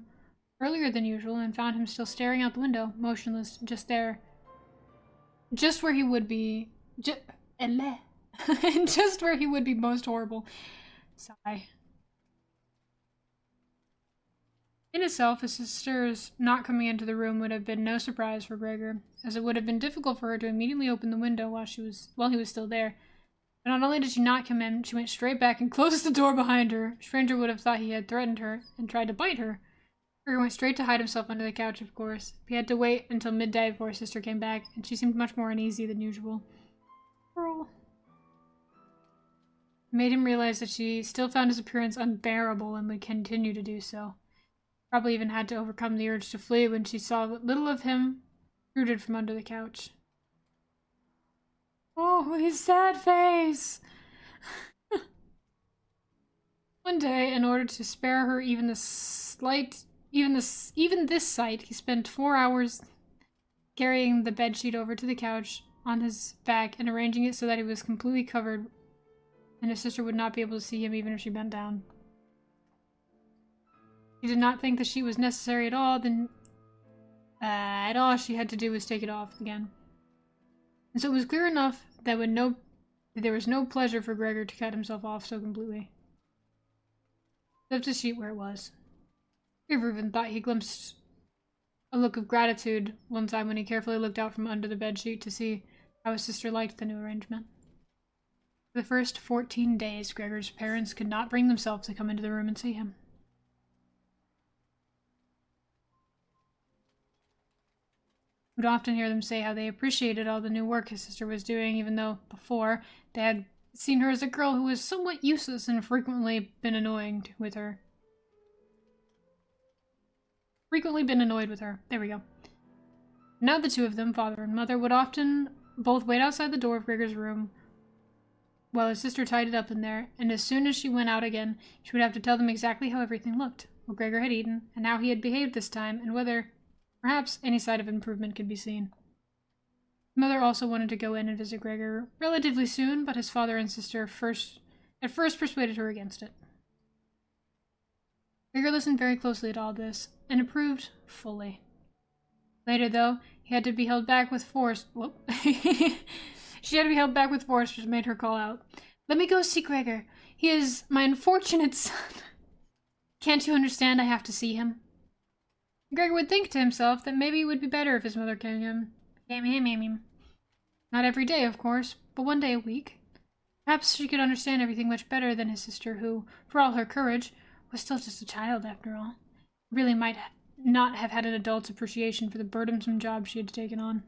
earlier than usual and found him still staring out the window, motionless, just there. Just where he would be... and just where he would be most horrible. Sigh. In itself, his sister's not coming into the room would have been no surprise for Gregor, as it would have been difficult for her to immediately open the window while he was still there. But not only did she not come in, she went straight back and closed the door behind her. Stranger would have thought he had threatened her and tried to bite her. Gregor went straight to hide himself under the couch, of course. He had to wait until midday before his sister came back, and she seemed much more uneasy than usual. Girl. It made him realize that she still found his appearance unbearable and would continue to do so. Probably even had to overcome the urge to flee when she saw what little of him rooted from under the couch. Oh, his sad face! One day, in order to spare her even this sight, he spent 4 hours carrying the bedsheet over to the couch on his back and arranging it so that he was completely covered, and his sister would not be able to see him even if she bent down. She did not think the sheet was necessary at all, then all she had to do was take it off again. And so it was clear enough that when no There was no pleasure for Gregor to cut himself off so completely. Left his sheet where it was. Gregor even thought he glimpsed a look of gratitude one time when he carefully looked out from under the bedsheet to see how his sister liked the new arrangement. For the first 14 days, Gregor's parents could not bring themselves to come into the room and see him. Would often hear them say how they appreciated all the new work his sister was doing, even though before they had seen her as a girl who was somewhat useless and frequently been annoyed with her. There we go. Now the two of them, father and mother, would often both wait outside the door of Gregor's room while his sister tied it up in there, and as soon as she went out again, she would have to tell them exactly how everything looked, what Gregor had eaten, and how he had behaved this time, and whether perhaps any sign of improvement could be seen. Mother also wanted to go in and visit Gregor relatively soon, but his father and sister at first persuaded her against it. Gregor listened very closely to all this, and approved fully. Later, though, he had to be held back with force. She had to be held back with force, which made her call out, "Let me go see Gregor. He is my unfortunate son. Can't you understand I have to see him?" Gregor would think to himself that maybe it would be better if his mother came him. Not every day, of course, but one day a week. Perhaps she could understand everything much better than his sister, who, for all her courage, was still just a child after all. Really might not have had an adult's appreciation for the burdensome job she had taken on.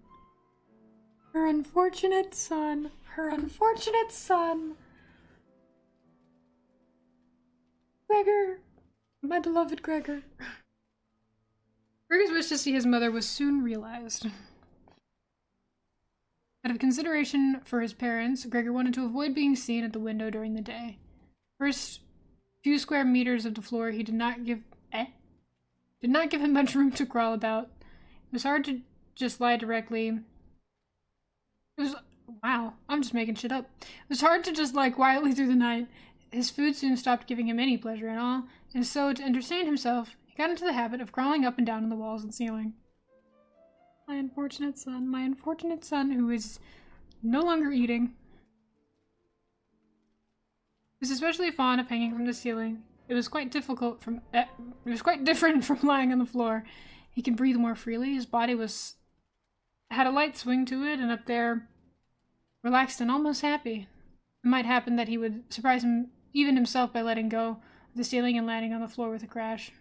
Her unfortunate son. Her unfortunate son. Gregor. My beloved Gregor. Gregor's wish to see his mother was soon realized. Out of consideration for his parents, Gregor wanted to avoid being seen at the window during the day. First few square meters of the floor he did not give him much room to crawl about. It was hard to just lie directly. Wow, I'm just making shit up. It was hard to just lie quietly through the night. His food soon stopped giving him any pleasure at all, and so to entertain himself, he got into the habit of crawling up and down on the walls and ceiling. My unfortunate son who is no longer eating. He was especially fond of hanging from the ceiling. It was quite different from lying on the floor. He could breathe more freely. His body had a light swing to it, and up there, relaxed and almost happy. It might happen that he would surprise him, even himself, by letting go of the ceiling and landing on the floor with a crash.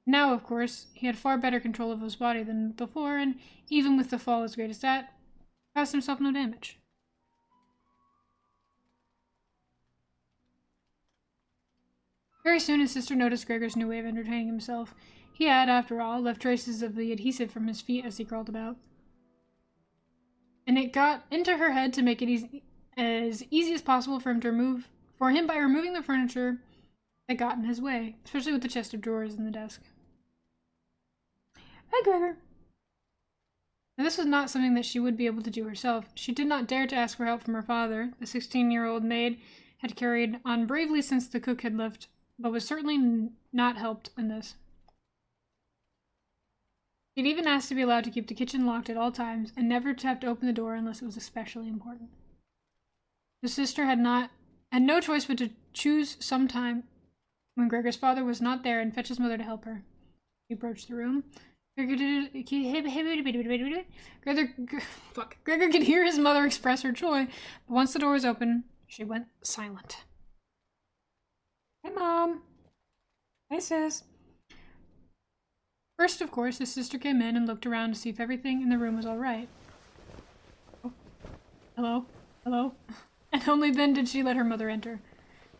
Now, of course, he had far better control of his body than before, and even with the fall as great as that, caused himself no damage. Very soon his sister noticed Gregor's new way of entertaining himself. He had, after all, left traces of the adhesive from his feet as he crawled about. And it got into her head to make it as easy as possible for him by removing the furniture that got in his way, especially with the chest of drawers in the desk. Hi, Gregor. Now, this was not something that she would be able to do herself. She did not dare to ask for help from her father. The 16-year-old maid had carried on bravely since the cook had left, but was certainly not helped in this. She'd even asked to be allowed to keep the kitchen locked at all times and never to have to open the door unless it was especially important. The sister had no choice but to choose some time when Gregor's father was not there and fetch his mother to help her. He approached the room. Gregor could hear his mother express her joy, but once the door was open, she went silent. Hi, Mom. Hi, Sis. First, of course, his sister came in and looked around to see if everything in the room was all right. Oh. Hello? Hello? And only then did she let her mother enter.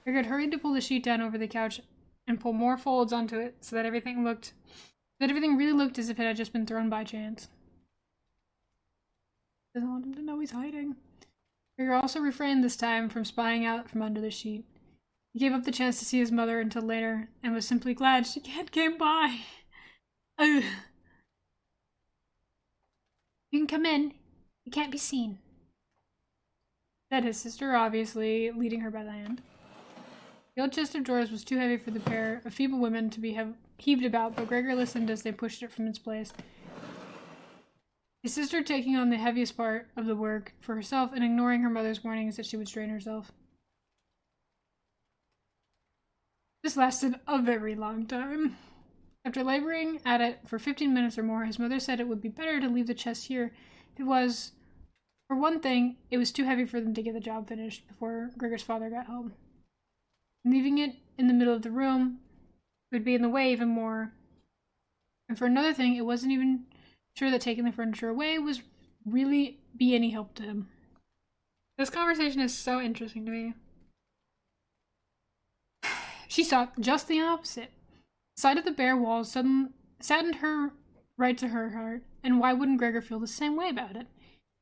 Gregor had hurried to pull the sheet down over the couch and pull more folds onto it so that everything really looked as if it had just been thrown by chance. Doesn't want him to know he's hiding. Gregor also refrained this time from spying out from under the sheet. He gave up the chance to see his mother until later and was simply glad she came by. Ugh. You can come in. You can't be seen, said his sister, obviously leading her by the hand. The old chest of drawers was too heavy for the pair of feeble women to be heaved about, but Gregor listened as they pushed it from its place. His sister taking on the heaviest part of the work for herself and ignoring her mother's warnings that she would strain herself. This lasted a very long time. After laboring at it for 15 minutes or more, his mother said it would be better to leave the chest here. It was, for one thing, it was too heavy for them to get the job finished before Gregor's father got home. Leaving it in the middle of the room would be in the way even more. And for another thing, it wasn't even sure that taking the furniture away was really be any help to him. This conversation is so interesting to me. She saw just the opposite. The sight of the bare walls saddened her right to her heart, and why wouldn't Gregor feel the same way about it?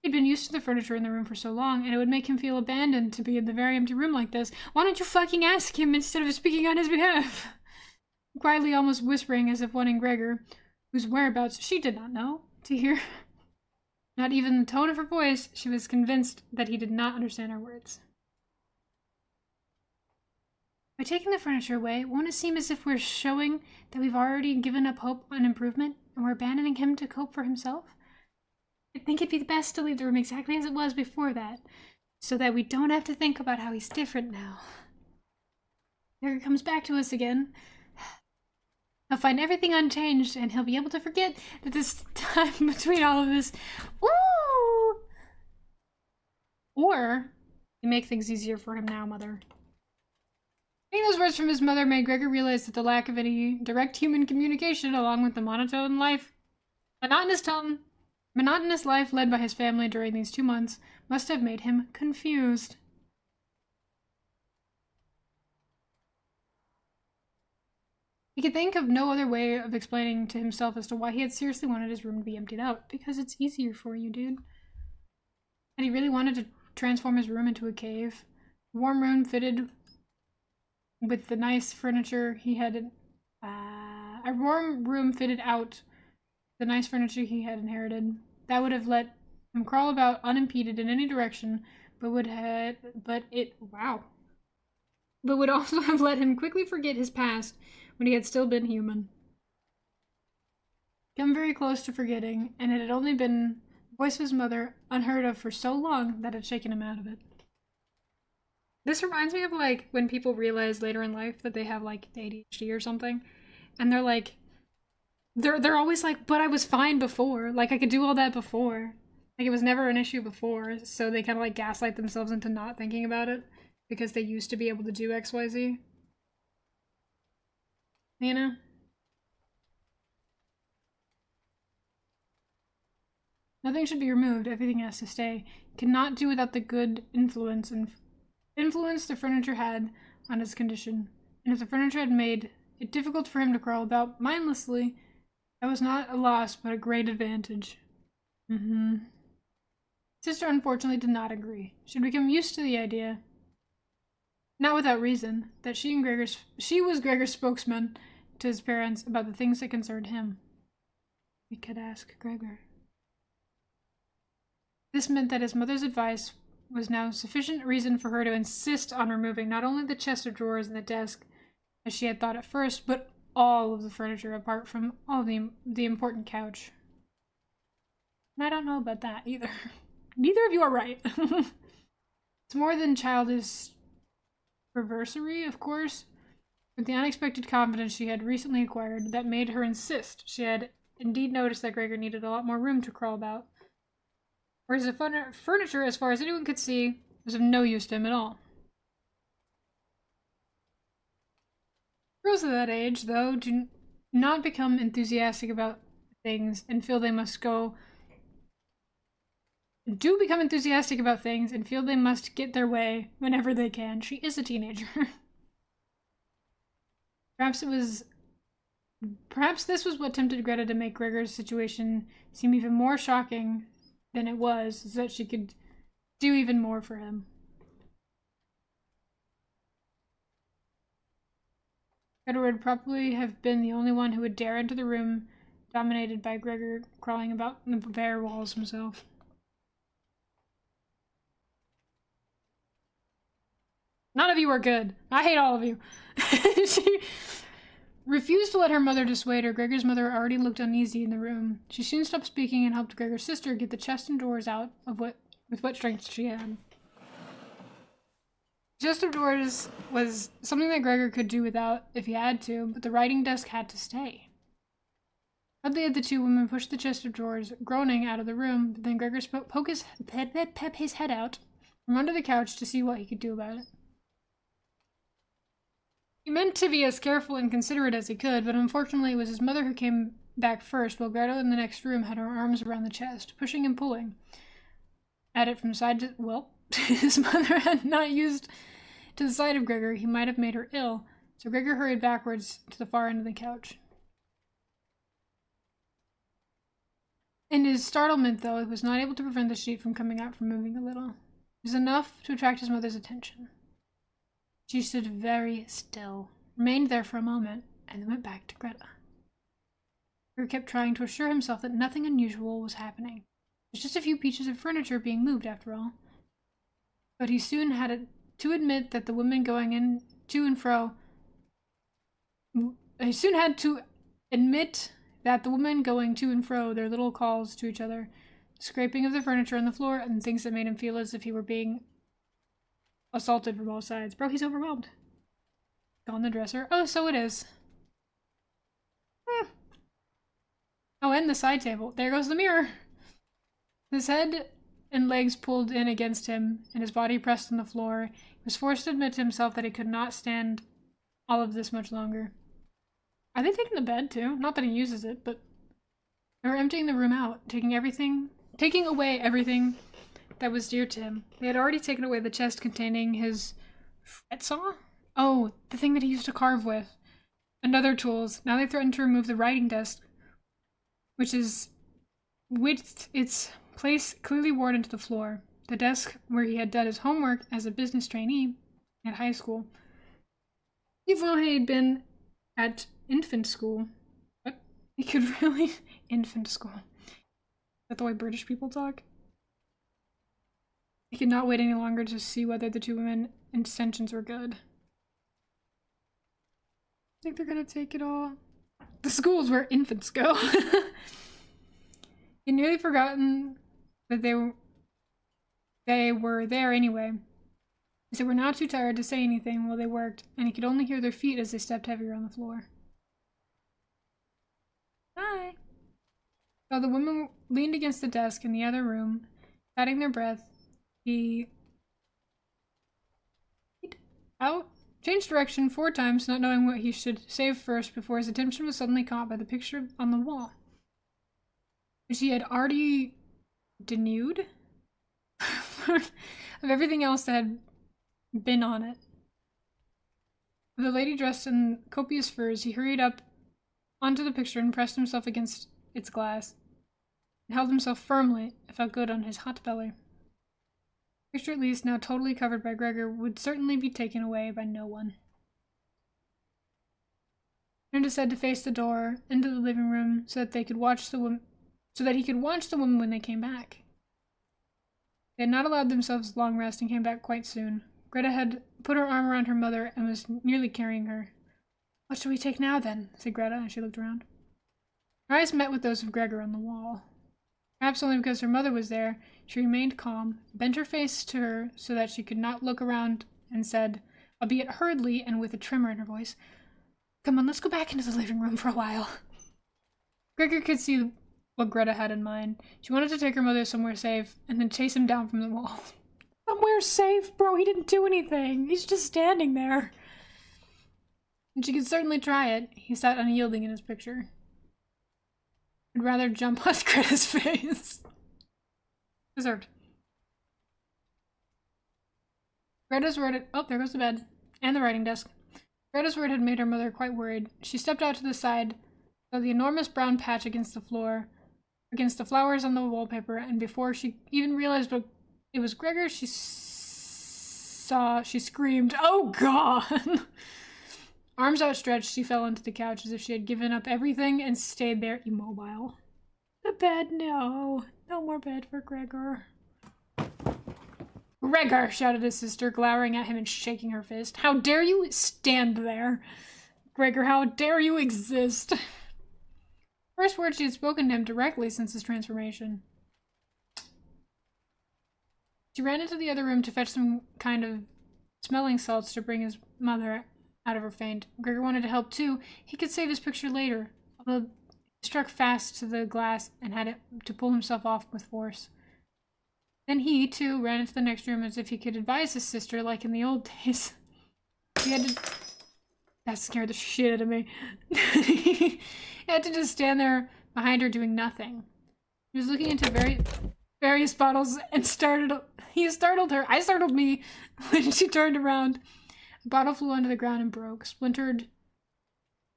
He'd been used to the furniture in the room for so long, and it would make him feel abandoned to be in the very empty room like this. Why don't you fucking ask him instead of speaking on his behalf? Quietly, almost whispering as if wanting Gregor, whose whereabouts she did not know, to hear. Not even the tone of her voice, she was convinced that he did not understand her words. By taking the furniture away, won't it seem as if we're showing that we've already given up hope on improvement, and we're abandoning him to cope for himself? I think it'd be best to leave the room exactly as it was before that, so that we don't have to think about how he's different now. Gregor comes back to us again. He'll find everything unchanged, and he'll be able to forget that this time between all of this. Ooh! Or, you make things easier for him now, Mother. Hearing those words from his mother made Gregor realize that the lack of any direct human communication, along with the monotonous life led by his family during these 2 months, must have made him confused. He could think of no other way of explaining to himself as to why he had seriously wanted his room to be emptied out. Because it's easier for you, dude. Had he really wanted to transform his room into a cave? A warm room fitted with the nice furniture he had... a warm room fitted out the nice furniture he had inherited. That would have let him crawl about unimpeded in any direction, but would also have let him quickly forget his past when he had still been human. Come very close to forgetting, and it had only been the voice of his mother, unheard of for so long, that had shaken him out of it. This reminds me of, like, when people realize later in life that they have, like, ADHD or something, and they're like, they're always like, but I was fine before. Like, I could do all that before. Like, it was never an issue before, so they kind of, like, gaslight themselves into not thinking about it because they used to be able to do XYZ. You know? Nothing should be removed, everything has to stay. Cannot do without the good influence the furniture had on his condition. And if the furniture had made it difficult for him to crawl about mindlessly, that was not a loss, but a great advantage. Sister unfortunately did not agree. She had become used to the idea, not without reason, that she was Gregor's spokesman to his parents about the things that concerned him. We could ask Gregor. This meant that his mother's advice was now sufficient reason for her to insist on removing not only the chest of drawers and the desk, as she had thought at first, but all of the furniture apart from all the important couch. And I don't know about that either. Neither of you are right. It's more than childish perversery, of course, but the unexpected confidence she had recently acquired that made her insist. She had indeed noticed that Gregor needed a lot more room to crawl about, whereas the furniture, as far as anyone could see, was of no use to him at all. Girls of that age, though, do not become enthusiastic about things and feel they must get their way whenever they can. She is a teenager. Perhaps this was what tempted Greta to make Gregor's situation seem even more shocking than it was, so that she could do even more for him. Greta would probably have been the only one who would dare enter the room dominated by Gregor crawling about the bare walls himself. None of you are good. I hate all of you. refused to let her mother dissuade her. Gregor's mother already looked uneasy in the room. She soon stopped speaking and helped Gregor's sister get the chest and drawers out of with what strength she had. The chest of drawers was something that Gregor could do without if he had to, but the writing desk had to stay. Hardly had the two women pushed the chest of drawers, groaning, out of the room, but then Gregor poked his head out from under the couch to see what he could do about it. He meant to be as careful and considerate as he could, but unfortunately it was his mother who came back first, while Greta in the next room had her arms around the chest, pushing and pulling at it from side to... Well, his mother had not used to the side of Gregor. He might have made her ill, so Gregor hurried backwards to the far end of the couch. In his startlement, though, he was not able to prevent the sheet from coming out from moving a little. It was enough to attract his mother's attention. She stood very still, remained there for a moment, and then went back to Greta. Gregor kept trying to assure himself that nothing unusual was happening. It was just a few pieces of furniture being moved, after all. But he soon had to admit that the women going in to and fro... He soon had to admit that the women going to and fro, their little calls to each other, scraping of the furniture on the floor, and things that made him feel as if he were being assaulted from all sides. Bro, he's overwhelmed. On the dresser. Oh, so it is. Oh, and the side table. There goes the mirror. His head and legs pulled in against him, and his body pressed on the floor. He was forced to admit to himself that he could not stand all of this much longer. Are they taking the bed, too? Not that he uses it, but they were emptying the room out, taking away everything that was dear to him. They had already taken away the chest containing his fret saw? Oh, the thing that he used to carve with. And other tools. Now they threatened to remove the writing desk, which is with its place clearly worn into the floor. The desk where he had done his homework as a business trainee at high school. Even though he had been at infant school. What? He could really... Infant school. Is that the way British people talk? He could not wait any longer to see whether the two women's intentions were good. I think they're gonna take it all. The school's where infants go. He'd nearly forgotten that they were there anyway. They were now too tired to say anything while they worked, and he could only hear their feet as they stepped heavier on the floor. Hi. While the women leaned against the desk in the other room, catching their breath, he changed direction 4 times, not knowing what he should save first before his attention was suddenly caught by the picture on the wall, which he had already denuded of everything else that had been on it. With a lady dressed in copious furs, he hurried up onto the picture and pressed himself against its glass, and held himself firmly. It felt good on his hot belly. The picture, at least now totally covered by Gregor, would certainly be taken away by no one. He turned his head to face the door into the living room so that he could watch the woman when they came back. They had not allowed themselves a long rest and came back quite soon. Greta had put her arm around her mother and was nearly carrying her. "What shall we take now, then?" said Greta as she looked around. Her eyes met with those of Gregor on the wall. Perhaps only because her mother was there, she remained calm, bent her face to her so that she could not look around, and said, albeit hurriedly and with a tremor in her voice, "Come on, let's go back into the living room for a while." Gregor could see what Greta had in mind. She wanted to take her mother somewhere safe, and then chase him down from the wall. Somewhere safe, bro? He didn't do anything. He's just standing there. And she could certainly try it. He sat unyielding in his picture. I'd rather jump on Greta's face. Deserved. Greta's word oh, there goes the bed. And the writing desk. Greta's word had made her mother quite worried. She stepped out to the side, saw the enormous brown patch against the floor, against the flowers on the wallpaper, and before she even realized what it was Gregor, she screamed, "Oh, God!" Arms outstretched, she fell onto the couch as if she had given up everything and stayed there immobile. The bed, no. No more bed for Gregor. "Gregor!" shouted his sister, glowering at him and shaking her fist. "How dare you stand there?" Gregor, how dare you exist? First word she had spoken to him directly since his transformation. She ran into the other room to fetch some kind of smelling salts to bring his mother out of her faint. Gregor wanted to help too. He could save his picture later, although he struck fast to the glass and had to pull himself off with force. Then he, too, ran into the next room as if he could advise his sister like in the old days. He had to... That scared the shit out of me. He had to just stand there behind her doing nothing. He was looking into various bottles and he startled her. I startled me when she turned around. A bottle flew onto the ground and broke. A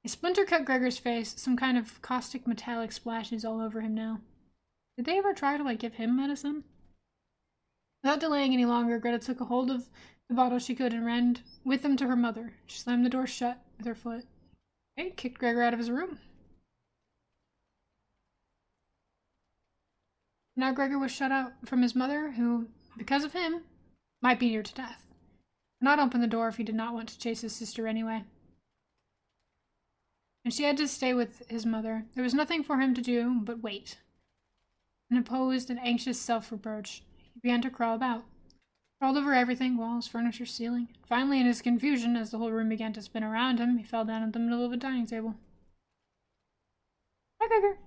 splinter cut Gregor's face. Some kind of caustic metallic splashes all over him now. Did they ever try to, give him medicine? Without delaying any longer, Greta took a hold of the bottle she could and ran with them to her mother. She slammed the door shut with her foot. Okay, kicked Gregor out of his room. Now Gregor was shut out from his mother, who, because of him, might be near to death. Not open the door if he did not want to chase his sister anyway. And she had to stay with his mother. There was nothing for him to do but wait. An opposed and anxious self-reproach. He began to crawl about. Crawled over everything, walls, furniture, ceiling. Finally, in his confusion, as the whole room began to spin around him, he fell down at the middle of a dining table. Hi, Gregor.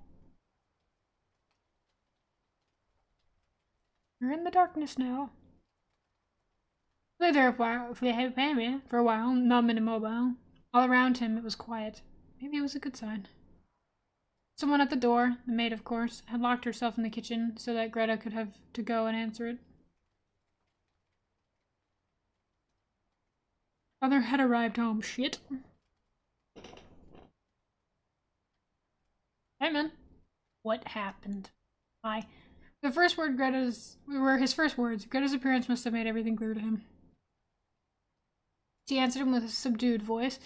You're in the darkness now. Lay there for a while, numb and immobile. All around him, it was quiet. Maybe it was a good sign. Someone at the door, the maid of course, had locked herself in the kitchen so that Greta could have to go and answer it. Father had arrived home. Shit. Hey, man. What happened? Why? The first word were his first words. Greta's appearance must have made everything clear to him. She answered him with a subdued voice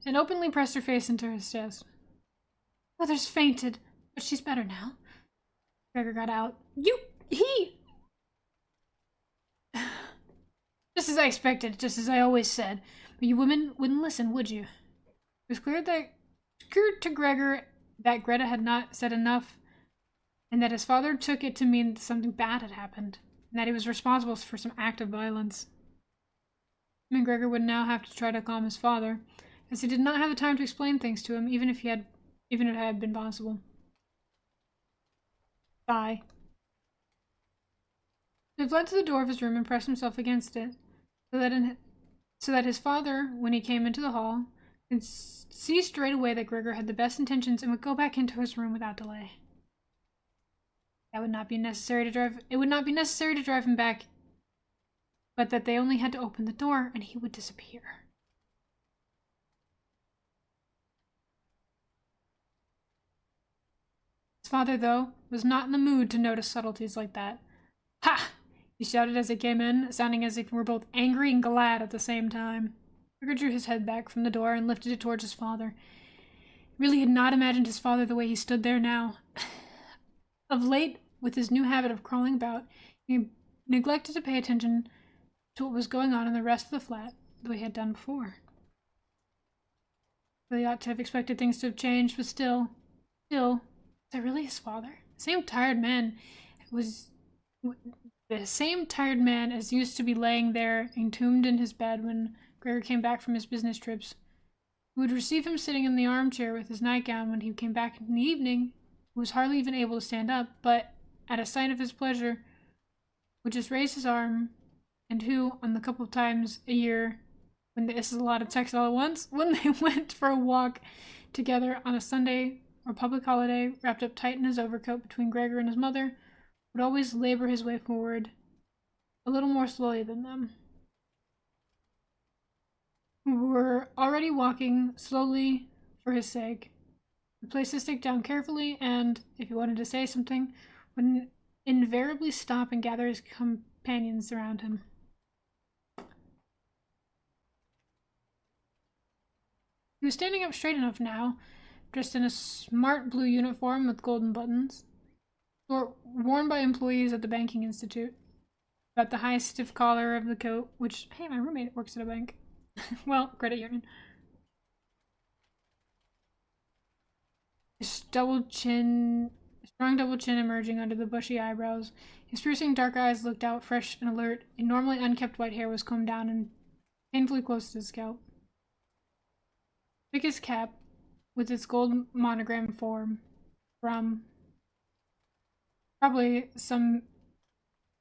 and openly pressed her face into his chest. Mother's fainted, but she's better now. Gregor got out. Just as I expected, just as I always said. But you women wouldn't listen, would you? It was clear to Gregor that Greta had not said enough, and that his father took it to mean that something bad had happened, and that he was responsible for some act of violence. And Gregor would now have to try to calm his father, as he did not have the time to explain things to him, even if it had been possible. Sigh. He fled to the door of his room and pressed himself against it, so that his father, when he came into the hall, could see straight away that Gregor had the best intentions and would go back into his room without delay. It would not be necessary to drive him back, but that they only had to open the door and he would disappear. His father, though, was not in the mood to notice subtleties like that. Ha! He shouted as he came in, sounding as if he were both angry and glad at the same time. Gregor drew his head back from the door and lifted it towards his father. He really had not imagined his father the way he stood there now. Of late, with his new habit of crawling about, he neglected to pay attention to what was going on in the rest of the flat, the way he had done before. Really ought to have expected things to have changed, but still, was that really his father? The same tired man as used to be laying there, entombed in his bed when Gregor came back from his business trips, who would receive him sitting in the armchair with his nightgown when he came back in the evening, who was hardly even able to stand up, but, at a sign of his pleasure, would just raise his arm, and who, on the couple of times a year, when this is a lot of text all at once, when they went for a walk together on a Sunday or public holiday, wrapped up tight in his overcoat between Gregor and his mother, would always labor his way forward, a little more slowly than them, who were already walking slowly for his sake. He placed his stick down carefully, and, if he wanted to say something, would invariably stop and gather his companions around him. He was standing up straight enough now, dressed in a smart blue uniform with golden buttons, worn by employees at the banking institute. About the high stiff collar of the coat, which, hey, my roommate works at a bank. Well, credit union. strong double chin emerging under the bushy eyebrows. His piercing dark eyes looked out fresh and alert. His normally unkempt white hair was combed down and painfully close to his scalp. Took his cap, with its gold monogram form, from probably some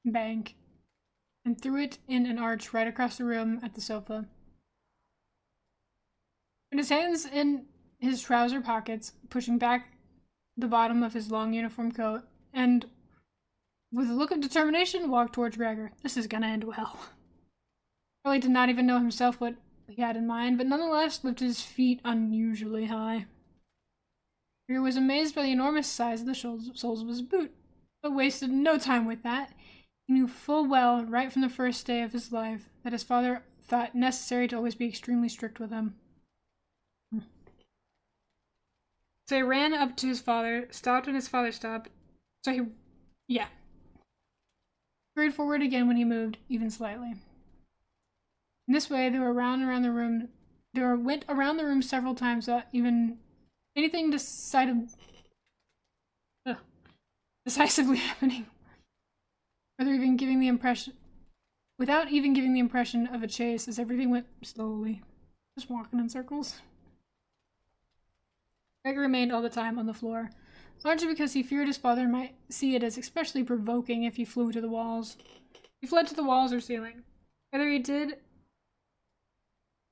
bank, and threw it in an arch right across the room at the sofa. With his hands in his trouser pockets, pushing back the bottom of his long uniform coat, and with a look of determination walked towards Gregor. This is gonna end well. Charlie did not even know himself what he had in mind, but nonetheless lifted his feet unusually high. Gregor was amazed by the enormous size of the soles of his boot, but wasted no time with that. He knew full well, right from the first day of his life, that his father thought necessary to always be extremely strict with him. So he ran up to his father, stopped when his father stopped. Hurried forward again when he moved, even slightly. In this way, they went around the room several times without even anything decisively happening. Without even giving the impression of a chase, as everything went slowly, just walking in circles. Gregor remained all the time on the floor, largely because he feared his father might see it as especially provoking if he flew to the walls. He fled to the walls or ceiling. Whatever he did,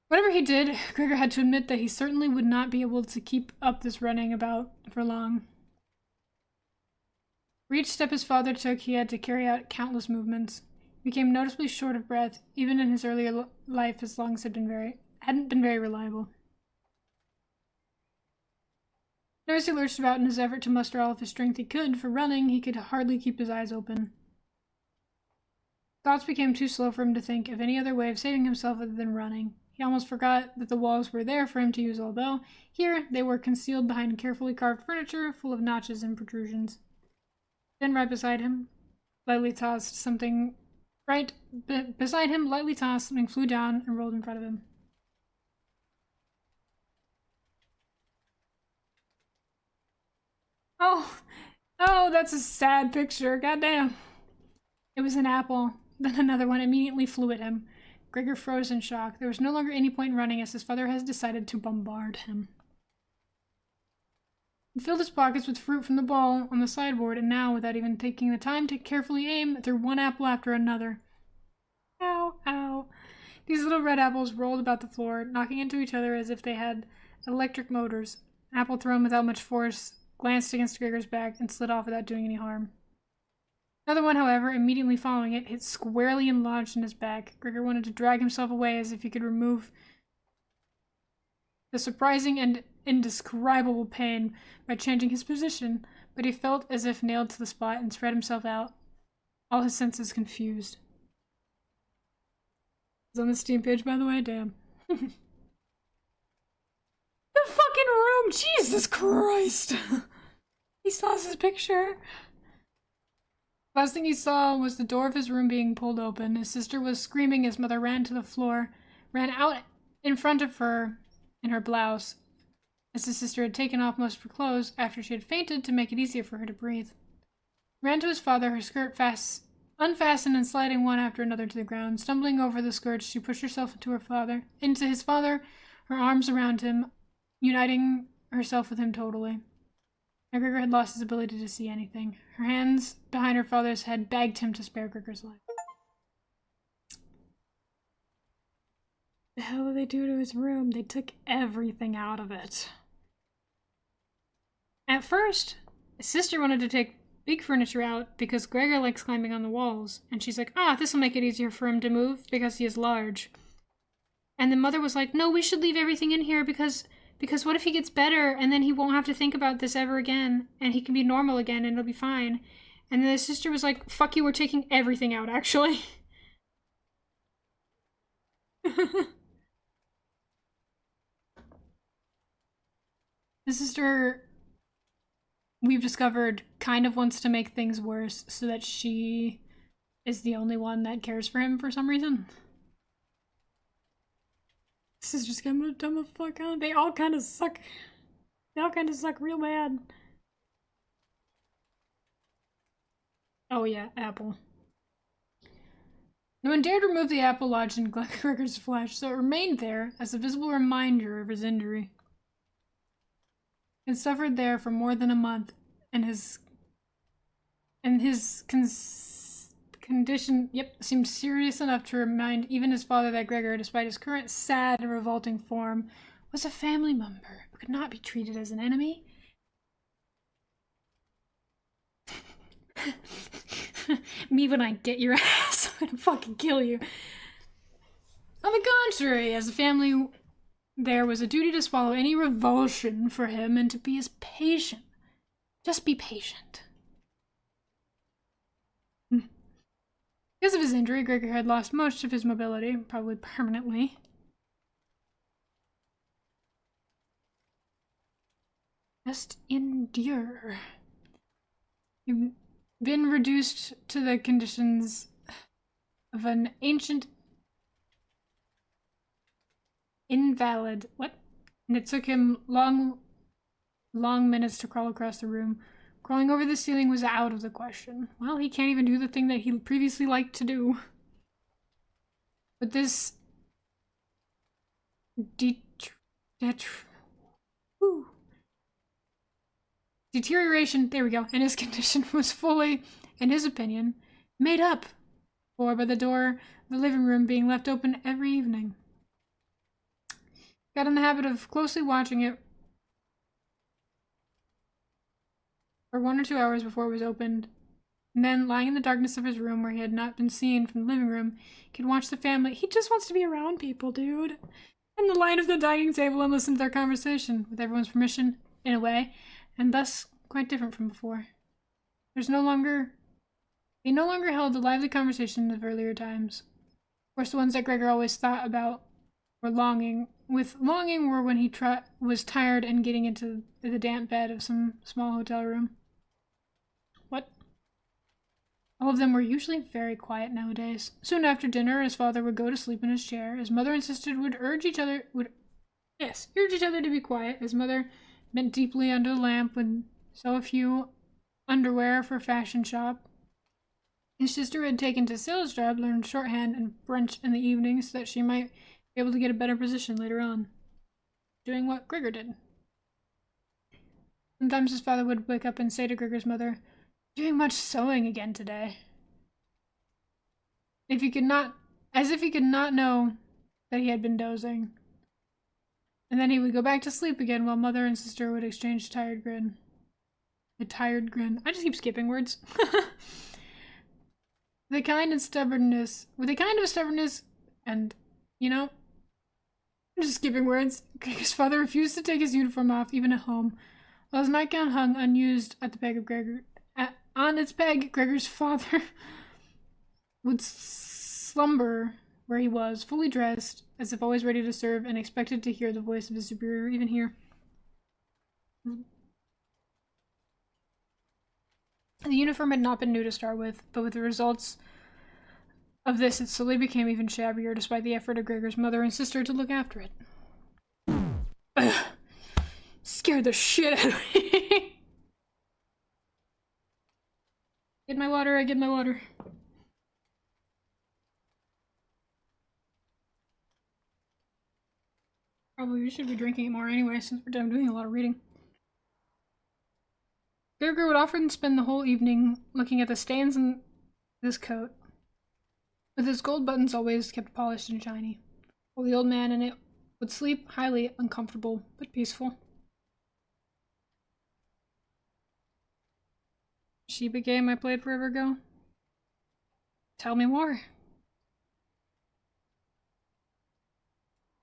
Gregor had to admit that he certainly would not be able to keep up this running about for long. For each step his father took, he had to carry out countless movements. He became noticeably short of breath. Even in his earlier life, his lungs hadn't been very reliable. As he lurched about in his effort to muster all of his strength he could for running, he could hardly keep his eyes open. Thoughts became too slow for him to think of any other way of saving himself other than running. He almost forgot that the walls were there for him to use, although here they were concealed behind carefully carved furniture full of notches and protrusions. Then right beside him, lightly tossed, something flew down and rolled in front of him. Oh, that's a sad picture. Goddamn. It was an apple. Then another one immediately flew at him. Gregor froze in shock. There was no longer any point in running, as his father had decided to bombard him. He filled his pockets with fruit from the ball on the sideboard, and now, without even taking the time to carefully aim, threw one apple after another. Ow, ow. These little red apples rolled about the floor, knocking into each other as if they had electric motors. An apple thrown without much force glanced against Gregor's back and slid off without doing any harm. Another one, however, immediately following it, hit squarely and lodged in his back. Gregor wanted to drag himself away as if he could remove the surprising and indescribable pain by changing his position, but he felt as if nailed to the spot and spread himself out, all his senses confused. It's on the Steam page, by the way, damn. The fucking room! Jesus Christ! He saw his picture. Last thing he saw was the door of his room being pulled open. His sister was screaming. His mother ran to the floor, ran out in front of her in her blouse, as his sister had taken off most of her clothes after she had fainted to make it easier for her to breathe. Ran to his father, her skirt unfastened and sliding one after another to the ground. Stumbling over the skirts, she pushed herself into his father, her arms around him, uniting herself with him totally. Gregor had lost his ability to see anything. Her hands behind her father's head begged him to spare Gregor's life. The hell did they do to his room? They took everything out of it. At first, his sister wanted to take big furniture out because Gregor likes climbing on the walls, and she's like, this will make it easier for him to move because he is large. And the mother was like, no, we should leave everything in here because what if he gets better and then he won't have to think about this ever again and he can be normal again and it'll be fine. And then the sister was like, fuck you, we're taking everything out, actually. The sister, we've discovered, kind of wants to make things worse so that she is the only one that cares for him for some reason. This is just gonna dumb the fuck out. They all kind of suck. They all kind of suck real bad. Oh yeah, apple. No one dared remove the apple lodged in Gregor's flesh, so it remained there as a visible reminder of his injury. He had suffered there for more than a month, and his condition, seemed serious enough to remind even his father that Gregor, despite his current sad and revolting form, was a family member who could not be treated as an enemy. Me when I get your ass, I'm gonna fucking kill you. On the contrary, as a family, there was a duty to swallow any revulsion for him and to be as patient. Just be patient. Because of his injury, Gregor had lost most of his mobility, probably permanently. Just endure. You've been reduced to the conditions of an ancient invalid. What? And it took him long minutes to crawl across the room. Crawling over the ceiling was out of the question. Well, he can't even do the thing that he previously liked to do. But this deterioration, there we go, and his condition was fully, in his opinion, made up for by the door of the living room being left open every evening. Got in the habit of closely watching it for 1 or 2 hours before it was opened, and then, lying in the darkness of his room where he had not been seen from the living room, he could watch the family. He just wants to be around people, dude. In the light of the dining table and listen to their conversation, with everyone's permission, in a way, and thus quite different from before. They no longer held the lively conversation of earlier times. Of course, the ones that Gregor always thought about were longing. With longing were when he was tired and getting into the damp bed of some small hotel room. What? All of them were usually very quiet nowadays. Soon after dinner, his father would go to sleep in his chair. His mother and sister would urge each other to be quiet. His mother bent deeply under the lamp would sew a few underwear for a fashion shop. His sister had taken to sales job, learned shorthand and French in the evenings so that she might be able to get a better position later on, doing what Gregor did. Sometimes his father would wake up and say to Gregor's mother, "Doing much sewing again today." As if he could not know that he had been dozing. And then he would go back to sleep again while mother and sister would exchange a tired grin. I just keep skipping words. With a kind of stubbornness, and, I'm just skipping words. Gregor's father refused to take his uniform off, even at home. While his nightgown hung unused at the peg of on its peg, Gregor's father would slumber where he was, fully dressed, as if always ready to serve, and expected to hear the voice of his superior, even here. The uniform had not been new to start with, but with the results of this, it slowly became even shabbier, despite the effort of Gregor's mother and sister to look after it. Ugh. Scared the shit out of me. Get my water. Probably should be drinking it more anyway, since we're doing a lot of reading. Gregor would often spend the whole evening looking at the stains in this coat, with his gold buttons always kept polished and shiny, while the old man in it would sleep highly uncomfortable but peaceful. Sheba game I played forever ago? Tell me more. As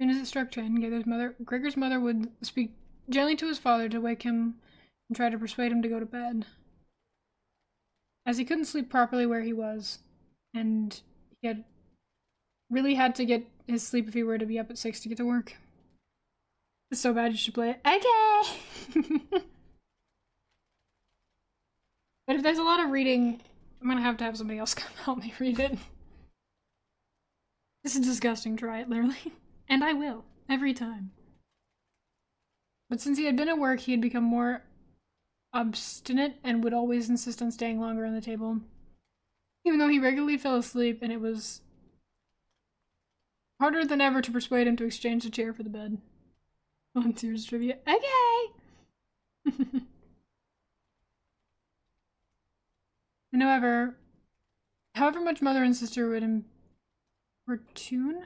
soon as it struck 10, Gregor's mother would speak gently to his father to wake him and try to persuade him to go to bed, as he couldn't sleep properly where he was, and he had to get his sleep if he were to be up at 6 to get to work. It's so bad you should play it. Okay! But if there's a lot of reading, I'm gonna have to have somebody else come help me read it. This is disgusting, try it, literally. And I will, every time. But since he had been at work, he had become more obstinate and would always insist on staying longer on the table. even though he regularly fell asleep, and it was harder than ever to persuade him to exchange the chair for the bed. On Tears trivia. Okay! And however much mother and sister would importune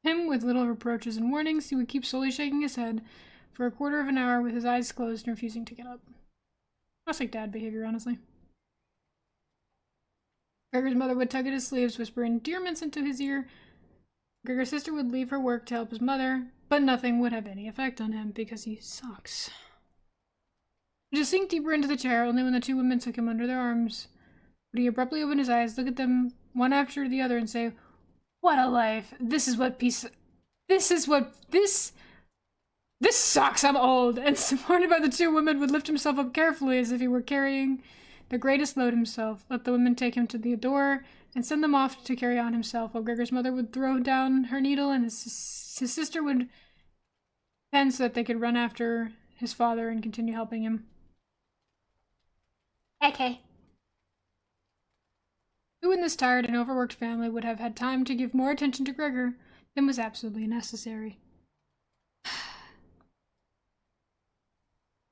him with little reproaches and warnings, he would keep slowly shaking his head for a quarter of an hour with his eyes closed and refusing to get up. That's like dad behavior, honestly. Gregor's mother would tug at his sleeves, whisper endearments into his ear. Gregor's sister would leave her work to help his mother, but nothing would have any effect on him because he sucks. He just sink deeper into the chair. Only when the two women took him under their arms would he abruptly open his eyes, look at them one after the other, and say, "What a life! This sucks, I'm old," and supported by the two women would lift himself up carefully as if he were carrying the greatest load himself, let the women take him to the door, and send them off to carry on himself, while Gregor's mother would throw down her needle and his sister would pen so that they could run after his father and continue helping him. Okay. Who in this tired and overworked family would have had time to give more attention to Gregor than was absolutely necessary?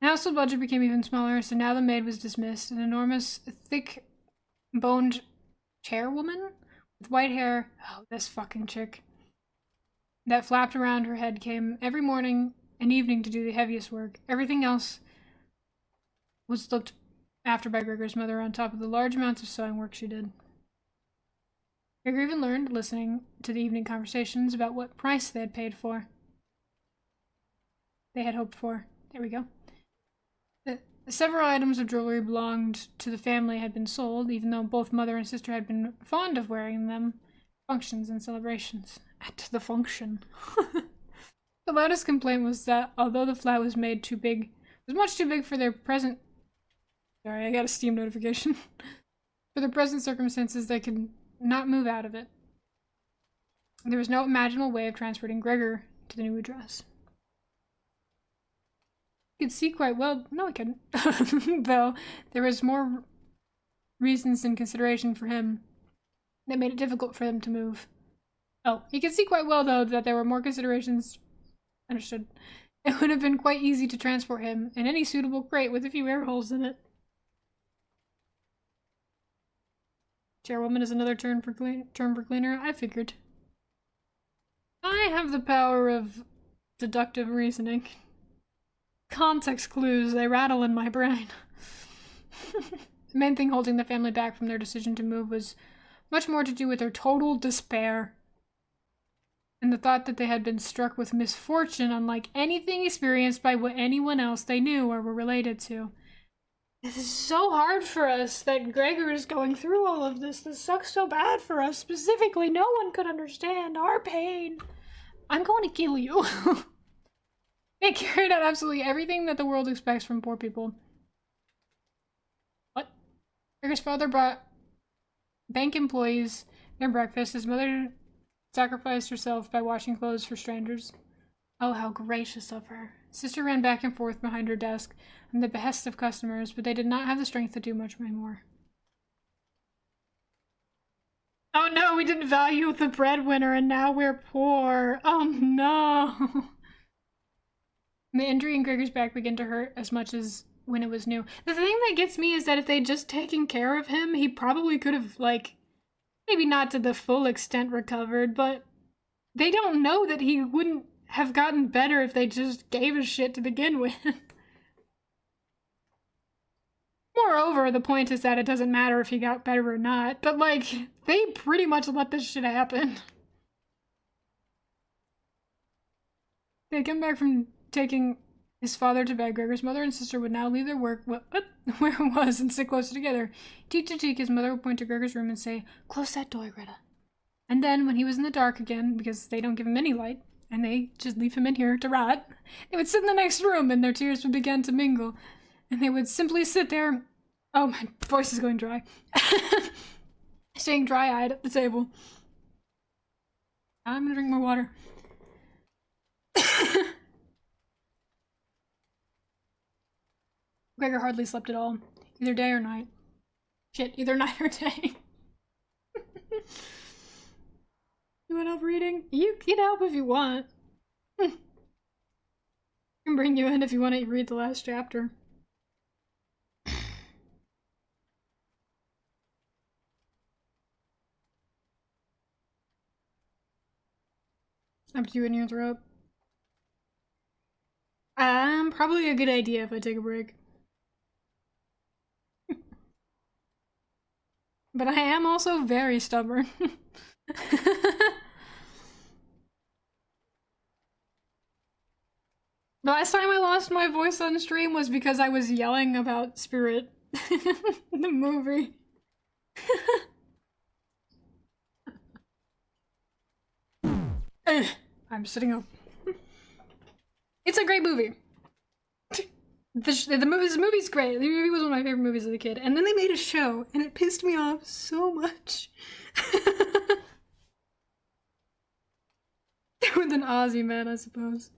The household budget became even smaller, so now the maid was dismissed. An enormous, thick-boned chairwoman with white hair, oh, this fucking chick, that flapped around her head came every morning and evening to do the heaviest work. Everything else was looked after by Gregor's mother on top of the large amounts of sewing work she did. Gregor even learned, listening to the evening conversations, about what price they had paid for. They had hoped for. There we go. Several items of jewelry belonged to the family had been sold, even though both mother and sister had been fond of wearing them functions and celebrations. At the function. The loudest complaint was that, although the flat was made too big, it was much too big for their present... Sorry, I got a Steam notification. For their present circumstances, they could not move out of it. There was no imaginable way of transporting Gregor to the new address. He could see quite well. No, he couldn't. Though there was more reasons and consideration for him that made it difficult for them to move. Oh, he could see quite well, though, that there were more considerations. Understood. It would have been quite easy to transport him in any suitable crate with a few air holes in it. Chairwoman is another term for cleaner, I figured. I have the power of deductive reasoning. Context clues, they rattle in my brain. The main thing holding the family back from their decision to move was much more to do with their total despair. And the thought that they had been struck with misfortune unlike anything experienced by anyone else they knew or were related to. This is so hard for us that Gregor is going through all of this. This sucks so bad for us. Specifically, no one could understand our pain. I'm going to kill you. They carried out absolutely everything that the world expects from poor people. What? Gregor's father brought bank employees their breakfast. His mother sacrificed herself by washing clothes for strangers. Oh, how gracious of her. Sister ran back and forth behind her desk on the behest of customers, but they did not have the strength to do much more. Oh no, we didn't value the breadwinner and now we're poor. Oh no. The injury in Gregor's back began to hurt as much as when it was new. The thing that gets me is that if they'd just taken care of him, he probably could have, like, maybe not to the full extent recovered, but they don't know that he wouldn't have gotten better if they just gave a shit to begin with. Moreover, the point is that it doesn't matter if he got better or not, but, like, they pretty much let this shit happen. They come back from taking his father to bed. Gregor's mother and sister would now leave their work where it was and sit closer together. Cheek to cheek, his mother would point to Gregor's room and say, "Close that door, Greta." And then, when he was in the dark again, because they don't give him any light, and they just leave him in here to rot, they would sit in the next room and their tears would begin to mingle. And they would simply sit there. Oh, my voice is going dry. Staying dry-eyed at the table. I'm gonna drink more water. Gregor hardly slept at all, either day or night. Shit, either night or day. You want help reading? You can help if you want. I can bring you in if you want to read the last chapter. Up to you and your throat. Probably a good idea if I take a break. But I am also very stubborn. The last time I lost my voice on stream was because I was yelling about Spirit, the movie. I'm sitting up. It's a great movie. This movie's great. The movie was one of my favorite movies as a kid. And then they made a show, and it pissed me off so much. With an Aussie man, I suppose.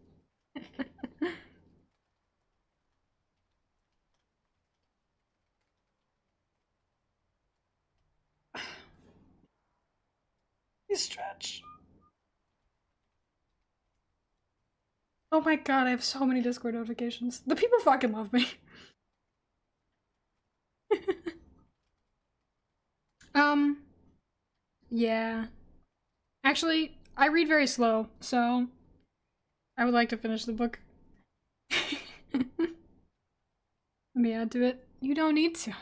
You stretch. Oh my god, I have so many Discord notifications. The people fucking love me. Yeah. Actually, I read very slow, so I would like to finish the book. Let me add to it. You don't need to.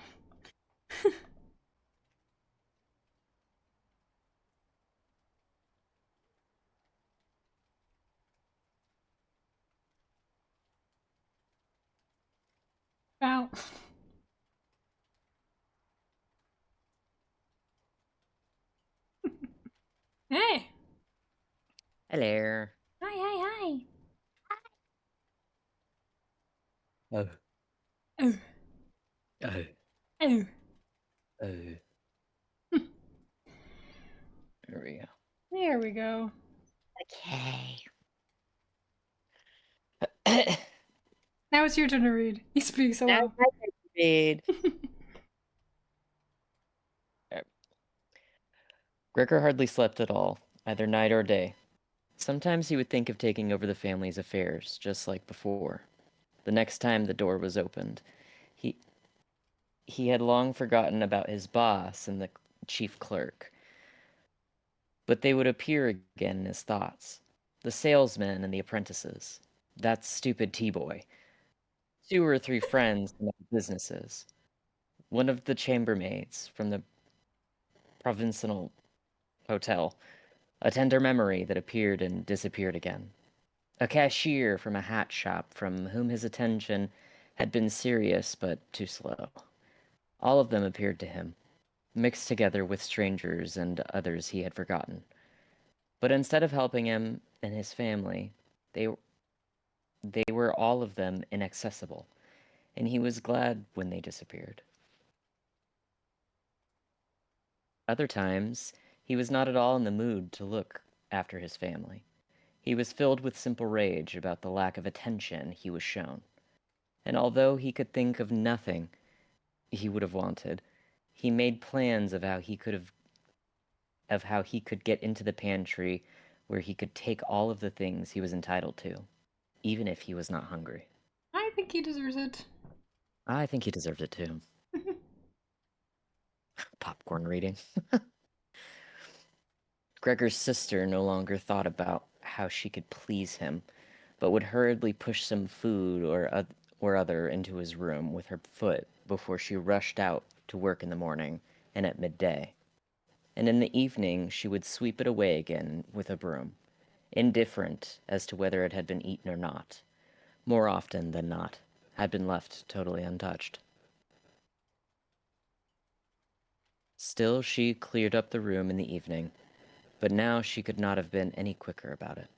Ow. Hey! Hello. Hi. Oh. Oh. Oh. Oh. Oh. There we go. There we go. Okay. Now it's your turn to read. You speak so well. Read. Gregor hardly slept at all, either night or day. Sometimes he would think of taking over the family's affairs, just like before. The next time the door was opened, he had long forgotten about his boss and the chief clerk. But they would appear again in his thoughts. The salesmen and the apprentices. That stupid T-boy. 2 or 3 friends from other businesses. One of the chambermaids from the provincial hotel. A tender memory that appeared and disappeared again. A cashier from a hat shop from whom his attention had been serious but too slow. All of them appeared to him, mixed together with strangers and others he had forgotten. But instead of helping him and his family, they were all of them inaccessible, and he was glad when they disappeared. Other times, he was not at all in the mood to look after his family. He was filled with simple rage about the lack of attention he was shown. And although he could think of nothing he would have wanted, he made plans of how he could get into the pantry where he could take all of the things he was entitled to, even if he was not hungry. I think he deserves it. I think he deserved it too. Popcorn reading. Gregor's sister no longer thought about how she could please him, but would hurriedly push some food or other into his room with her foot before she rushed out to work in the morning and at midday. And in the evening she would sweep it away again with a broom, indifferent as to whether it had been eaten or not. More often than not, had been left totally untouched. Still, she cleared up the room in the evening, but now she could not have been any quicker about it.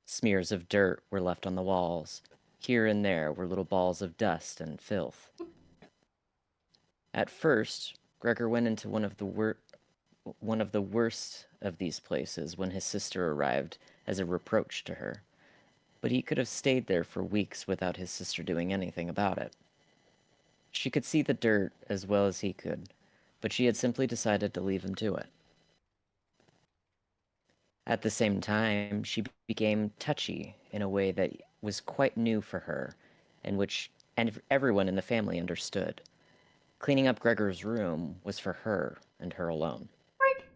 Smears of dirt were left on the walls. Here and there were little balls of dust and filth. At first, Gregor went into one of the worst of these places when his sister arrived as a reproach to her. But he could have stayed there for weeks without his sister doing anything about it. She could see the dirt as well as he could, but she had simply decided to leave him to it. At the same time, she became touchy in a way that was quite new for her, and which everyone in the family understood. Cleaning up Gregor's room was for her and her alone. Freak.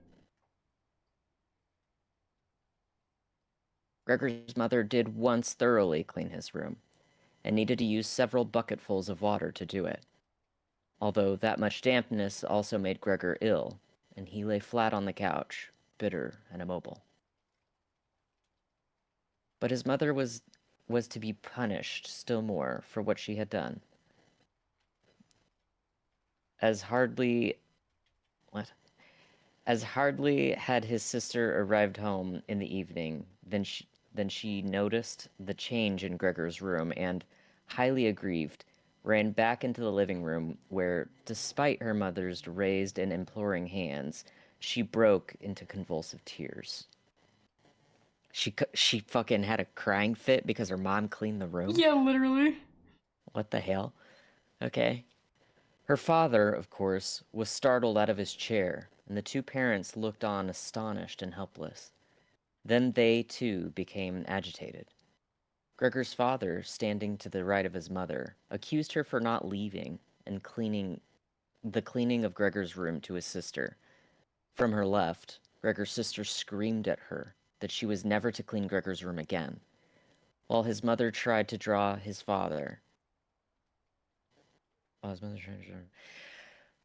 Gregor's mother did once thoroughly clean his room, and needed to use several bucketfuls of water to do it. Although that much dampness also made Gregor ill, and he lay flat on the couch, bitter and immobile. But his mother was to be punished still more for what she had done. As hardly had his sister arrived home in the evening than she noticed the change in Gregor's room and, highly aggrieved, ran back into the living room where, despite her mother's raised and imploring hands, she broke into convulsive tears. She fucking had a crying fit because her mom cleaned the room? Yeah, literally. What the hell? Okay. Her father, of course, was startled out of his chair, and the two parents looked on astonished and helpless. Then they, too, became agitated. Gregor's father, standing to the right of his mother, accused her for not leaving and cleaning of Gregor's room to his sister. From her left, Gregor's sister screamed at her that she was never to clean Gregor's room again, while his mother tried to draw his father,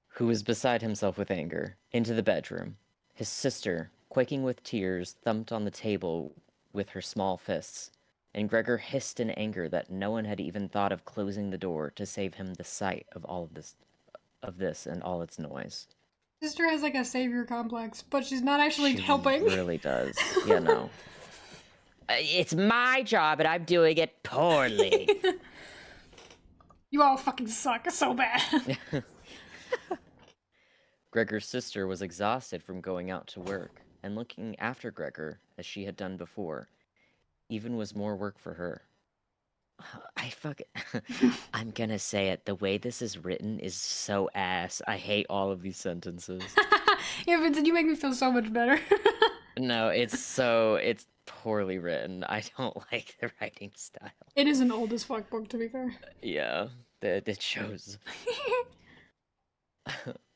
who was beside himself with anger, into the bedroom. His sister, quaking with tears, thumped on the table with her small fists, and Gregor hissed in anger that no one had even thought of closing the door to save him the sight of all of this and all its noise. Sister has like a savior complex, but she's not actually helping. She really does. Yeah, no. It's my job and I'm doing it poorly. You all fucking suck so bad. Gregor's sister was exhausted from going out to work, and looking after Gregor, as she had done before, even was more work for her. I'm gonna say it, the way this is written is so ass. I hate all of these sentences. Yeah, Vincent, you make me feel so much better. No, it's poorly written. I don't like the writing style. It is an old as fuck book, to be fair. Yeah, it shows.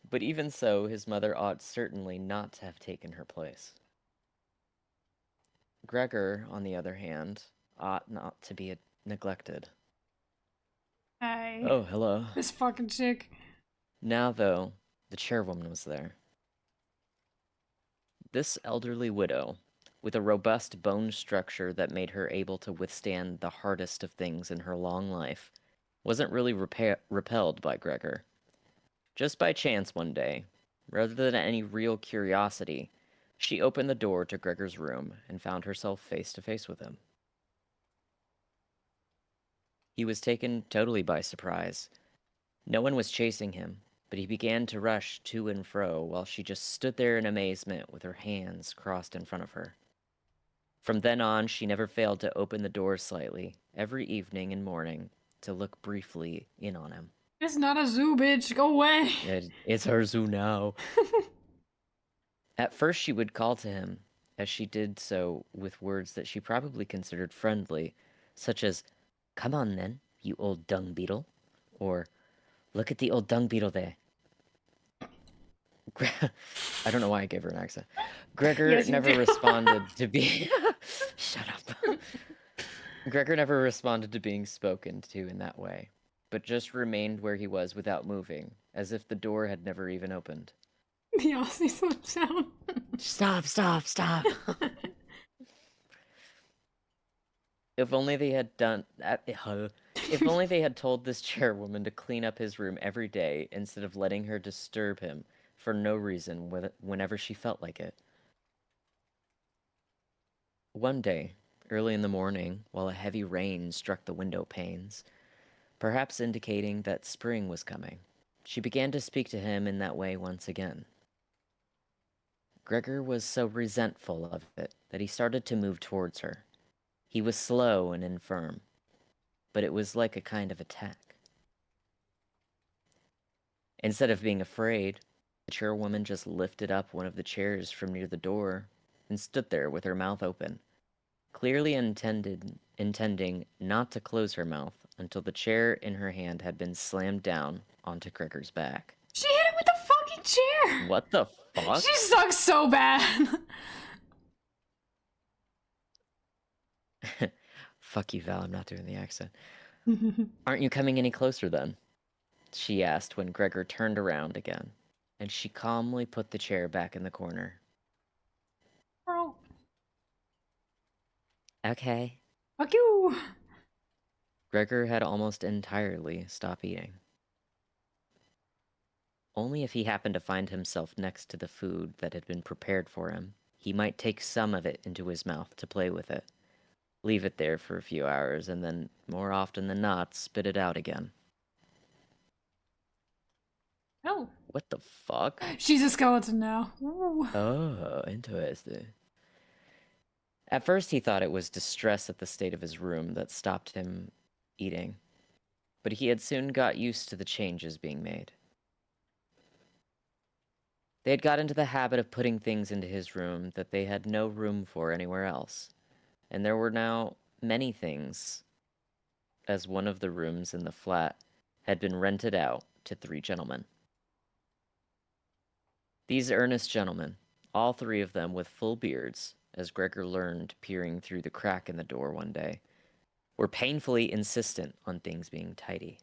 But even so, his mother ought certainly not to have taken her place. Gregor, on the other hand, ought not to be neglected. Hi. Oh, hello. This fucking chick. Now, though, the chairwoman was there. This elderly widow, with a robust bone structure that made her able to withstand the hardest of things in her long life, wasn't really repelled by Gregor. Just by chance one day, rather than any real curiosity, she opened the door to Gregor's room and found herself face to face with him. He was taken totally by surprise. No one was chasing him, but he began to rush to and fro while she just stood there in amazement with her hands crossed in front of her. From then on, she never failed to open the door slightly, every evening and morning, to look briefly in on him. It's not a zoo, bitch. Go away. It's her zoo now. At first, she would call to him, as she did so with words that she probably considered friendly, such as, "Come on then, you old dung beetle," or, "Look at the old dung beetle there." I don't know why I gave her an accent. Gregor Yes, you never do. responded to being... Shut up. Gregor never responded to being spoken to in that way, but just remained where he was without moving, as if the door had never even opened. The Aussie sound. Stop. If only they had if only they had told this chairwoman to clean up his room every day instead of letting her disturb him for no reason whenever she felt like it. One day, early in the morning, while a heavy rain struck the window panes, perhaps indicating that spring was coming, she began to speak to him in that way once again. Gregor was so resentful of it that he started to move towards her. He was slow and infirm, but it was like a kind of attack. Instead of being afraid, the chairwoman just lifted up one of the chairs from near the door and stood there with her mouth open, clearly intending not to close her mouth until the chair in her hand had been slammed down onto Gregor's back. She hit him with a fucking chair! What the fuck? She sucks so bad. Fuck you, Val, I'm not doing the accent. Aren't you coming any closer then? She asked when Gregor turned around again, and she calmly put the chair back in the corner. Girl. Okay. Fuck you. Gregor had almost entirely stopped eating. Only if he happened to find himself next to the food that had been prepared for him, he might take some of it into his mouth to play with it, leave it there for a few hours, and then, more often than not, spit it out again. Oh. What the fuck? She's a skeleton now. Ooh. Oh, interesting. At first he thought it was distress at the state of his room that stopped him eating, but he had soon got used to the changes being made. They had got into the habit of putting things into his room that they had no room for anywhere else, and there were now many things, as one of the rooms in the flat had been rented out to 3 gentlemen. These earnest gentlemen, all 3 of them with full beards, as Gregor learned peering through the crack in the door one day, were painfully insistent on things being tidy.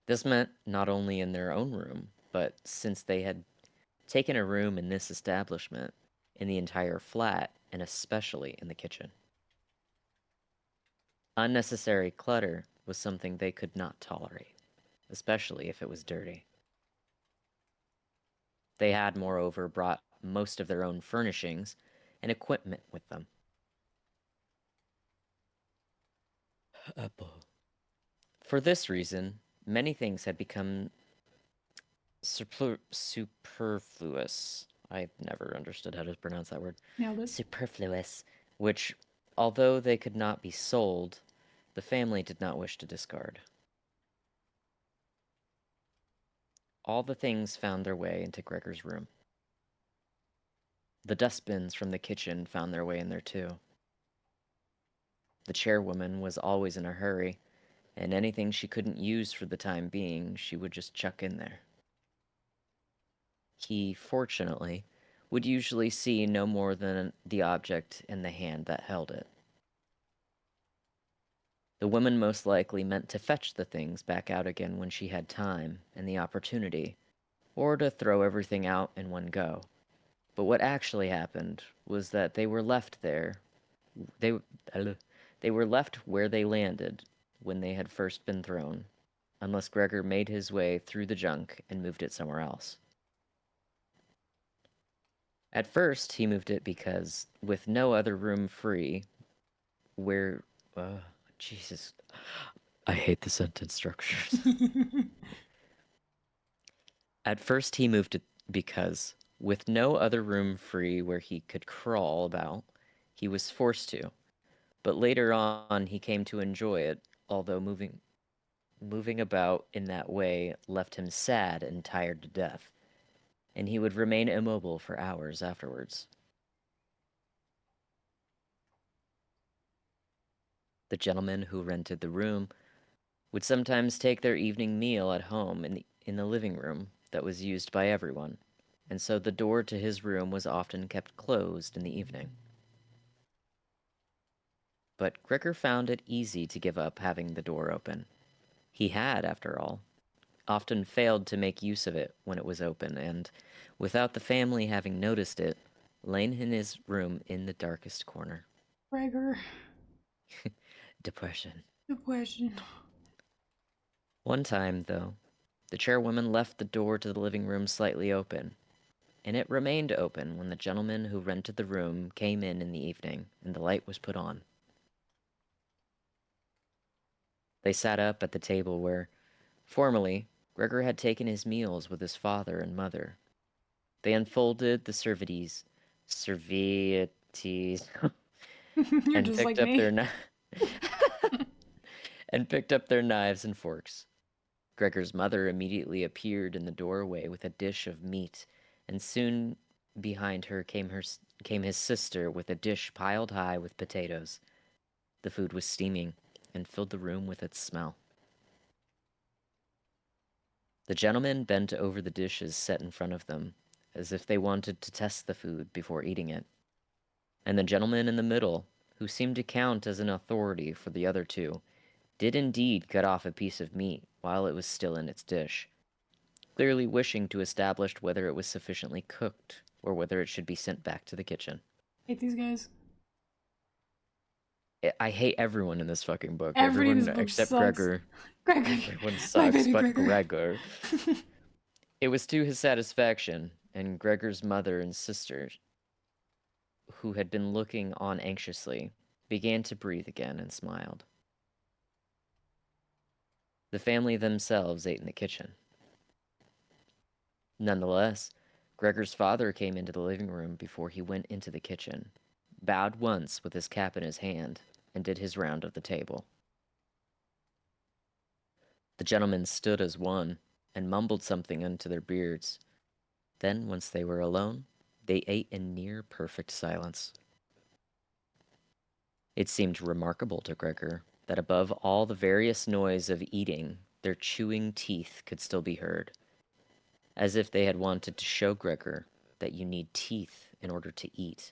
This meant not only in their own room, but since they had taken a room in this establishment, in the entire flat, and especially in the kitchen. Unnecessary clutter was something they could not tolerate, especially if it was dirty. They had, moreover, brought most of their own furnishings and equipment with them. For this reason, many things had become superfluous. I've never understood how to pronounce that word. Nailed it. Superfluous, which, although they could not be sold, the family did not wish to discard. All the things found their way into Gregor's room. The dustbins from the kitchen found their way in there too. The chairwoman was always in a hurry, and anything she couldn't use for the time being, she would just chuck in there. He, fortunately, would usually see no more than the object in the hand that held it. The woman most likely meant to fetch the things back out again when she had time and the opportunity, or to throw everything out in one go. But what actually happened was that they were left there. They were left where they landed when they had first been thrown, unless Gregor made his way through the junk and moved it somewhere else. At first, he moved it because, with no other room free, where... Jesus. I hate the sentence structures. At first, he moved it because, with no other room free where he could crawl about, he was forced to. But later on, he came to enjoy it, although moving about in that way left him sad and tired to death, and he would remain immobile for hours afterwards. The gentleman who rented the room would sometimes take their evening meal at home in the living room that was used by everyone, and so the door to his room was often kept closed in the evening. But Gregor found it easy to give up having the door open. He had, after all, often failed to make use of it when it was open, and, without the family having noticed it, lain in his room in the darkest corner. Gregor. Depression. Depression. One time, though, the chairwoman left the door to the living room slightly open, and it remained open when the gentleman who rented the room came in the evening and the light was put on. They sat up at the table where, formerly, Gregor had taken his meals with his father and mother. They unfolded the serviettes, You're and just picked like up me. their and picked up their knives and forks. Gregor's mother immediately appeared in the doorway with a dish of meat, and soon Behind her came his sister with a dish piled high with potatoes. The food was steaming and filled the room with its smell. The gentlemen bent over the dishes set in front of them, as if they wanted to test the food before eating it. And the gentleman in the middle, who seemed to count as an authority for the other two, did indeed cut off a piece of meat while it was still in its dish, clearly wishing to establish whether it was sufficiently cooked or whether it should be sent back to the kitchen. Hate these guys. I hate everyone in this fucking book. Everybody in Everyone this book except sucks. Gregor. Gregor. Everyone My sucks baby but Gregor. Gregor. It was to his satisfaction, and Gregor's mother and sister, who had been looking on anxiously, began to breathe again and smiled. The family themselves ate in the kitchen. Nonetheless, Gregor's father came into the living room before he went into the kitchen, bowed once with his cap in his hand, and did his round of the table. The gentlemen stood as one, and mumbled something into their beards. Then, once they were alone, they ate in near perfect silence. It seemed remarkable to Gregor that above all the various noise of eating, their chewing teeth could still be heard, as if they had wanted to show Gregor that you need teeth in order to eat,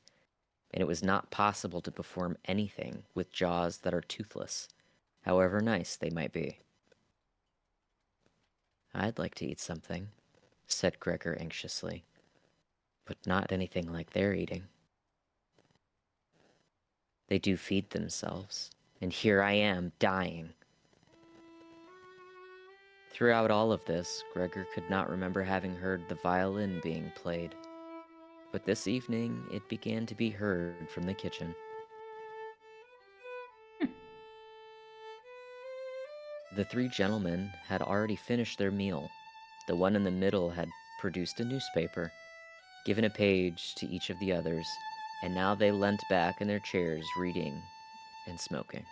and it was not possible to perform anything with jaws that are toothless, however nice they might be. "I'd like to eat something," said Gregor anxiously, "but not anything like they're eating. They do feed themselves, and here I am, dying." Throughout all of this, Gregor could not remember having heard the violin being played, but this evening it began to be heard from the kitchen. The three gentlemen had already finished their meal. The one in the middle had produced a newspaper, given a page to each of the others, and now they leant back in their chairs reading and smoking.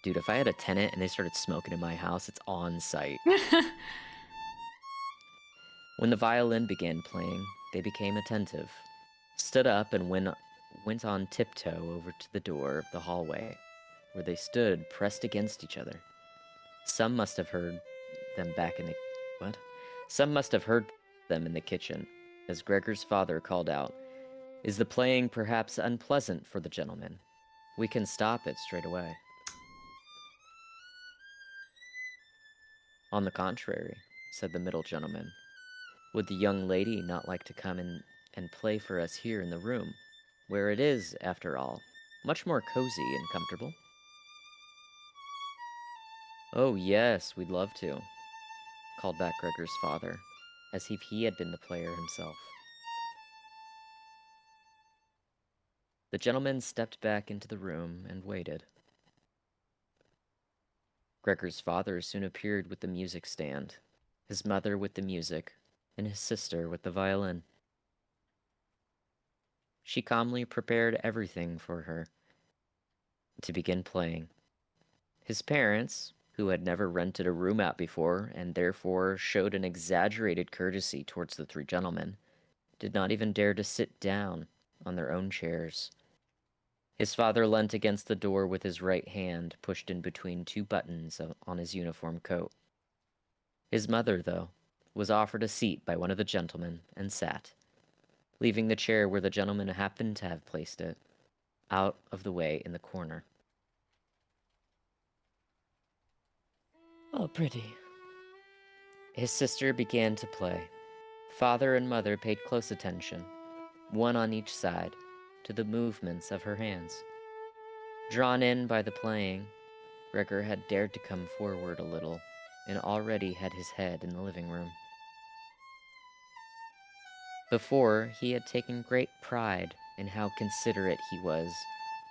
Dude, if I had a tenant and they started smoking in my house, it's on site. When the violin began playing, they became attentive, stood up, and went on tiptoe over to the door of the hallway, where they stood pressed against each other. Some must have heard them back in the... What? Some must have heard them in the kitchen, as Gregor's father called out, "Is the playing perhaps unpleasant for the gentleman? We can stop it straight away." "On the contrary," said the middle gentleman. "Would the young lady not like to come in and play for us here in the room, where it is, after all, much more cozy and comfortable?" "Oh, yes, we'd love to," called back Gregor's father, as if he had been the player himself. The gentleman stepped back into the room and waited. Gregor's father soon appeared with the music stand, his mother with the music, and his sister with the violin. She calmly prepared everything for her to begin playing. His parents, who had never rented a room out before and therefore showed an exaggerated courtesy towards the three gentlemen, did not even dare to sit down on their own chairs. His father leant against the door with his right hand pushed in between two buttons on his uniform coat. His mother, though, was offered a seat by one of the gentlemen and sat, leaving the chair where the gentleman happened to have placed it, out of the way in the corner. "Oh, pretty." His sister began to play. Father and mother paid close attention, one on each side, to the movements of her hands. Drawn in by the playing, Gregor had dared to come forward a little, and already had his head in the living room. Before, he had taken great pride in how considerate he was.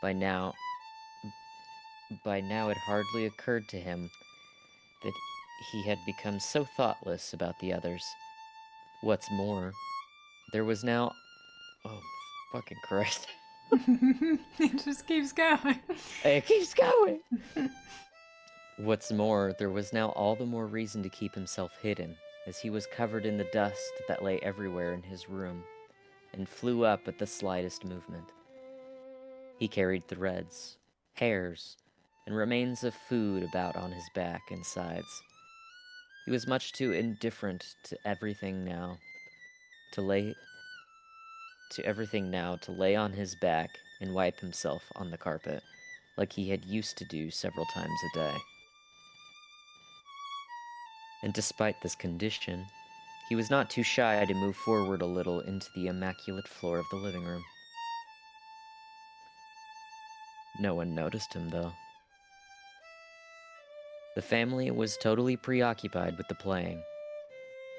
By now it hardly occurred to him that he had become so thoughtless about the others. What's more, there was now... Oh, fucking Christ. It just keeps going. It keeps going! What's more, there was now all the more reason to keep himself hidden, as he was covered in the dust that lay everywhere in his room and flew up at the slightest movement. He carried threads, hairs, and remains of food about on his back and sides. He was much too indifferent to everything now to lay on his back and wipe himself on the carpet like he had used to do several times a day. And despite this condition, he was not too shy to move forward a little into the immaculate floor of the living room. No one noticed him, though. The family was totally preoccupied with the playing.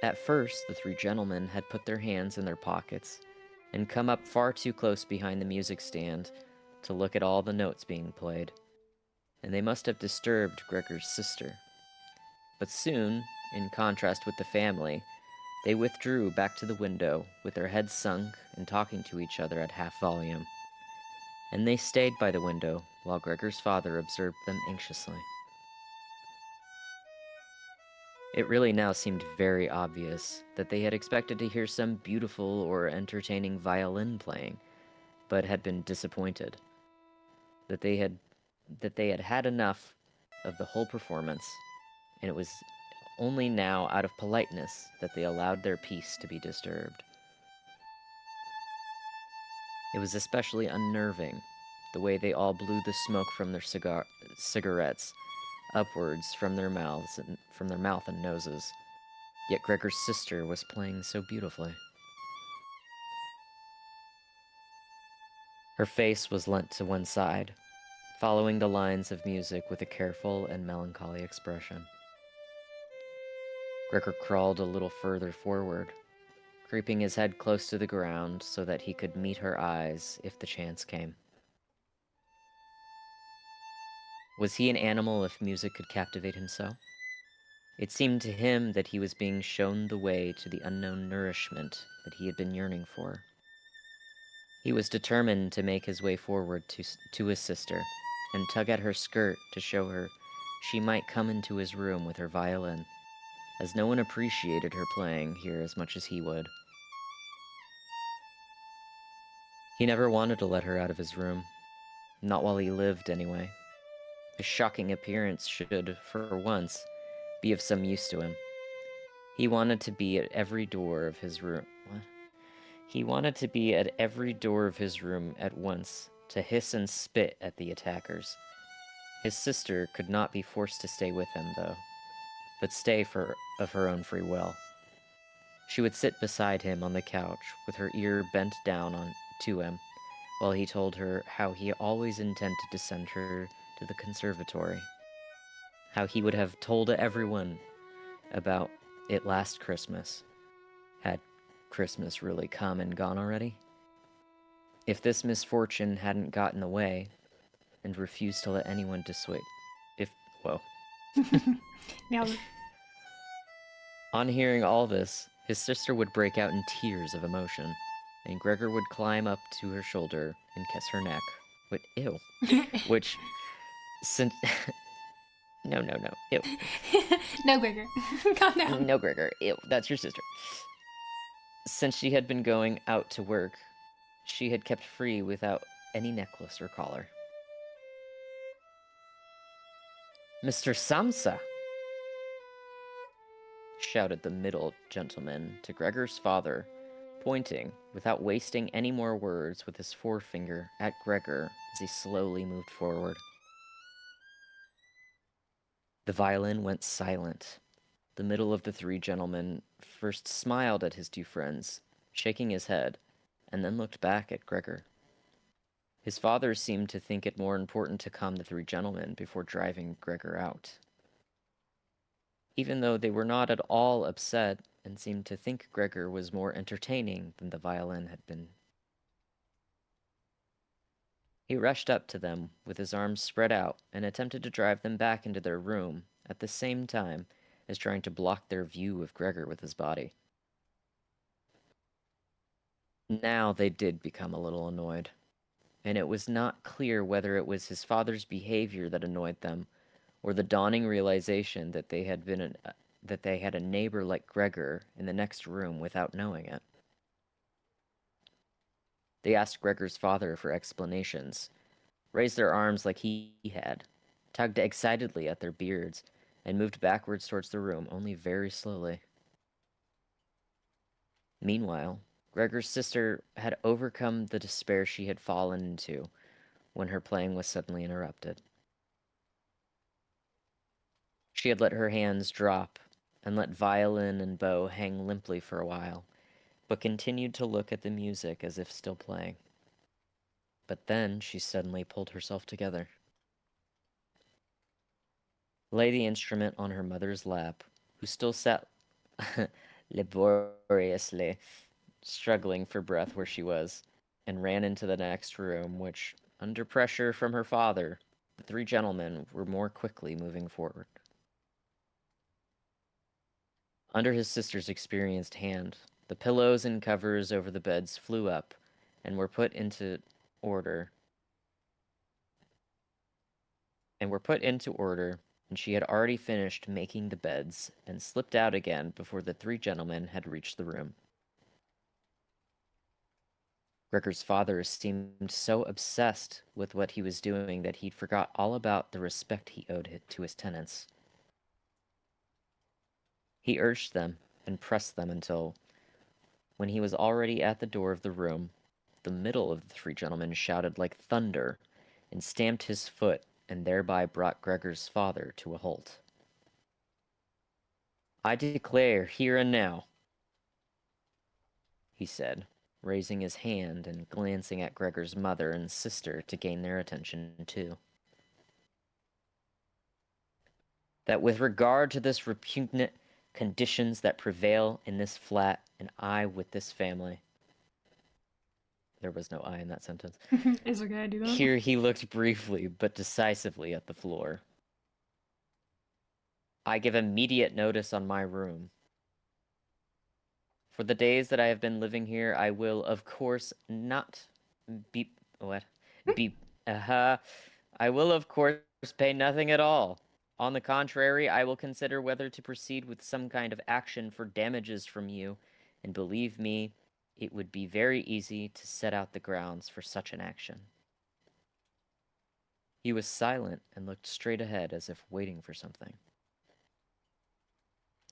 At first, the three gentlemen had put their hands in their pockets and come up far too close behind the music stand to look at all the notes being played, and they must have disturbed Gregor's sister. But soon, in contrast with the family, they withdrew back to the window with their heads sunk and talking to each other at half volume. And they stayed by the window while Gregor's father observed them anxiously. It really now seemed very obvious that they had expected to hear some beautiful or entertaining violin playing, but had been disappointed. That they had had enough of the whole performance, and it was only now out of politeness that they allowed their peace to be disturbed. It was especially unnerving, the way they all blew the smoke from their cigarettes upwards from their mouth and noses. Yet Gregor's sister was playing so beautifully. Her face was leant to one side, following the lines of music with a careful and melancholy expression. Gregor crawled a little further forward, creeping his head close to the ground so that he could meet her eyes if the chance came. Was he an animal if music could captivate him so? It seemed to him that he was being shown the way to the unknown nourishment that he had been yearning for. He was determined to make his way forward to his sister and tug at her skirt to show her she might come into his room with her violin, as no one appreciated her playing here as much as he would. He never wanted to let her out of his room, not while he lived anyway. His shocking appearance should, for once, be of some use to him. He wanted to be at every door of his room. What? He wanted to be at every door of his room at once, to hiss and spit at the attackers. His sister could not be forced to stay with him, though, but stay of her own free will. She would sit beside him on the couch, with her ear bent down to him, while he told her how he always intended to send her to the conservatory, how he would have told everyone about it last Christmas. Had Christmas really come and gone already? If this misfortune hadn't gotten in the way, and refused to let anyone dissuade... Now, On hearing all this, his sister would break out in tears of emotion, and Gregor would climb up to her shoulder and kiss her neck. But ew. Which, since... No, ew. no, Gregor. Calm down. No, Gregor, ew, that's your sister. Since she had been going out to work, she had kept free without any necklace or collar. Mr. Samsa! Shouted the middle gentleman to Gregor's father, pointing, without wasting any more words, with his forefinger at Gregor as he slowly moved forward. The violin went silent. The middle of the three gentlemen first smiled at his two friends, shaking his head, and then looked back at Gregor. His father seemed to think it more important to calm the three gentlemen before driving Gregor out. Even though they were not at all upset and seemed to think Gregor was more entertaining than the violin had been. He rushed up to them with his arms spread out and attempted to drive them back into their room at the same time as trying to block their view of Gregor with his body. Now they did become a little annoyed, and it was not clear whether it was his father's behavior that annoyed them, or the dawning realization that they had been that they had a neighbor like Gregor in the next room without knowing it. They asked Gregor's father for explanations, raised their arms like he had, tugged excitedly at their beards, and moved backwards towards the room, only very slowly. Meanwhile, Gregor's sister had overcome the despair she had fallen into when her playing was suddenly interrupted. She had let her hands drop and let violin and bow hang limply for a while, but continued to look at the music as if still playing. But then she suddenly pulled herself together, lay the instrument on her mother's lap, who still sat laboriously, struggling for breath where she was, and ran into the next room, which, under pressure from her father, the three gentlemen were more quickly moving forward. Under his sister's experienced hand, the pillows and covers over the beds flew up and were put into order. And she had already finished making the beds and slipped out again before the three gentlemen had reached the room. Gregor's father seemed so obsessed with what he was doing that he'd forgot all about the respect he owed to his tenants. He urged them and pressed them until, when he was already at the door of the room, the middle of the three gentlemen shouted like thunder and stamped his foot and thereby brought Gregor's father to a halt. "I declare here and now," he said, raising his hand and glancing at Gregor's mother and sister to gain their attention too, "that with regard to this repugnant conditions that prevail in this flat, and I with this family." There was no I in that sentence. It's okay, I do that. Here he looked briefly but decisively at the floor. "I give immediate notice on my room. For the days that I have been living here, I will, of course, not be... What? Be... I will, of course, pay nothing at all. On the contrary, I will consider whether to proceed with some kind of action for damages from you, and believe me, it would be very easy to set out the grounds for such an action." He was silent and looked straight ahead as if waiting for something.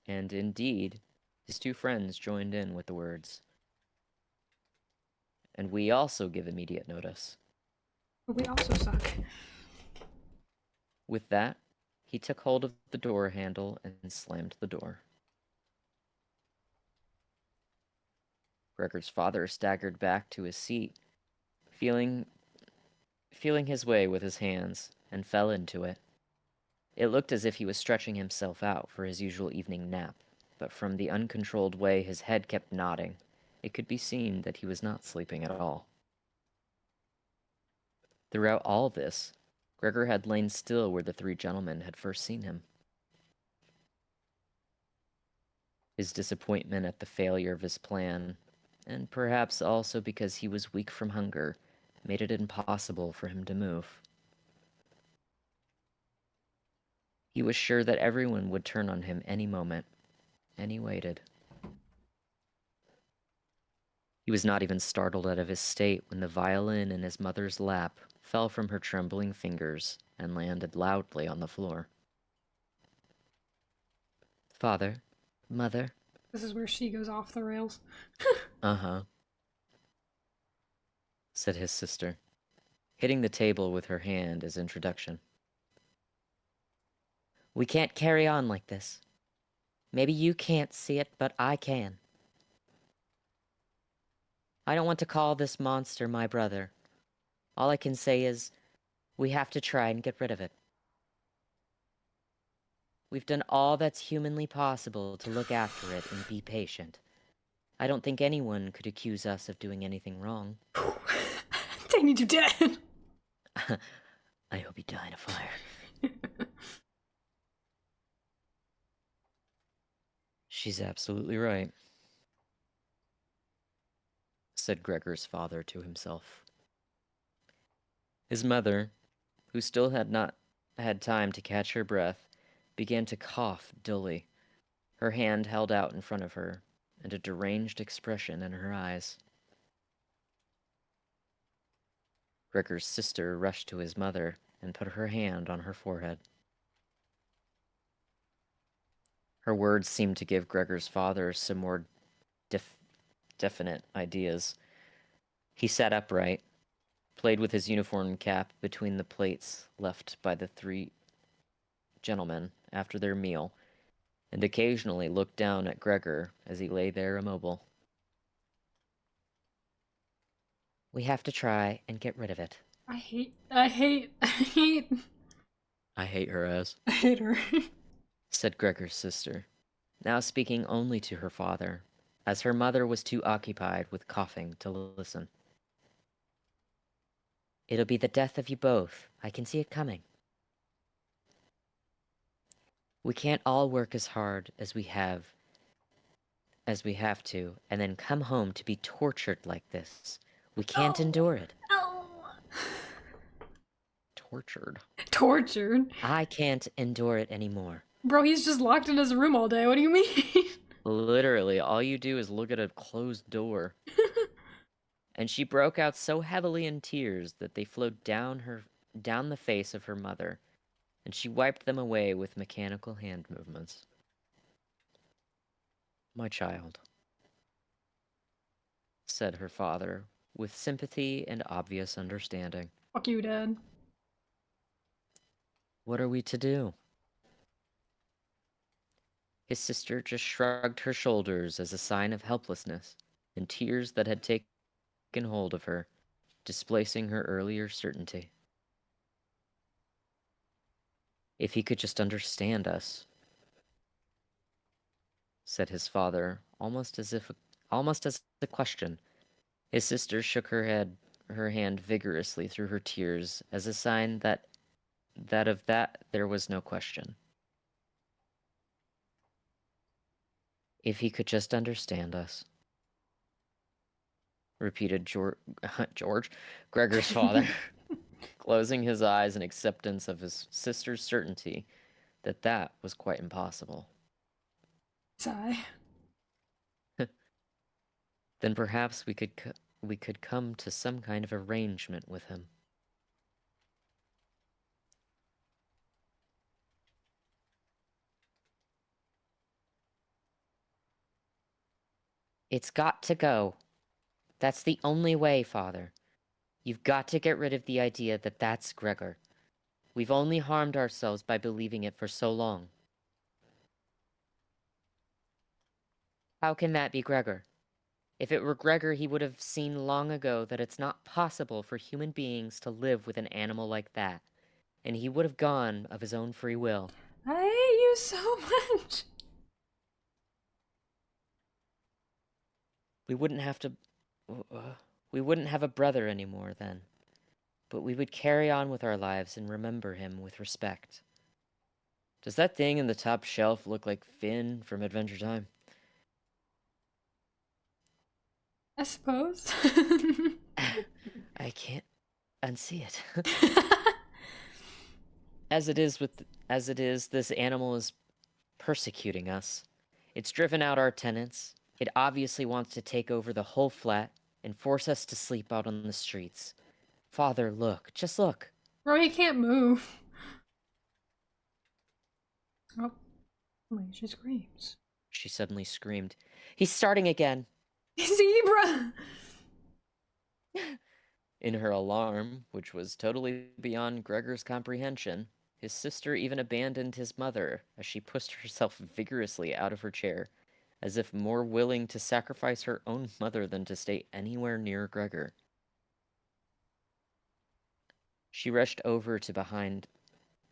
And indeed, his two friends joined in with the words, "And we also give immediate notice." But we also suck. With that, he took hold of the door handle and slammed the door. Gregor's father staggered back to his seat, feeling his way with his hands, and fell into it. It looked as if he was stretching himself out for his usual evening nap, but from the uncontrolled way his head kept nodding, it could be seen that he was not sleeping at all. Throughout all this, Gregor had lain still where the three gentlemen had first seen him. His disappointment at the failure of his plan, and perhaps also because he was weak from hunger, made it impossible for him to move. He was sure that everyone would turn on him any moment, and he waited. He was not even startled out of his state when the violin in his mother's lap fell from her trembling fingers and landed loudly on the floor. "Father, Mother." This is where she goes off the rails. "Uh-huh," said his sister, hitting the table with her hand as introduction. "We can't carry on like this. Maybe you can't see it, but I can. I don't want to call this monster my brother. All I can say is, we have to try and get rid of it. We've done all that's humanly possible to look after it and be patient. I don't think anyone could accuse us of doing anything wrong." They need you dead. "I hope you die in a fire." "She's absolutely right," said Gregor's father to himself. His mother, who still had not had time to catch her breath, began to cough dully, her hand held out in front of her, and a deranged expression in her eyes. Gregor's sister rushed to his mother and put her hand on her forehead. Her words seemed to give Gregor's father some more definite ideas. He sat upright, played with his uniform cap between the plates left by the three gentlemen after their meal, and occasionally looked down at Gregor as he lay there immobile. We have to try and get rid of it. I hate I hate her as, her. said Gregor's sister, now speaking only to her father, as her mother was too occupied with coughing to listen. It'll be the death of you both. I can see it coming. We can't all work as hard as we have to, and then come home to be tortured like this. We can't endure it. Oh. Tortured? I can't endure it anymore. Bro, he's just locked in his room all day. What do you mean? Literally, all you do is look at a closed door. And she broke out so heavily in tears that they flowed down the face of her mother, and she wiped them away with mechanical hand movements. My child, said her father, with sympathy and obvious understanding. Fuck you, Dad. What are we to do? His sister just shrugged her shoulders as a sign of helplessness, and tears that had taken hold of her, displacing her earlier certainty. If he could just understand us, said his father, almost as a question. His sister shook her hand vigorously through her tears as a sign that there was no question. If he could just understand us, repeated George, Gregor's father, closing his eyes in acceptance of his sister's certainty that was quite impossible. Sigh. Then perhaps we could come to some kind of arrangement with him. It's got to go. That's the only way, Father. You've got to get rid of the idea that that's Gregor. We've only harmed ourselves by believing it for so long. How can that be Gregor? If it were Gregor, he would have seen long ago that it's not possible for human beings to live with an animal like that, and he would have gone of his own free will. I hate you so much. We wouldn't have a brother anymore then, but we would carry on with our lives and remember him with respect. Does that thing in the top shelf look like Finn from Adventure Time? I suppose. I can't unsee it. As it is, this animal is persecuting us. It's driven out our tenants. It obviously wants to take over the whole flat and force us to sleep out on the streets. Father, look. Just look. Bro, he can't move. Oh. She screams. She suddenly screamed. He's starting again. Zebra! In her alarm, which was totally beyond Gregor's comprehension, his sister even abandoned his mother as she pushed herself vigorously out of her chair, as if more willing to sacrifice her own mother than to stay anywhere near Gregor. She rushed over to behind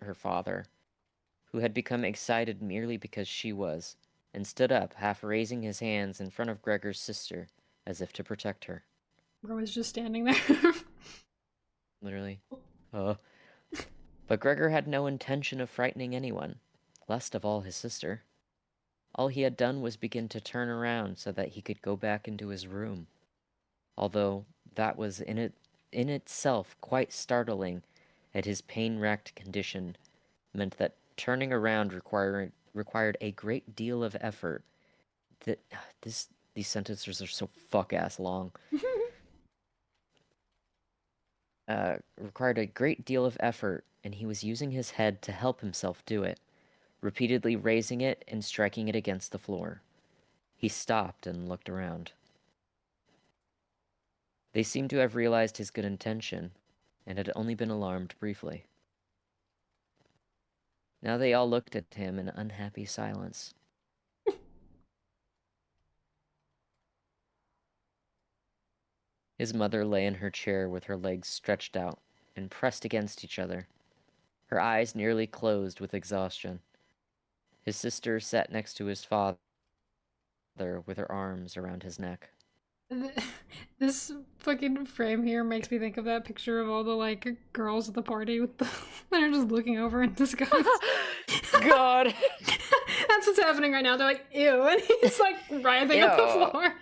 her father, who had become excited merely because she was, and stood up, half raising his hands in front of Gregor's sister, as if to protect her. Bro is just standing there. Literally. But Gregor had no intention of frightening anyone, least of all his sister. All he had done was begin to turn around so that he could go back into his room. Although that was in itself quite startling, at his pain-racked condition, meant that turning around required a great deal of effort. That these sentences are so fuck-ass long. Required a great deal of effort, and he was using his head to help himself do it, repeatedly raising it and striking it against the floor. He stopped and looked around. They seemed to have realized his good intention, and had only been alarmed briefly. Now they all looked at him in unhappy silence. His mother lay in her chair with her legs stretched out and pressed against each other, her eyes nearly closed with exhaustion. His sister sat next to his father with her arms around his neck. This fucking frame here makes me think of that picture of all the like girls at the party with the that are just looking over in disgust. God. That's what's happening right now. They're like, ew, and he's like writhing on the Ew. floor.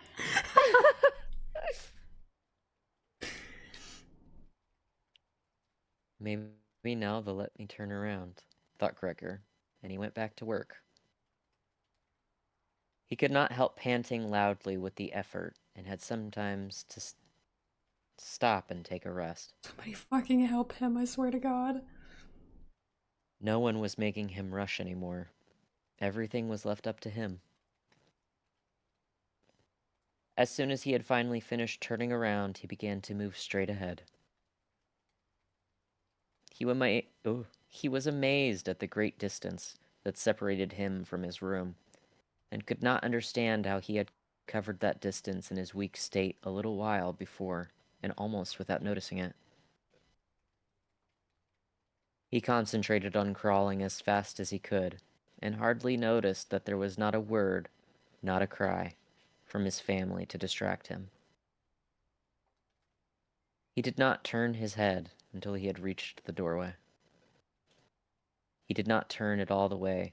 Maybe now they'll let me turn around, thought Gregor, and he went back to work. He could not help panting loudly with the effort, and had sometimes to stop and take a rest. Somebody fucking help him, I swear to God. No one was making him rush anymore. Everything was left up to him. As soon as he had finally finished turning around, he began to move straight ahead. He was amazed at the great distance that separated him from his room, and could not understand how he had covered that distance in his weak state a little while before, and almost without noticing it. He concentrated on crawling as fast as he could, and hardly noticed that there was not a word, not a cry, from his family to distract him. He did not turn his head until he had reached the doorway. He did not turn it all the way.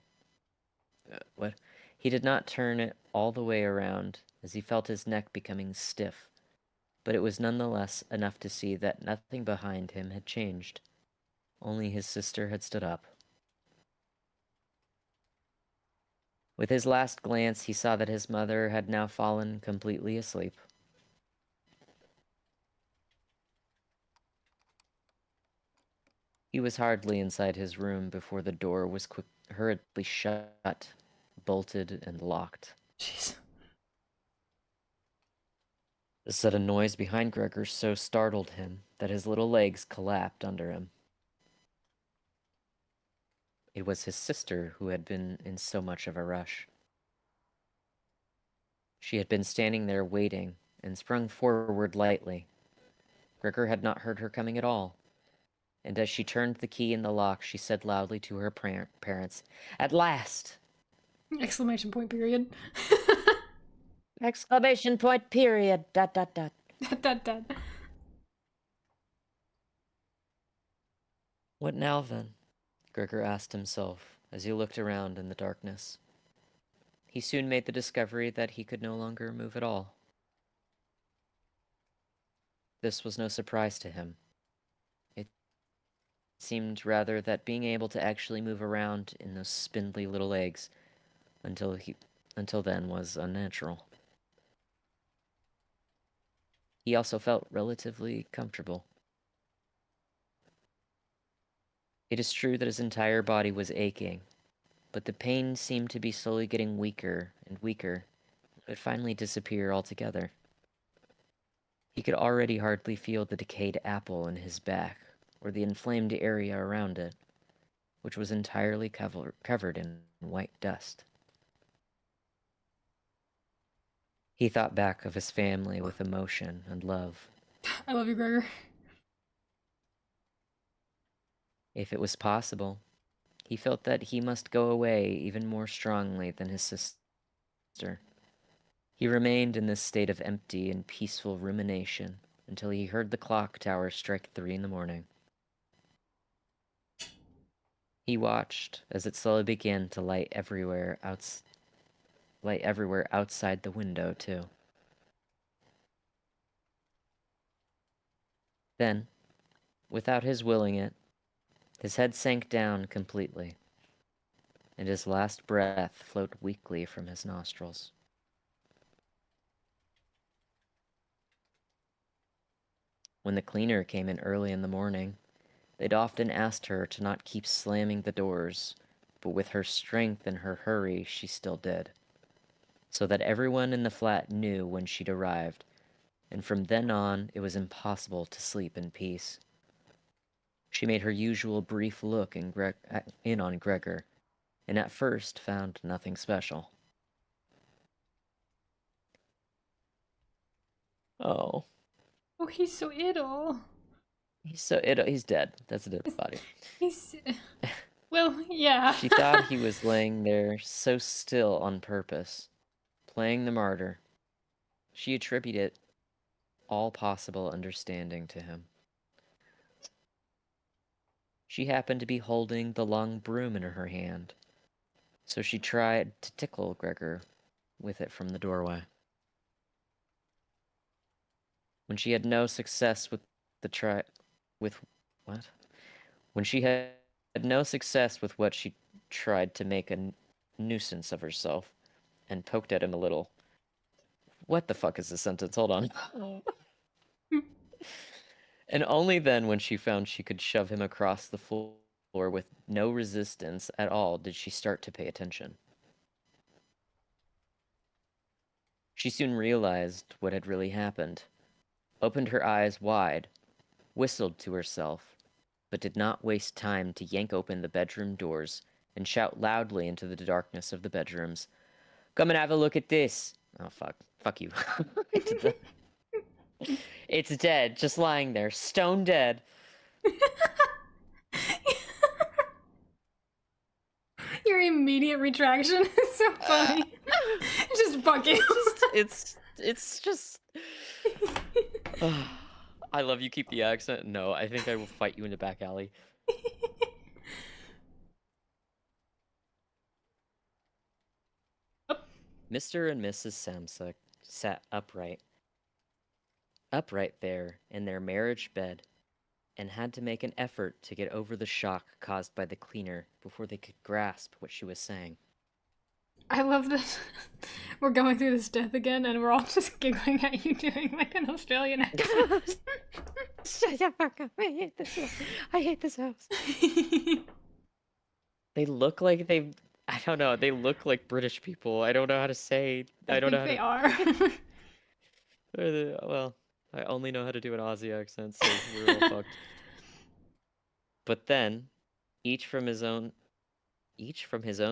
He did not turn it all the way around, as he felt his neck becoming stiff, but it was nonetheless enough to see that nothing behind him had changed. Only his sister had stood up. With his last glance, he saw that his mother had now fallen completely asleep. He was hardly inside his room before the door was hurriedly shut, bolted, and locked. Jeez. The sudden noise behind Gregor so startled him that his little legs collapsed under him. It was his sister who had been in so much of a rush. She had been standing there waiting, and sprung forward lightly. Gregor had not heard her coming at all, and as she turned the key in the lock, she said loudly to her parents, "At last!" Exclamation point period. Exclamation point period, ... That. What now, then? Gregor asked himself as he looked around in the darkness. He soon made the discovery that he could no longer move at all. This was no surprise to him. It seemed rather that being able to actually move around in those spindly little legs until then was unnatural. He also felt relatively comfortable. It is true that his entire body was aching, but the pain seemed to be slowly getting weaker and weaker. It would finally disappear altogether. He could already hardly feel the decayed apple in his back, or the inflamed area around it, which was entirely covered in white dust. He thought back of his family with emotion and love. I love you, Gregor. If it was possible, he felt that he must go away even more strongly than his sister. He remained in this state of empty and peaceful rumination until he heard the clock tower strike 3 a.m. He watched as it slowly began to light everywhere outside the window, too. Then, without his willing it, his head sank down completely, and his last breath flowed weakly from his nostrils. When the cleaner came in early in the morning, they'd often asked her to not keep slamming the doors, but with her strength and her hurry, she still did, so that everyone in the flat knew when she'd arrived, and from then on it was impossible to sleep in peace. She made her usual brief look in on Gregor, and at first found nothing special. Oh, Oh, he's so ill. he's dead. That's a dead body. He's. Well, yeah. She thought he was laying there so still on purpose, playing the martyr. She attributed all possible understanding to him. She happened to be holding the long broom in her hand, so she tried to tickle Gregor with it from the doorway. When she had no success with what? When she had no success with what she tried to make a nuisance of herself and poked at him a little. What the fuck is this sentence? Hold on. And only then, when she found she could shove him across the floor with no resistance at all, did she start to pay attention. She soon realized what had really happened, opened her eyes wide, whistled to herself, but did not waste time to yank open the bedroom doors and shout loudly into the darkness of the bedrooms, "Come and have a look at this!" Oh, fuck. Fuck you. I did that. It's dead, just lying there, stone dead. Your immediate retraction is so funny. Just bucket. It's just. I love you. Keep the accent. No, I think I will fight you in the back alley. Mr. and Mrs. Samsa sat upright there in their marriage bed, and had to make an effort to get over the shock caused by the cleaner before they could grasp what she was saying. I love that we're going through this death again, and we're all just giggling at you doing like an Australian accent. Shut the fuck up! I hate this house. I hate this house. They look like I don't know. They look like British people. I don't know how to say. I don't know how they to. are. Well, I only know how to do an Aussie accent, so we're all fucked. But then, each from his own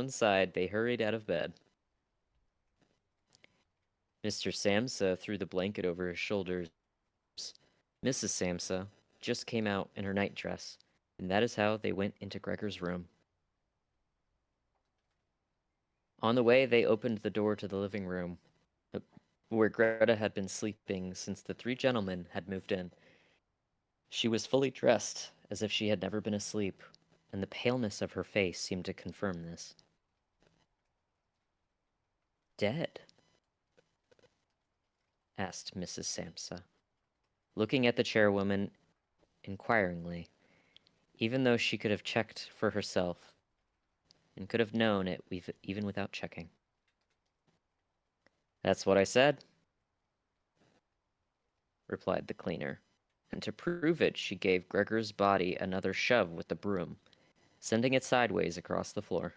side, they hurried out of bed. Mr. Samsa threw the blanket over his shoulders. Mrs. Samsa just came out in her nightdress, and that is how they went into Gregor's room. On the way, they opened the door to the living room, where Greta had been sleeping since the three gentlemen had moved in. She was fully dressed, as if she had never been asleep, and the paleness of her face seemed to confirm this. Dead? Asked Mrs. Samsa, looking at the chairwoman inquiringly, even though she could have checked for herself, and could have known it even without checking. That's what I said, replied the cleaner, and to prove it, she gave Gregor's body another shove with the broom, sending it sideways across the floor.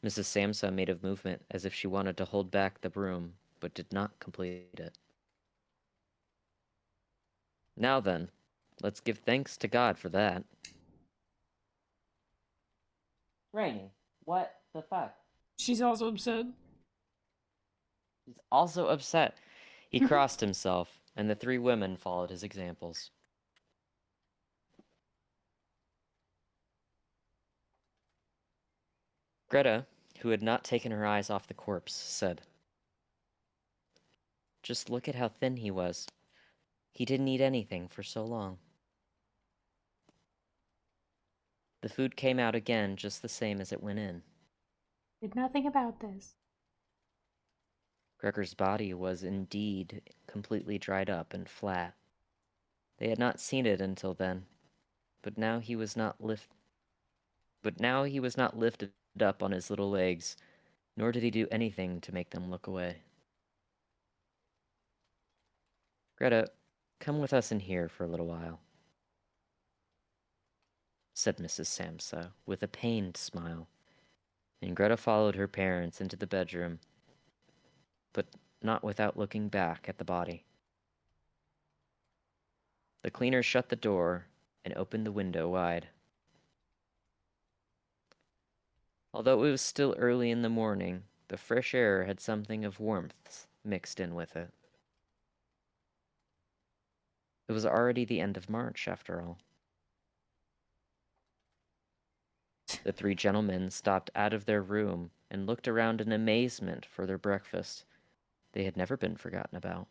Mrs. Samsa made a movement as if she wanted to hold back the broom, but did not complete it. Now then, let's give thanks to God for that. Rainy, what the fuck? She's also upset. He's also upset. He crossed himself, and the three women followed his examples. Greta, who had not taken her eyes off the corpse, said, "Just look at how thin he was. He didn't eat anything for so long." The food came out again just the same as it went in. Did nothing about this. Gregor's body was indeed completely dried up and flat. They had not seen it until then, but now he was not lifted up on his little legs, nor did he do anything to make them look away. Greta, come with us in here for a little while, said Mrs. Samsa, with a pained smile, and Greta followed her parents into the bedroom, but not without looking back at the body. The cleaner shut the door and opened the window wide. Although it was still early in the morning, the fresh air had something of warmth mixed in with it. It was already the end of March, after all. The three gentlemen stopped out of their room and looked around in amazement for their breakfast. They had never been forgotten about.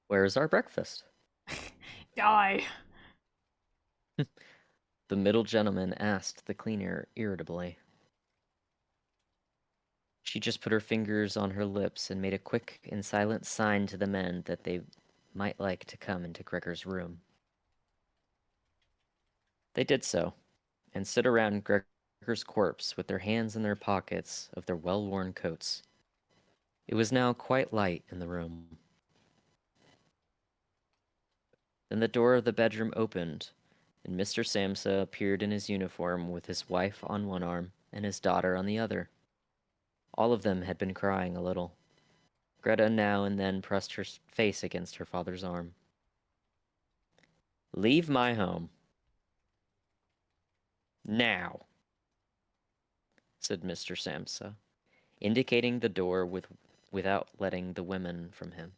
"Where's our breakfast?" Die. The middle gentleman asked the cleaner irritably. She just put her fingers on her lips and made a quick and silent sign to the men that they might like to come into Gregor's room. They did so, and stood around Gregor's corpse with their hands in their pockets of their well-worn coats. It was now quite light in the room. Then the door of the bedroom opened, and Mr. Samsa appeared in his uniform with his wife on one arm and his daughter on the other. All of them had been crying a little. Greta now and then pressed her face against her father's arm. "Leave my home. Now," said Mr. Samsa, indicating the door without letting the women from him.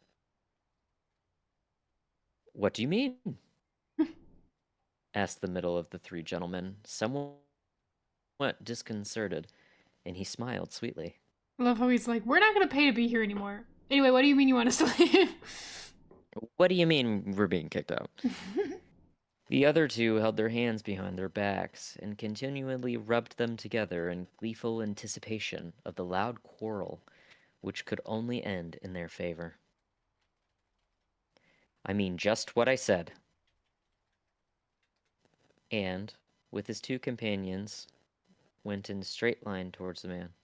"What do you mean?" asked the middle of the three gentlemen, somewhat disconcerted, and he smiled sweetly. I love how he's like, we're not going to pay to be here anymore. Anyway, what do you mean you want us to leave? "What do you mean we're being kicked out?" The other two held their hands behind their backs and continually rubbed them together in gleeful anticipation of the loud quarrel which could only end in their favor. "I mean just what I said." And, with his two companions, went in a straight line towards the man.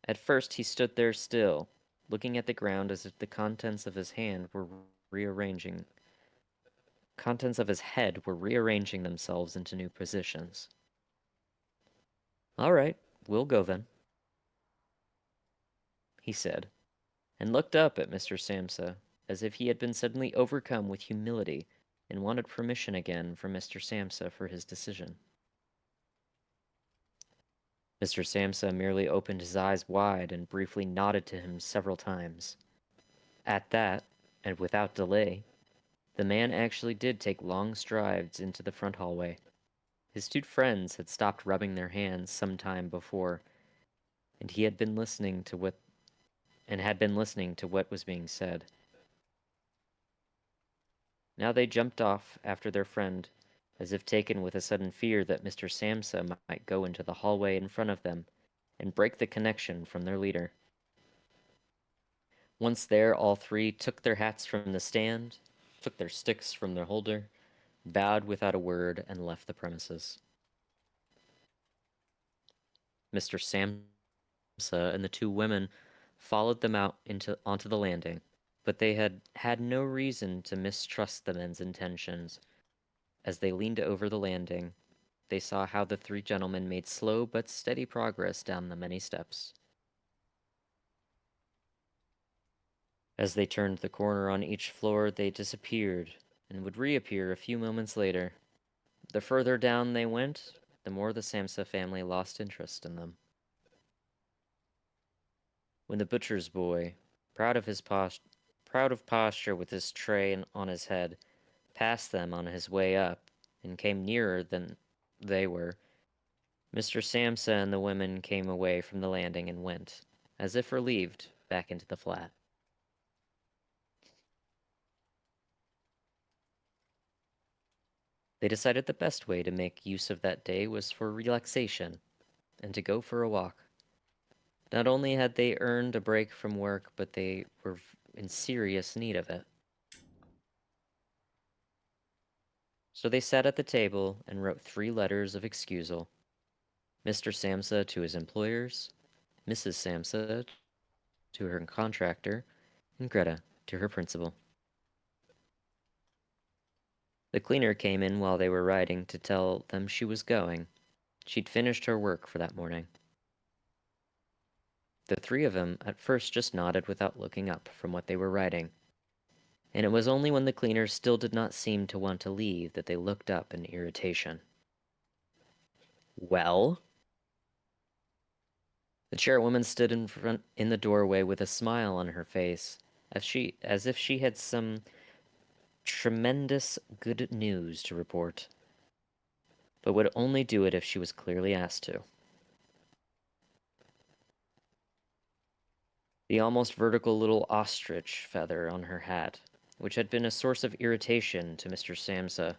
At first he stood there still, looking at the ground as if the contents of his head were rearranging themselves into new positions. "All right, we'll go then," he said, and looked up at Mr. Samsa as if he had been suddenly overcome with humility and wanted permission again from Mr. Samsa for his decision. Mr. Samsa merely opened his eyes wide and briefly nodded to him several times. At that, and without delay, the man actually did take long strides into the front hallway. His two friends had stopped rubbing their hands some time before, and he had been listening to what was being said. Now they jumped off after their friend, as if taken with a sudden fear that Mr. Samsa might go into the hallway in front of them and break the connection from their leader. Once there, all three took their hats from the stand, took their sticks from their holder, bowed without a word, and left the premises. Mr. Samsa and the two women followed them out onto the landing, but they had had no reason to mistrust the men's intentions. As they leaned over the landing, they saw how the three gentlemen made slow but steady progress down the many steps. As they turned the corner on each floor, they disappeared and would reappear a few moments later. The further down they went, the more the Samsa family lost interest in them. When the butcher's boy, proud of posture with his tray on his head, passed them on his way up and came nearer than they were, Mr. Samsa and the women came away from the landing and went, as if relieved, back into the flat. They decided the best way to make use of that day was for relaxation and to go for a walk. Not only had they earned a break from work, but they were in serious need of it. So they sat at the table and wrote 3 letters of excusal. Mr. Samsa to his employers, Mrs. Samsa to her contractor, and Greta to her principal. The cleaner came in while they were writing to tell them she was going. She'd finished her work for that morning. The 3 of them at first just nodded without looking up from what they were writing, and it was only when the cleaner still did not seem to want to leave that they looked up in irritation. Well? The chairwoman stood in the doorway with a smile on her face, as if she had some tremendous good news to report, but would only do it if she was clearly asked to. The almost vertical little ostrich feather on her hat, which had been a source of irritation to Mr. Samsa,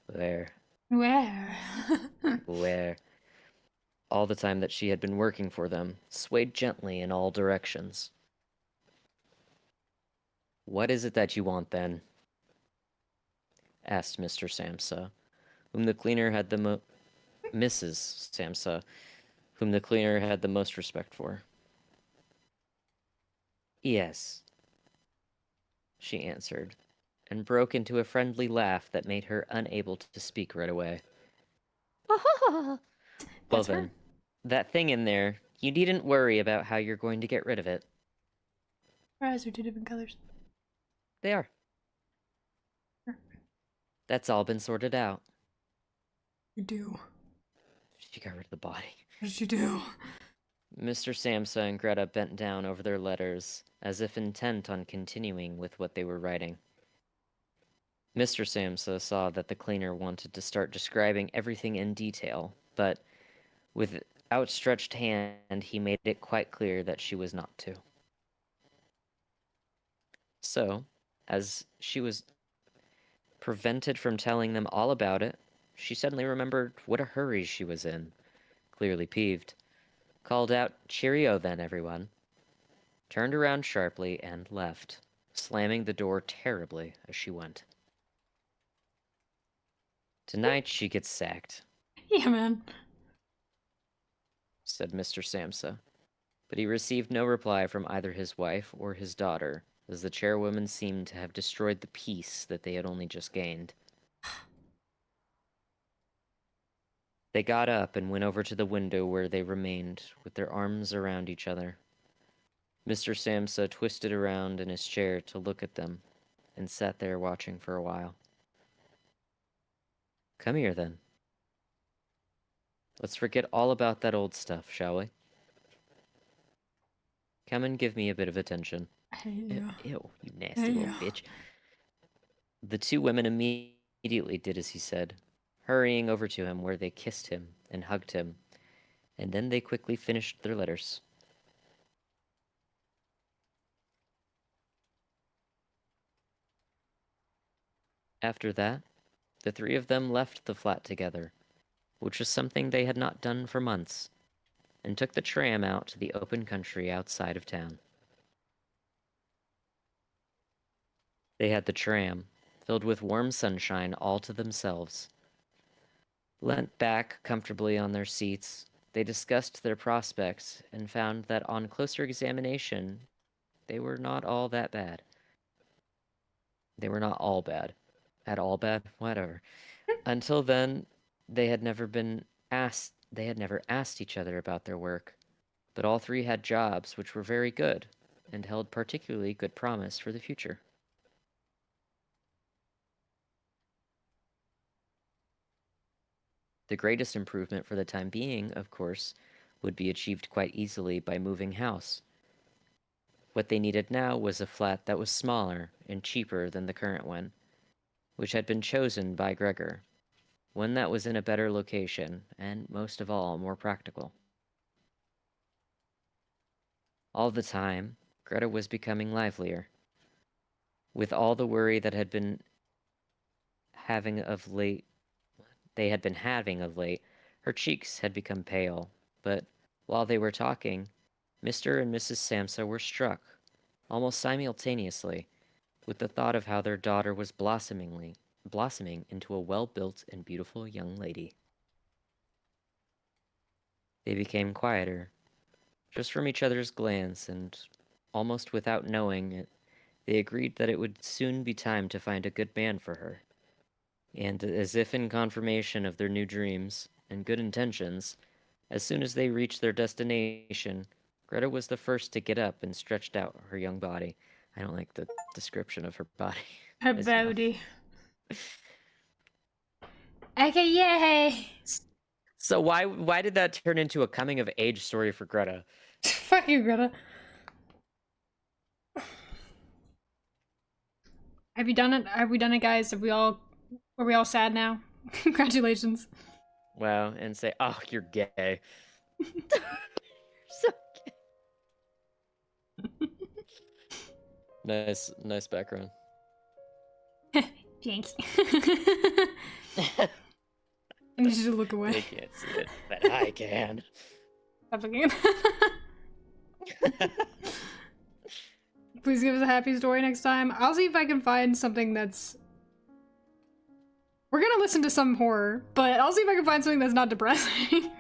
Where? where, all the time that she had been working for them, swayed gently in all directions. What is it that you want, then? Asked Mr. Samsa, whom the cleaner had Mrs. Samsa, whom the cleaner had the most respect for. Yes, she answered, and broke into a friendly laugh that made her unable to speak right away. Well That's then, her. that thing in there, you needn't worry about how you're going to get rid of it. Her eyes are 2 different colors. They are. That's all been sorted out. You do. She got rid of the body. What did you do? Mr. Samsa and Greta bent down over their letters, as if intent on continuing with what they were writing. Mr. Samsa saw that the cleaner wanted to start describing everything in detail, but with outstretched hand he made it quite clear that she was not to. So, as she was prevented from telling them all about it, she suddenly remembered what a hurry she was in, clearly peeved, called out, "Cheerio then, everyone," turned around sharply, and left, slamming the door terribly as she went. Tonight she gets sacked, Yeah, man. said Mr. Samsa, but he received no reply from either his wife or his daughter, as the chairwoman seemed to have destroyed the peace that they had only just gained. They got up and went over to the window where they remained, with their arms around each other. Mr. Samsa twisted around in his chair to look at them, and sat there watching for a while. Come here, then. Let's forget all about that old stuff, shall we? Come and give me a bit of attention. I hate you. Ew, you nasty little bitch. The 2 women immediately did as he said, hurrying over to him where they kissed him and hugged him, and then they quickly finished their letters. After that, the 3 of them left the flat together, which was something they had not done for months, and took the tram out to the open country outside of town. They had the tram, filled with warm sunshine, all to themselves. Leant back comfortably on their seats, they discussed their prospects and found that on closer examination, they were not all that bad. They were not all bad. At all bad? Whatever. Until then, they had never asked each other about their work, but all 3 had jobs which were very good and held particularly good promise for the future. The greatest improvement for the time being, of course, would be achieved quite easily by moving house. What they needed now was a flat that was smaller and cheaper than the current one, which had been chosen by Gregor, one that was in a better location, and most of all, more practical. All the time, Greta was becoming livelier. With all the worry that had been having of late, her cheeks had become pale, but while they were talking, Mr. and Mrs. Samsa were struck, almost simultaneously, with the thought of how their daughter was blossoming blossoming into a well-built and beautiful young lady. They became quieter, just from each other's glance, and almost without knowing it, they agreed that it would soon be time to find a good man for her. And as if in confirmation of their new dreams and good intentions, as soon as they reached their destination, Greta was the first to get up and stretched out her young body. I don't like the description of her body. Her as young. body. Okay, yay! So why did that turn into a coming of age story for Greta? Fuck you, Greta. Have you done it? Have we done it, guys? Are we all sad now? Congratulations. Wow, and say, oh, you're gay. So gay. Nice background. Thanks. I need you to look away. They can't see it, but I can. Stop looking at Please give us a happy story next time. I'll see if I can find something that's... We're gonna listen to some horror, but I'll see if I can find something that's not depressing.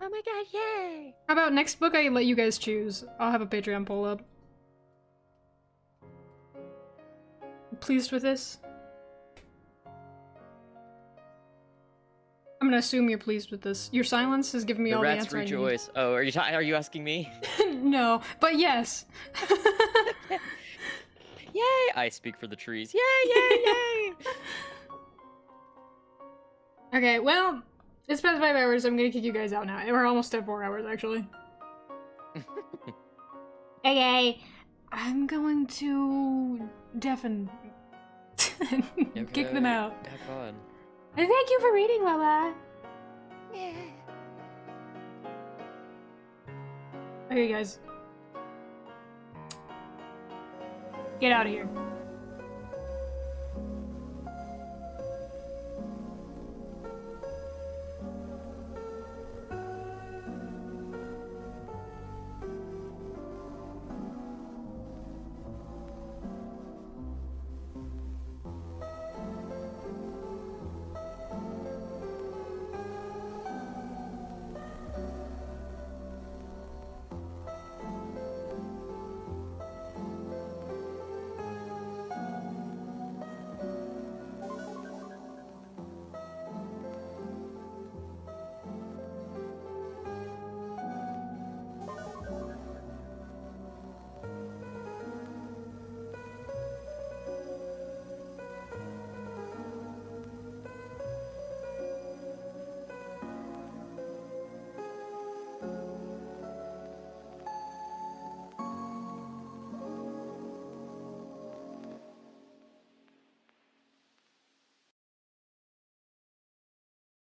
Oh my god, yay! How about next book I let you guys choose? I'll have a Patreon poll up. Pleased with this? I'm gonna assume you're pleased with this. Your silence has given me all the rats answer I need. rejoice. Oh, are you asking me? No, but yes. Yay! I speak for the trees. Yay! Yay! Yay! Okay, well, it's past 5 hours, so I'm gonna kick you guys out now. We're almost at 4 hours, actually. Okay, I'm going to deafen. Kick them out. Have fun. And thank you for reading, Lola. Yeah. Okay, guys. Get out of here.